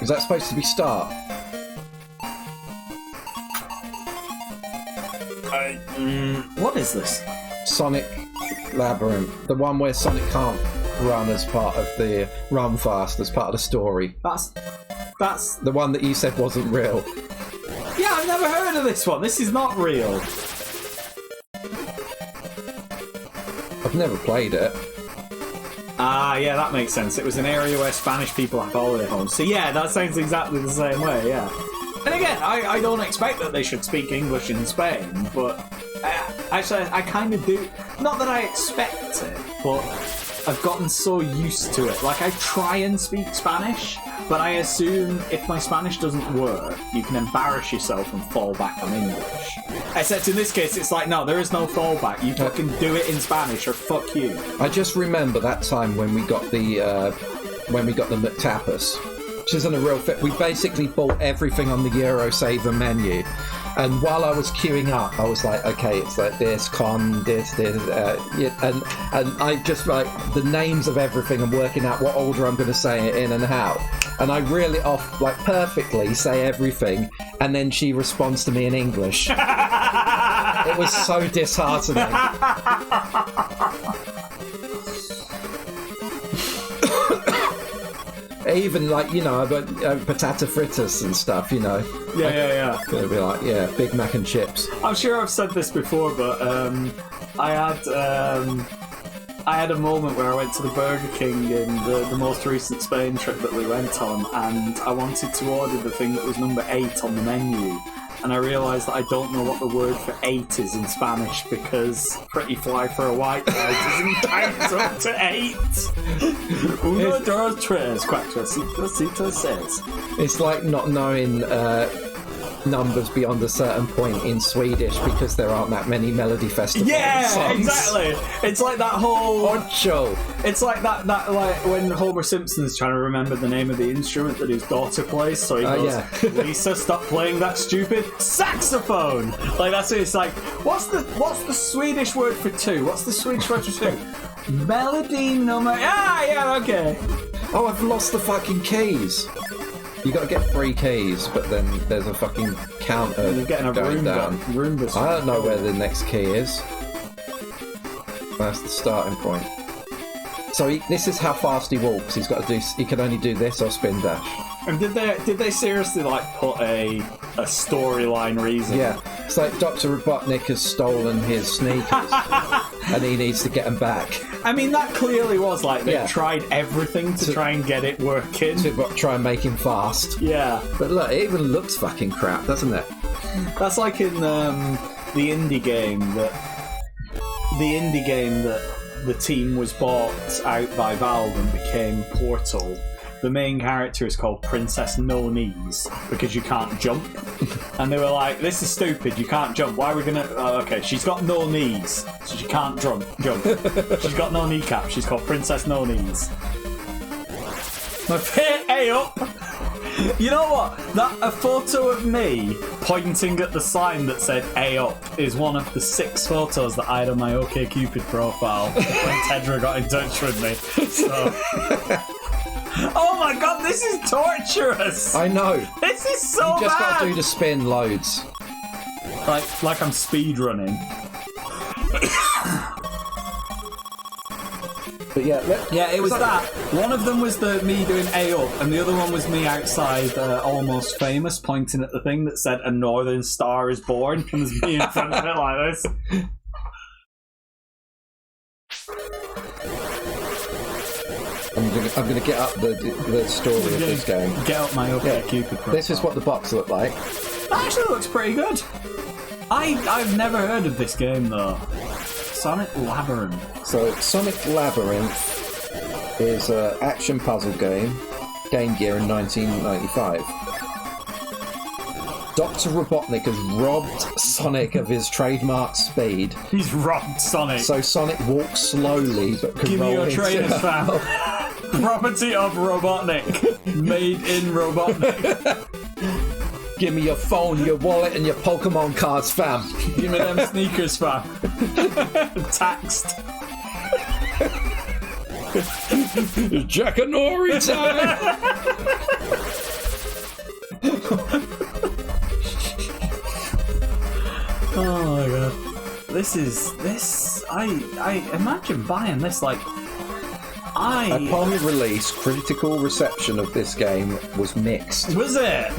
Is that supposed to be start? What is this? Sonic Labyrinth. The one where Sonic can't run as part of the run fast as part of the story. That's the one that you said wasn't real. Yeah, I've never heard of this one. This is not real. I've never played it. Ah, yeah, that makes sense. It was an area where Spanish people have holiday homes. So yeah, that sounds exactly the same way, yeah. And again, I don't expect that they should speak English in Spain, but actually, I kind of do. Not that I expect it, but I've gotten so used to it. Like, I try and speak Spanish, but I assume if my Spanish doesn't work, you can embarrass yourself and fall back on English. Except in this case, it's like, no, there is no fallback. You fucking do it in Spanish or fuck you. I just remember that time when we got the McTapas, which isn't a real fit. We basically bought everything on the Eurosaver menu. And while I was queuing up, I was like, okay, it's like this, yeah, and I just like the names of everything and working out what order I'm going to say it in and how. And I reel it off like perfectly, say everything, and then she responds to me in English. It was so disheartening. Even like, you know, patata fritas and stuff, you know. Yeah. It'll be like, yeah, Big Mac and chips. I'm sure I've said this before, but I had a moment where I went to the Burger King in the most recent Spain trip that we went on, and I wanted to order the thing that was number 8 on the menu. And I realised that I don't know what the word for 8 is in Spanish, because pretty fly for a white guy doesn't count up to 8. Uno, dos, tres, cuatro, cinco, seis. It's like not knowing numbers beyond a certain point in Swedish because there aren't that many melody festival songs. Exactly. It's like that whole Ocho. It's like that like when Homer Simpson's trying to remember the name of the instrument that his daughter plays, so he goes, Lisa, stop playing that stupid saxophone. Like that's it. It's like, what's the Swedish word for 2? What's the Swedish word for 2? Melody number. Yeah, okay. Oh, I've lost the fucking keys. You got to get 3 keys, but then there's a fucking counter. You're getting a Roomba. I don't know where the next key is. That's the starting point. So this is how fast he walks. He's got to do. He can only do this or spin dash. And did they seriously like put a storyline reason? Yeah, it's like Dr. Robotnik has stolen his sneakers, and he needs to get them back. I mean, that clearly was like they tried everything to try and get it working. To try and make him fast. Yeah, but look, it even looks fucking crap, doesn't it? That's like in the indie game that the team was bought out by Valve and became Portal. The main character is called Princess No Knees because you can't jump. And they were like, this is stupid, you can't jump. Why are we gonna... Oh, okay, she's got no knees, so she can't jump. She's got no kneecap, she's called Princess No Knees. My hey up! You know what? A photo of me pointing at the sign that said A up is one of the 6 photos that I had on my OkCupid profile when Tedra got in touch with me. So... Oh my god, this is torturous! I know. This is so bad! You just got to do the spin loads. Like I'm speedrunning. But yeah, it was that. One of them was me doing A up, and the other one was me outside Almost Famous pointing at the thing that said a Northern Star is born, and there's me in front of it like this. I'm gonna get up the story of this game. Get up my OkCupid profile. This is what the box looked like. That actually looks pretty good. I've never heard of this game though. Sonic Labyrinth. So Sonic Labyrinth is an action puzzle game, Game Gear in 1995. Dr. Robotnik has robbed Sonic of his trademark speed. He's robbed Sonic. So Sonic walks slowly but can Give me roll your into trainers, fam. Property of Robotnik. Made in Robotnik. Give me your phone, your wallet, and your Pokemon cards, fam. Give me them sneakers, fam. Taxed. Jackanory time! Oh my god. I imagine buying this Upon release, critical reception of this game was mixed. Was it?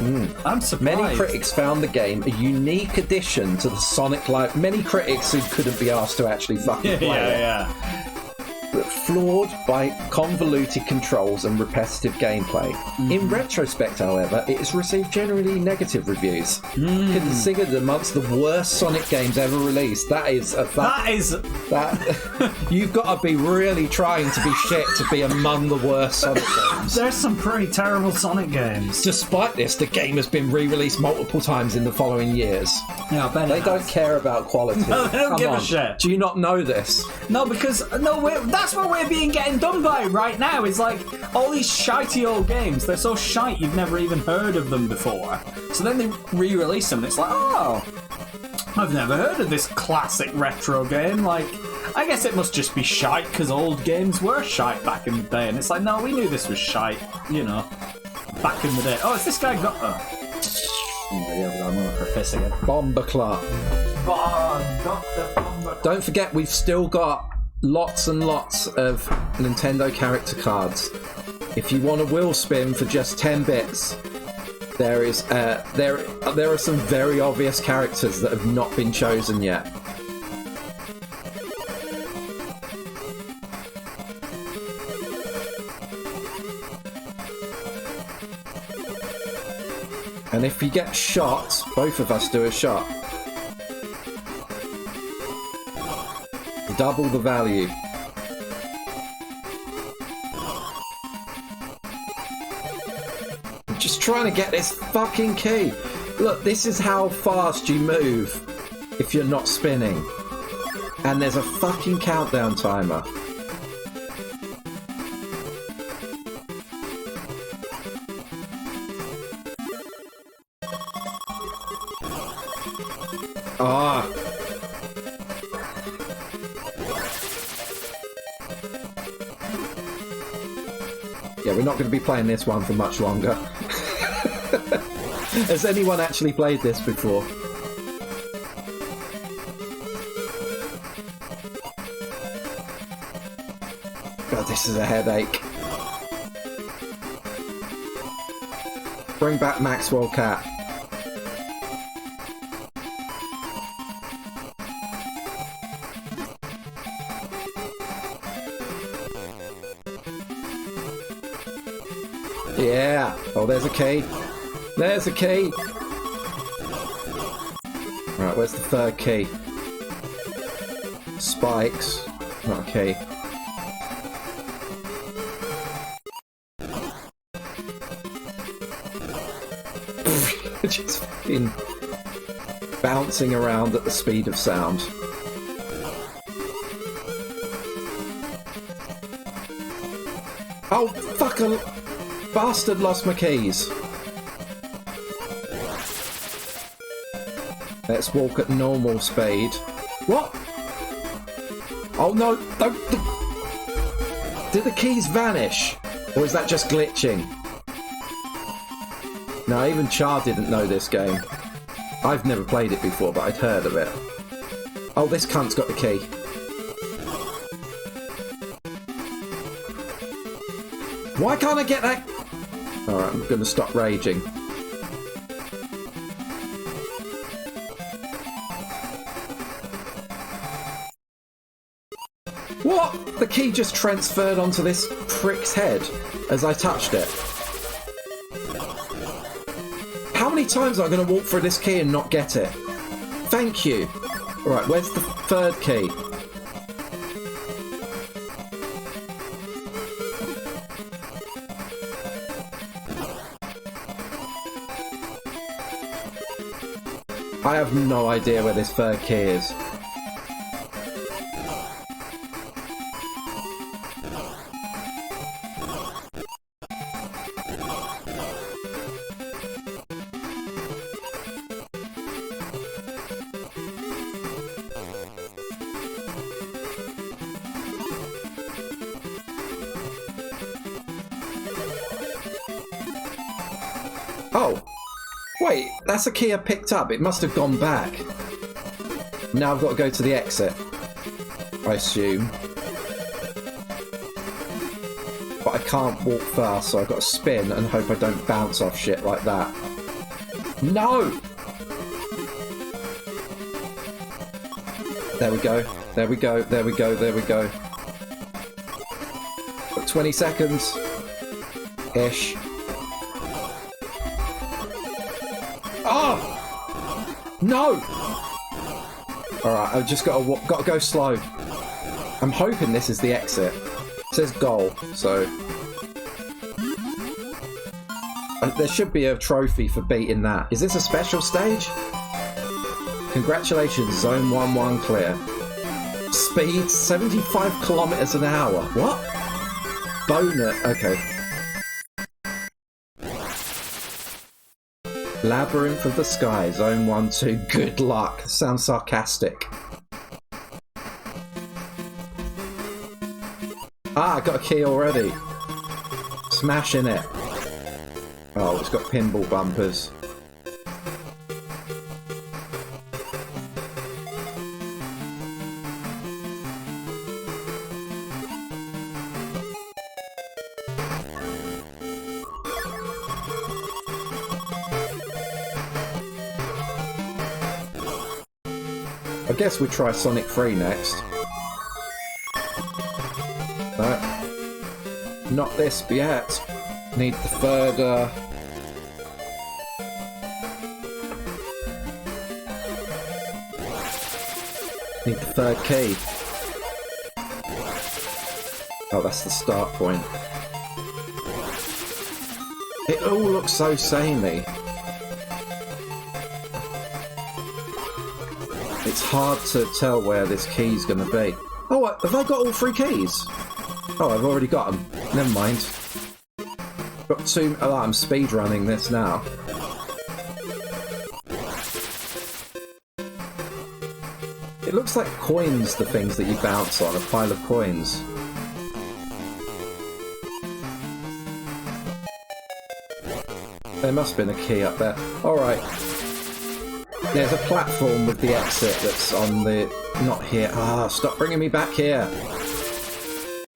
I'm surprised. Many critics found the game a unique addition to the Sonic life. Many critics who couldn't be asked to actually fucking play it. Yeah. But flawed by convoluted controls and repetitive gameplay. In retrospect, however, it has received generally negative reviews. Considered amongst the worst Sonic games ever released. That is a fact. You've got to be really trying to be shit to be among the worst Sonic games. There's some pretty terrible Sonic games. Despite this, the game has been re-released multiple times in the following years. Yeah, I bet They don't care about quality. No, they don't give a shit. Do you not know this? No, because that's what we're getting done by right now. Is like all these shitey old games. They're so shite you've never even heard of them before. So then they re-release them, and it's like, oh, I've never heard of this classic retro game. Like, I guess it must just be shite because old games were shite back in the day. And it's like, no, we knew this was shite, back in the day. Oh, is this guy got? Oh, yeah, I'm going for a piss again. Bomber Clark. Don't forget, we've still got lots and lots of Nintendo character cards. If you want a wheel spin for just 10 bits, there is there are some very obvious characters that have not been chosen yet. And if you get shot, both of us do a shot. Double the value. I'm just trying to get this fucking key. Look, this is how fast you move if you're not spinning. And there's a fucking countdown timer. Ah. Yeah, we're not going to be playing this one for much longer. Has anyone actually played this before? God, this is a headache. Bring back Maxwell Cat. Yeah. Oh, there's a key. There's a key. Right, where's the third key? Spikes. Not a key. Just fucking bouncing around at the speed of sound. Oh, fuck! A bastard lost my keys. Let's walk at normal speed. What? Oh no! Don't. Did the keys vanish? Or is that just glitching? No, even Char didn't know this game. I've never played it before, but I'd heard of it. Oh, this cunt's got the key. Why can't I get that? Alright, I'm gonna stop raging. What? The key just transferred onto this prick's head as I touched it. How many times am I going to walk through this key and not get it? Thank you. Right, where's the third key? I have no idea where this third key is. Oh, wait, that's a key I picked up. It must have gone back. Now I've got to go to the exit, I assume. But I can't walk fast, so I've got to spin and hope I don't bounce off shit like that. No! There we go. There we go. There we go. There we go. Got 20 seconds. Ish. Oh! No! Alright, I've just got to go slow. I'm hoping this is the exit. It says goal, so... there should be a trophy for beating that. Is this a special stage? Congratulations, Zone 1-1 clear. Speed 75 kilometers an hour. What? Bonus. Okay. Labyrinth of the Sky, Zone 1-2. Good luck. Sounds sarcastic. Ah, I got a key already. Smashing it. Oh, it's got pinball bumpers. I guess we'll try Sonic 3 next. Not this yet. Need the third, Need the third key. Oh, that's the start point. It all looks so samey. It's hard to tell where this key's gonna be. Oh, have I got all three keys? Oh, I've already got them. Never mind. Got two... Oh, I'm speedrunning this now. It looks like coins, the things that you bounce on, a pile of coins. There must have been a key up there. Alright. There's a platform with the exit that's on the... Not here. Ah, stop bringing me back here.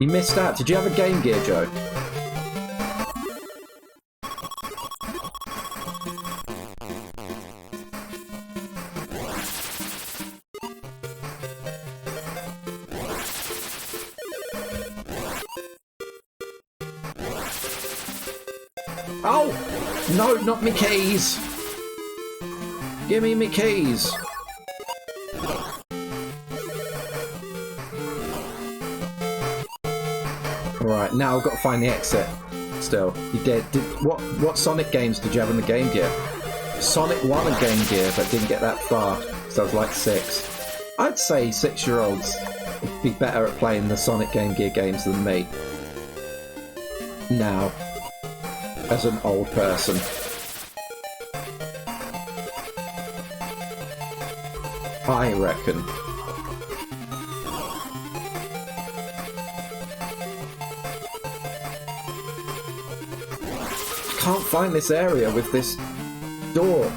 You missed out. Did you have a Game Gear, Joe? Oh! No, not me keys! Give me keys! Right, now I've got to find the exit. Still, you did. What Sonic games did you have on the Game Gear? Sonic 1 on Game Gear, but didn't get that far, because I was like 6. I'd say 6-year-olds would be better at playing the Sonic Game Gear games than me. Now. As an old person. I reckon. I can't find this area with this door.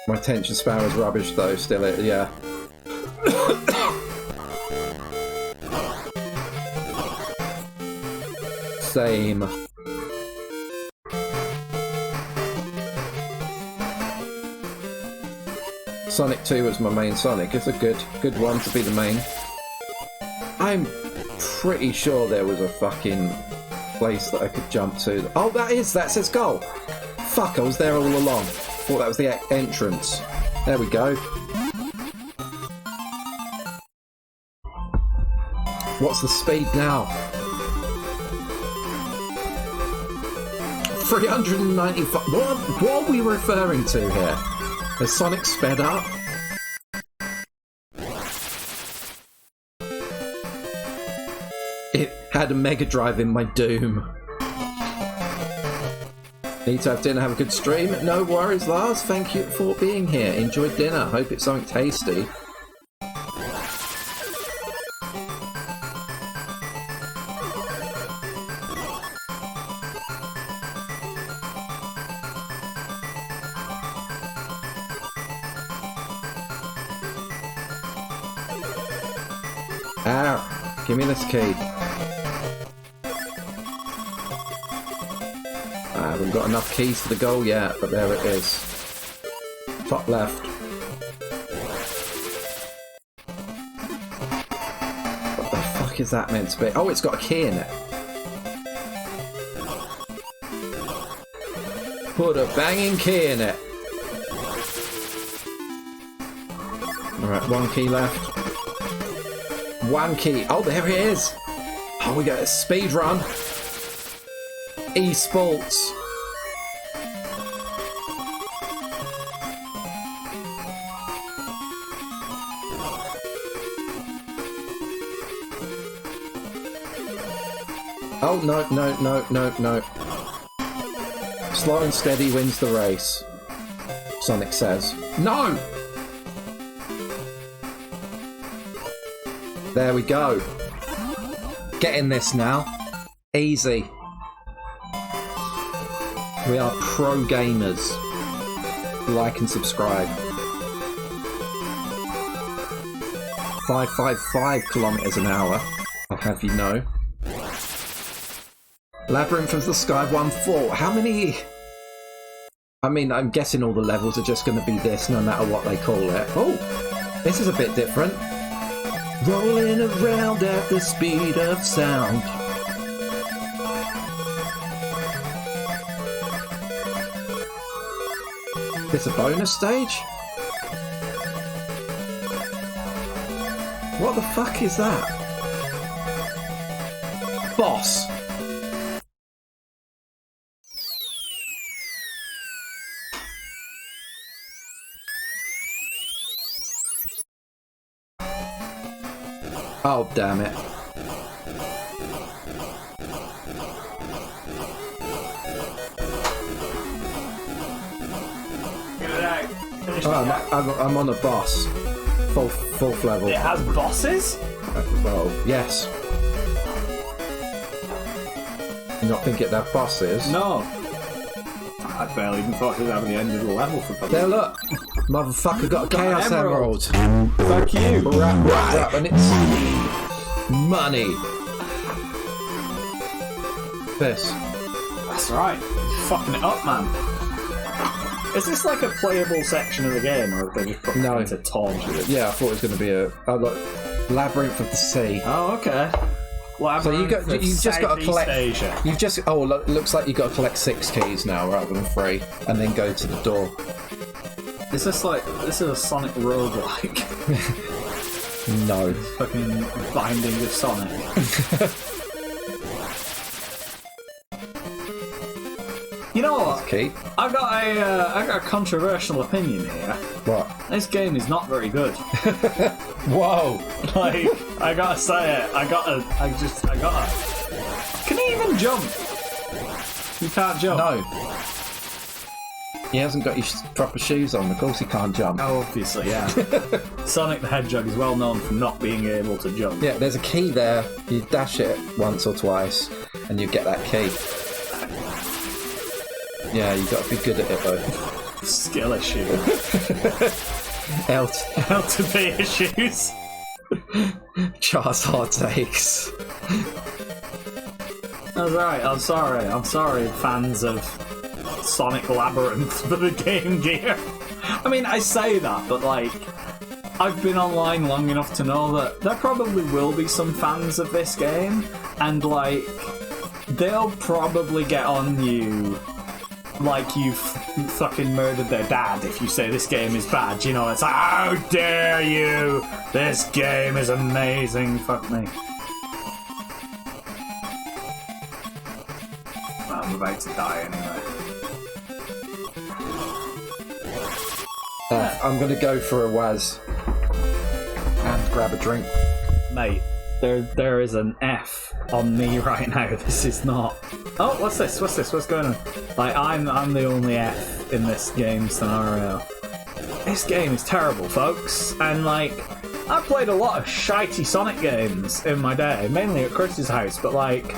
My attention span is rubbish though, still yeah. Same. Sonic 2 was my main Sonic. It's a good one to be the main. I'm pretty sure there was a fucking place that I could jump to. Oh, that says goal. Fuck, I was there all along. Thought that was the entrance. There we go. What's the speed now? 395. What are we referring to here? Has Sonic sped up? It had a Mega Drive in my Doom. Need to have dinner, have a good stream. No worries, Lars. Thank you for being here. Enjoy dinner. Hope it's something tasty. Ow. Give me this key. I haven't got enough keys for the goal yet, but there it is. Top left. What the fuck is that meant to be? Oh, it's got a key in it. Put a banging key in it. Alright, one key left. One key. Oh, there it is. Oh, we got a speed run. Esports. Oh, no. Slow and steady wins the race, Sonic says. No! There we go. Getting this now. Easy. We are pro gamers. Like and subscribe. 555 kilometers an hour, I'll have you know. Labyrinth of the Sky 1-4. How many? I mean, I'm guessing all the levels are just going to be this no matter what they call it. Oh, this is a bit different. Rolling around at the speed of sound. It's a bonus stage? What the fuck is that? Boss. Oh, damn it. Oh, I'm on a boss. Fourth level. It has bosses? Well, yes. You not think it that bosses? No. I barely even thought it was having the end of the level for fun. There, look. Motherfucker got a Chaos Emerald. Fuck you. Rap, and it's money. This. That's right. Fucking it up, man. Is this like a playable section of the game, or have they just put it into taunt you? Yeah, I thought it was going to be a Labyrinth of the Sea. Oh, okay. So you've just got to collect. Asia. You've just looks like you've got to collect 6 keys now rather than 3, and then go to the door. Is this a Sonic roguelike? No. Fucking Binding of Sonic. You know what? Key. I got a controversial opinion here. What? This game is not very good. Whoa! Like, I gotta say it. I gotta. Can he even jump? You can't jump. No. He hasn't got his proper shoes on. Of course he can't jump. Oh, obviously, yeah. Sonic the Hedgehog is well known for not being able to jump. Yeah, there's a key there. You dash it once or twice, and you get that key. Yeah, you got to be good at it though. Skill issue. L to be issues. Char's hot takes. That's right. I'm sorry, fans of Sonic Labyrinth for the Game Gear. I mean, I say that, but like, I've been online long enough to know that there probably will be some fans of this game, and like, they'll probably get on you like you've fucking murdered their dad if you say this game is bad. You know, it's like, how dare you? This game is amazing. Fuck me. Well, I'm about to die anyway. I'm going to go for a Waz and grab a drink. Mate, there is an F on me right now. This is not... Oh, what's this? What's going on? Like, I'm the only F in this game scenario. This game is terrible, folks. And, like, I've played a lot of shitey Sonic games in my day, mainly at Chris's house, but, like...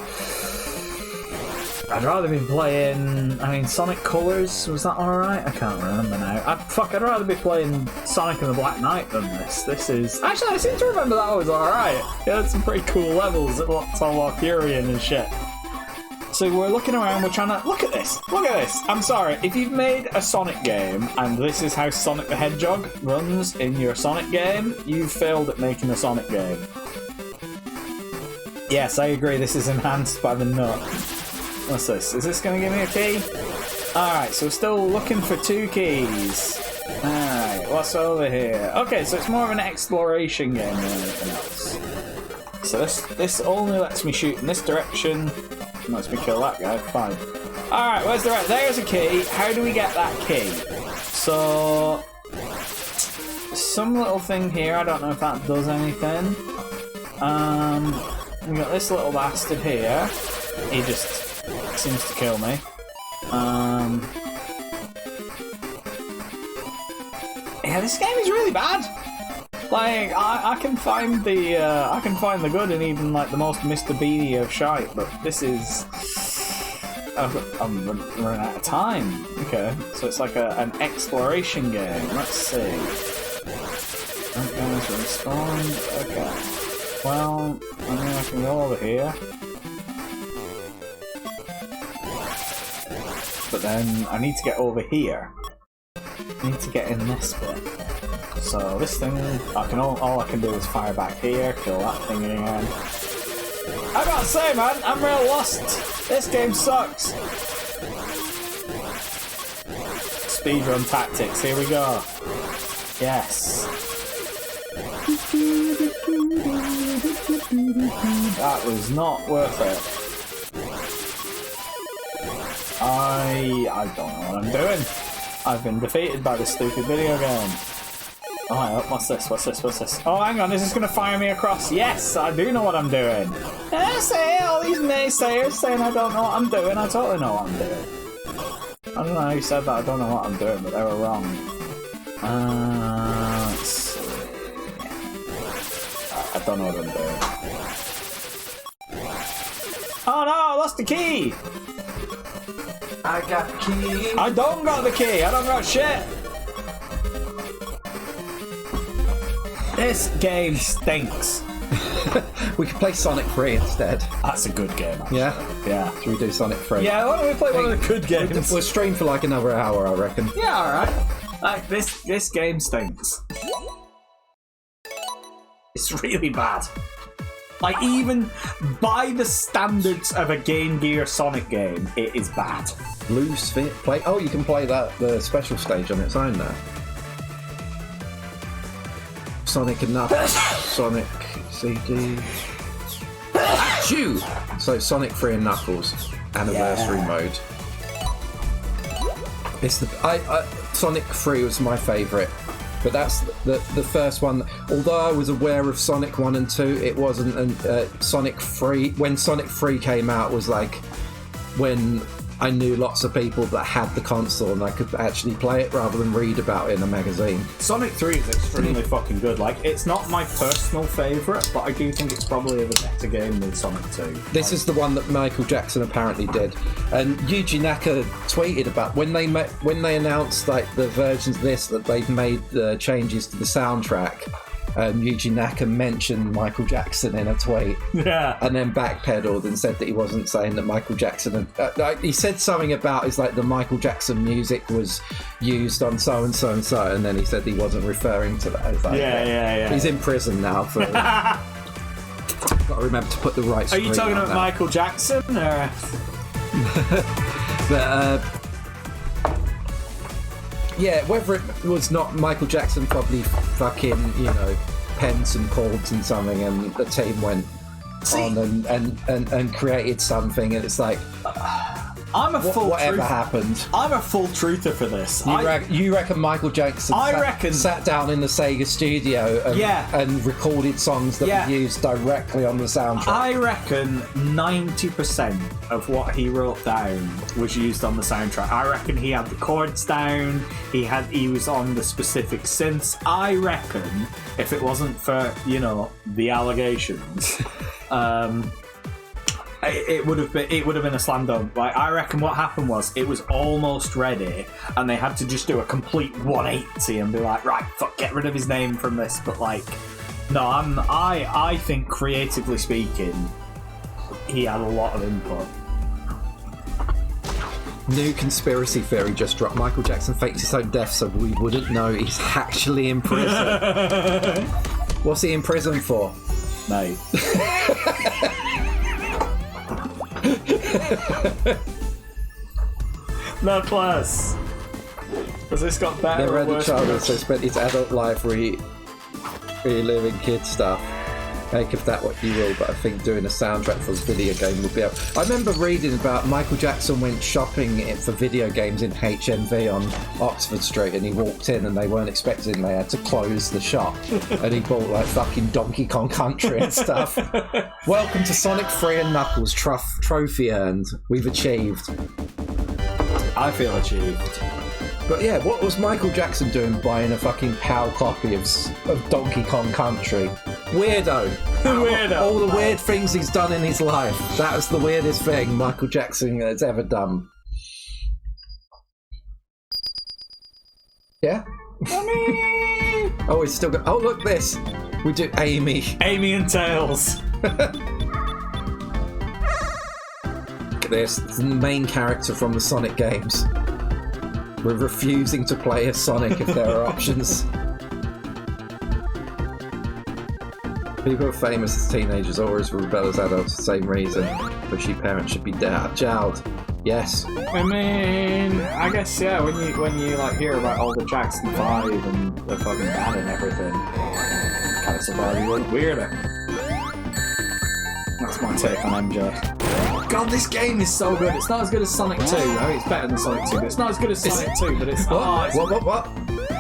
I'd rather be playing... I mean, Sonic Colors, was that alright? I can't remember now. I'd rather be playing Sonic and the Black Knight than this. This is... Actually, I seem to remember that was alright. Yeah, had some pretty cool levels. It looked all Furion and shit. So we're looking around, we're trying to... Look at this! Look at this! I'm sorry, if you've made a Sonic game, and this is how Sonic the Hedgehog runs in your Sonic game, you've failed at making a Sonic game. Yes, I agree, this is enhanced by the nut. What's this? Is this going to give me a key? Alright, so we're still looking for 2 keys. Alright, what's over here? Okay, so it's more of an exploration game than anything else. So this only lets me shoot in this direction. Lets me kill that guy. Fine. Alright, where's the right? There's a key. How do we get that key? So... some little thing here. I don't know if that does anything. We got this little bastard here. He just... seems to kill me. Yeah, this game is really bad. Like, I can find the good in even like the most Mr. Beanie of shite, but this is... I'm running out of time. Okay, so it's like an exploration game. Let's see. Okay, so respawn. Okay. Well, I mean, I can go over here. But then I need to get over here. I need to get in this bit. So this thing, all I can do is fire back here, kill that thing again. I gotta say, man, I'm real lost. This game sucks. Speedrun tactics, here we go. Yes. That was not worth it. I don't know what I'm doing. I've been defeated by this stupid video game. Oh, what's this? Oh, hang on, is this going to fire me across? Yes, I do know what I'm doing. I say all these naysayers saying I don't know what I'm doing. I totally know what I'm doing. I don't know how you said that. I don't know what I'm doing, but they were wrong. Let's see. I don't know what I'm doing. Oh no, I lost the key! I got the key. I don't got the key. I don't got shit. This game stinks. We could play Sonic 3 instead. That's a good game, actually. Yeah? Should we do Sonic 3? Yeah, why don't we play one of the good games? We'll stream for like another hour, I reckon. Yeah, alright. Like, this game stinks. It's really bad. Like, even by the standards of a Game Gear Sonic game, it is bad. Blue Sphere play. Oh, you can play the special stage on its own now. Sonic and Knuckles, Sonic CD. Achoo! So Sonic 3 and Knuckles anniversary mode. It's Sonic 3 was my favourite. But that's the first one. Although I was aware of Sonic 1 and 2, it wasn't Sonic 3. When Sonic 3 came out was like when I knew lots of people that had the console and I could actually play it rather than read about it in a magazine. Sonic 3 is extremely fucking good. Like, it's not my personal favourite, but I do think it's probably the better game than Sonic 2. This is the one that Michael Jackson apparently did. And Yuji Naka tweeted about when they announced like the versions of this that they've made the changes to the soundtrack. Yuji Naka mentioned Michael Jackson in a tweet, and then backpedaled and said that he wasn't saying that Michael Jackson had, he said something about it's like the Michael Jackson music was used on so and so and so, and then he said he wasn't referring to that. It's like, yeah. He's in prison now for Got to remember to put the right. Are you talking about that. Michael Jackson or? But yeah, whether it was not Michael Jackson, probably fucking pens and chords and something, and the team went on and created something, and it's like. I'm a full whatever truth. happened. I'm a full truther for this. You reckon Michael Jackson sat down in the Sega studio and recorded songs that were used directly on the soundtrack? I reckon 90% of what he wrote down was used on the soundtrack. I reckon he had the chords down. He was on the specific synths. I reckon if it wasn't for the allegations. It would have been a slam dunk. Like, I reckon what happened was it was almost ready, and they had to just do a complete 180 and be like, right, fuck, get rid of his name from this. But like, no, I think creatively speaking, he had a lot of input. New conspiracy theory just dropped. Michael Jackson faked his own death so we wouldn't know he's actually in prison. What's he in prison for? No. No plus. Has this got better? Never or had a worse? childhood, so spent his adult life reliving kid stuff. Make of that what you will, but I think doing a soundtrack for a video game would be up. I remember reading about Michael Jackson went shopping for video games in HMV on Oxford Street, and he walked in and they weren't expecting him. They had to close the shop, and he bought like fucking Donkey Kong Country and stuff. Welcome to Sonic 3 and Knuckles, trophy earned. We've achieved. I feel achieved. But yeah, what was Michael Jackson doing buying a fucking PAL copy of Donkey Kong Country? Weirdo. Weirdo. All the weird things he's done in his life. That was the weirdest thing Michael Jackson has ever done. Yeah? Oh, he's still got... Oh, look this. We do Amy. Amy and Tails. Look at this. It's the main character from the Sonic games. We're refusing to play as Sonic if there are options. People are famous as teenagers or as rebel as adults, the same reason. Pushy parents should be jailed. Yes. I mean, I guess when you like hear about all the Jackson 5 and the fucking band and everything, kind of surprised you weren't weirder. That's my take on MJ. God, this game is so good. It's not as good as Sonic 2. I mean, it's better than Sonic 2, but it's not as good as Sonic 2, but it's... What?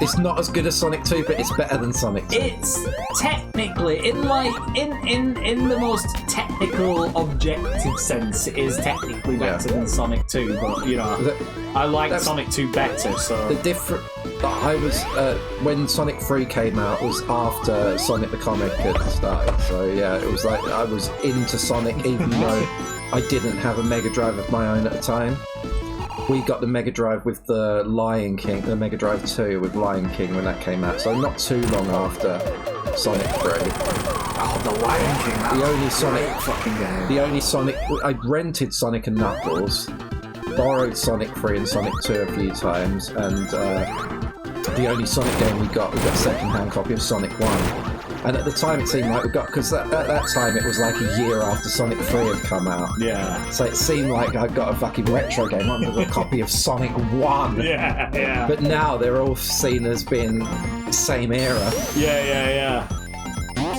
It's not as good as Sonic 2, but it's better than Sonic 2. It's technically, in the most technical, objective sense, it is technically better than Sonic 2, but, I like Sonic 2 better, so... The different... I was... when Sonic 3 came out, was after Sonic the Comic had started, so yeah, it was like I was into Sonic even though I didn't have a Mega Drive of my own at the time. We got the Mega Drive with the Lion King, the Mega Drive 2 with Lion King when that came out, so not too long after Sonic 3. Oh, the Lion King, the only Sonic fucking game. The only Sonic... I rented Sonic and Knuckles, borrowed Sonic 3 and Sonic 2 a few times, and the only Sonic game we got a second-hand copy of Sonic 1. And at the time it seemed like we got... Because at that time it was like a year after Sonic 3 had come out. Yeah. So it seemed like I got a fucking retro game under a copy of Sonic 1. Yeah. But now they're all seen as being same era. Yeah.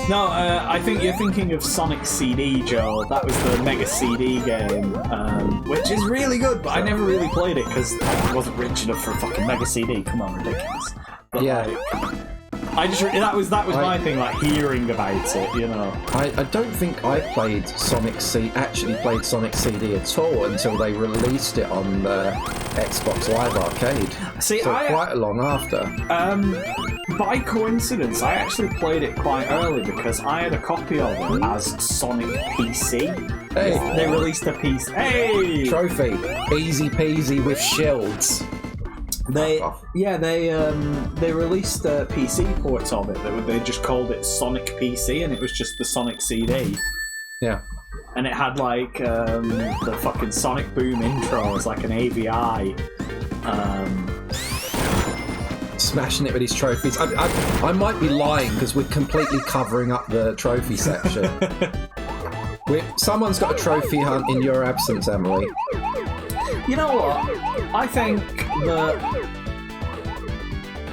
No, I think you're thinking of Sonic CD, Joe. That was the Mega CD game, which is really good, but I never really played it because I wasn't rich enough for a fucking Mega CD. Come on, ridiculous. But yeah. that was my thing, like hearing about it, I don't think I played Sonic CD at all until they released it on the Xbox Live Arcade. See, quite long after. By coincidence, I actually played it quite early because I had a copy of it as Sonic PC. Hey, they released a piece. Hey, trophy, easy peasy with shields. They released a PC port of it. They just called it Sonic PC, and it was just the Sonic CD. Yeah. And it had like the fucking Sonic Boom intro as like an AVI. Smashing it with his trophies. I might be lying because we're completely covering up the trophy section. Someone's got a trophy hunt in your absence, Emily. You know what? I think that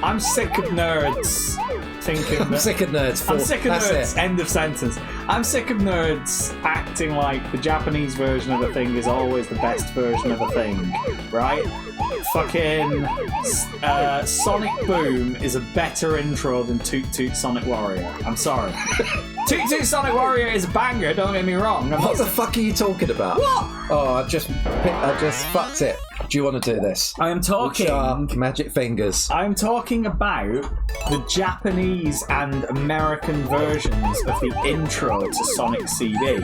I'm sick of nerds thinking that... I'm sick of nerds. I'm sick of That's nerds. it. End of sentence. I'm sick of nerds acting like the Japanese version of a thing is always the best version of a thing, right? Fucking Sonic Boom is a better intro than Toot Toot Sonic Warrior. I'm sorry. Toot Toot Sonic Warrior is a banger, don't get me wrong. What the fuck are you talking about? What? Oh, I just fucked it. Do you want to do this? I am talking... Shark, magic fingers. I'm talking about the Japanese and American versions of the intro to Sonic CD.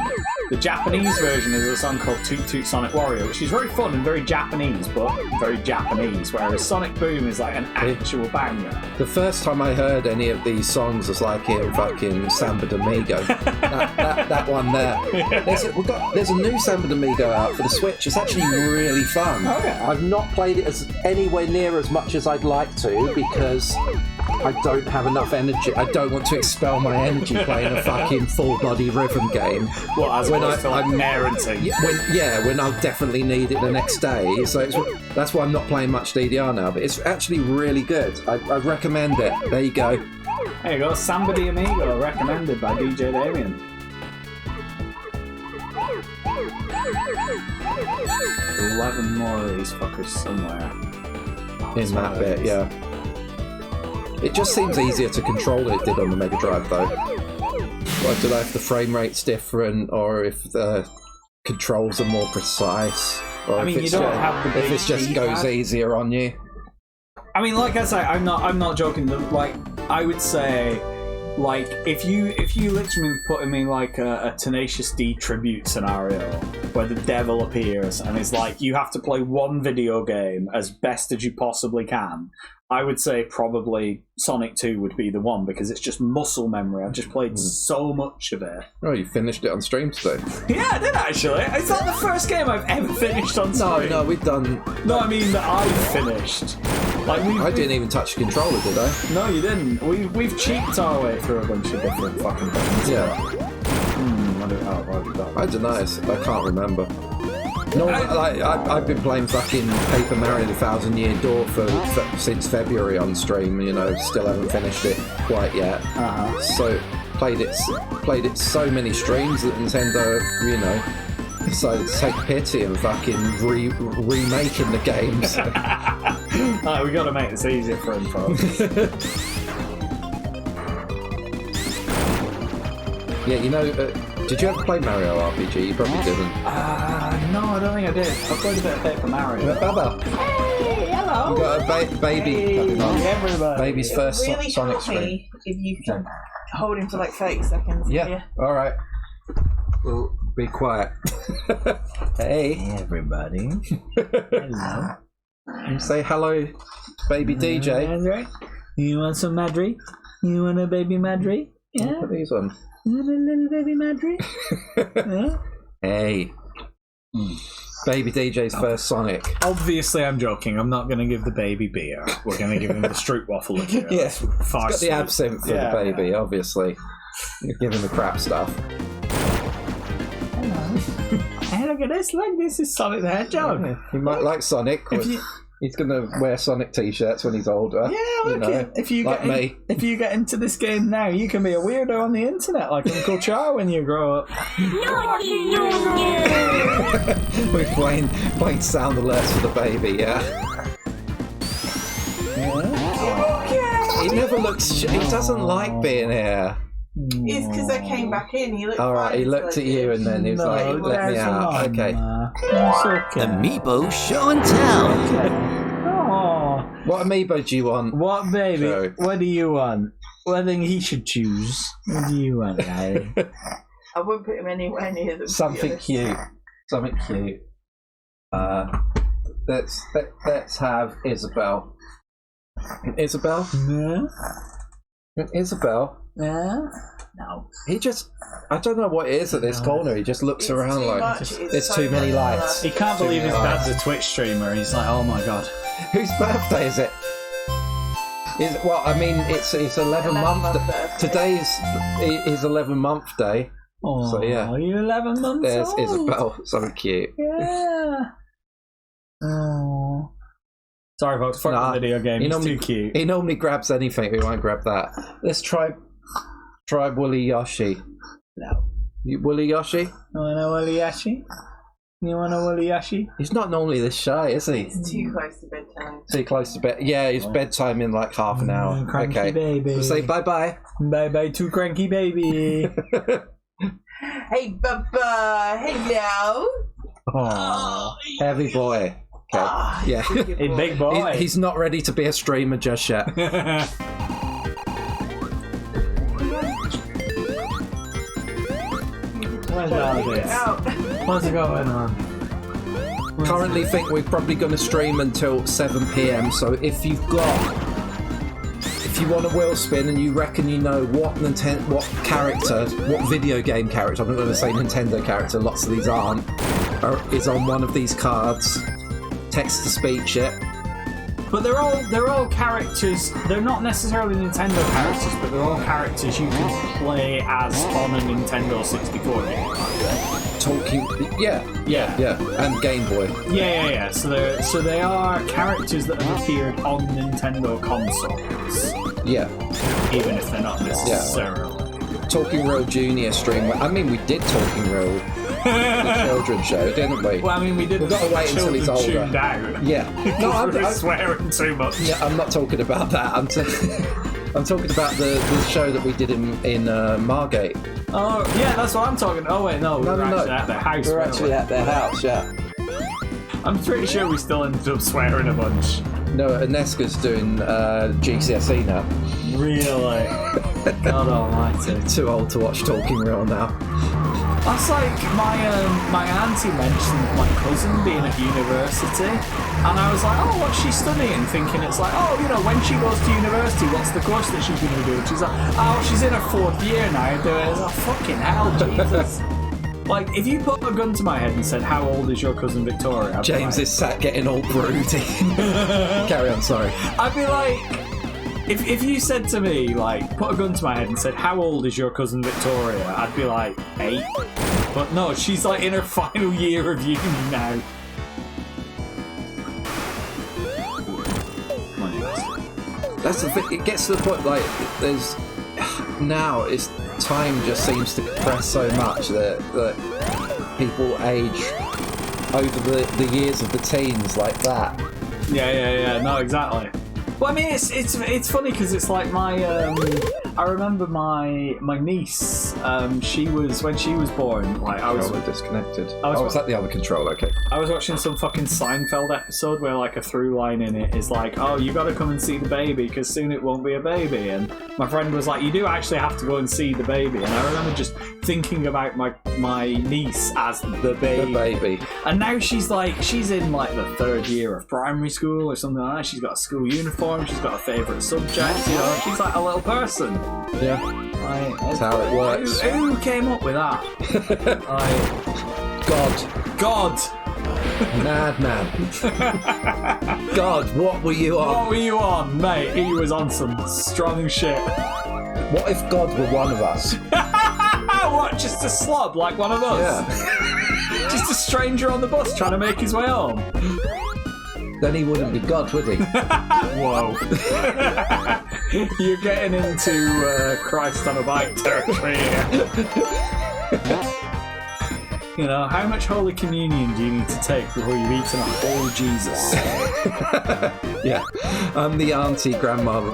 The Japanese version is a song called Toot Toot Sonic Warrior, which is very fun and very Japanese, but very Japanese, whereas Sonic Boom is like an actual banger. The first time I heard any of these songs was like in fucking Samba Domingo. that one there. There's a new Samba Domingo out for the Switch. It's actually really fun. Oh, yeah. I've not played it as anywhere near as much as I'd like to because I don't have enough energy. I don't want to expel my energy playing a fucking full-body rhythm game. What, as opposed to like parenting? When I'll definitely need it the next day. So that's why I'm not playing much DDR now. But it's actually really good. I recommend it. There you go. There you go. Samba de Amigo, recommended by DJ Damien. 11 more of these fuckers somewhere. In that bit, yeah. It just seems easier to control than it did on the Mega Drive, though. I don't know if the frame rate's different or if the controls are more precise. Or if it just goes easier on you. I mean, like I say, I'm not joking. Like, I would say, like, if you literally put me like a Tenacious D tribute scenario where the devil appears and is like, you have to play one video game as best as you possibly can, I would say probably Sonic 2 would be the one because it's just muscle memory. I've just played so much of it. Oh, you finished it on stream today? Yeah, I did actually. It's not the first game I've ever finished on stream. No, we've done... No, I mean that I've finished. Like I didn't even touch the controller, did I? No, you didn't. We've cheaped our way through a bunch of different fucking things. Yeah. I don't know. I can't remember. No, I've been playing fucking Paper Mario: The Thousand Year Door since February on stream. You know, still haven't finished it quite yet. So played it so many streams that Nintendo, you know, decided to take pity and fucking remaking the games. We got to make this easier for him, folks. Yeah, you know. Did you ever play Mario RPG? You probably didn't. No, I don't think I did. I played a bit of Paper Mario. Baba. Hey, hello. You've got a baby coming on. Everybody. Baby's first really Sonic stream. happy if you can hold him for like 30 seconds. Yeah. All right. We'll be quiet. Hey, everybody. Hello. You say hello, baby DJ. Madry? You want some Madry? You want a baby Madry? Yeah. Put these on. You want a little baby Madry? Yeah. Hey. Baby DJ's first Sonic. Obviously, I'm joking. I'm not going to give the baby beer. We're going to give him the Stroopwafel liqueur. Yes. It's got the absinthe for the baby, obviously. You're giving the crap stuff. Hey, look at this. Look, this is Sonic the Hedgehog. Yeah, he might like Sonic. He's going to wear Sonic t-shirts when he's older. Yeah, look, if you like get if you get into this game now, you can be a weirdo on the internet like Uncle Char when you grow up. We're playing sound alerts for the baby, yeah? He never looks... He doesn't like being here. It's because I came back in. He looked Alright, he looked at you and then he was like, let me out. Okay. The Amiibo Show and Tell. Oh, what amiibo do you want? what baby? Joe? What do you want? What thing he should choose? What do you want, guy? I wouldn't put him anywhere near them. Something cute. Something cute. Let's have Isabel. Isabel? No. Isabel? No. He just... I don't know what it is at this corner. He just looks around like... There's so too many much lights. He can't believe his dad's a Twitch streamer. He's like, oh my god. Whose birthday is it? Well, I mean, it's 11 month. Today is his 11-month day. Oh, So, yeah. Are you 11 months There's old? Isabel. So cute. Yeah. Oh. Sorry, folks. Fuck the video game. He's too cute. He normally grabs anything. We won't grab that. Let's try Woolly Yoshi. No. Woolly Yoshi? You want a Woolly Yoshi? You want a Woolly Yoshi? He's not normally this shy, is he? It's too close to bedtime. Too close to bed. Yeah, his bedtime in like half an hour. Cranky Okay. baby. We'll say bye-bye. Bye-bye to cranky baby. Hey, Bubba. Hello. Aww. Heavy boy. Okay. Yeah. Hey, big boy. He's not ready to be a streamer just yet. Where's all this? What's going on? Currently think we're probably going to stream until 7 p.m. So if you want a wheel spin and you reckon you know what character, what video game character, I'm not going to say Nintendo character, lots of these aren't, is on one of these cards, text to speech it. But they're all characters. They're not necessarily Nintendo characters, but they're all characters you can play as on a Nintendo 64 game. Talking, yeah, and Game Boy. Yeah. So they are characters that have appeared on Nintendo consoles. Yeah, even if they're not necessarily. Talking Real Junior stream. I mean, we did Talking Real, the children's show, didn't we? Well, I mean, we did. We've got to wait until he's older. Tuned out. Yeah. No, I'm swearing too much. Yeah, I'm not talking about that. I'm talking about the show that we did in Margate. Oh, yeah, that's what I'm talking. Oh wait, no, we're actually at their house. We're actually at their house. Yeah. I'm pretty sure we still ended up swearing a bunch. No, Aneska's doing GCSE now. Really? God almighty. Too old to watch Talking Real now. That's like my auntie mentioned my cousin being at university, and I was like, oh, what's she studying? Thinking it's like, oh, when she goes to university, what's the course that she's going to do? And she's like, oh, she's in her 4th year now. And I was like, fucking hell, Jesus. Like, if you put a gun to my head and said, how old is your cousin Victoria? James is sat getting all broody. Carry on, sorry. I'd be like, if you said to me, like, put a gun to my head and said, how old is your cousin Victoria? I'd be like, 8. But no, she's like in her final year of uni now. That's the thing. It gets to the point, like, there's... Now, time just seems to compress so much that people age over the years of the teens like that. Yeah. No, exactly. Well, I mean, it's funny because it's like my I remember my niece. When she was born, like I was disconnected. Was that the other control? Okay. I was watching some fucking Seinfeld episode where like a through line in it is like, oh, you got to come and see the baby because soon it won't be a baby. And my friend was like, you do actually have to go and see the baby. And I remember just thinking about my niece as the baby. The baby. And now she's in like the 3rd year of primary school or something like that. She's got a school uniform. She's got a favourite subject. She's like a little person. Yeah. That's how it works. Who came up with that? God. Madman. God, what were you on? What were you on, mate? He was on some strong shit. What if God were one of us? What? Just a slob like one of us? Yeah. Just a stranger on the bus trying to make his way home? Then he wouldn't be God, would he? Whoa. You're getting into Christ on a bike territory here. How much Holy Communion do you need to take before you've eaten a whole Jesus? Yeah. I'm the auntie, grandmother,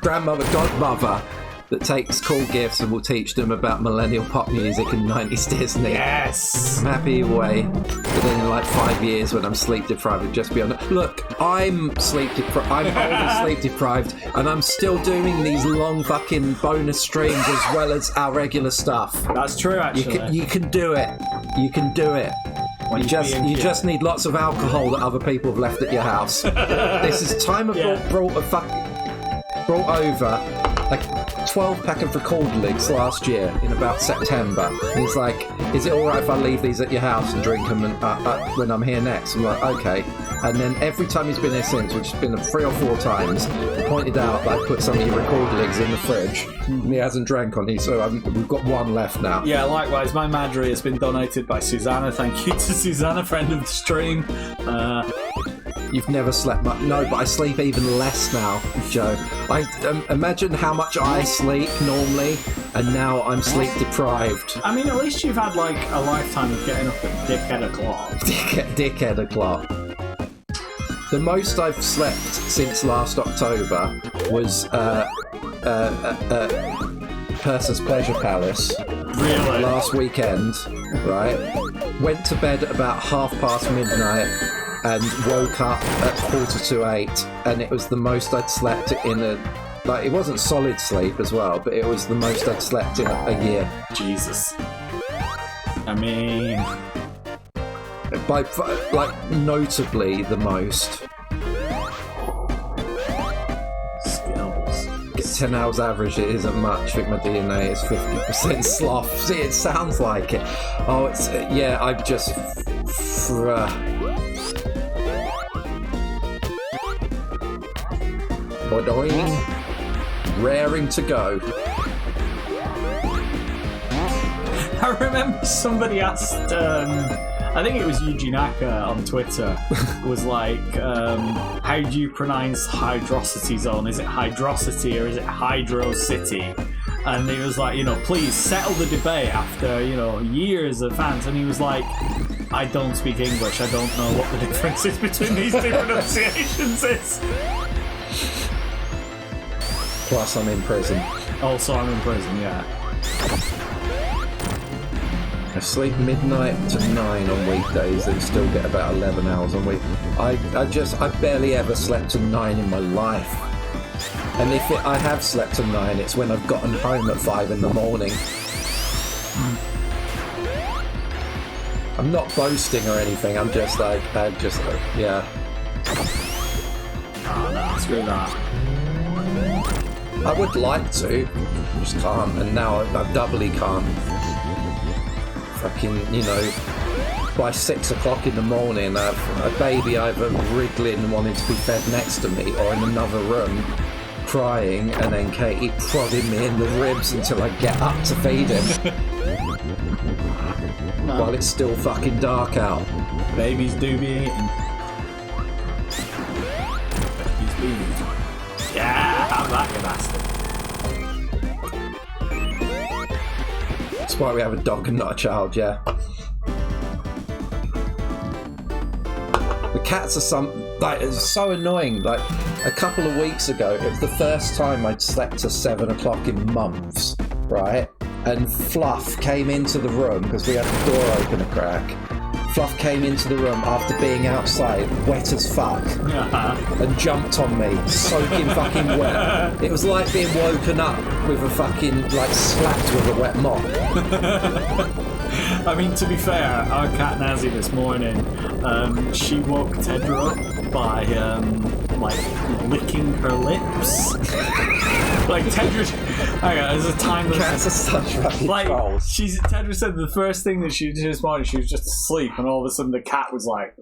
godmother that takes cool gifts and will teach them about millennial pop music and 90s Disney. Yes! I'm happy away. But then in like 5 years when I'm sleep deprived, it'll just be on. Look, I'm sleep deprived. I'm old and sleep deprived, and I'm still doing these long fucking bonus streams as well as our regular stuff. That's true, actually. You can do it. You can do it. You just need lots of alcohol that other people have left at your house. This is time brought over. Like, 12-pack of Recordlegs last year in about September. And he's like, is it alright if I leave these at your house and drink them when I'm here next? I'm like, okay. And then every time he's been here since, which has been 3 or 4 times, he pointed out that I put some of your Recordlegs in the fridge, and he hasn't drank on these, so we've got one left now. Yeah, likewise. My Madry has been donated by Susanna. Thank you to Susanna, friend of the stream. You've never slept much. No, but I sleep even less now, Joe. I imagine how much I sleep normally, and now I'm sleep deprived. I mean, at least you've had like a lifetime of getting up at dickhead o'clock. Dickhead o'clock. The most I've slept since last October was Purser's Pleasure Palace. Really? Last weekend, right? Went to bed at about midnight. And woke up at 7:45, and it was the most I'd slept in it wasn't solid sleep as well, but it was the most I'd slept in a year. Jesus. I mean... By, notably the most. Skills. 10 hours average, it isn't much. I think my DNA is 50% sloth. See, it sounds like it. Oh, it's... yeah, I've just... Bodoing, raring to go. I remember somebody asked, I think it was Eugene Acker on Twitter, was like, how do you pronounce Hydrocity Zone? Is it Hydrocity or is it Hydro City? And he was like, please settle the debate after, years of fans. And he was like, I don't speak English. I don't know what the difference is between these two pronunciations is. Plus, I'm in prison. Also, I'm in prison, yeah. I sleep midnight to 9 on weekdays and still get about 11 hours a week. I barely ever slept to 9 in my life. And if I have slept to 9, it's when I've gotten home at 5 in the morning. I'm not boasting or anything, I'm just yeah. Oh no, screw that. I would like to, just can't, and now I doubly can't. Fucking, by 6 o'clock in the morning, a baby either wriggling wanting to be fed next to me or in another room crying, and then Katie prodding me in the ribs until I get up to feed him. While it's still fucking dark out. Babies do be eating. Babies be eating. Yeah, have that, you bastard. That's why we have a dog and not a child, yeah. The cats are it's so annoying. Like, a couple of weeks ago, it was the first time I'd slept to 7 o'clock in months, right? And Fluff came into the room, because we had the door open a crack. Fluff came into the room after being outside, wet as fuck, and jumped on me, soaking fucking wet. It was like being woken up with a fucking, slapped with a wet mop. I mean, to be fair, our cat Nazi this morning, she woke Tedra up by, licking her lips. Tedra... there's a time that... Cats are such fucking trolls. Tedra said the first thing that she did this morning, she was just asleep, and all of a sudden the cat was like...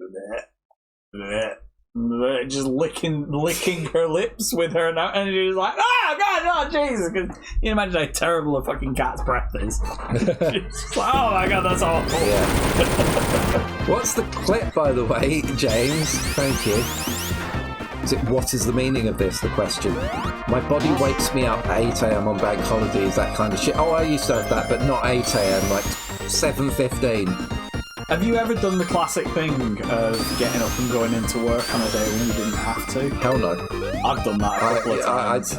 just licking her lips with her now, and she was like, oh god, oh Jesus, can you imagine how terrible a fucking cat's breath is? She's like, oh my god, that's awful. Yeah. What's the clip, by the way, James? Thank you. What is the meaning of this? The question. My body wakes me up at 8 a.m. on bank holidays, that kind of shit. Oh, I used to have that, but not 8 a.m. 7:15. Have you ever done the classic thing of getting up and going into work on a day when you didn't have to? Hell no. I've done that a couple of times.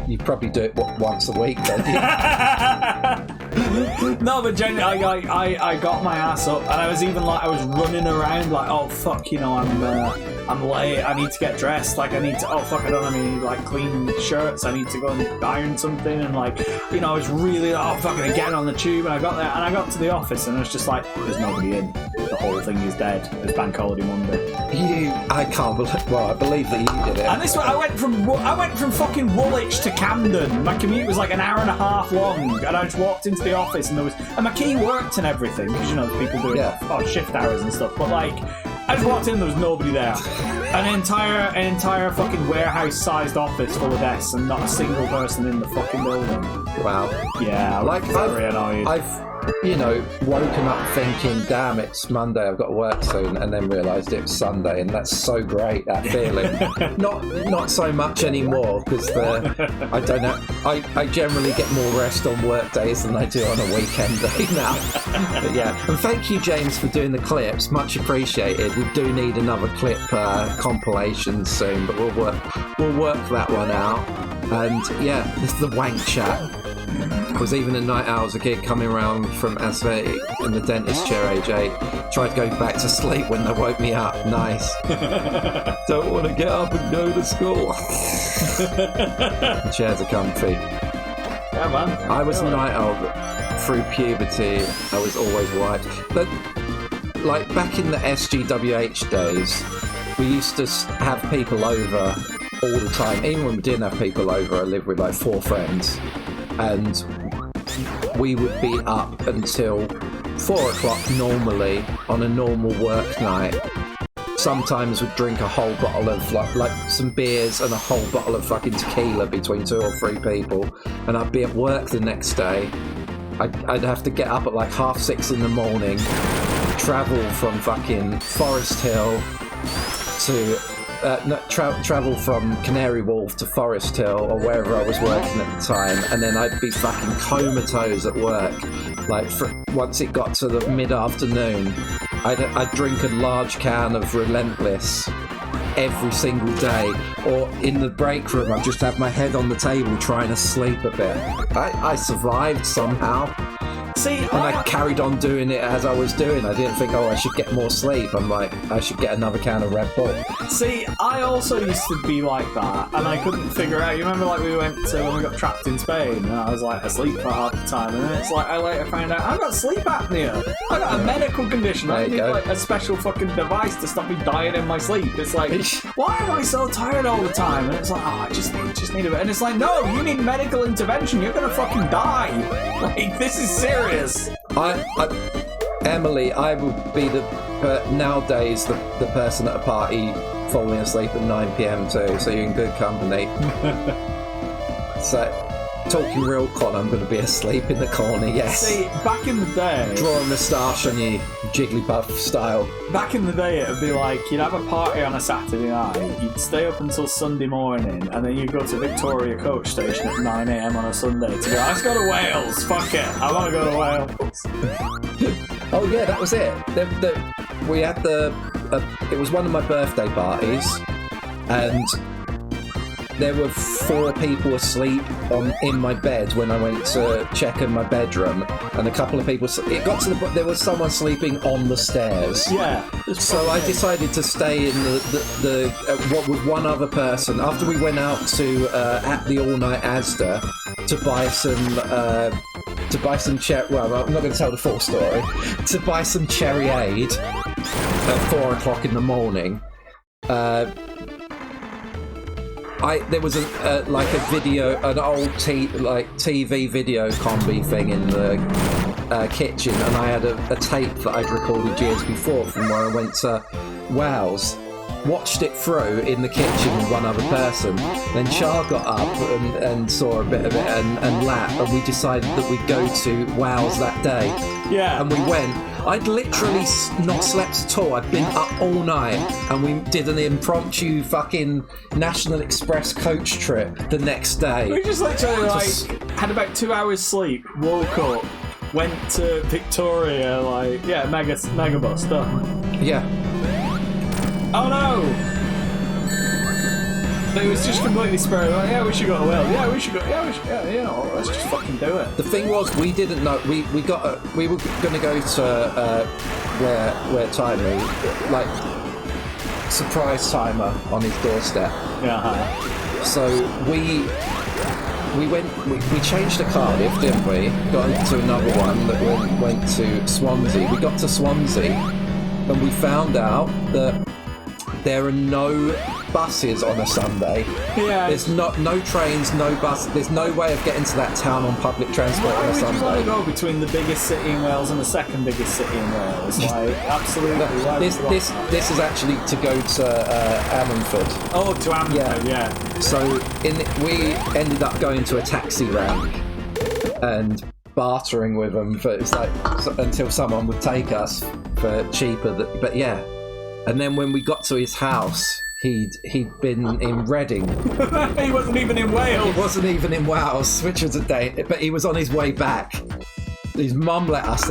You probably do it once a week, don't you? No, but genuinely, I got my ass up, and I was even I was running around oh fuck, I'm I'm late, I need to get dressed, like I need to, oh fuck, I don't have any like clean shirts, I need to go and iron something, and like, you know, I was really, oh fuck, I'm getting on the tube, and I got there, and I got to the office, and it was just like, there's nobody in. The whole thing is dead. It's Bank Holiday Monday. I can't believe, well, I believe that you did it. And this, I went from fucking Woolwich to Camden. My commute was like an hour and a half long, and I just walked into the office, and my key worked and everything, because you know people doing shift hours and stuff. But like, I just walked in, there was nobody there. An entire fucking warehouse-sized office full of desks, and not a single person in the fucking building. Wow. Yeah, like very annoyed. I've woken up thinking, damn, it's Monday, I've got to work soon, and then realised it was Sunday, and that's so great, that feeling. not so much anymore, because I don't know, I generally get more rest on work days than I do on a weekend day now. But yeah, and thank you, James, for doing the clips, much appreciated. We do need another clip compilation soon, but we'll work that one out. And yeah, this is the wank chat. Was even at night hours, a kid coming around from aesthetic in the dentist chair, age 8. Tried to go back to sleep when they woke me up. Nice. Don't want to get up and go to school. The chairs are comfy. Yeah, man. I was a night owl, but through puberty, I was always wiped. But like back in the SGWH days, we used to have people over all the time. Even when we didn't have people over, I lived with like 4 friends. And we would be up until 4 o'clock normally on a normal work night. Sometimes we'd drink a whole bottle of like some beers and a whole bottle of fucking tequila between 2 or 3 people, and I'd be at work the next day. I'd have to get up at like 6:30 in the morning, travel from fucking Forest Hill to travel from Canary Wharf to Forest Hill or wherever I was working at the time, and then I'd be fucking comatose at work. Like once it got to the mid-afternoon, I'd drink a large can of Relentless every single day, or in the break room I'd just have my head on the table trying to sleep a bit. I survived somehow. See, and I carried on doing it as I was doing. I didn't think, I should get more sleep. I'm like, I should get another can of Red Bull. See, I also used to be like that, and I couldn't figure out. You remember, like, we went to when we got trapped in Spain, and I was like asleep for half the time, and then it's like I later found out I got sleep apnea. I got a medical condition. I need like a special fucking device to stop me dying in my sleep. It's like, why am I so tired all the time? And it's like, I just need a bit. And it's like, no, you need medical intervention. You're gonna fucking die. Like, this is serious. Emily, I would be nowadays the person at a party falling asleep at 9 p.m. too, so you're in good company. So, talking real con, I'm going to be asleep in the corner, yes. See, back in the day... Draw a moustache on you, Jigglypuff style. Back in the day, it would be like, you'd have a party on a Saturday night, you'd stay up until Sunday morning, and then you'd go to Victoria Coach Station at 9 a.m. on a Sunday to go, let's go to Wales, fuck it, I want to go to Wales. Oh yeah, that was it. We had it was one of my birthday parties, and there were 4 people asleep in my bed when I went to check in my bedroom, and a couple of people. It got to there was someone sleeping on the stairs. Yeah. So I decided to stay in what with one other person after we went out to at the all night Asda to buy some cherry. Well, I'm not going to tell the full story. To buy some Cherryade at 4 o'clock in the morning. There was a video, an old TV video combi thing in the kitchen, and I had a tape that I'd recorded years before from where I went to Wales. Watched it through in the kitchen with one other person. Then Char got up and saw a bit of it and laughed, and we decided that we'd go to Wales that day. Yeah. And we went. I'd literally not slept at all. I'd been up all night, and we did an impromptu fucking National Express coach trip the next day. We just literally had about 2 hours sleep, woke up, went to Victoria, megabus, done. Yeah. Oh no! But it was just completely spurred. Like, yeah, we should go to Wales. Yeah, we should go. Yeah, let's just fucking do it. The thing was, we didn't know. We were going to go to where Timey, like surprise timer on his doorstep. So we changed the Cardiff, didn't we? Got into another one that went to Swansea. We got to Swansea and we found out that there are no buses on a Sunday. Yeah. There's no trains, no bus. There's no way of getting to that town on public transport on a Why would you want Sunday. to go between the biggest city in Wales and the second biggest city in Wales? Like, absolutely. Why would you want that? This is actually to go to Ammanford. Oh, to Ammanford, yeah. So we ended up going to a taxi rank and bartering with them for until someone would take us for cheaper. But yeah, and then when we got to his house, he'd been in Reading. He wasn't even in Wales. He wasn't even in Wales, which was a day. But he was on his way back. His mum let us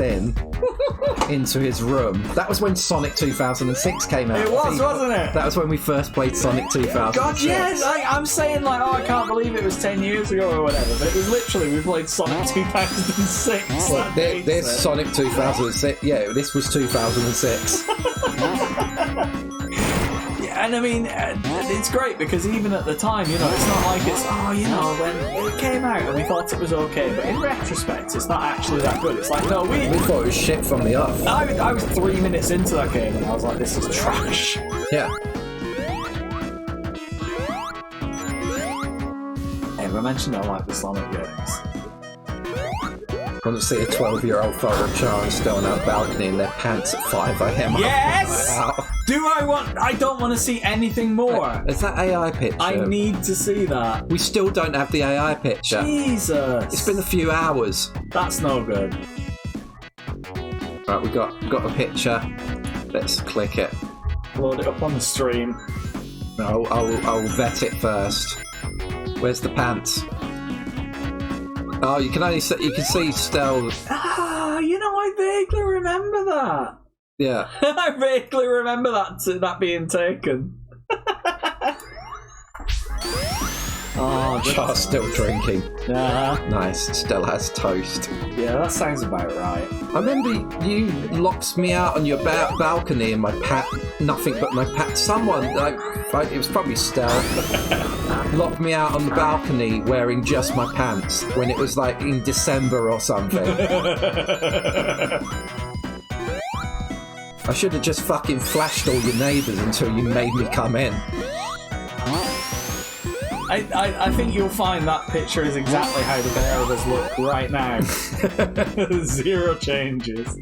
into his room. That was when Sonic 2006 came out. It was, wasn't it? That was when we first played Sonic 2006. God, yes! I'm saying, like, oh, I can't believe it was 10 years ago or whatever, but it was literally, we played Sonic 2006. Well, this Sonic 2006, yeah, this was 2006. And I mean, it's great because even at the time, you know, it's not like it's, when it came out and we thought it was okay, but in retrospect, it's not actually that good. It's like, no, we thought it was shit from the off. I was 3 minutes into that game and I was like, this is trash. Yeah. Hey, I mentioned I like the Sonic games. Want to see a 12-year-old photo of Char still on our balcony in their pants at 5 a.m. Yes! Wow. I don't want to see anything more. Is that AI picture? I need to see that. We still don't have the AI picture. Jesus. It's been a few hours. That's no good. Right, we got a picture. Let's click it. Load it up on the stream. I'll vet it first. Where's the pants? Oh, you can see Stell. I vaguely remember that. Yeah. I vaguely remember that being taken. Oh, Char's still drinking. Nice. Stell has toast. Yeah, that sounds about right. I remember you locked me out on your balcony in my nothing but my someone, it was probably Stell, locked me out on the balcony wearing just my pants when it was like in December or something. I should have just fucking flashed all your neighbours until you made me come in. I think you'll find that picture is exactly how the pair of us look right now. Zero changes.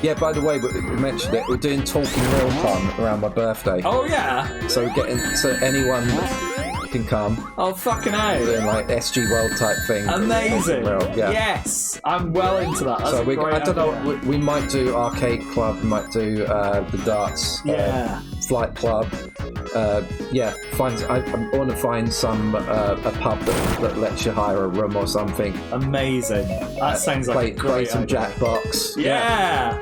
Yeah, by the way, we mentioned it, we're doing Talking Real Con around my birthday. Oh, yeah? So we're getting, so anyone can come. Oh, fucking hell. Doing like SG World type thing. Amazing. Yeah. Yes, I'm well into that. That's so a great I don't know, idea. we might do Arcade Club, we might do the Darts. Yeah. Flight Club. I want to find some a pub that lets you hire a room or something. Amazing. That sounds like a great play some idea. Jackbox. Yeah.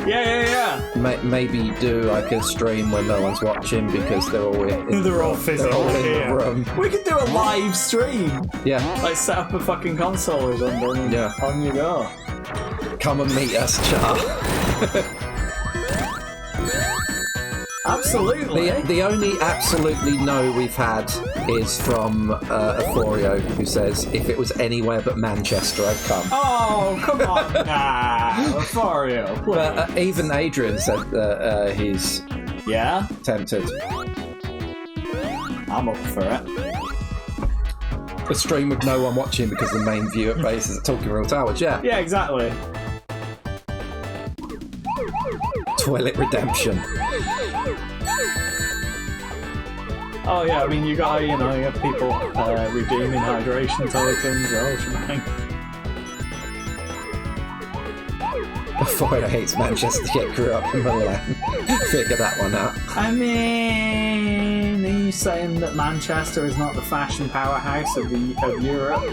Maybe do like a stream when no one's watching because they're all in They're all physically in here. the room. We could do a live stream. Yeah. Like set up a fucking console with them and on you go. Come and meet us, Char. Absolutely. The only absolutely no we've had is from Euphorio, who says, if it was anywhere but Manchester, I'd come. Oh, come on now. Euphorio, please. But even Adrian said he's tempted. I'm up for it. A stream with no one watching because the main viewer base is at Talking Real Towers, yeah. Yeah, exactly. Toilet redemption. Oh yeah, I mean you got you have people redeeming hydration tokens, the whole shebang. Euphorio hates Manchester, yet grew up in Milan. Figure that one out. I mean, are you saying that Manchester is not the fashion powerhouse of Europe?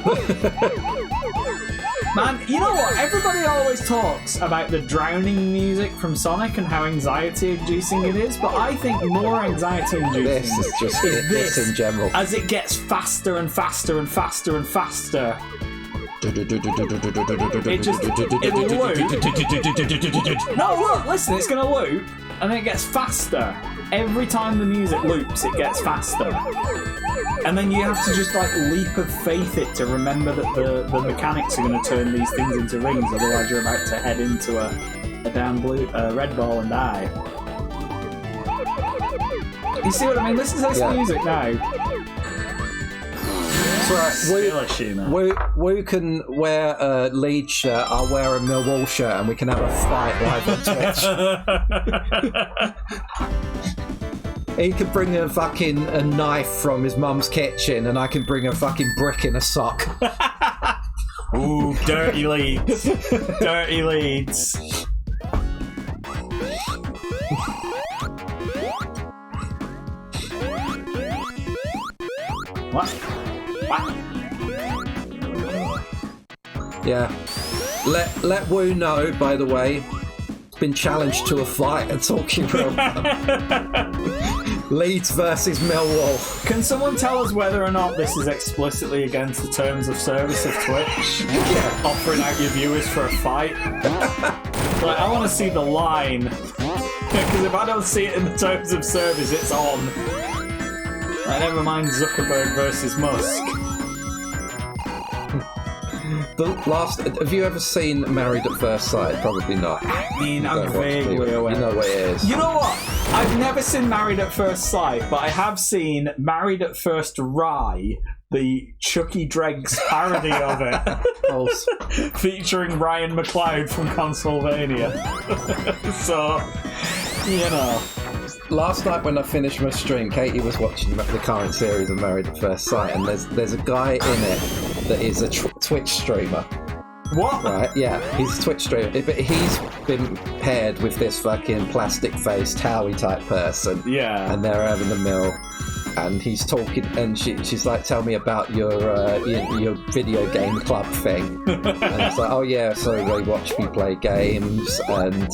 Man, you know what? Everybody always talks about the drowning music from Sonic and how anxiety-inducing it is, but I think more anxiety-inducing This is just this in general. as it gets faster and faster and faster and faster. It'll loop. No, look, listen, it's gonna loop, and then it gets faster. Every time the music loops, it gets faster. And then you have to just like leap of faith it to remember that the mechanics are going to turn these things into rings, otherwise you're about to head into a damn red ball and die. You see what I mean? Listen to this music now. That's right. Woo can wear a Leeds shirt, I'll wear a Millwall shirt, and we can have a fight live on Twitch. He could bring a knife from his mum's kitchen, and I can bring a fucking brick in a sock. Ooh, dirty Leeds. Dirty Leeds. What? Yeah. Let Woo know, by the way, been challenged to a fight at Talking Real. Leeds versus Millwall. Can someone tell us whether or not this is explicitly against the terms of service of Twitch? Yeah. Offering out your viewers for a fight? Like, I want to see the line. Because if I don't see it in the terms of service, it's on. Like, never mind Zuckerberg versus Musk. Have you ever seen Married at First Sight? Probably not. I mean, I'm vaguely aware. You know what it is. You know what? I've never seen Married at First Sight, but I have seen Married at First Rye, the Chucky Dregs parody of it. Featuring Ryan McLeod from Pennsylvania. So, you know. Last night when I finished my stream, Katie was watching the current series of Married at First Sight, and there's a guy in it that is a Twitch streamer. What? Right, yeah, he's a Twitch streamer, but he's been paired with this fucking plastic-faced Howie type person. Yeah. And they're having a meal, and he's talking, and she's like, "Tell me about your video game club thing." And it's like, "Oh yeah, so they watch me play games, and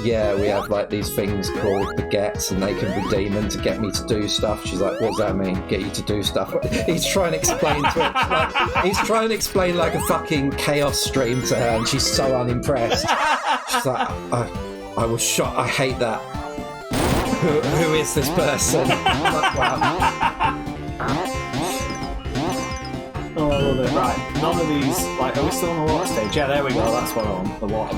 yeah, we have like these things called baguettes, and they can redeem them to get me to do stuff." She's like, "What does that mean? Get you to do stuff?" He's trying to explain to her, he's trying to explain like a fucking chaos stream to her, and she's so unimpressed. She's like, "I was shocked. I hate that. Who is this person?" Wow. Oh, I love it. Right, none of these. Like, are we still on the water stage? Yeah, there we go. That's what I'm on. The water.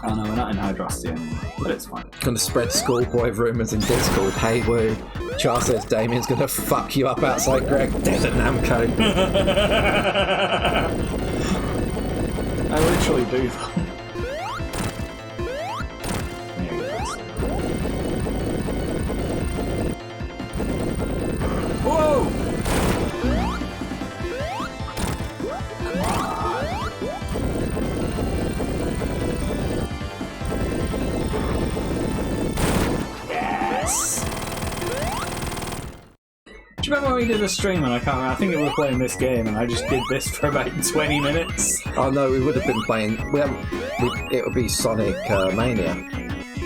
Oh no, we're not in Hydrosty anymore, but it's fine. Gonna spread schoolboy rumours in Discord. Hey, Woo. Char says Damien's gonna fuck you up outside Greg. Desert Namco. I literally do. Whoa! Come on. Yes! Do you remember when we did a stream and I can't remember, I think we were playing this game and I just did this for about 20 minutes? Oh no, we would have been playing. It would be Sonic Mania.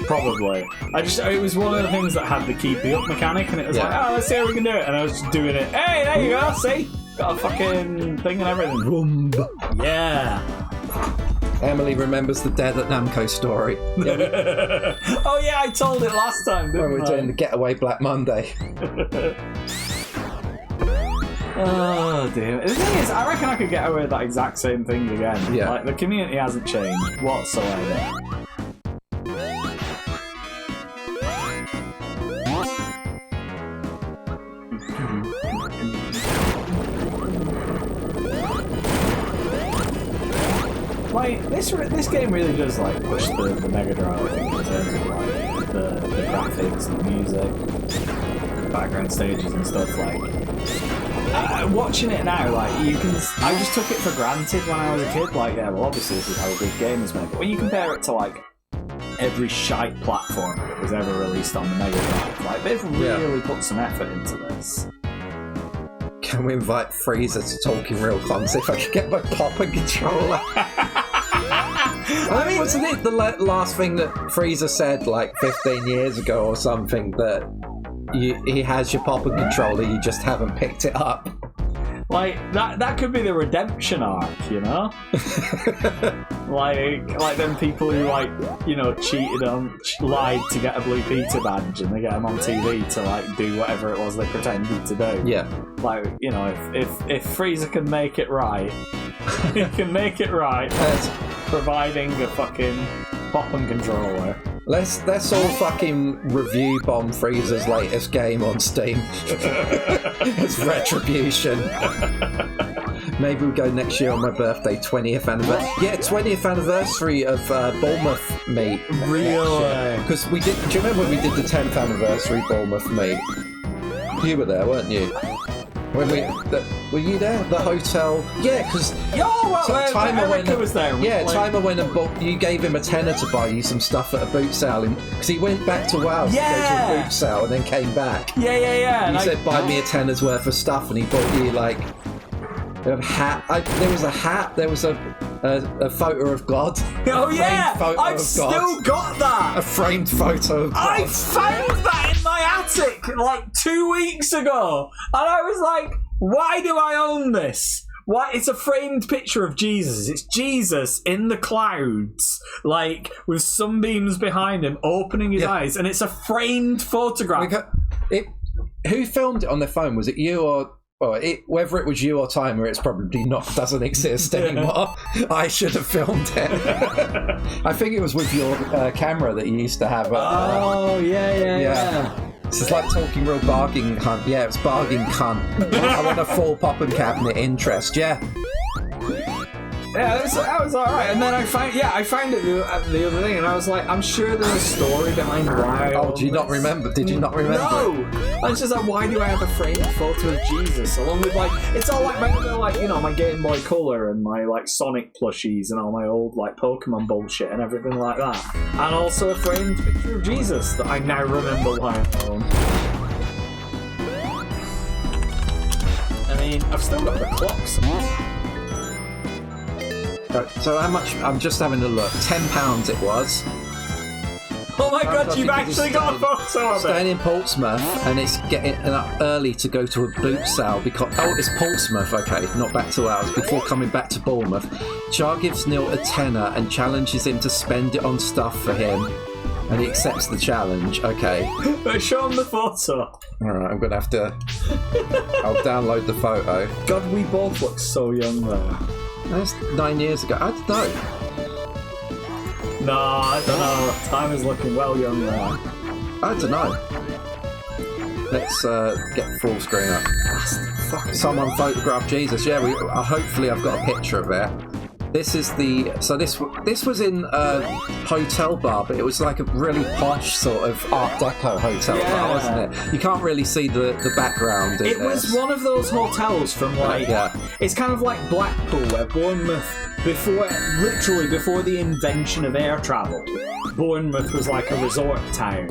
Probably. It was one of the things that had the keep the up mechanic, and it was like, oh, let's see how we can do it. And I was just doing it. Hey, there you go, see? Got a fucking thing and everything. Rumb. Yeah. Emily remembers the Dead at Namco story. Oh yeah, I told it last time, didn't when we were doing the Getaway Black Monday. Oh dear. The thing is, I reckon I could get away with that exact same thing again. Yeah. Like, the community hasn't changed whatsoever. Like, this game really does like push the Mega Drive, I think, in terms of like the graphics and the music, the background stages and stuff. Like, watching it now, like I just took it for granted when I was a kid. Like, yeah, well, obviously this is how a good game is made. But when you compare it to like every shite platform that was ever released on the Mega Drive, like they've really put some effort into this. Can we invite Freezer to Talking Real Con, see if I can get my popper controller? I mean, wasn't it the last thing that Freezer said like 15 years ago or something, that he has your popper controller, you just haven't picked it up? Like that could be the redemption arc, you know? like them people who cheated on, lied to get a Blue Peter badge, and they get them on TV to do whatever it was they pretended to do. Yeah. If Frieza can make it right, he can make it right. Providing a fucking pop-and controller. Let's all fucking review Bomb Frieza's latest game on Steam. It's Retribution. Maybe we'll go next year on my birthday, 20th anniversary. Yeah, 20th anniversary of Bournemouth meet. Really? Because we did. Do you remember when we did the 10th anniversary Bournemouth meet? You were there, weren't you? When were you there? The hotel? Yeah, because Timer was there. Yeah, Timer went and bought. You gave him a tenner to buy you some stuff at a boot sale, because he went back to Wales to go to a boot sale and then came back. Yeah. And you said, "Buy me a tenner's worth of stuff," and he bought you a hat. There was a hat. There was a photo of God. Oh yeah, I've still got that. A framed photo of God. I found that in my attic 2 weeks ago, and I was like, "Why do I own this? Why? It's a framed picture of Jesus. It's Jesus in the clouds, with sunbeams behind him, opening his eyes, and it's a framed photograph." Who filmed it on their phone? Was it you or? Well, whether it was you or Timer, it's probably doesn't exist anymore. I should have filmed it. I think it was with your camera that you used to have. Yeah. It's just like talking real bargain cunt. Yeah, it was bargain cunt. I want a full pop and cabinet interest. Yeah. Yeah, that was alright. And then I found it the other thing, and I was like, I'm sure there's a story behind why. Oh, do you not remember? Did you not remember? No! I was just like, why do I have a framed photo of Jesus? Along with, it's all my Game Boy Color and my, Sonic plushies and all my old, Pokemon bullshit and everything like that. And also a framed picture of Jesus that I now remember why I own. I mean, I've still got the clocks. So how much? I'm just having a look. £10 it was. Oh my god, you've actually got a photo of it! Staying in Portsmouth, and it's getting up early to go to a boot sale because... Oh, it's Portsmouth, okay, not back to ours, before coming back to Bournemouth. Char gives Neil a tenner and challenges him to spend it on stuff for him, and he accepts the challenge, okay. But show him the photo. Alright, I'm gonna have to... I'll download the photo. God, we both look so young there. That's 9 years ago. I don't know. No, I don't know. Time is looking well young there. I don't know. Let's get full screen up. Someone photographed Jesus. Yeah, hopefully I've got a picture of it. This is the... So this was in a hotel bar, but it was like a really posh sort of Art Deco hotel bar, wasn't it? You can't really see the background in It was one of those hotels from It's kind of like Blackpool, where Bournemouth, before the invention of air travel, Bournemouth was like a resort town.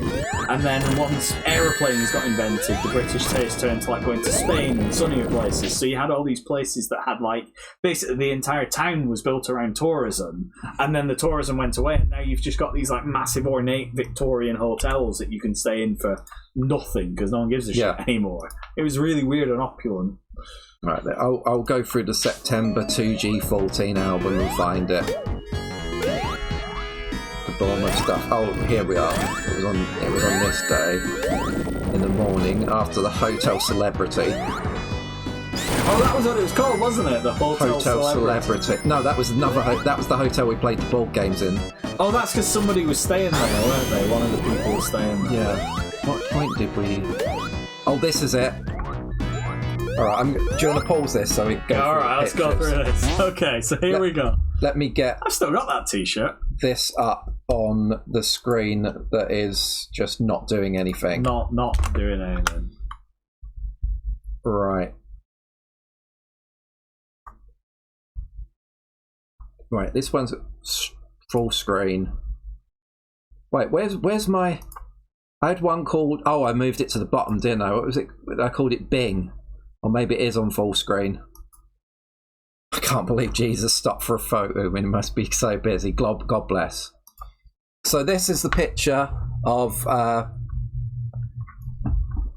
And then once aeroplanes got invented, the British taste turned to going to Spain and sunnier places. So you had all these places that had basically the entire town was built around tourism, and then the tourism went away, and now you've just got these massive ornate Victorian hotels that you can stay in for nothing because no one gives a shit anymore. It was really weird and opulent. Right, I'll go through the September 2G14 album and find it. The Bournemouth stuff. Oh, here we are. It was on this day in the morning after the Hotel Celebrity. Oh, that was what it was called, wasn't it? The Hotel Celebrity. No, that was another. That was the hotel we played the board games in. Oh, that's because somebody was staying there, weren't they? One of the people was staying there. Yeah. What point did we? Oh, this is it. All right. Do you want to pause this so we go? All right, let's go through this. Okay, so here we go. Let me get. I've still got that T-shirt. This up on the screen that is just not doing anything. Not doing anything. Right. Right, this one's full screen. Wait, where's my... I had one called... Oh, I moved it to the bottom, didn't I? What was it? I called it Bing. Or maybe it is on full screen. I can't believe Jesus stopped for a photo when he must be so busy. God bless. So this is the picture of...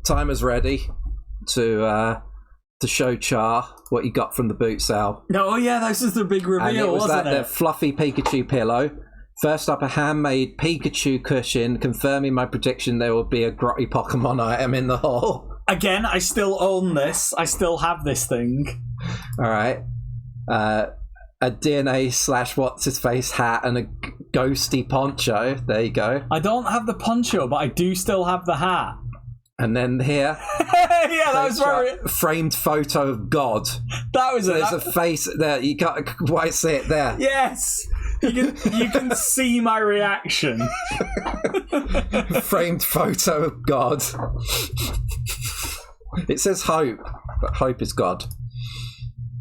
Timer's ready to to show Char what he got from the boot sale. Oh yeah, this is the big reveal, And it was wasn't the it? fluffy Pikachu pillow. First up, a handmade Pikachu cushion, confirming my prediction there will be a grotty Pokemon item in the haul. Again, I still own this. I still have this thing. All right. A DNA / what's his face hat and a ghosty poncho. There you go. I don't have the poncho, but I do still have the hat. And then here, Yeah, that was very. framed photo of God. That was There's a face there. You can't quite see it there. Yes, you can see my reaction. Framed photo of God. It says hope, but hope is God.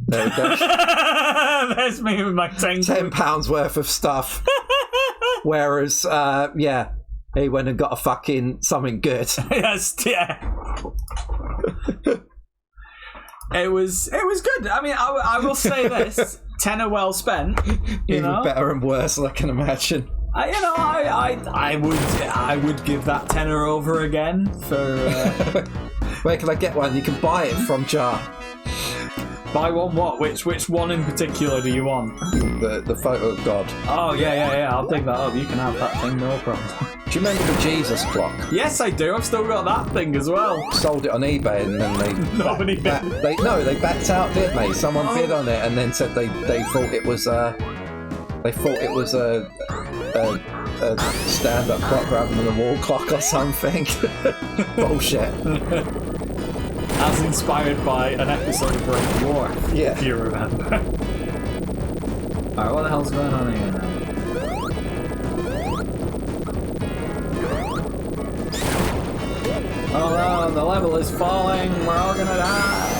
There we go. There's me with my £10 worth of stuff. Whereas, yeah, he went and got a fucking something good. Yes, yeah. It was good. I mean, I will say this: tenner well spent. You Even know, better and worse, I can imagine. I would give that tenner over again for. Where can I get one? You can buy it from Char. Buy one what? Which one in particular do you want? The photo of God. Oh yeah. I'll pick that up. You can have that thing, no problem. Do you remember the Jesus clock? Yes, I do. I've still got that thing as well. Sold it on eBay and then they Nobody bid. they backed out, didn't they? Someone bid on it and then said they thought it was a stand-up clock rather than a wall clock or something. Bullshit. As inspired by an episode of Break War, Yeah. if you remember. Alright, what the hell's going on here now? Oh no, the level is falling, we're all gonna die!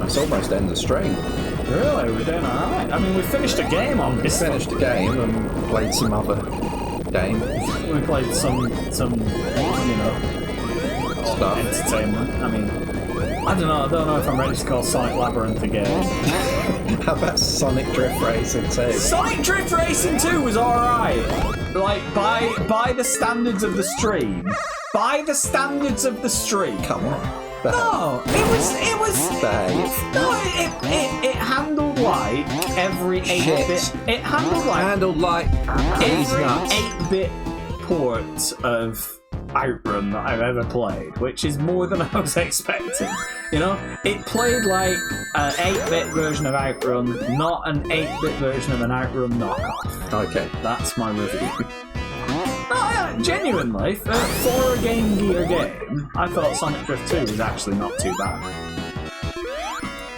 It's almost end of stream. Really? We're doing alright? I mean, we finished a game on this. Finished the game and played some other game We played some you know, stuff. entertainment. I mean, I don't know if I'm ready to call Sonic Labyrinth a game. How about Sonic Drift Racing 2? Sonic Drift Racing 2 was alright. Like, by the standards of the stream. By the standards of the stream. Come on. No, it was Behave. no, it handled like every 8-bit. It handled like every 8-bit port of Outrun that I've ever played, which is more than I was expecting. You know, it played like an 8-bit version of Outrun, not an 8-bit version of an Outrun knockoff. Okay. That's my review. No, yeah, genuinely, for a Game Gear game, I thought Sonic Drift 2 was actually not too bad.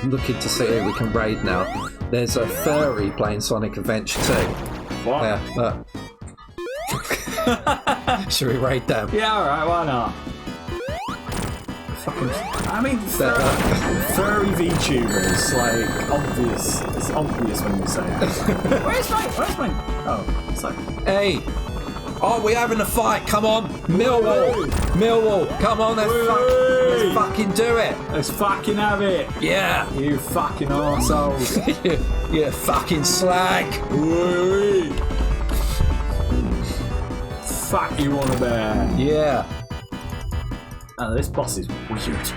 I'm looking to see who we can raid now. There's a furry playing Sonic Adventure 2. What? Yeah, look. Should we raid them? Yeah, alright, why not? Fucking. I mean, furry VTubers, like, obvious. It's obvious when you say it. Where's my. Oh, it's like. Hey! Oh, we're having a fight, come on! Millwall! Come on, let's fucking do it! Let's fucking have it! Yeah! You fucking arseholes! You fucking slag! Fuck you on a bear! Yeah! Oh, this boss is weird.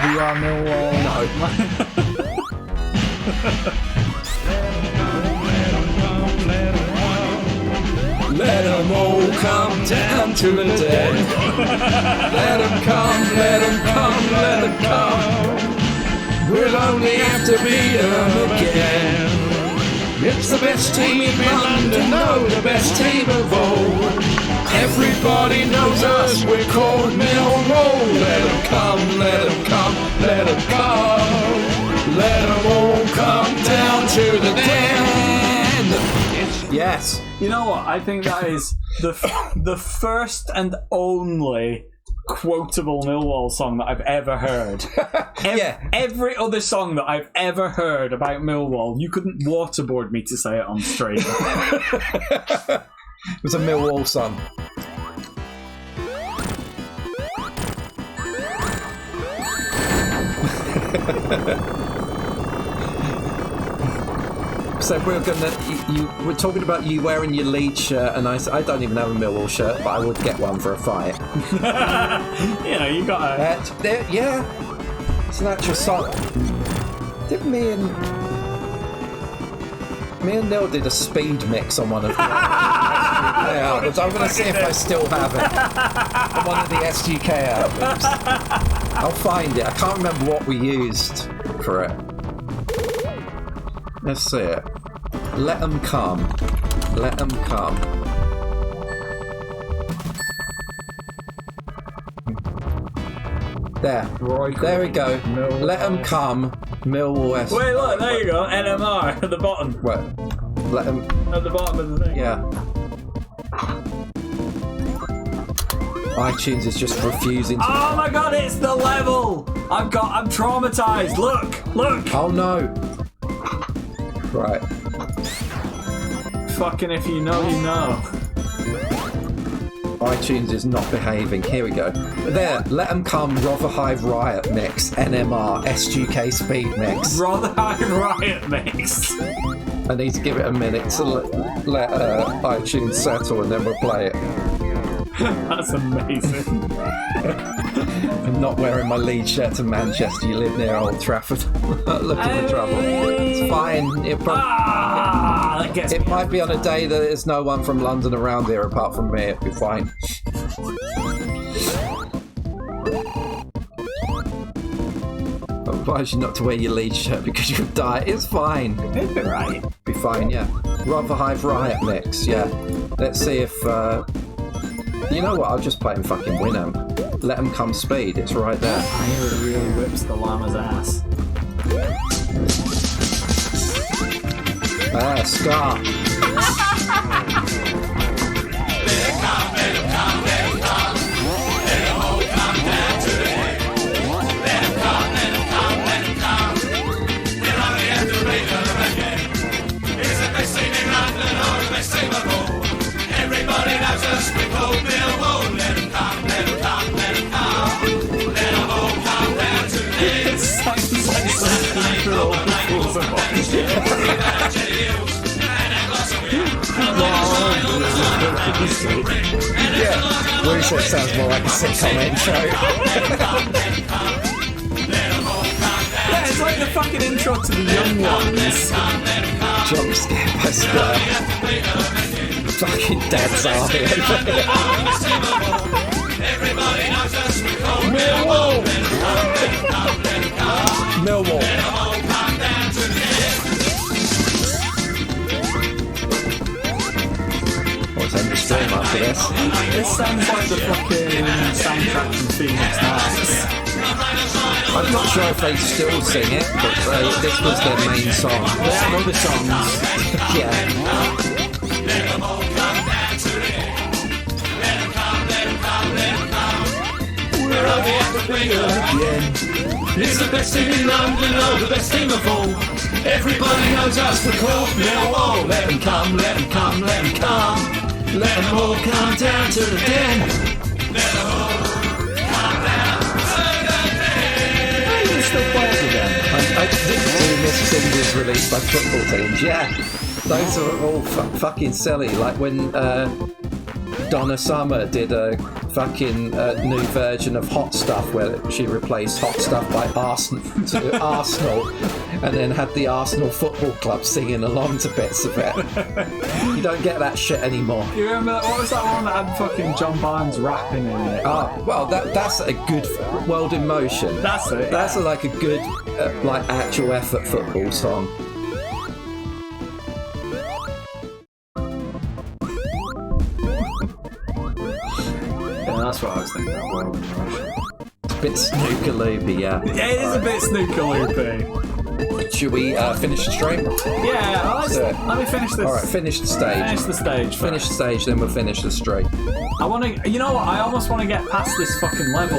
We are Millwall. No. Let them all come down to the dead. Let them come, let them come, let them come. We'll only have to beat them again. It's the best team in London, no, the best team of all. Everybody knows us, we're called Millwall. Let them come, let them come, let them come. Let them all come down to the den. Yes. You know what? I think that is the first and only quotable Millwall song that I've ever heard. Every other song that I've ever heard about Millwall, you couldn't waterboard me to say it on stream. It was a Millwall song. said we were gonna. You were talking about you wearing your lead shirt, and I said I don't even have a Millwall shirt, but I would get one for a fight. You know, you got a. Yeah, it's an actual song. Did me and Neil did a speed mix on one of the albums. I'm going to see if I still have it. On one of the SGK albums. I'll find it. I can't remember what we used for it. Let's see it. Let 'em come. Let 'em come. There. There we go. Let 'em come. Millwall S. Wait, look, there you go. NMR at the bottom. What? Let 'em. At the bottom of the thing. Yeah. iTunes is just refusing to. Oh my god, it's the level! I'm traumatized. Look! Oh no. Right. Fucking if you know, you know. iTunes is not behaving. Here we go. There, Let 'em come, Rotherhithe Riot Mix, NMR, SGK Speed Mix. Rotherhithe Riot Mix. I need to give it a minute to let iTunes settle and then we'll play it. That's amazing. I'm not wearing my lead shirt to Manchester. You live near Old Trafford. Look at the trouble. It's fine. It might be on a day that there's no one from London around here apart from me. It'll be fine. I advise you not to wear your lead shirt because you'll die. It's fine. It'll be right. Be fine, yeah. Rotherhithe Riot Mix, yeah. Let's see if... You know what? I'll just play in fucking Winamp. Let 'em come speed. It's right there. I hear it really whips the llama's ass. Scar. Everybody knows us, we call Millwall. Let 'em come, let 'em come, let 'em come. Let 'em all come down to the end. It sounds like something for all the fools and boys. Yeah, Research sounds more like a sitcom intro. Yeah, it's like the fucking intro to the Young Ones. Jump scare by Scar. Fucking dad's army. Millwall! Millwall. What's end the stream after this? This sounds like the fucking soundtrack from Phoenix Nights. I'm not sure if they still sing it, but this was their main song. They have other songs. Yeah. It's the best team in London, oh, the best team of all. Everybody knows us, we're called Millwall. Let 'em come, let 'em come, let 'em come. Let 'em all come down to the den. Let 'em all come down to the den. You can still play it again. I did miss singles released by football teams, yeah. Those are all fucking silly. Like when Donna Summer did a fucking new version of Hot Stuff where she replaced Hot Stuff by Arsenal and then had the Arsenal Football Club singing along to bits of it. You don't get that shit anymore. You remember what was that one that had fucking John Barnes rapping in it? Well, that's a good World in Motion. That's it. That's like a good, like actual effort football song. That's what I was thinking about. World in Motion. It's a bit snooker-loopy, yeah. Yeah, it is a bit snooker-loopy. Should we finish the stream? Yeah, let me finish this. Alright, finish the stage. Finish the stage. Finish the stage, then we'll finish the stream. I want to. You know what? I almost want to get past this fucking level,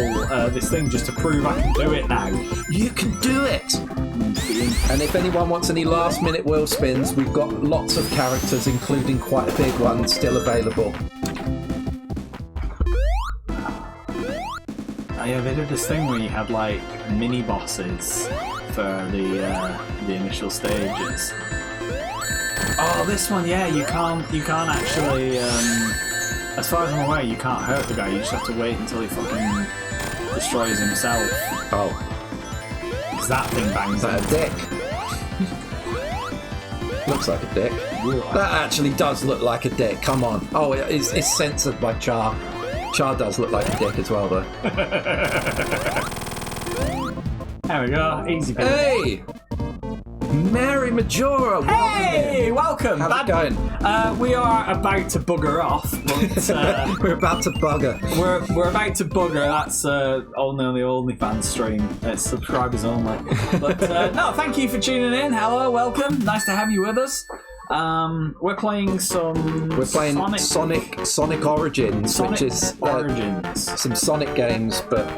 this thing, just to prove I can do it now. You can do it! And if anyone wants any last-minute wheel spins, we've got lots of characters, including quite a big one, still available. Yeah, they did this thing where you had like mini bosses for the initial stages. Oh, this one, yeah, you can't actually, as far as I'm aware, you can't hurt the guy, you just have to wait until he fucking destroys himself. Oh. Because that thing bangs. Is that a dick? Looks like a dick. That actually does look like a dick, come on. Oh, it's censored by Char. Char does look like a dick as well, though. There we go, easy. Hey! Mary Majora! Hey, welcome! How's it going? We are about to bugger off, but we're about to bugger. We're about to bugger. That's only on the OnlyFans stream. It's subscribers only. But no, thank you for tuning in. Hello, welcome. Nice to have you with us. We're playing Sonic Origins, which is some Sonic games, but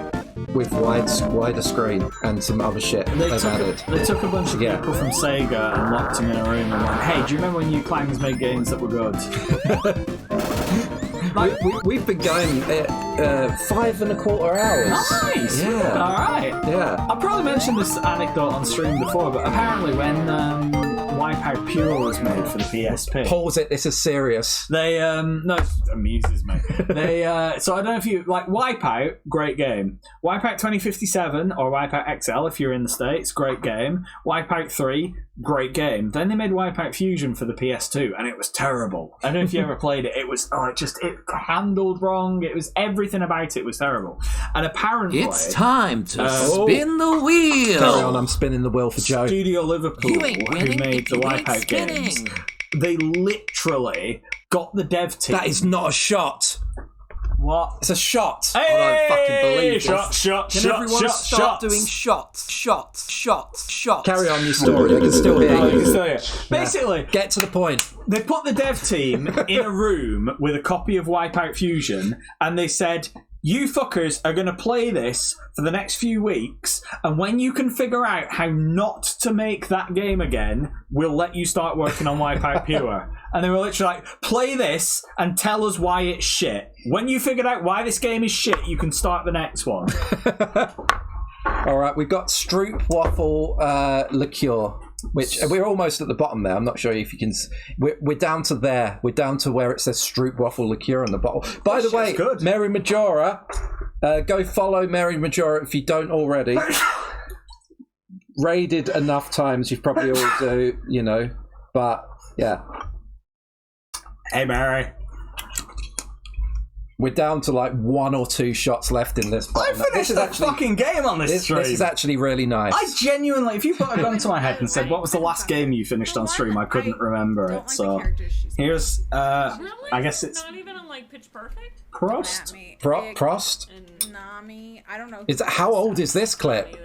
with wider screen and some other shit they've added. They took a bunch of people from Sega and locked them in a room and went, "Hey, do you remember when you Clangs made games that were good?" We've been going 5.25 hours. Nice! Yeah. Alright. Yeah. I probably mentioned this anecdote on stream before, but apparently when Wipeout Pure was made for the PSP. Pause it, this is serious. They, no, it amuses me. They, so I don't know if you, like, Wipeout, great game. Wipeout 2057, or Wipeout XL if you're in the States, great game. Wipeout 3, great game. Then they made Wipeout Fusion for the PS2, and it was terrible. I don't know if you ever played it. It was, it handled wrong. It was, everything about it was terrible. And apparently... It's time to spin the wheel! Carry on, I'm spinning the wheel for Joe. Studio Liverpool, who made the Wipeout games, they literally got the dev team... That is not a shot! What? It's a shot! Hey! I don't fucking believe shot, this. Can everyone start doing shots? Carry on your story, I can still hear you. Basically, get to the point. They put the dev team in a room with a copy of Wipeout Fusion, and they said, "You fuckers are going to play this for the next few weeks, and when you can figure out how not to make that game again, we'll let you start working on Wipeout Pure." And they were literally like, "Play this and tell us why it's shit. When you figured out why this game is shit, you can start the next one." Alright, we've got Stroop Waffle Liqueur, which we're almost at the bottom there. I'm not sure if you can... We're down to there. We're down to where it says Stroop Waffle Liqueur on the bottle. By the way, good. Mary Majora, go follow Mary Majora if you don't already. Raided enough times, you've probably all do, you know. But, yeah. Hey, Mary. We're down to like 1 or 2 shots left in this. I finished the fucking game on this stream. This is actually really nice. I genuinely, if you put a gun to my head and said, "What was the last game you finished on stream?" I couldn't remember it. So here's, I guess it's not even on like Pitch Perfect. Prost. Prost. Nami. I don't know. Is how old is this clip?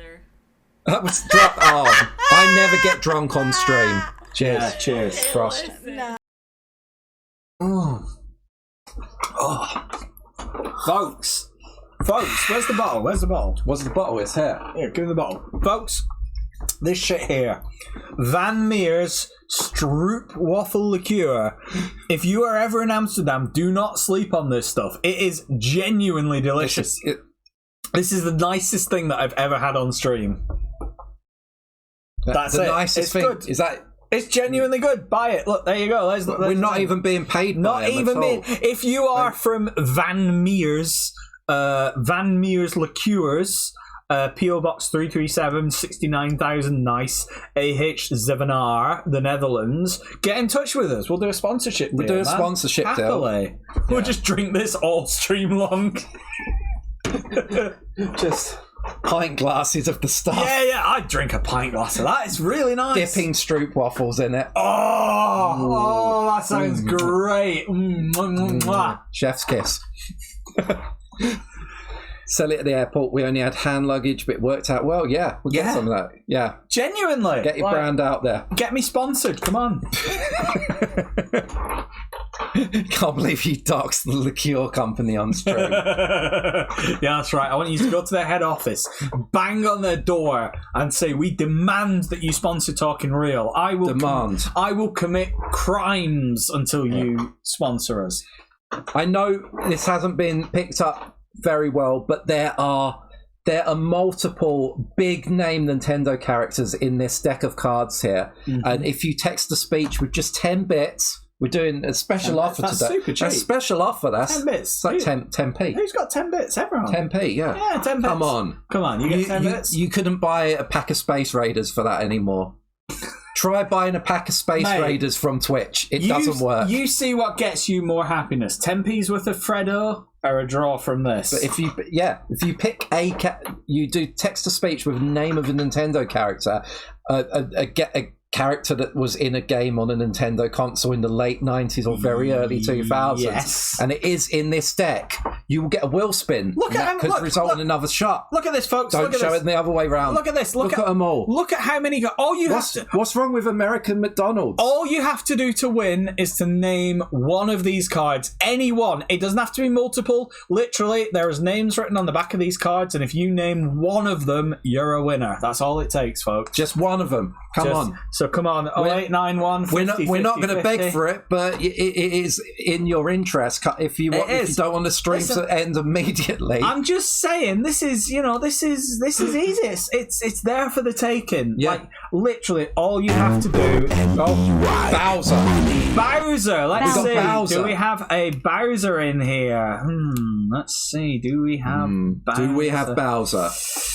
That was oh, I never get drunk on stream. Cheers. Yeah, cheers. Prost. Oh. Folks, where's the bottle? Where's the bottle? What's the bottle? It's here. Here, give me the bottle. Folks, this shit here. Van Meer's Stroop Waffle Liqueur. If you are ever in Amsterdam, do not sleep on this stuff. It is genuinely delicious. This is the nicest thing that I've ever had on stream. That's the it. nicest thing. Good. Is that... It's genuinely good. Buy it. Look, there you go. We're not even being paid. Not even being. If you are from Van Meer's Liqueurs, PO Box 337 69,000 Nice, AH Zevenaar, the Netherlands, get in touch with us. We'll do a sponsorship deal. We'll do a sponsorship deal. We'll just drink this all stream long. Just pint glasses of the stuff. Yeah, I'd drink a pint glass of that. It's really nice. Dipping Stroop waffles in it. Oh, that sounds great. Chef's kiss. Sell it at the airport. We only had hand luggage, but it worked out well. Yeah, we'll get some of that. Yeah. Genuinely. Get your brand out there. Get me sponsored. Come on. Can't believe you doxed the liqueur company on stream. Yeah, that's right. I want you to go to their head office, bang on their door, and say, "We demand that you sponsor Talking Real. I will commit crimes until you sponsor us." I know this hasn't been picked up very well, but there are there are multiple big name Nintendo characters in this deck of cards here. And if you text to speech with just 10 bits, we're doing a special offer that's today. super cheap. A special offer. That's 10 bits. It's like 10p. Who's got 10 bits? Everyone. 10p, yeah. Yeah, 10 bits. Come on. Come on, you get 10 bits. You couldn't buy a pack of Space Raiders for that anymore. Try buying a pack of Space Raiders from Twitch. It doesn't work. You see what gets you more happiness: 10p's worth of Freddo or a draw from this. But if you pick you do text to speech with the name of a Nintendo character, a character that was in a game on a Nintendo console in the late 90s or very early 2000s, and it is in this deck, you will get a will spin. That could result in another shot. Look at this, folks. Don't show it the other way round. Look at this. Look at them all. Look at how many. What's wrong with American McDonald's? All you have to do to win is to name one of these cards. Any one. It doesn't have to be multiple. Literally, there's names written on the back of these cards, and if you name one of them, you're a winner. That's all it takes, folks. Just one of them. Come on. So come on. 0891 We're not going to beg for it, but it is in your interest if you don't want the stream to end immediately. I'm just saying, this is easy. It's there for the taking. Yeah. Like literally, all you have to do. Bowser. Let's see. Bowser. Do we have a Bowser in here? Let's see. Do we have Bowser? Do we have Bowser?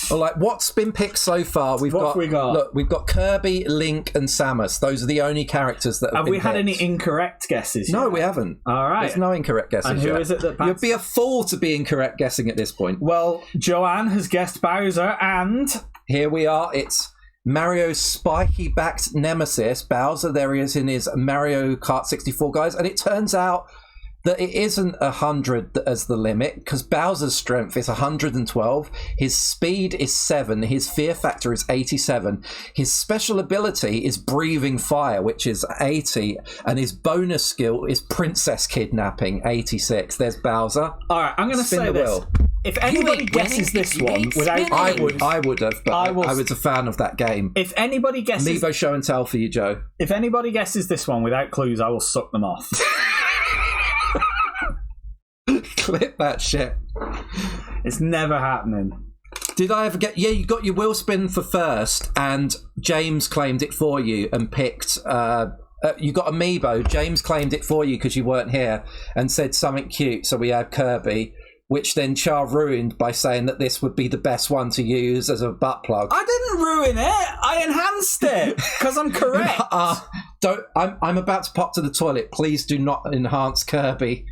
Well, like, what's been picked so far? We've got Kirby, Link, and Samus. Those are the only characters that have been we had picked. any incorrect guesses? No, we haven't. All right. There's no incorrect guesses. And who yet. is it that? You'd be a fool to be incorrect guessing at this point. Well, Joanne has guessed Bowser, and here we are. It's Mario's spiky-backed nemesis, Bowser. There he is in his Mario Kart 64, guys. And it turns out that it isn't 100 as the limit, because Bowser's strength is 112, his speed is 7, his fear factor is 87, his special ability is breathing fire, which is 80, and his bonus skill is princess kidnapping, 86. There's Bowser. All right, I'm going to say this. If anybody guesses this one without... I would have, but I was a fan of that game. If anybody guesses... Amiibo show and tell for you, Joe. If anybody guesses this one without clues, I will suck them off. Clip that shit. It's never happening. Did I ever get... Yeah, you got your wheel spin for first, and James claimed it for you and picked... you got Amiibo. James claimed it for you because you weren't here and said something cute, so we had Kirby, which then Char ruined by saying that this would be the best one to use as a butt plug. I didn't ruin it. I enhanced it because I'm correct. I'm about to pop to the toilet. Please do not enhance Kirby.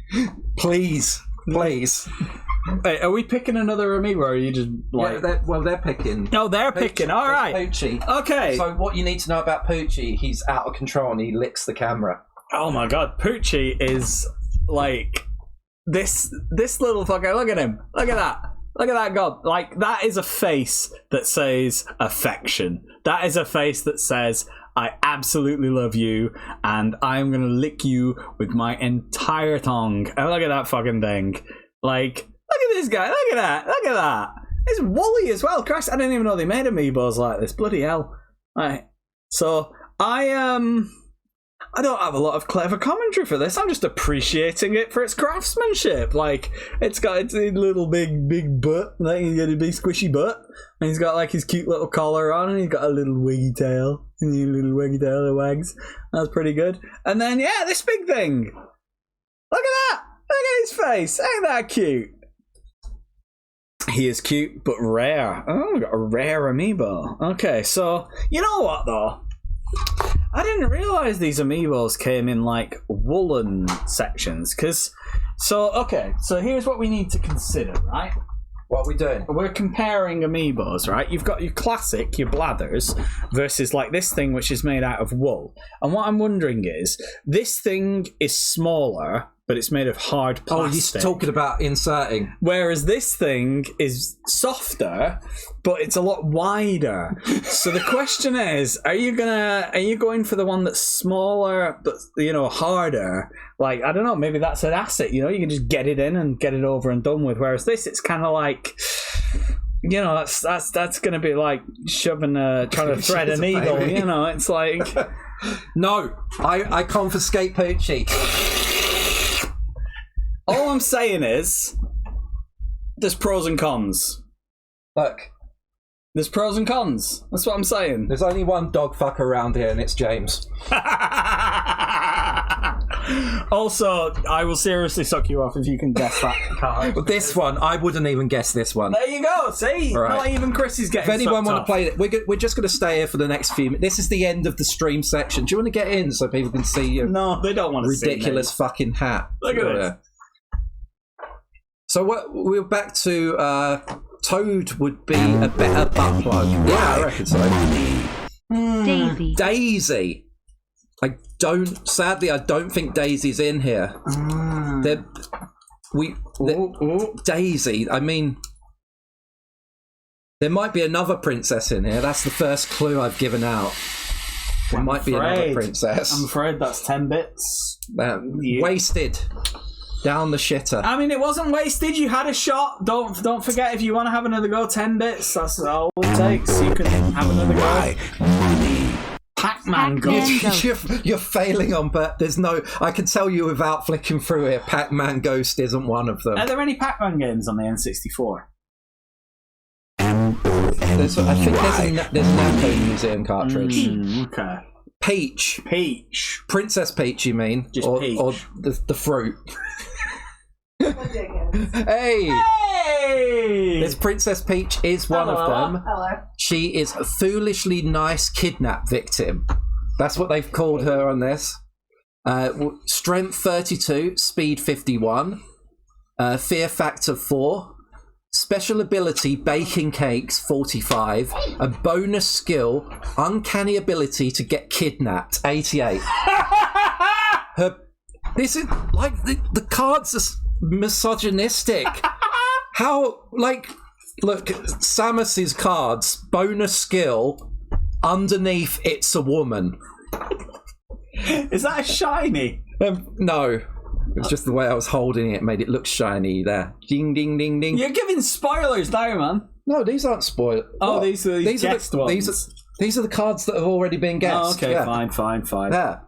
Please. Wait, are we picking another Amiibo, or are you just like... Yeah, they're picking. Oh, they're picking. All right. Poochie. Okay. So what you need to know about Poochie, he's out of control and he licks the camera. Oh my god, Poochie is like... This little fucker, look at him. Look at that god. Like, that is a face that says affection. That is a face that says, I absolutely love you, and I'm gonna lick you with my entire tongue. And look at that fucking thing. Like, look at this guy. Look at that. It's woolly as well. Christ, I didn't even know they made Amiibos like this. Bloody hell. Right. So, I don't have a lot of clever commentary for this. I'm just appreciating it for its craftsmanship. Like, it's got its little big butt. Like, he's got a big squishy butt. And he's got, like, his cute little collar on. And he's got a little wiggy tail. And a little wiggy tail that wags. That's pretty good. And then, yeah, this big thing. Look at that. Look at his face. Ain't that cute? He is cute, but rare. Oh, we got a rare Amiibo. Okay, so, you know what, though? I didn't realise these Amiibos came in, like, woolen sections, so here's what we need to consider, right? What are we doing? We're comparing Amiibos, right? You've got your classic, your blathers, versus, like, this thing which is made out of wool. And what I'm wondering is, this thing is smaller, but it's made of hard plastic. Oh, you're talking about inserting. Whereas this thing is softer, but it's a lot wider. So the question is, are you going for the one that's smaller but, you know, harder? Like, I don't know, maybe that's an asset, you know, you can just get it in and get it over and done with. Whereas this, it's kind of like, you know, that's going to be like trying to thread a needle, baby. You know, it's like... No, I confiscate Poochie. All I'm saying is, there's pros and cons. Look, there's pros and cons. That's what I'm saying. There's only one dog fucker around here, and it's James. Also, I will seriously suck you off if you can guess that card. But this one, I wouldn't even guess this one. There you go. See, right. Not even Chris is getting. If anyone want to off. play it, we're just going to stay here for the next few minutes. This is the end of the stream section. Do you want to get in so people can see your No, they don't want to ridiculous see me. fucking hat? Look at this. So we're back to Toad would be a better butt plug. Yeah, I reckon so. Daisy. Sadly, I don't think Daisy's in here. Daisy, I mean, there might be another princess in here. That's the first clue I've given out. There might be another princess. I'm afraid that's 10 bits. Wasted. Down the shitter. I mean, it wasn't wasted. You had a shot. Don't forget, if you want to have another go, 10 bits. That's all it takes. You can have another go. Pac-Man Ghost. You're failing on, but there's no. I can tell you without flicking through it, Pac-Man Ghost isn't one of them. Are there any Pac-Man games on the N64? I think there's a Namco Museum cartridge. Okay. Peach. Princess Peach, you mean? Just Peach. Or the fruit. Hey! This Princess Peach is one of them. Hello. She is a foolishly nice kidnap victim. That's what they've called her on this. Strength 32, speed 51, fear factor 4, special ability baking cakes 45, a bonus skill uncanny ability to get kidnapped 88. This is like the cards are misogynistic. How, like, look, Samus's cards, bonus skill, underneath it's a woman. Is that a shiny? No. It's just the way I was holding it made it look shiny there. Ding, ding, ding, ding. You're giving spoilers now, man. No, these aren't spoilers. Oh, these are these guessed ones. These are the cards that have already been guessed. Oh, okay, yeah. fine. Yeah.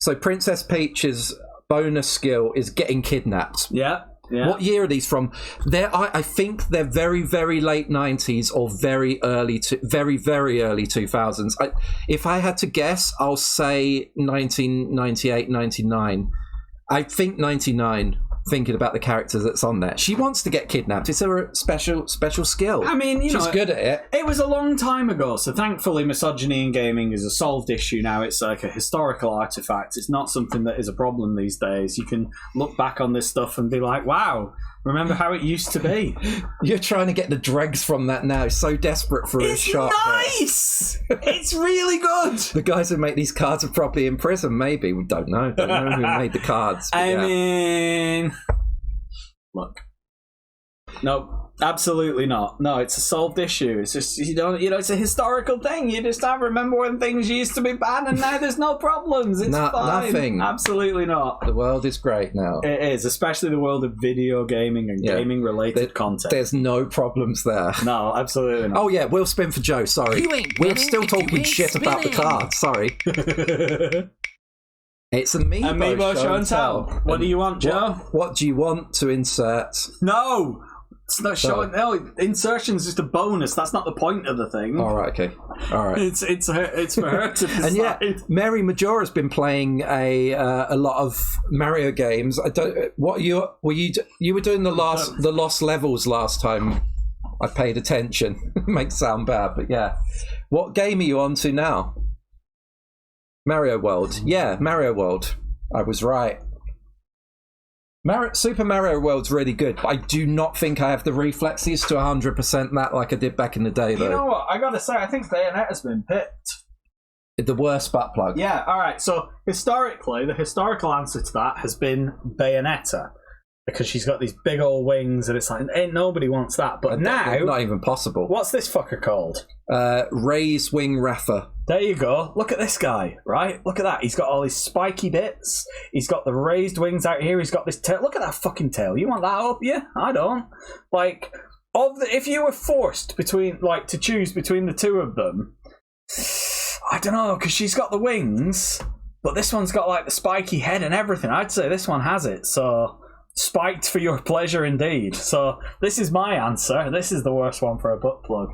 So Princess Peach's bonus skill is getting kidnapped. Yeah. What year are these from? I think they're very, very late 90s or very, very early 2000s. If I had to guess, I'll say 1998, 99. I think 99, thinking about the characters that's on there. She wants to get kidnapped. It's her special skill. I mean, she's good at it. It was a long time ago, so thankfully misogyny in gaming is a solved issue now. It's like a historical artifact. It's not something that is a problem these days. You can look back on this stuff and be like, wow, remember how it used to be. You're trying to get the dregs from that now. So desperate for a shot. It's nice! It's really good! The guys who make these cards are probably in prison, maybe. We don't know. Don't know who made the cards. I mean... Look. No, absolutely not. No, it's a solved issue. It's just, it's a historical thing. You just have to remember when things used to be bad and now there's no problems. It's fine. Nothing. Absolutely not. The world is great now. It is, especially the world of video gaming and gaming-related content. There's no problems there. No, absolutely not. Oh, yeah, we'll spin for Joe, sorry. We're still talking shit about the cards, sorry. It's Amiibo show and tell. What do you want, Joe? What do you want to insert? No! It's not showing. No, insertion's just a bonus. That's not the point of the thing. All right, okay. All right. It's for her to decide. And yeah, Mary Majora's been playing a lot of Mario games. I don't. What you were doing the lost levels last time. I paid attention. Makes sound bad, but yeah. What game are you on to now? Mario World. Yeah, Mario World. I was right. Super Mario World's really good, but I do not think I have the reflexes to 100% that like I did back in the day, though. You know what? I gotta say, I think Bayonetta's been picked. The worst butt plug. Yeah, alright, so historically, the historical answer to that has been Bayonetta. Because she's got these big old wings, and it's like, ain't nobody wants that. But now... Not even possible. What's this fucker called? Raised Wing Ratha. There you go. Look at this guy, right? Look at that. He's got all these spiky bits. He's got the raised wings out here. He's got this tail. Look at that fucking tail. You want that up you? I don't. Like, if you were forced to choose between the two of them, I don't know, because she's got the wings, but this one's got like the spiky head and everything. I'd say this one has it, so... Spiked for your pleasure indeed. So this is my answer. This is the worst one for a butt plug.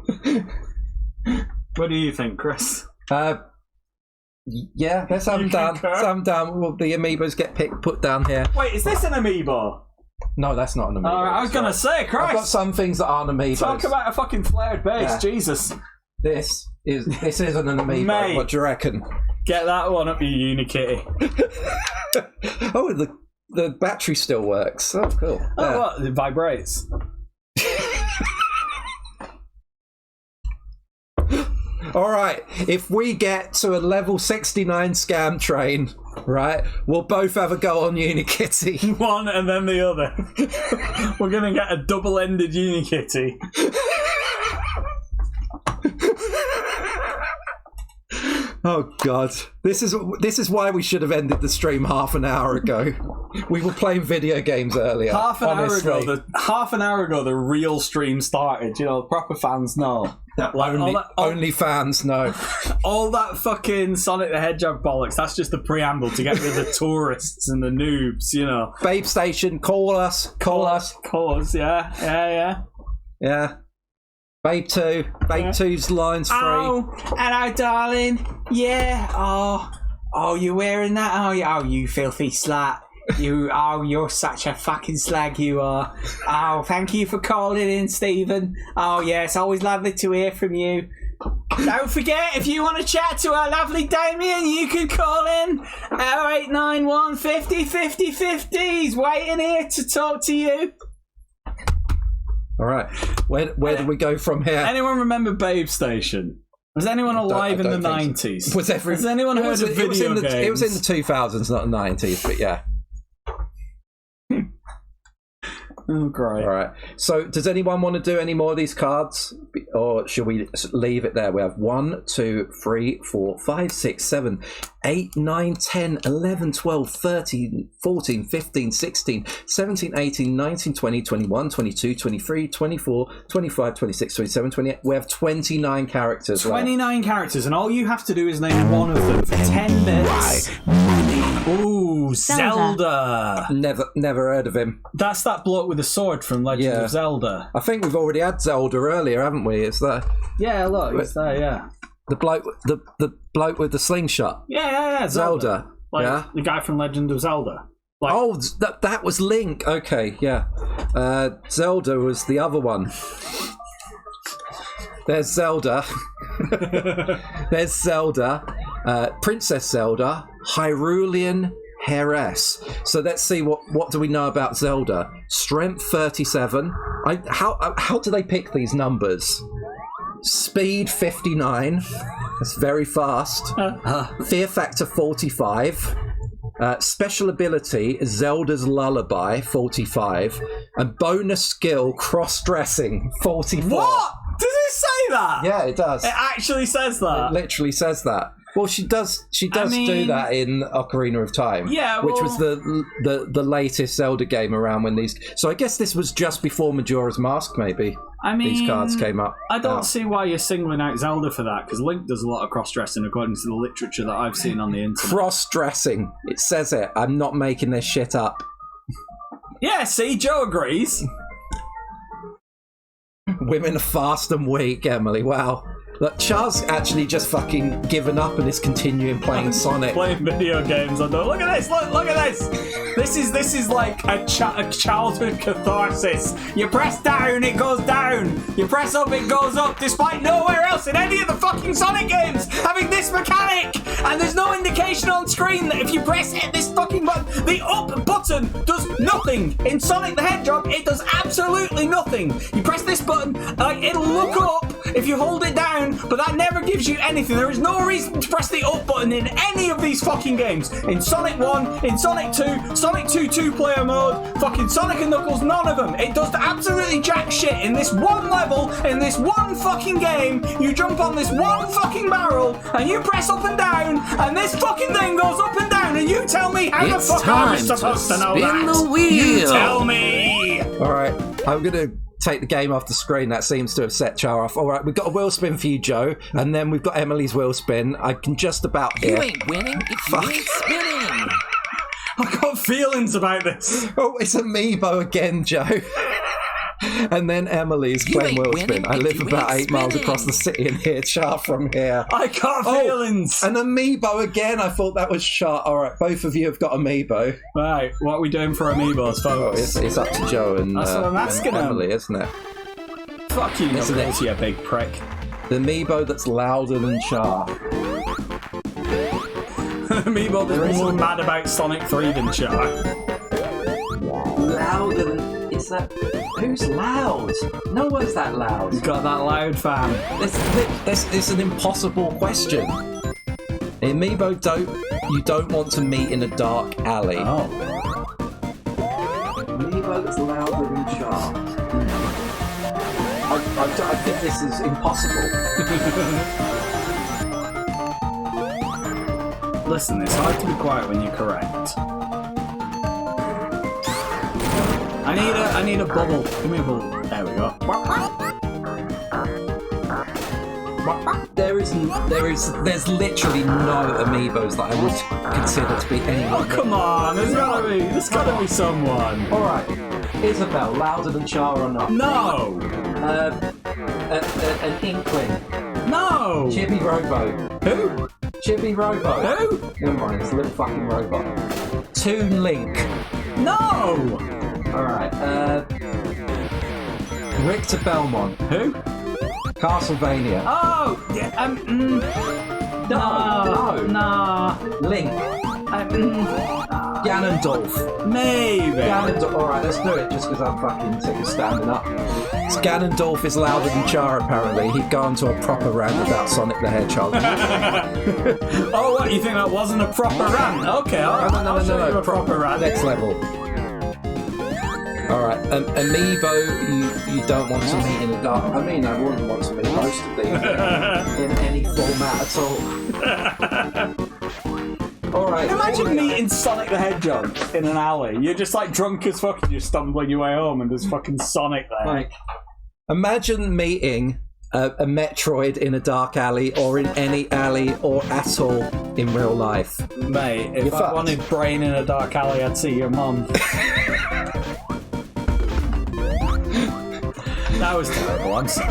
What do you think, Chris? Yeah, let's have them down. Let's have them down. Well, the amiibos get put down here. Wait, is this an amiibo? No, that's not an amiibo. I was going to say, Christ. I've got some things that aren't amiibos. Talk about a fucking flared base, yeah. Jesus. This isn't an amiibo. Mate, what do you reckon? Get that one up, you Unikitty. Oh, the battery still works. Oh, cool. Oh, yeah. What? It vibrates. All right, if we get to a level 69 scam train, right, we'll both have a go on Unikitty. One and then the other. We're going to get a double-ended Unikitty. Oh God, this is why we should have ended the stream half an hour ago. We were playing video games earlier. Half an hour ago, the real stream started. You know, proper fans know. Like only fans know. All that fucking Sonic the Hedgehog bollocks. That's just the preamble to get rid of the tourists and the noobs. You know, Babe Station, call us. Yeah. Babe 2. Babe 2's lines free. Oh, hello, darling. Yeah. Oh, you're wearing that? Oh, you filthy slut. You're such a fucking slag, you are. Oh, thank you for calling in, Stephen. Oh, yeah, it's always lovely to hear from you. Don't forget, if you want to chat to our lovely Damien, you can call in 0891 50 50 50. He's waiting here to talk to you. All right, where do we go from here? Anyone remember Babe Station? Was anyone alive in the 90s? Has anyone heard of video games? It was in the 2000s, not the 90s, but yeah. Oh, great. All right. So, does anyone want to do any more of these cards? Or should we leave it there? We have 1, 2, 3, 4, 5, 6, 7, 8, 9, 10, 11, 12, 13, 14, 15, 16, 17, 18, 19, 20, 21, 22, 23, 24, 25, 26, 27, 28. We have 29 characters. 29 characters, and all you have to do is name one of them for 10 minutes. Ooh, Zelda. Never heard of him. That's that bloke with the sword from Legend of Zelda. I think we've already had Zelda earlier, haven't we? It's there. Yeah, look, it's there, yeah. The bloke with the slingshot. Yeah. Zelda. The guy from Legend of Zelda. That was Link. Okay, yeah. Zelda was the other one. There's Zelda. There's Zelda. Princess Zelda. Hyrulean Heiress. So let's see what do we know about Zelda. Strength 37. How do they pick these numbers? Speed 59. That's very fast. Fear factor 45. Special ability Zelda's Lullaby 45. And bonus skill cross-dressing 44. What? Does it say that? Yeah, it does. It actually says that. It literally says that. Well, she does do that in Ocarina of Time. Yeah, which was the latest Zelda game around when these. So I guess this was just before Majora's Mask, maybe. These cards came up. I don't see why you're singling out Zelda for that, because Link does a lot of cross-dressing according to the literature that I've seen on the internet. Cross-dressing. It says it. I'm not making this shit up. Yeah, see, Joe agrees. Women are fast and weak, Emily. Wow. Look, Char's actually just fucking given up and is continuing playing Sonic. Playing video games. Look at this! Look at this! This is like a childhood catharsis. You press down, it goes down. You press up, it goes up. Despite nowhere else in any of the fucking Sonic games having this mechanic, and there's no indication on screen that if you press this fucking button, the up button does nothing. In Sonic the Hedgehog, it does absolutely nothing. You press this button, it'll look up if you hold it down. But that never gives you anything. There is no reason to press the up button in any of these fucking games. In Sonic 1, in Sonic 2, Sonic 2 2-player mode, fucking Sonic and Knuckles, none of them. It does absolutely jack shit. In this one level, in this one fucking game, you jump on this one fucking barrel, and you press up and down, and this fucking thing goes up and down, and you tell me how the fuck I was supposed to know that. The wheel. You tell me. Alright, I'm going to take the game off the screen. That seems to have set Char off. All right, we've got a wheel spin for you, Joe, and then we've got Emily's wheel spin. I can just about hear. You ain't winning if you ain't spinning. I got feelings about this. Oh, it's Amiibo again, Joe. And then Emily's playing Wheelspin. I live about 8 miles across the city and hear Char from here. I got feelings. An Amiibo again. I thought that was Char. All right, both of you have got Amiibo. Right, what are we doing for Amiibos, folks? It's up to Joe and, That's what I'm asking Emily, isn't it? Fuck you, Knuckles, you big prick. The Amiibo that's louder than Char. Amiibo that's more mad about Sonic 3 than Char. Louder than... Is that... Who's loud? No one's that loud. You got that loud, fam. This is an impossible question. Amiibo you don't want to meet in a dark alley. Oh. Amiibo that's louder than Char. I think this is impossible. Listen, it's hard to be quiet when you're correct. I need a bubble. Give me a bubble. There we go. There's literally no Amiibos that I would consider to be anyone. Oh come on! There's gotta be someone. All right, Isabel, louder than Char or not? No. An Inkling. No. Chibi Robo. Who? Chibi Robo. Who? Never mind, it's a little fucking robot. Toon Link. No. Alright, Richter Belmont. Who? Castlevania. Oh! Yeah, No. Link. Ganondorf. Maybe. Ganondorf. Alright, let's do it just because I'm fucking sick of standing up. Ganondorf is louder than Char, apparently. He'd go into a proper rant about Sonic the Hedgehog. Oh, what? You think that wasn't a proper rant? Okay, I'll show you a proper rant. Next level. Alright, Amiibo, you don't want to meet in the dark. I mean, I wouldn't want to meet most of these in any format at all. Alright. Imagine meeting Sonic the Hedgehog in an alley. You're just like drunk as fuck and you're stumbling your way home and there's fucking Sonic there. Like, imagine meeting a Metroid in a dark alley or in any alley or at all in real life. Mate, if I wanted Brain in a dark alley, I'd see your mum. That was terrible, I'm sorry.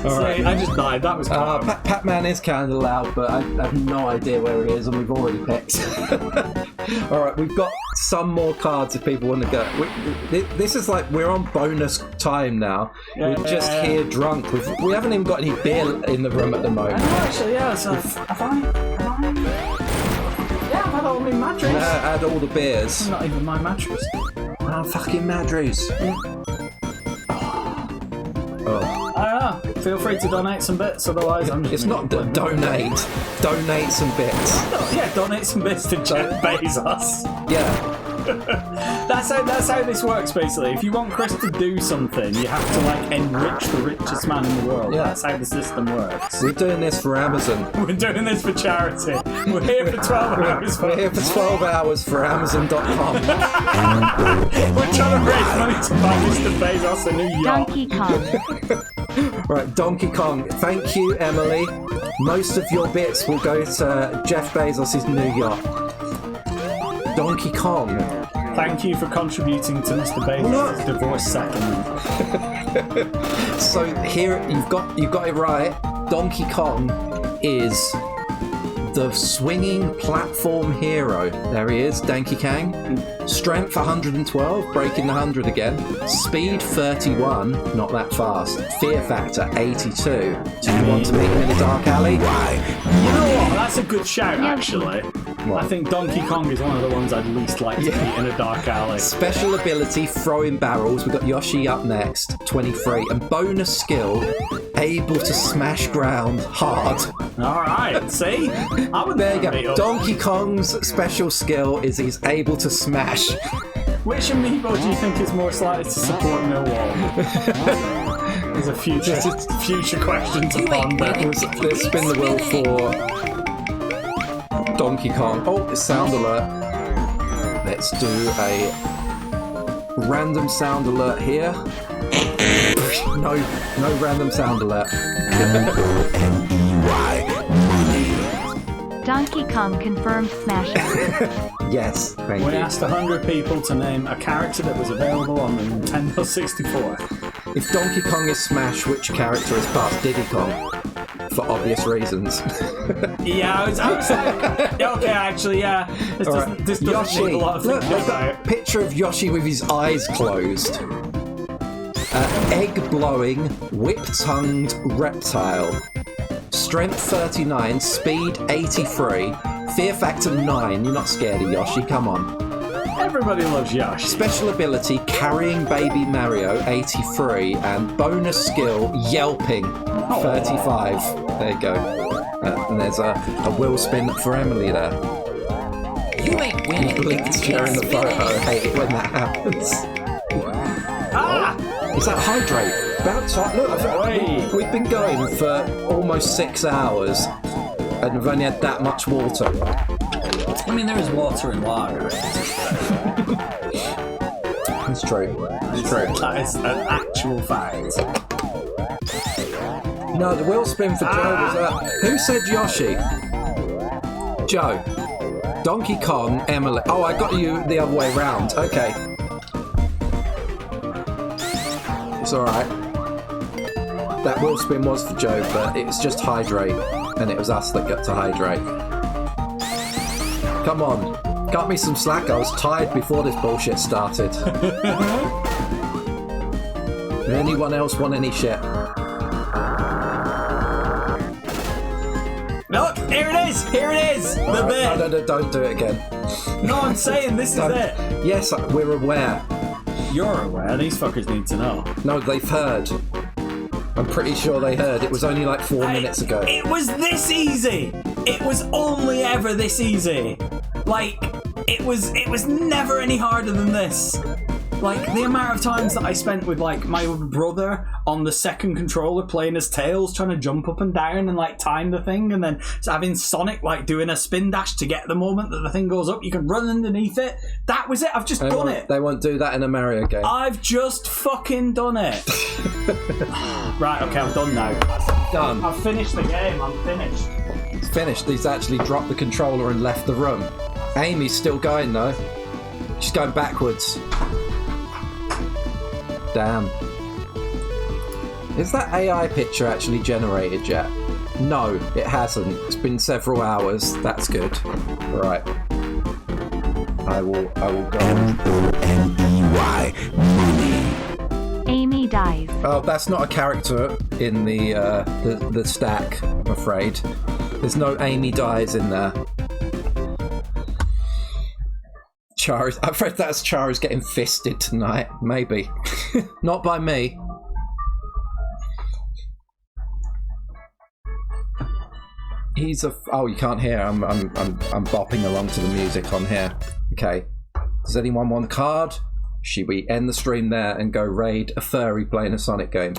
Alright. I just died, that was calm. Pac-Man is kind of loud, but I have no idea where he is, and we've already picked. Alright, we've got some more cards if people want to go. This is like, we're on bonus time now. We're just here drunk. We haven't even got any beer in the room at the moment. I know, actually, yeah, so have I? Yeah, I've had all my mattress. Add all the beers. Not even my mattress. Oh, fucking mattress. Oh. Feel free to donate some bits, otherwise I'm just... It's not donate. Donate some bits. Yeah, donate some bits to Jeff Bezos. Yeah. That's how this works, basically. If you want Chris to do something, you have to, like, enrich the richest man in the world. Yeah. That's how the system works. We're doing this for Amazon. We're doing this for charity. We're here for 12 hours. We're here for 12 hours for Amazon.com. We're trying to raise money to buy Mr. Bezos a new yacht. Donkey Kong. Right, Donkey Kong. Thank you, Emily. Most of your bits will go to Jeff Bezos' new yacht. Donkey Kong. Thank you for contributing to Mr. Bezos' divorce settlement. So here you've got it right. Donkey Kong is the swinging platform hero. There he is, Donkey Kong. Strength 112, breaking the 100 again. Speed 31, not that fast. Fear factor 82. Do you want to meet him in a dark alley? You know what? That's a good shout, actually. What? I think Donkey Kong is one of the ones I'd least like to meet in a dark alley. Special ability, throwing barrels. We've got Yoshi up next, 23. And bonus skill, able to smash ground hard. Alright, see? There you go. Donkey Kong's special skill is he's able to smash. Which Amiibo do you think is most likely to support Millwall? There's a future question to ponder. Let's spin the wheel for Donkey Kong. Oh, it's sound alert. Let's do a random sound alert here. No random sound alert. Donkey Kong confirmed Smash Up. Yes, thank We you. asked 100 people to name a character that was available on the Nintendo 64. If Donkey Kong is Smash, which character is past Diddy Kong? For obvious reasons. Yeah, I was like, yeah, okay, actually, yeah. This doesn't Yoshi. need a lot of Look, thinking I've got about. a picture of Yoshi with his eyes closed. Egg-blowing, whip-tongued reptile. Strength 39, speed 83, fear factor 9. You're not scared of Yoshi, come on. Everybody loves Yoshi. Special ability, carrying baby Mario 83, and bonus skill, yelping 35. There you go. And there's a wheel spin for Emily there. You ain't winning. Blink's sharing the photo. I hate it when that happens. Is that hydrate? About time. Look, we've been going for almost 6 hours and we've only had that much water. I mean, there is water in lager. It's true. It's true. That is an actual fact. No, the wheel spin for Joe was that. Who said Yoshi? Joe. Donkey Kong, Emily. Oh, I got you the other way round. Okay. It's alright. That wheel spin was for Joe, but it was just hydrate. And it was us that got to hydrate. Come on. Cut me some slack. I was tired before this bullshit started. Did anyone else want any shit? Look, here it is! Here it is! The bit! No, don't do it again. No, I'm saying this is it. Yes, we're aware. You're aware. These fuckers need to know. No, they've heard. I'm pretty sure they heard. It was only like 4 minutes ago. It was this easy! It was only ever this easy. Like, it was never any harder than this. Like, the amount of times that I spent with, like, my brother on the second controller playing as Tails, trying to jump up and down and, like, time the thing, and then having Sonic, like, doing a spin dash to get the moment that the thing goes up, you can run underneath it. That was it. I've just done it. They won't do that in a Mario game. I've just fucking done it. Right, okay, I'm done now. Done. I've finished the game. I'm finished. It's finished. He's actually dropped the controller and left the room. Amy's still going, though. She's going backwards. Damn. Is that AI picture actually generated yet? No, it hasn't. It's been several hours. That's good. Right. I will go. M-O-N-E-Y. Money. Amy dies. Oh, that's not a character in the stack, I'm afraid. There's no Amy dies in there. Char, I'm afraid that's Char is getting fisted tonight. Maybe. Not by me. He's a. Oh, you can't hear. I'm bopping along to the music on here. Okay. Does anyone want a card? Should we end the stream there and go raid a furry playing a Sonic game?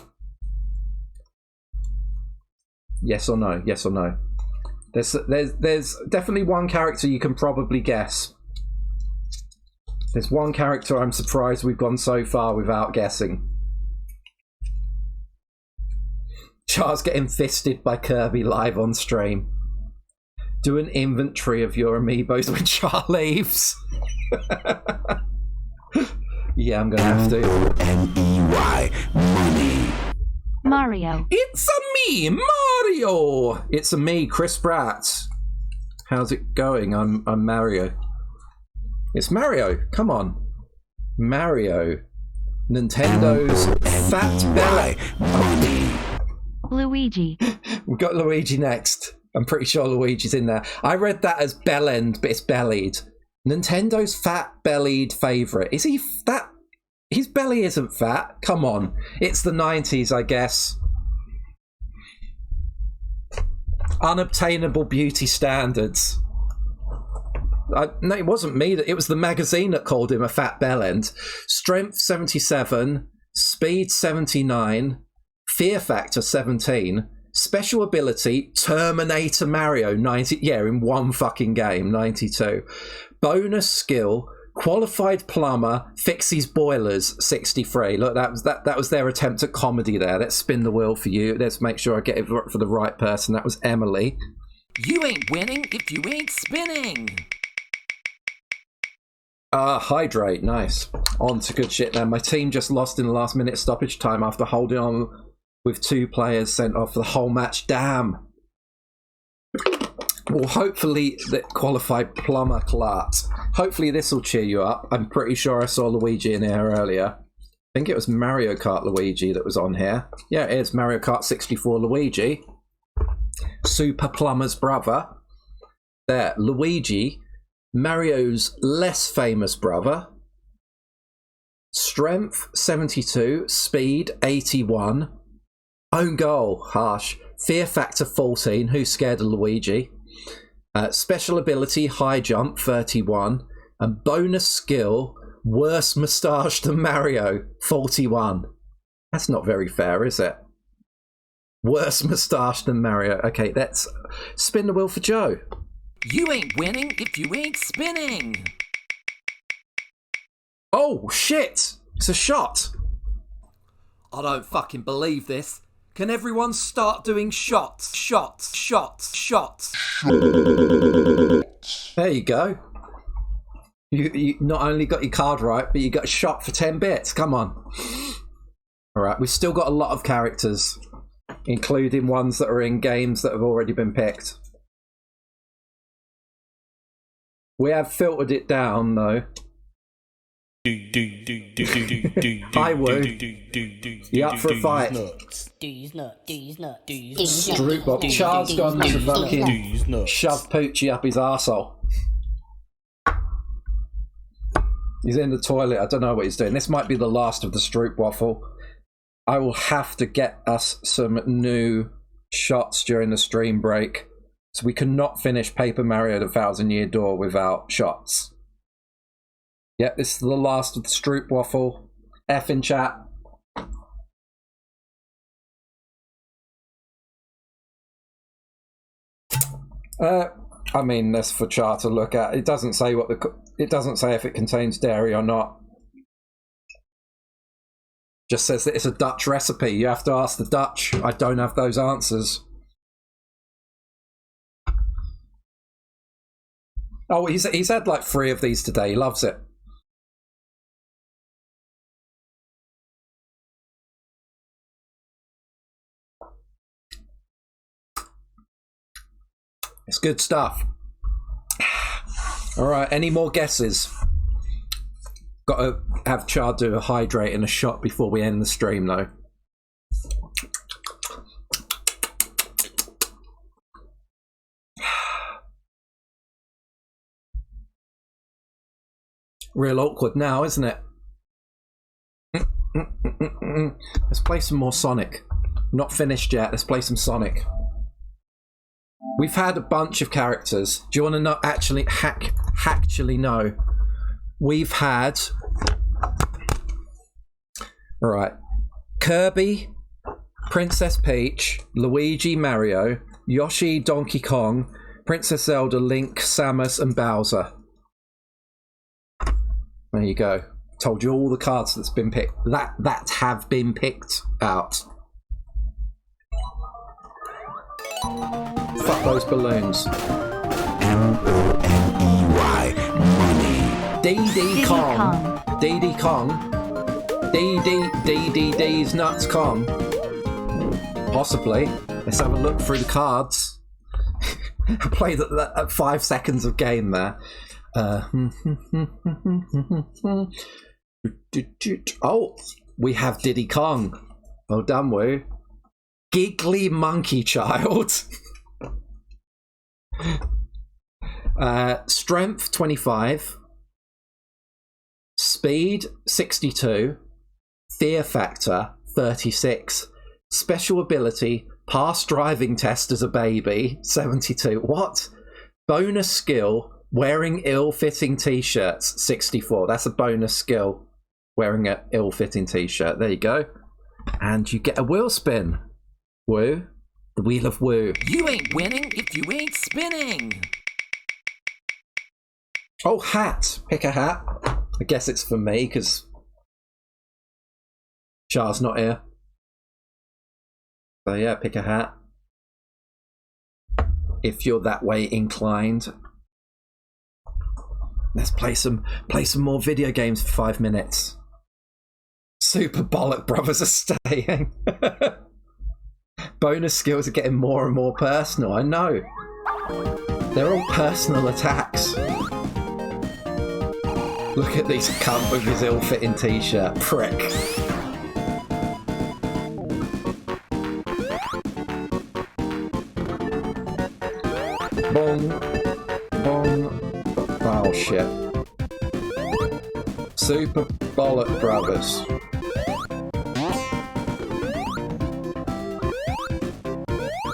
Yes or no? Yes or no? There's definitely one character you can probably guess. There's one character I'm surprised we've gone so far without guessing. Char's getting fisted by Kirby live on stream. Do an inventory of your amiibos when Char leaves. Yeah, I'm gonna have to. M-O-N-E-Y. Money. Mario. It's a me, Mario! It's a me, Chris Pratt. How's it going? I'm Mario. It's Mario. Come on. Mario. Nintendo's Fat Belly. Luigi. We've got Luigi next. I'm pretty sure Luigi's in there. I read that as bellend, but it's bellied. Nintendo's fat-bellied favourite. Is he that? His belly isn't fat. Come on. It's the 90s, I guess. Unobtainable beauty standards. No, it wasn't me. It was the magazine that called him a fat bellend. Strength 77, speed 79, fear factor 17, special ability Terminator Mario 90. Yeah, in one fucking game, 92. Bonus skill qualified plumber fixes boilers 63. Look, that was their attempt at comedy there. Let's spin the wheel for you. Let's make sure I get it for the right person. That was Emily. You ain't winning if you ain't spinning. Hydrate, nice. On to good shit now. My team just lost in the last minute stoppage time after holding on with 2 players sent off for the whole match. Damn. Well, hopefully that qualified plumber class. Hopefully this will cheer you up. I'm pretty sure I saw Luigi in here earlier. I think it was Mario Kart Luigi that was on here. Yeah, it is Mario Kart 64 Luigi. Super Plumber's brother. There, Luigi, Mario's less famous brother. Strength 72, speed 81. Own goal, harsh. Fear factor 14, who's scared of Luigi. Special ability, high jump 31. And bonus skill, worse moustache than Mario 41. That's not very fair, is it? Worse moustache than Mario. Okay, let's spin the wheel for Joe. You ain't winning if you ain't spinning. Oh, shit! It's a shot. I don't fucking believe this. Can everyone start doing shots? Shots, shots, shots. There you go. You not only got your card right, but you got a shot for 10 bits. Come on. Alright, we've still got a lot of characters, including ones that are in games that have already been picked. We have filtered it down, though. Hi, Woo. You up for a fight? Stroop Char's gone to fucking shove Poochie up his arsehole. He's in the toilet. I don't know what he's doing. This might be the last of the Stroop waffle. I will have to get us some new shots during the stream break. So we cannot finish Paper Mario the 1,000-Year Door without shots. Yep, this is the last of the Stroop waffle. F in chat. I mean, that's for Char to look at. It doesn't say what it doesn't say if it contains dairy or not. Just says that it's a Dutch recipe. You have to ask the Dutch. I don't have those answers. Oh, he's had like 3 of these today. He loves it. It's good stuff. All right, any more guesses? Got to have Char do a hydrate and a shot before we end the stream, though. Real awkward now, isn't it? Let's play some more Sonic. Not finished yet. Let's play some Sonic. We've had a bunch of characters. Do you want to know? Actually, know. We've had. All right. Kirby, Princess Peach, Luigi, Mario, Yoshi, Donkey Kong, Princess Zelda, Link, Samus, and Bowser. There you go. Told you all the cards that's been picked. That have been picked out. Fuck those balloons. M-O-N-E-Y. Money. DD Kong. DD Kong. DD's nuts Kong. Possibly. Let's have a look through the cards. I played that 5 seconds of game there. Oh, we have Diddy Kong. Well done, Woo. Giggly Monkey Child. Strength 25. Speed 62. Fear factor 36. Special ability pass driving test as a baby 72. What? Bonus skill wearing ill-fitting t-shirts 64. That's a bonus skill, wearing an ill-fitting t-shirt. There you go. And you get a wheel spin. Woo. The wheel of Woo. You ain't winning if you ain't spinning. Oh, hat. Pick a hat. I guess it's for me because Char's not here. So yeah, pick a hat. if you're that way inclined. Let's play some more video games for 5 minutes. Super Bollock Brothers are staying. Bonus skills are getting more and more personal. I know. They're all personal attacks. Look at this cunt with his ill-fitting t-shirt. Prick. Bong. Bong. Oh, shit. Super Bollock Brothers.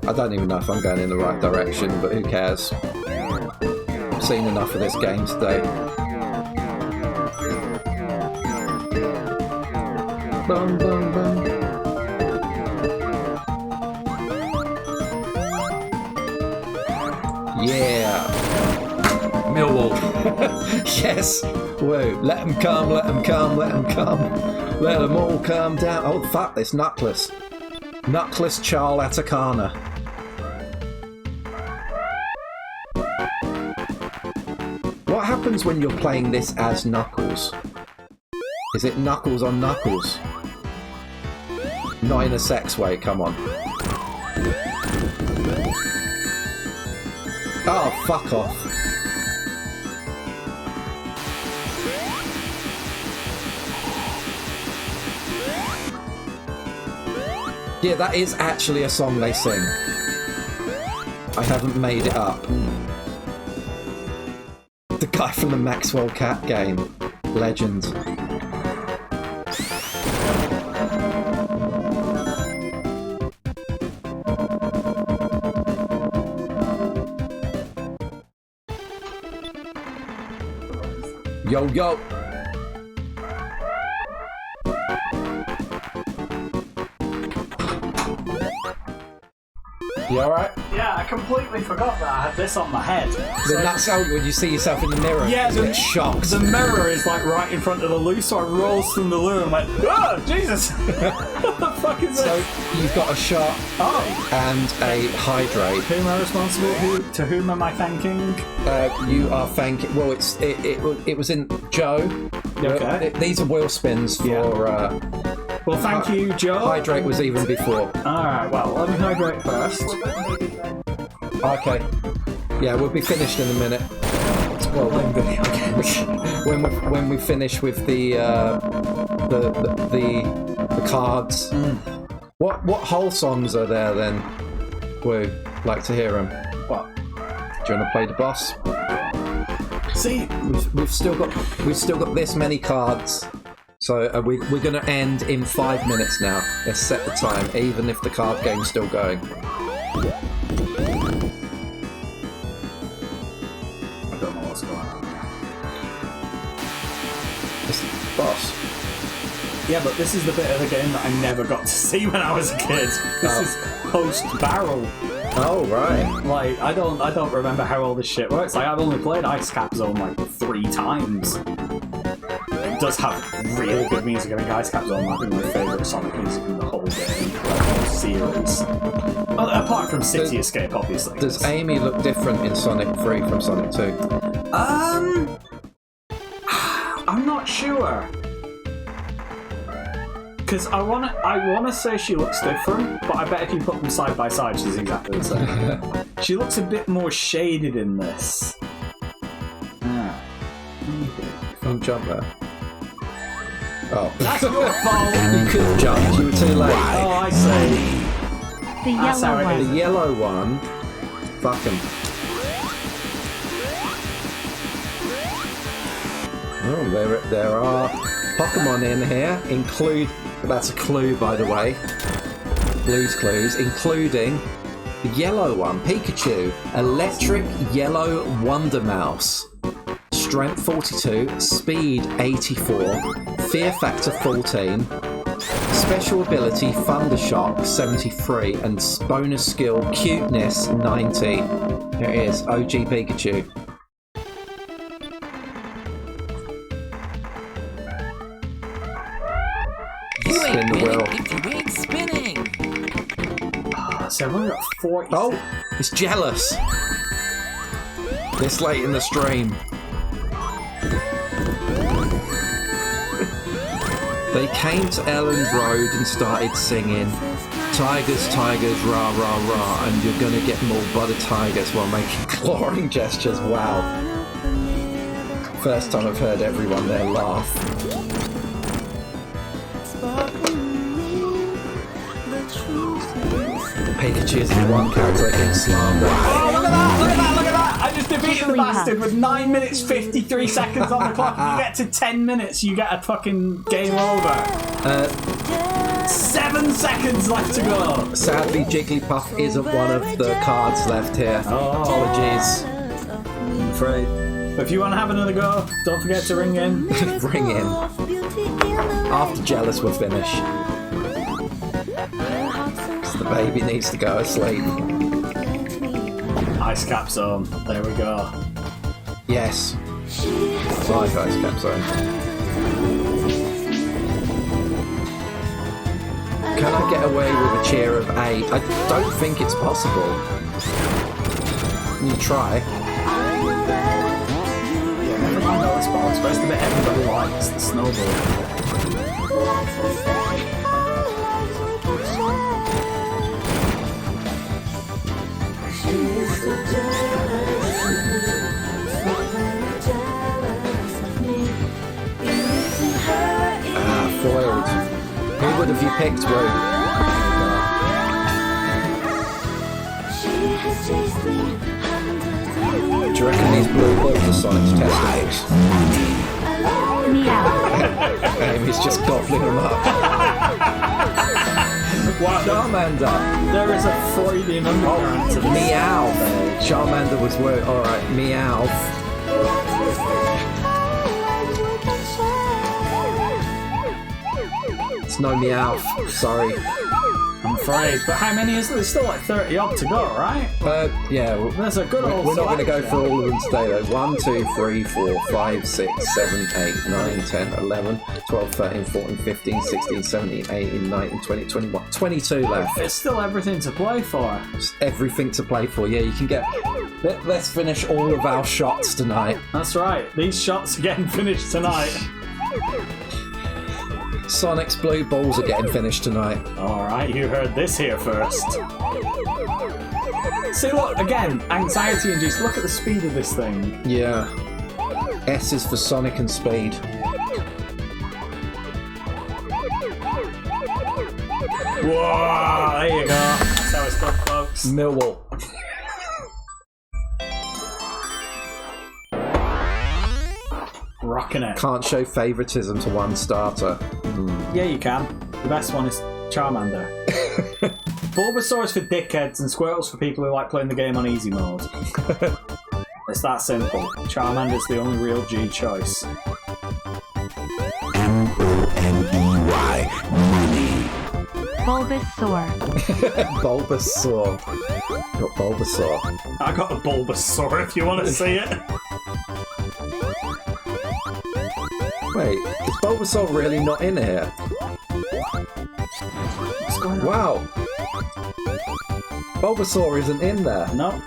I don't even know if I'm going in the right direction, but who cares? I've seen enough of this game today. Bum, bum, bum. Yeah. Millwall. Yes. Whoa. Let them come, let them come, let them come. Let them all calm down. Oh, fuck this. Knuckles. Knuckles Char Atacana. What happens when you're playing this as Knuckles? Is it Knuckles on Knuckles? Not in a sex way, come on. Oh, fuck off. Yeah, that is actually a song they sing. I haven't made it up. The guy from the Maxwell Cat game. Legend. Yo, yo. You alright? Yeah, I completely forgot that I had this on my head. Then that's how when you see yourself in the mirror, yeah, you get shocked. The mirror is like right in front of the loo, so I rose from the loo and went, oh, Jesus! What the fuck is this? So you've got a shot and a hydrate. Who am I responsible? To whom am I thanking? You are thanking. Well, it was in Joe. Okay. These are wheel spins for. Well, thank you, Joe. Hydrate was even before. Alright, well, let me hydrate first. Okay. Yeah, we'll be finished in a minute. Well, when we finish with the cards. What whole songs are there then? Woo, like to hear them. What? Do you want to play the boss? See, we've still got this many cards. So we're going to end in 5 minutes now. Let's set the time, even if the card game's still going. I don't know what's going on. It's the boss. Yeah, but this is the bit of the game that I never got to see when I was a kid. This is post-barrel. Oh, right. Like, I don't remember how all this shit works. Like, I've only played Ice Cap Zone like 3 times. It does have really good music. I think Ice Cap Zone might be my favourite Sonic music in the whole game, the whole series. Well, apart from City Escape, obviously. Does Amy look different in Sonic 3 from Sonic 2? I'm not sure. Because I wanna say she looks different, but I bet if you put them side by side, she's exactly the same. She looks a bit more shaded in this. Don't jump there. Oh. That's your fault! You could have jumped, you were too late. Oh, I see. The yellow one. The yellow one. Fuck him. Oh, there are Pokemon in here. That's a clue, by the way. Blue's Clues, including the yellow one, Pikachu, Electric Yellow Wonder Mouse. Strength 42, Speed 84, Fear Factor 14, Special Ability Thundershock 73, and bonus skill Cuteness 90. There it is, OG Pikachu. You ain't Spin the wheel. winning if you ain't spinning. So I've only got 40. Oh, It's jealous. This late in the stream. They came to Elland Road and started singing "Tigers, tigers, rah, rah, rah," and you're gonna get mauled by the tigers while making clawing gestures. Wow. First time I've heard everyone there laugh. Pikachu is the one character that gets slammed. Oh, look at that! Look at that! Look at that! I just defeated the bastard with 9 minutes 53 seconds on the clock. If you get to 10 minutes, you get a fucking game over. 7 seconds left to go. Sadly, Jigglypuff isn't one of the cards left here. Oh. Apologies. I'm afraid. If you want to have another go, don't forget to ring in. Ring in. After Jealous will finish. The baby needs to go asleep. Ice Cap Zone. There we go. Yes. Like Ice Cap Zone. Can I get away with a cheer of 8? I don't think it's possible. You try. Yeah, never mind all the sports, but it's the bit everybody likes, the snowball. Foiled. Who would have you picked, Wu? Do you reckon these blue balls are Sonic's testicles? Meow. Amy's just gobbling them up. Wow, Charmander. there is a Freudian undercurrent to this. Meow. Charmander was word. Alright, meow. It's no meow. Sorry. I'm afraid. But how many is there? There's still like 30 odd to go, right? Yeah. There's a good old We're not going to go selection. through all of them today, though. 1, 2, 3, 4, 5, 6, 7, 8, 9, 10, 11, 12, 13, 14, 15, 16, 17, 18, 19, 20, 21. 22 left. There's still everything to play for. Just everything to play for. Yeah, you can get... Let's finish all of our shots tonight. That's right. These shots are getting finished tonight. Sonic's blue balls are getting finished tonight. Alright, you heard this here first. See, look, again, anxiety induced. Look at the speed of this thing. Yeah. S is for Sonic and speed. Whoa, there you go. That's how it's done, folks. Millwall. Rocking it. Can't show favouritism to one starter. Yeah, you can. The best one is Charmander. Bulbasaur is for dickheads and Squirtle's for people who like playing the game on easy mode. It's that simple. Charmander's the only real G choice. M-O-N-E-Y. Money. Bulbasaur. Bulbasaur. Got Bulbasaur. I got a Bulbasaur if you want to see it. Wait, is Bulbasaur really not in here? What's going on? Wow. Bulbasaur isn't in there. No,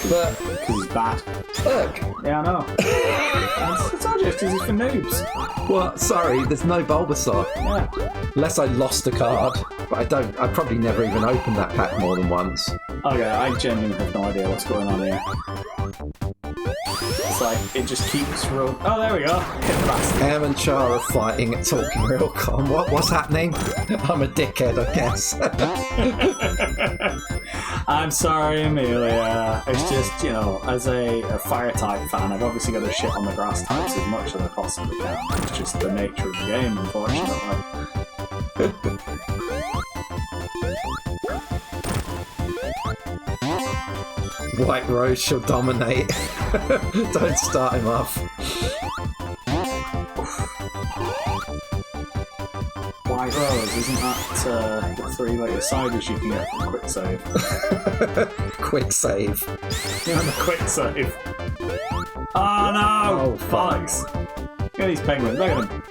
But, because he's bad. look. Yeah, I know. I told you, it's because he's for noobs. What? Sorry, there's no Bulbasaur. Yeah. Unless I lost a card. But I probably never even opened that pack more than once. Okay, I genuinely have no idea what's going on here. It's like, it just keeps rolling. Oh, there we go. Hit the bastard. Em and Char are fighting at Talking Real Con. What's happening? I'm a dickhead, I guess. I'm sorry, Amelia. It's just, you know, as a fire type fan, I've obviously got to shit on the grass types as much as I possibly can. It's just the nature of the game, unfortunately. White Rose shall dominate. Don't start him off. White Rose, isn't that the 3 later ciders you can get from Quick Save? Quick save. You're on the Quick Save. Oh no! Oh, Bollocks! Look at these penguins, look at them.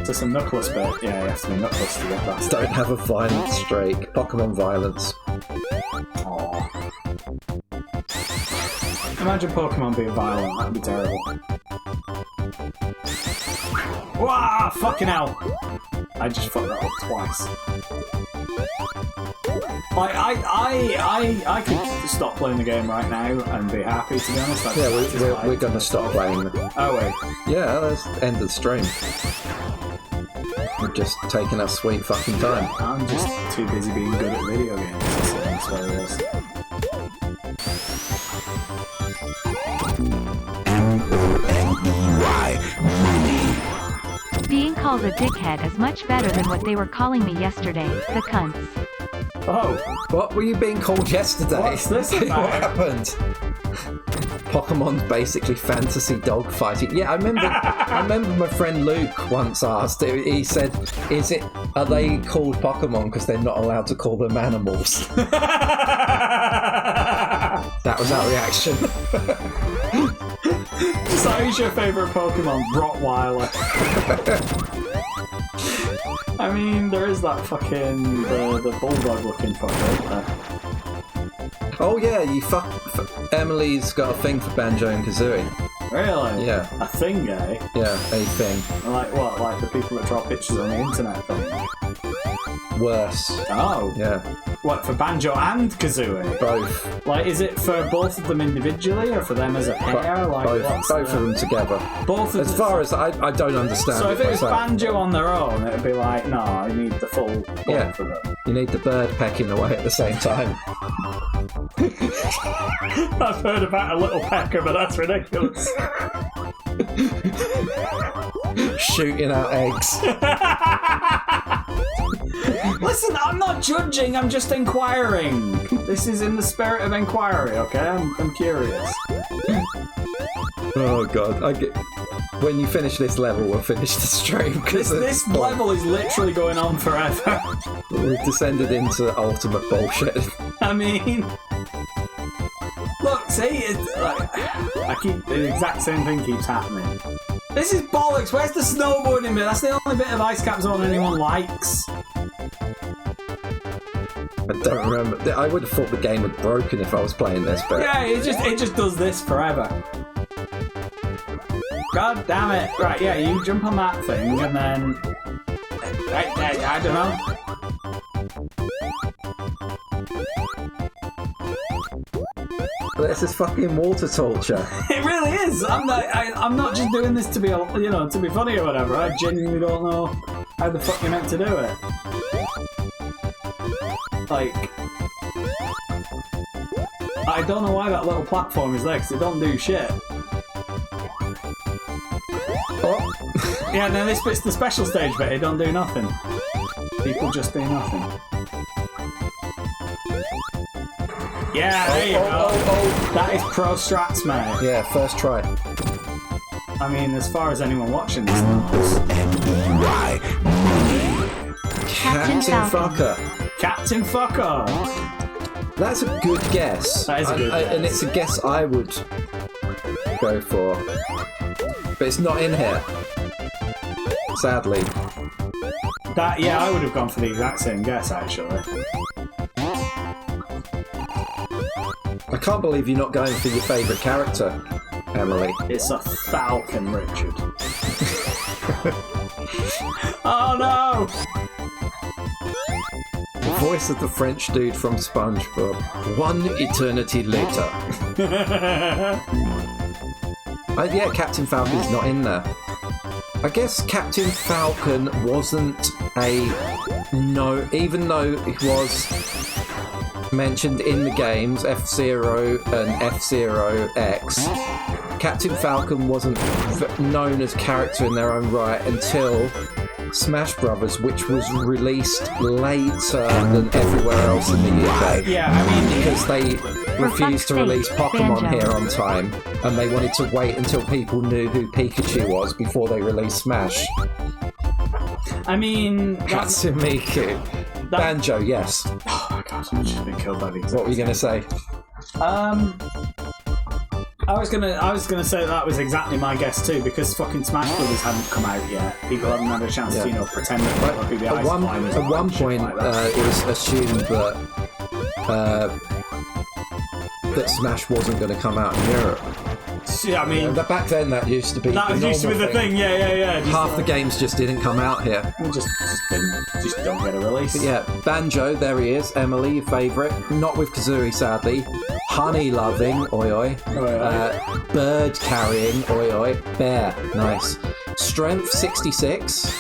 to some Knuckles bit. Yeah, you have to be Knuckles to get that. Don't have a violent streak. Pokemon violence. Aww. Imagine Pokemon being violent. That'd be terrible. Wow! Fucking hell! I just fucked that up twice. Like, I could stop playing the game right now and be happy, to be honest. Yeah, we're going to stop playing it. Oh, wait. Yeah, that's the end of the stream. We're just taking our sweet fucking time. I'm just too busy being good at video games. So that's what it is. MONEY. Money. Being called a dickhead is much better than what they were calling me yesterday, the cunts. Oh. What were you being called yesterday? What's this about? What happened? Pokemon's basically fantasy dog fighting. Yeah, I remember my friend Luke once asked, he said, are they called Pokemon because they're not allowed to call them animals? That was our reaction. So who's your favourite Pokemon? Rottweiler. I mean, there is that fucking the bulldog looking fucker, isn't there? Oh yeah, Emily's got a thing for Banjo and Kazooie. Really? Yeah. A thing, eh? Yeah, a thing. Like what? Like the people that draw pictures on the internet thing? Worse. Oh. Yeah. What, for Banjo and Kazooie? Both. Like, is it for both of them individually or for them as a pair? Like, both of them together. Both of as far as I don't understand. So if it was myself. Banjo on their own, it would be like, no, I need the full yeah. for them. You need the bird pecking away at the same time. I've heard about a little pecker, but that's ridiculous. Shooting out eggs. Listen, I'm not judging, I'm just inquiring. This is in the spirit of inquiry, okay? I'm curious. Oh god, when you finish this level, we'll finish the stream. This level is literally going on forever. We've descended into ultimate bullshit. I mean... Look, see, it's like, the exact same thing keeps happening. This is bollocks. Where's the snowboarding bit? That's the only bit of Ice Cap Zone anyone likes. I don't remember. I would have thought the game had broken if I was playing this bit. Yeah, it just does this forever. God damn it! Right, yeah, you jump on that thing and then, I don't know. This is fucking water torture. It really is. I'm not just doing this to be, to be funny or whatever. I genuinely don't know how the fuck you're meant to do it. Like, I don't know why that little platform is there because it don't do shit. Oh. Yeah, and then this bit's the special stage bit. It don't do nothing. People just do nothing. Yeah, there you go. That is pro strats, mate. Yeah, first try. I mean, as far as anyone watching this knows. Captain Fucker. Captain Fucker. That's a good guess. That is a good guess. And it's a guess I would go for. But it's not in here. Sadly. Yeah, I would have gone for the exact same guess, actually. I can't believe you're not going for your favourite character, Emily. It's a Falcon, Richard. Oh no! The voice of the French dude from SpongeBob. One eternity later. Yeah, Captain Falcon's not in there. I guess Captain Falcon wasn't even though it was mentioned in the games, F-Zero and F-Zero X, Captain Falcon wasn't known as character in their own right until Smash Brothers, which was released later than everywhere else in the UK. Yeah, I mean, because they refused to release Pokemon here on time, and they wanted to wait until people knew who Pikachu was before they released Smash. I mean, Katsumiku. Banjo, yes. Oh my god, I've just been killed by these. What were you going to say? I I was gonna say that was exactly my guess too, because fucking Smash Brothers hadn't come out yet. People haven't had a chance to, pretend that who the At one point, it was assumed that Smash wasn't going to come out in Europe. Yeah, I mean, back then that used to be the thing. Yeah. Half the games just didn't come out here. Just don't get a release. But yeah, Banjo, there he is. Emily, your favourite. Not with Kazooie, sadly. Honey loving, oi oi. Bird carrying, oi oi. Bear, nice. Strength 66,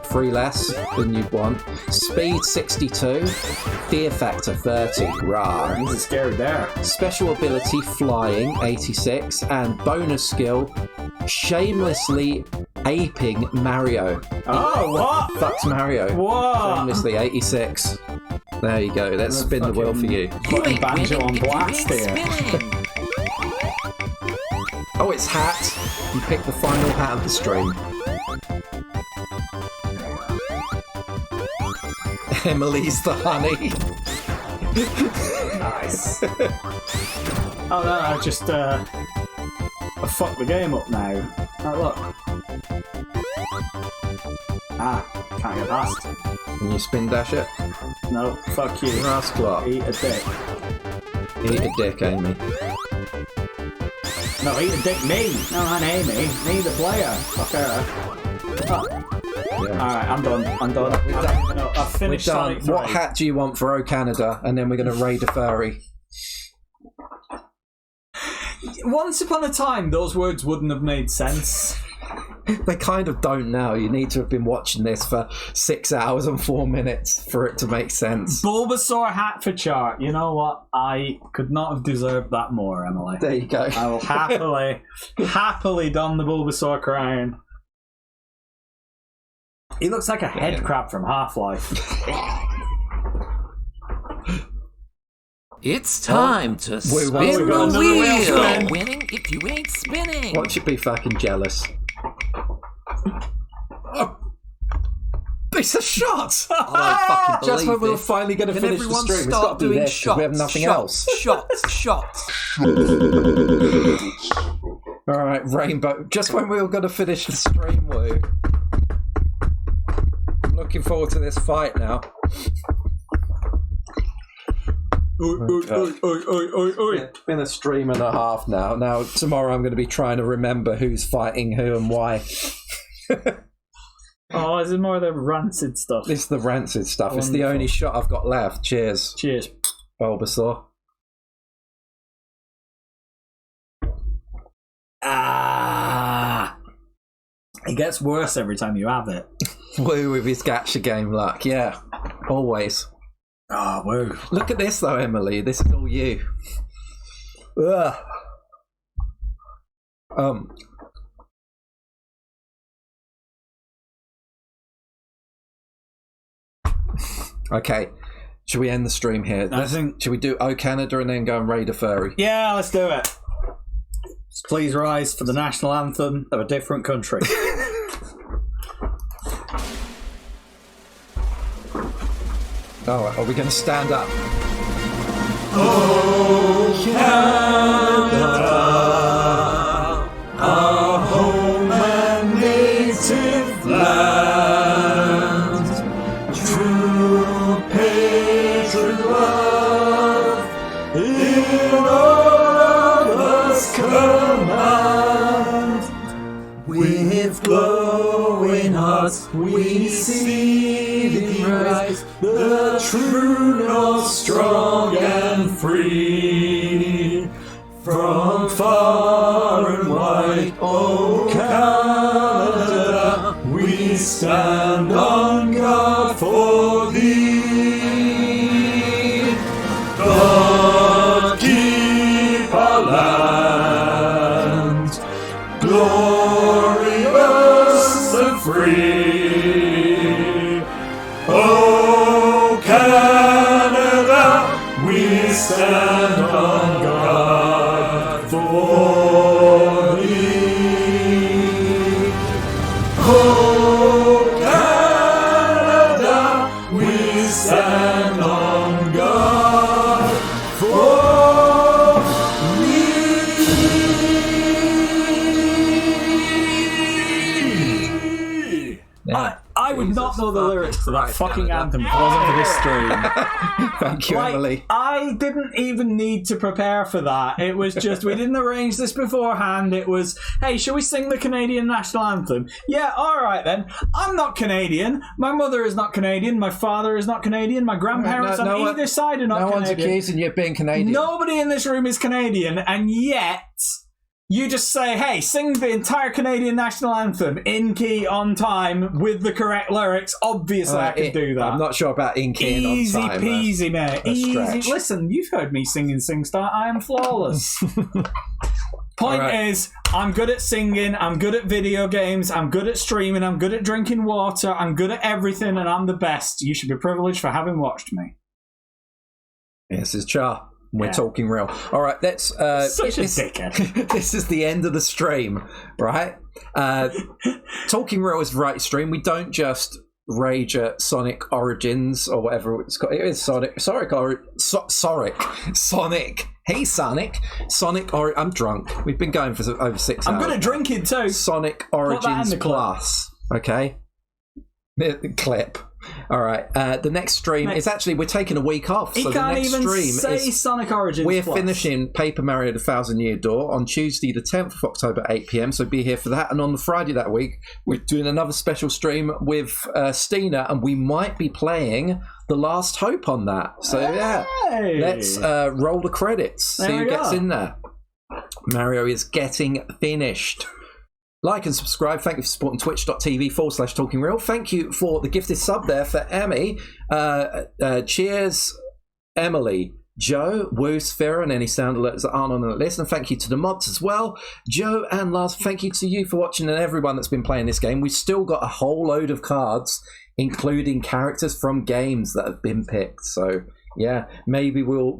3 less than you'd want. Speed 62, fear factor 30, rah. He's a scary bear. Special ability flying 86, and bonus skill shamelessly aping Mario. Oh, what? Fucks Mario. What? Shamelessly 86. There you go. Let's spin the wheel for you. Putting Banjo on blast here. Oh, it's hat. You picked the final hat of the stream. Emily's the honey. Nice. Oh no, I just I fucked the game up now. Oh, look. Can't get past. Can you spin dash it? No, fuck you. Rascal. Eat a dick. Eat a dick, Amy. No, eat a dick, me. No, not Amy. Me, the player. Fuck her. Oh. Yeah. Alright, I'm done. I've finished Sonic 3. What hat do you want for O Canada? And then we're going to raid a furry. Once upon a time, those words wouldn't have made sense. They kind of don't now. You need to have been watching this for 6 hours and 4 minutes for it to make sense. Bulbasaur hat for Char. You know what? I could not have deserved that more, Emily. There you go. I will happily don the Bulbasaur crown. He looks like a head crab from Half-Life. It's time to spin the wheel. Winning if you ain't spinning. Watch it be fucking jealous. Oh. It's a shot! I don't fucking believe Just when we were this. finally going to finish the stream, it's got to be this, because we have nothing else. Shots. Alright, Rainbow. Just when we were going to finish the stream, Woo. I'm looking forward to this fight now. It's been a stream and a half now. Now, tomorrow I'm going to be trying to remember who's fighting who and why. Oh, is it more of the rancid stuff? It's the rancid stuff. Wonderful. It's the only shot I've got left. Cheers. Cheers. Bulbasaur. It gets worse every time you have it. Woo with his gacha game luck. Yeah, always. Oh, woo. Look at this though, Emily. This is all you. Ugh. Okay. Should we end the stream here? Should we do O Canada and then go and raid a furry? Yeah, let's do it. Please rise for the national anthem of a different country. Oh, are we going to stand up? Oh, Canada, our home and native land, true patriot love in all of us command. With glowing hearts we see thee rise, the true north, strong and free. From far and wide, O Canada, we stand on guard for thee. God keep our land glorious and free. Oh, Canada, we stand on guard for thee. Oh, Canada, Yeah. I would not know the lyrics to that fucking anthem if it wasn't for this stream. Thank you, Emily. I didn't even need to prepare for that. It was just, we didn't arrange this beforehand. It was, hey, shall we sing the Canadian national anthem? Yeah, alright then. I'm not Canadian. My mother is not Canadian. My father is not Canadian. My grandparents on either side are not Canadian. No one's accusing you of being Canadian. Nobody in this room is Canadian, and yet... you just say, hey, sing the entire Canadian national anthem in key, on time, with the correct lyrics. Obviously, I can do that. I'm not sure about in key and on time. Easy peasy, mate. Easy. Listen, you've heard me sing in SingStar. I am flawless. Point is, I'm good at singing, I'm good at video games, I'm good at streaming, I'm good at drinking water, I'm good at everything, and I'm the best. You should be privileged for having watched me. This is Char. We're talking real. All right, let's... Such a dickhead. This is the end of the stream, right? Talking real is right stream. We don't just rage at Sonic Origins or whatever it's called. It is Sonic. Sonic. Hey, Sonic. I'm drunk. We've been going for over 6 hours. I'm good at drinking too. Sonic Origins Plus. Okay. Clip. All right. The next stream is actually, we're taking a week off. So the next stream is Sonic Origins. We're finishing Paper Mario: The 1,000-Year Door on Tuesday, the 10th of October, 8 p.m. So be here for that. And on the Friday that week, we're doing another special stream with Stina, and we might be playing The Last Hope on that. So yeah, let's roll the credits. See who gets in there. Mario is getting finished. Like and subscribe. Thank you for supporting twitch.tv/talkingreal. Thank you for the gifted sub there for Emmy. Cheers, Emily, Joe, Woo, Sphera, and any sound alerts that aren't on the list. And thank you to the mods as well. Joe and Lars, thank you to you for watching and everyone that's been playing this game. We've still got a whole load of cards, including characters from games that have been picked. So, yeah, maybe we'll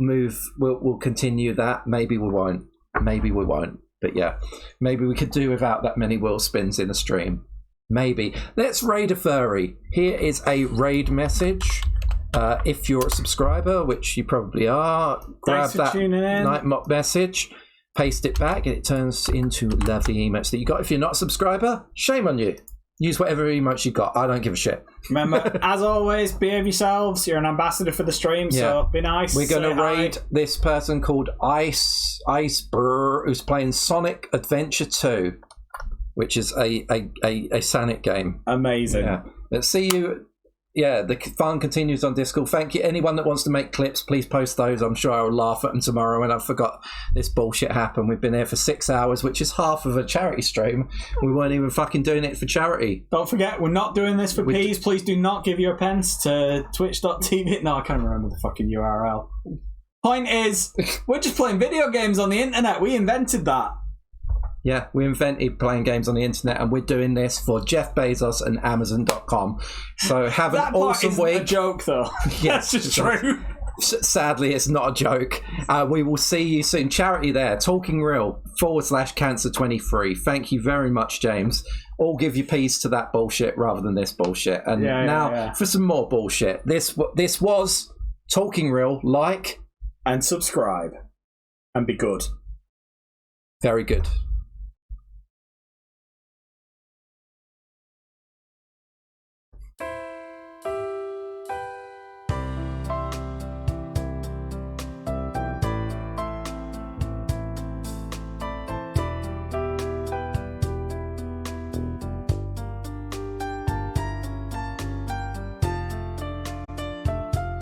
continue that. Maybe we won't. But yeah, maybe we could do without that many wheel spins in a stream. Maybe. Let's raid a furry. Here is a raid message. If you're a subscriber, which you probably are, grab that night mock message, paste it back, and it turns into lovely emotes that you got. If you're not a subscriber, shame on you. Use whatever emotes you got. I don't give a shit. Remember, as always, behave yourselves. You're an ambassador for the stream, so be nice. We're going to raid this person called Iceburr, who's playing Sonic Adventure 2, which is a Sonic game. Amazing. Yeah. Let's see you. Yeah, the fun continues on Discord. Thank you. Anyone that wants to make clips, please post those. I'm sure I'll laugh at them tomorrow when I forgot this bullshit happened. We've been here for 6 hours, which is half of a charity stream. We weren't even fucking doing it for charity. Don't forget, we're not doing this for peas. Please do not give your pence to twitch.tv. No, I can't remember the fucking URL. Point is, we're just playing video games on the internet. We invented that. Yeah, we invented playing games on the internet, and we're doing this for Jeff Bezos and Amazon.com. So have an awesome week. A joke, though. Yes, that's just true. Sadly, it's not a joke. We will see you soon. Charity there, Talking Real /Cancer23. Thank you very much, James. All give your peace to that bullshit rather than this bullshit. And now for some more bullshit. This was Talking Real. Like and subscribe and be good. Very good.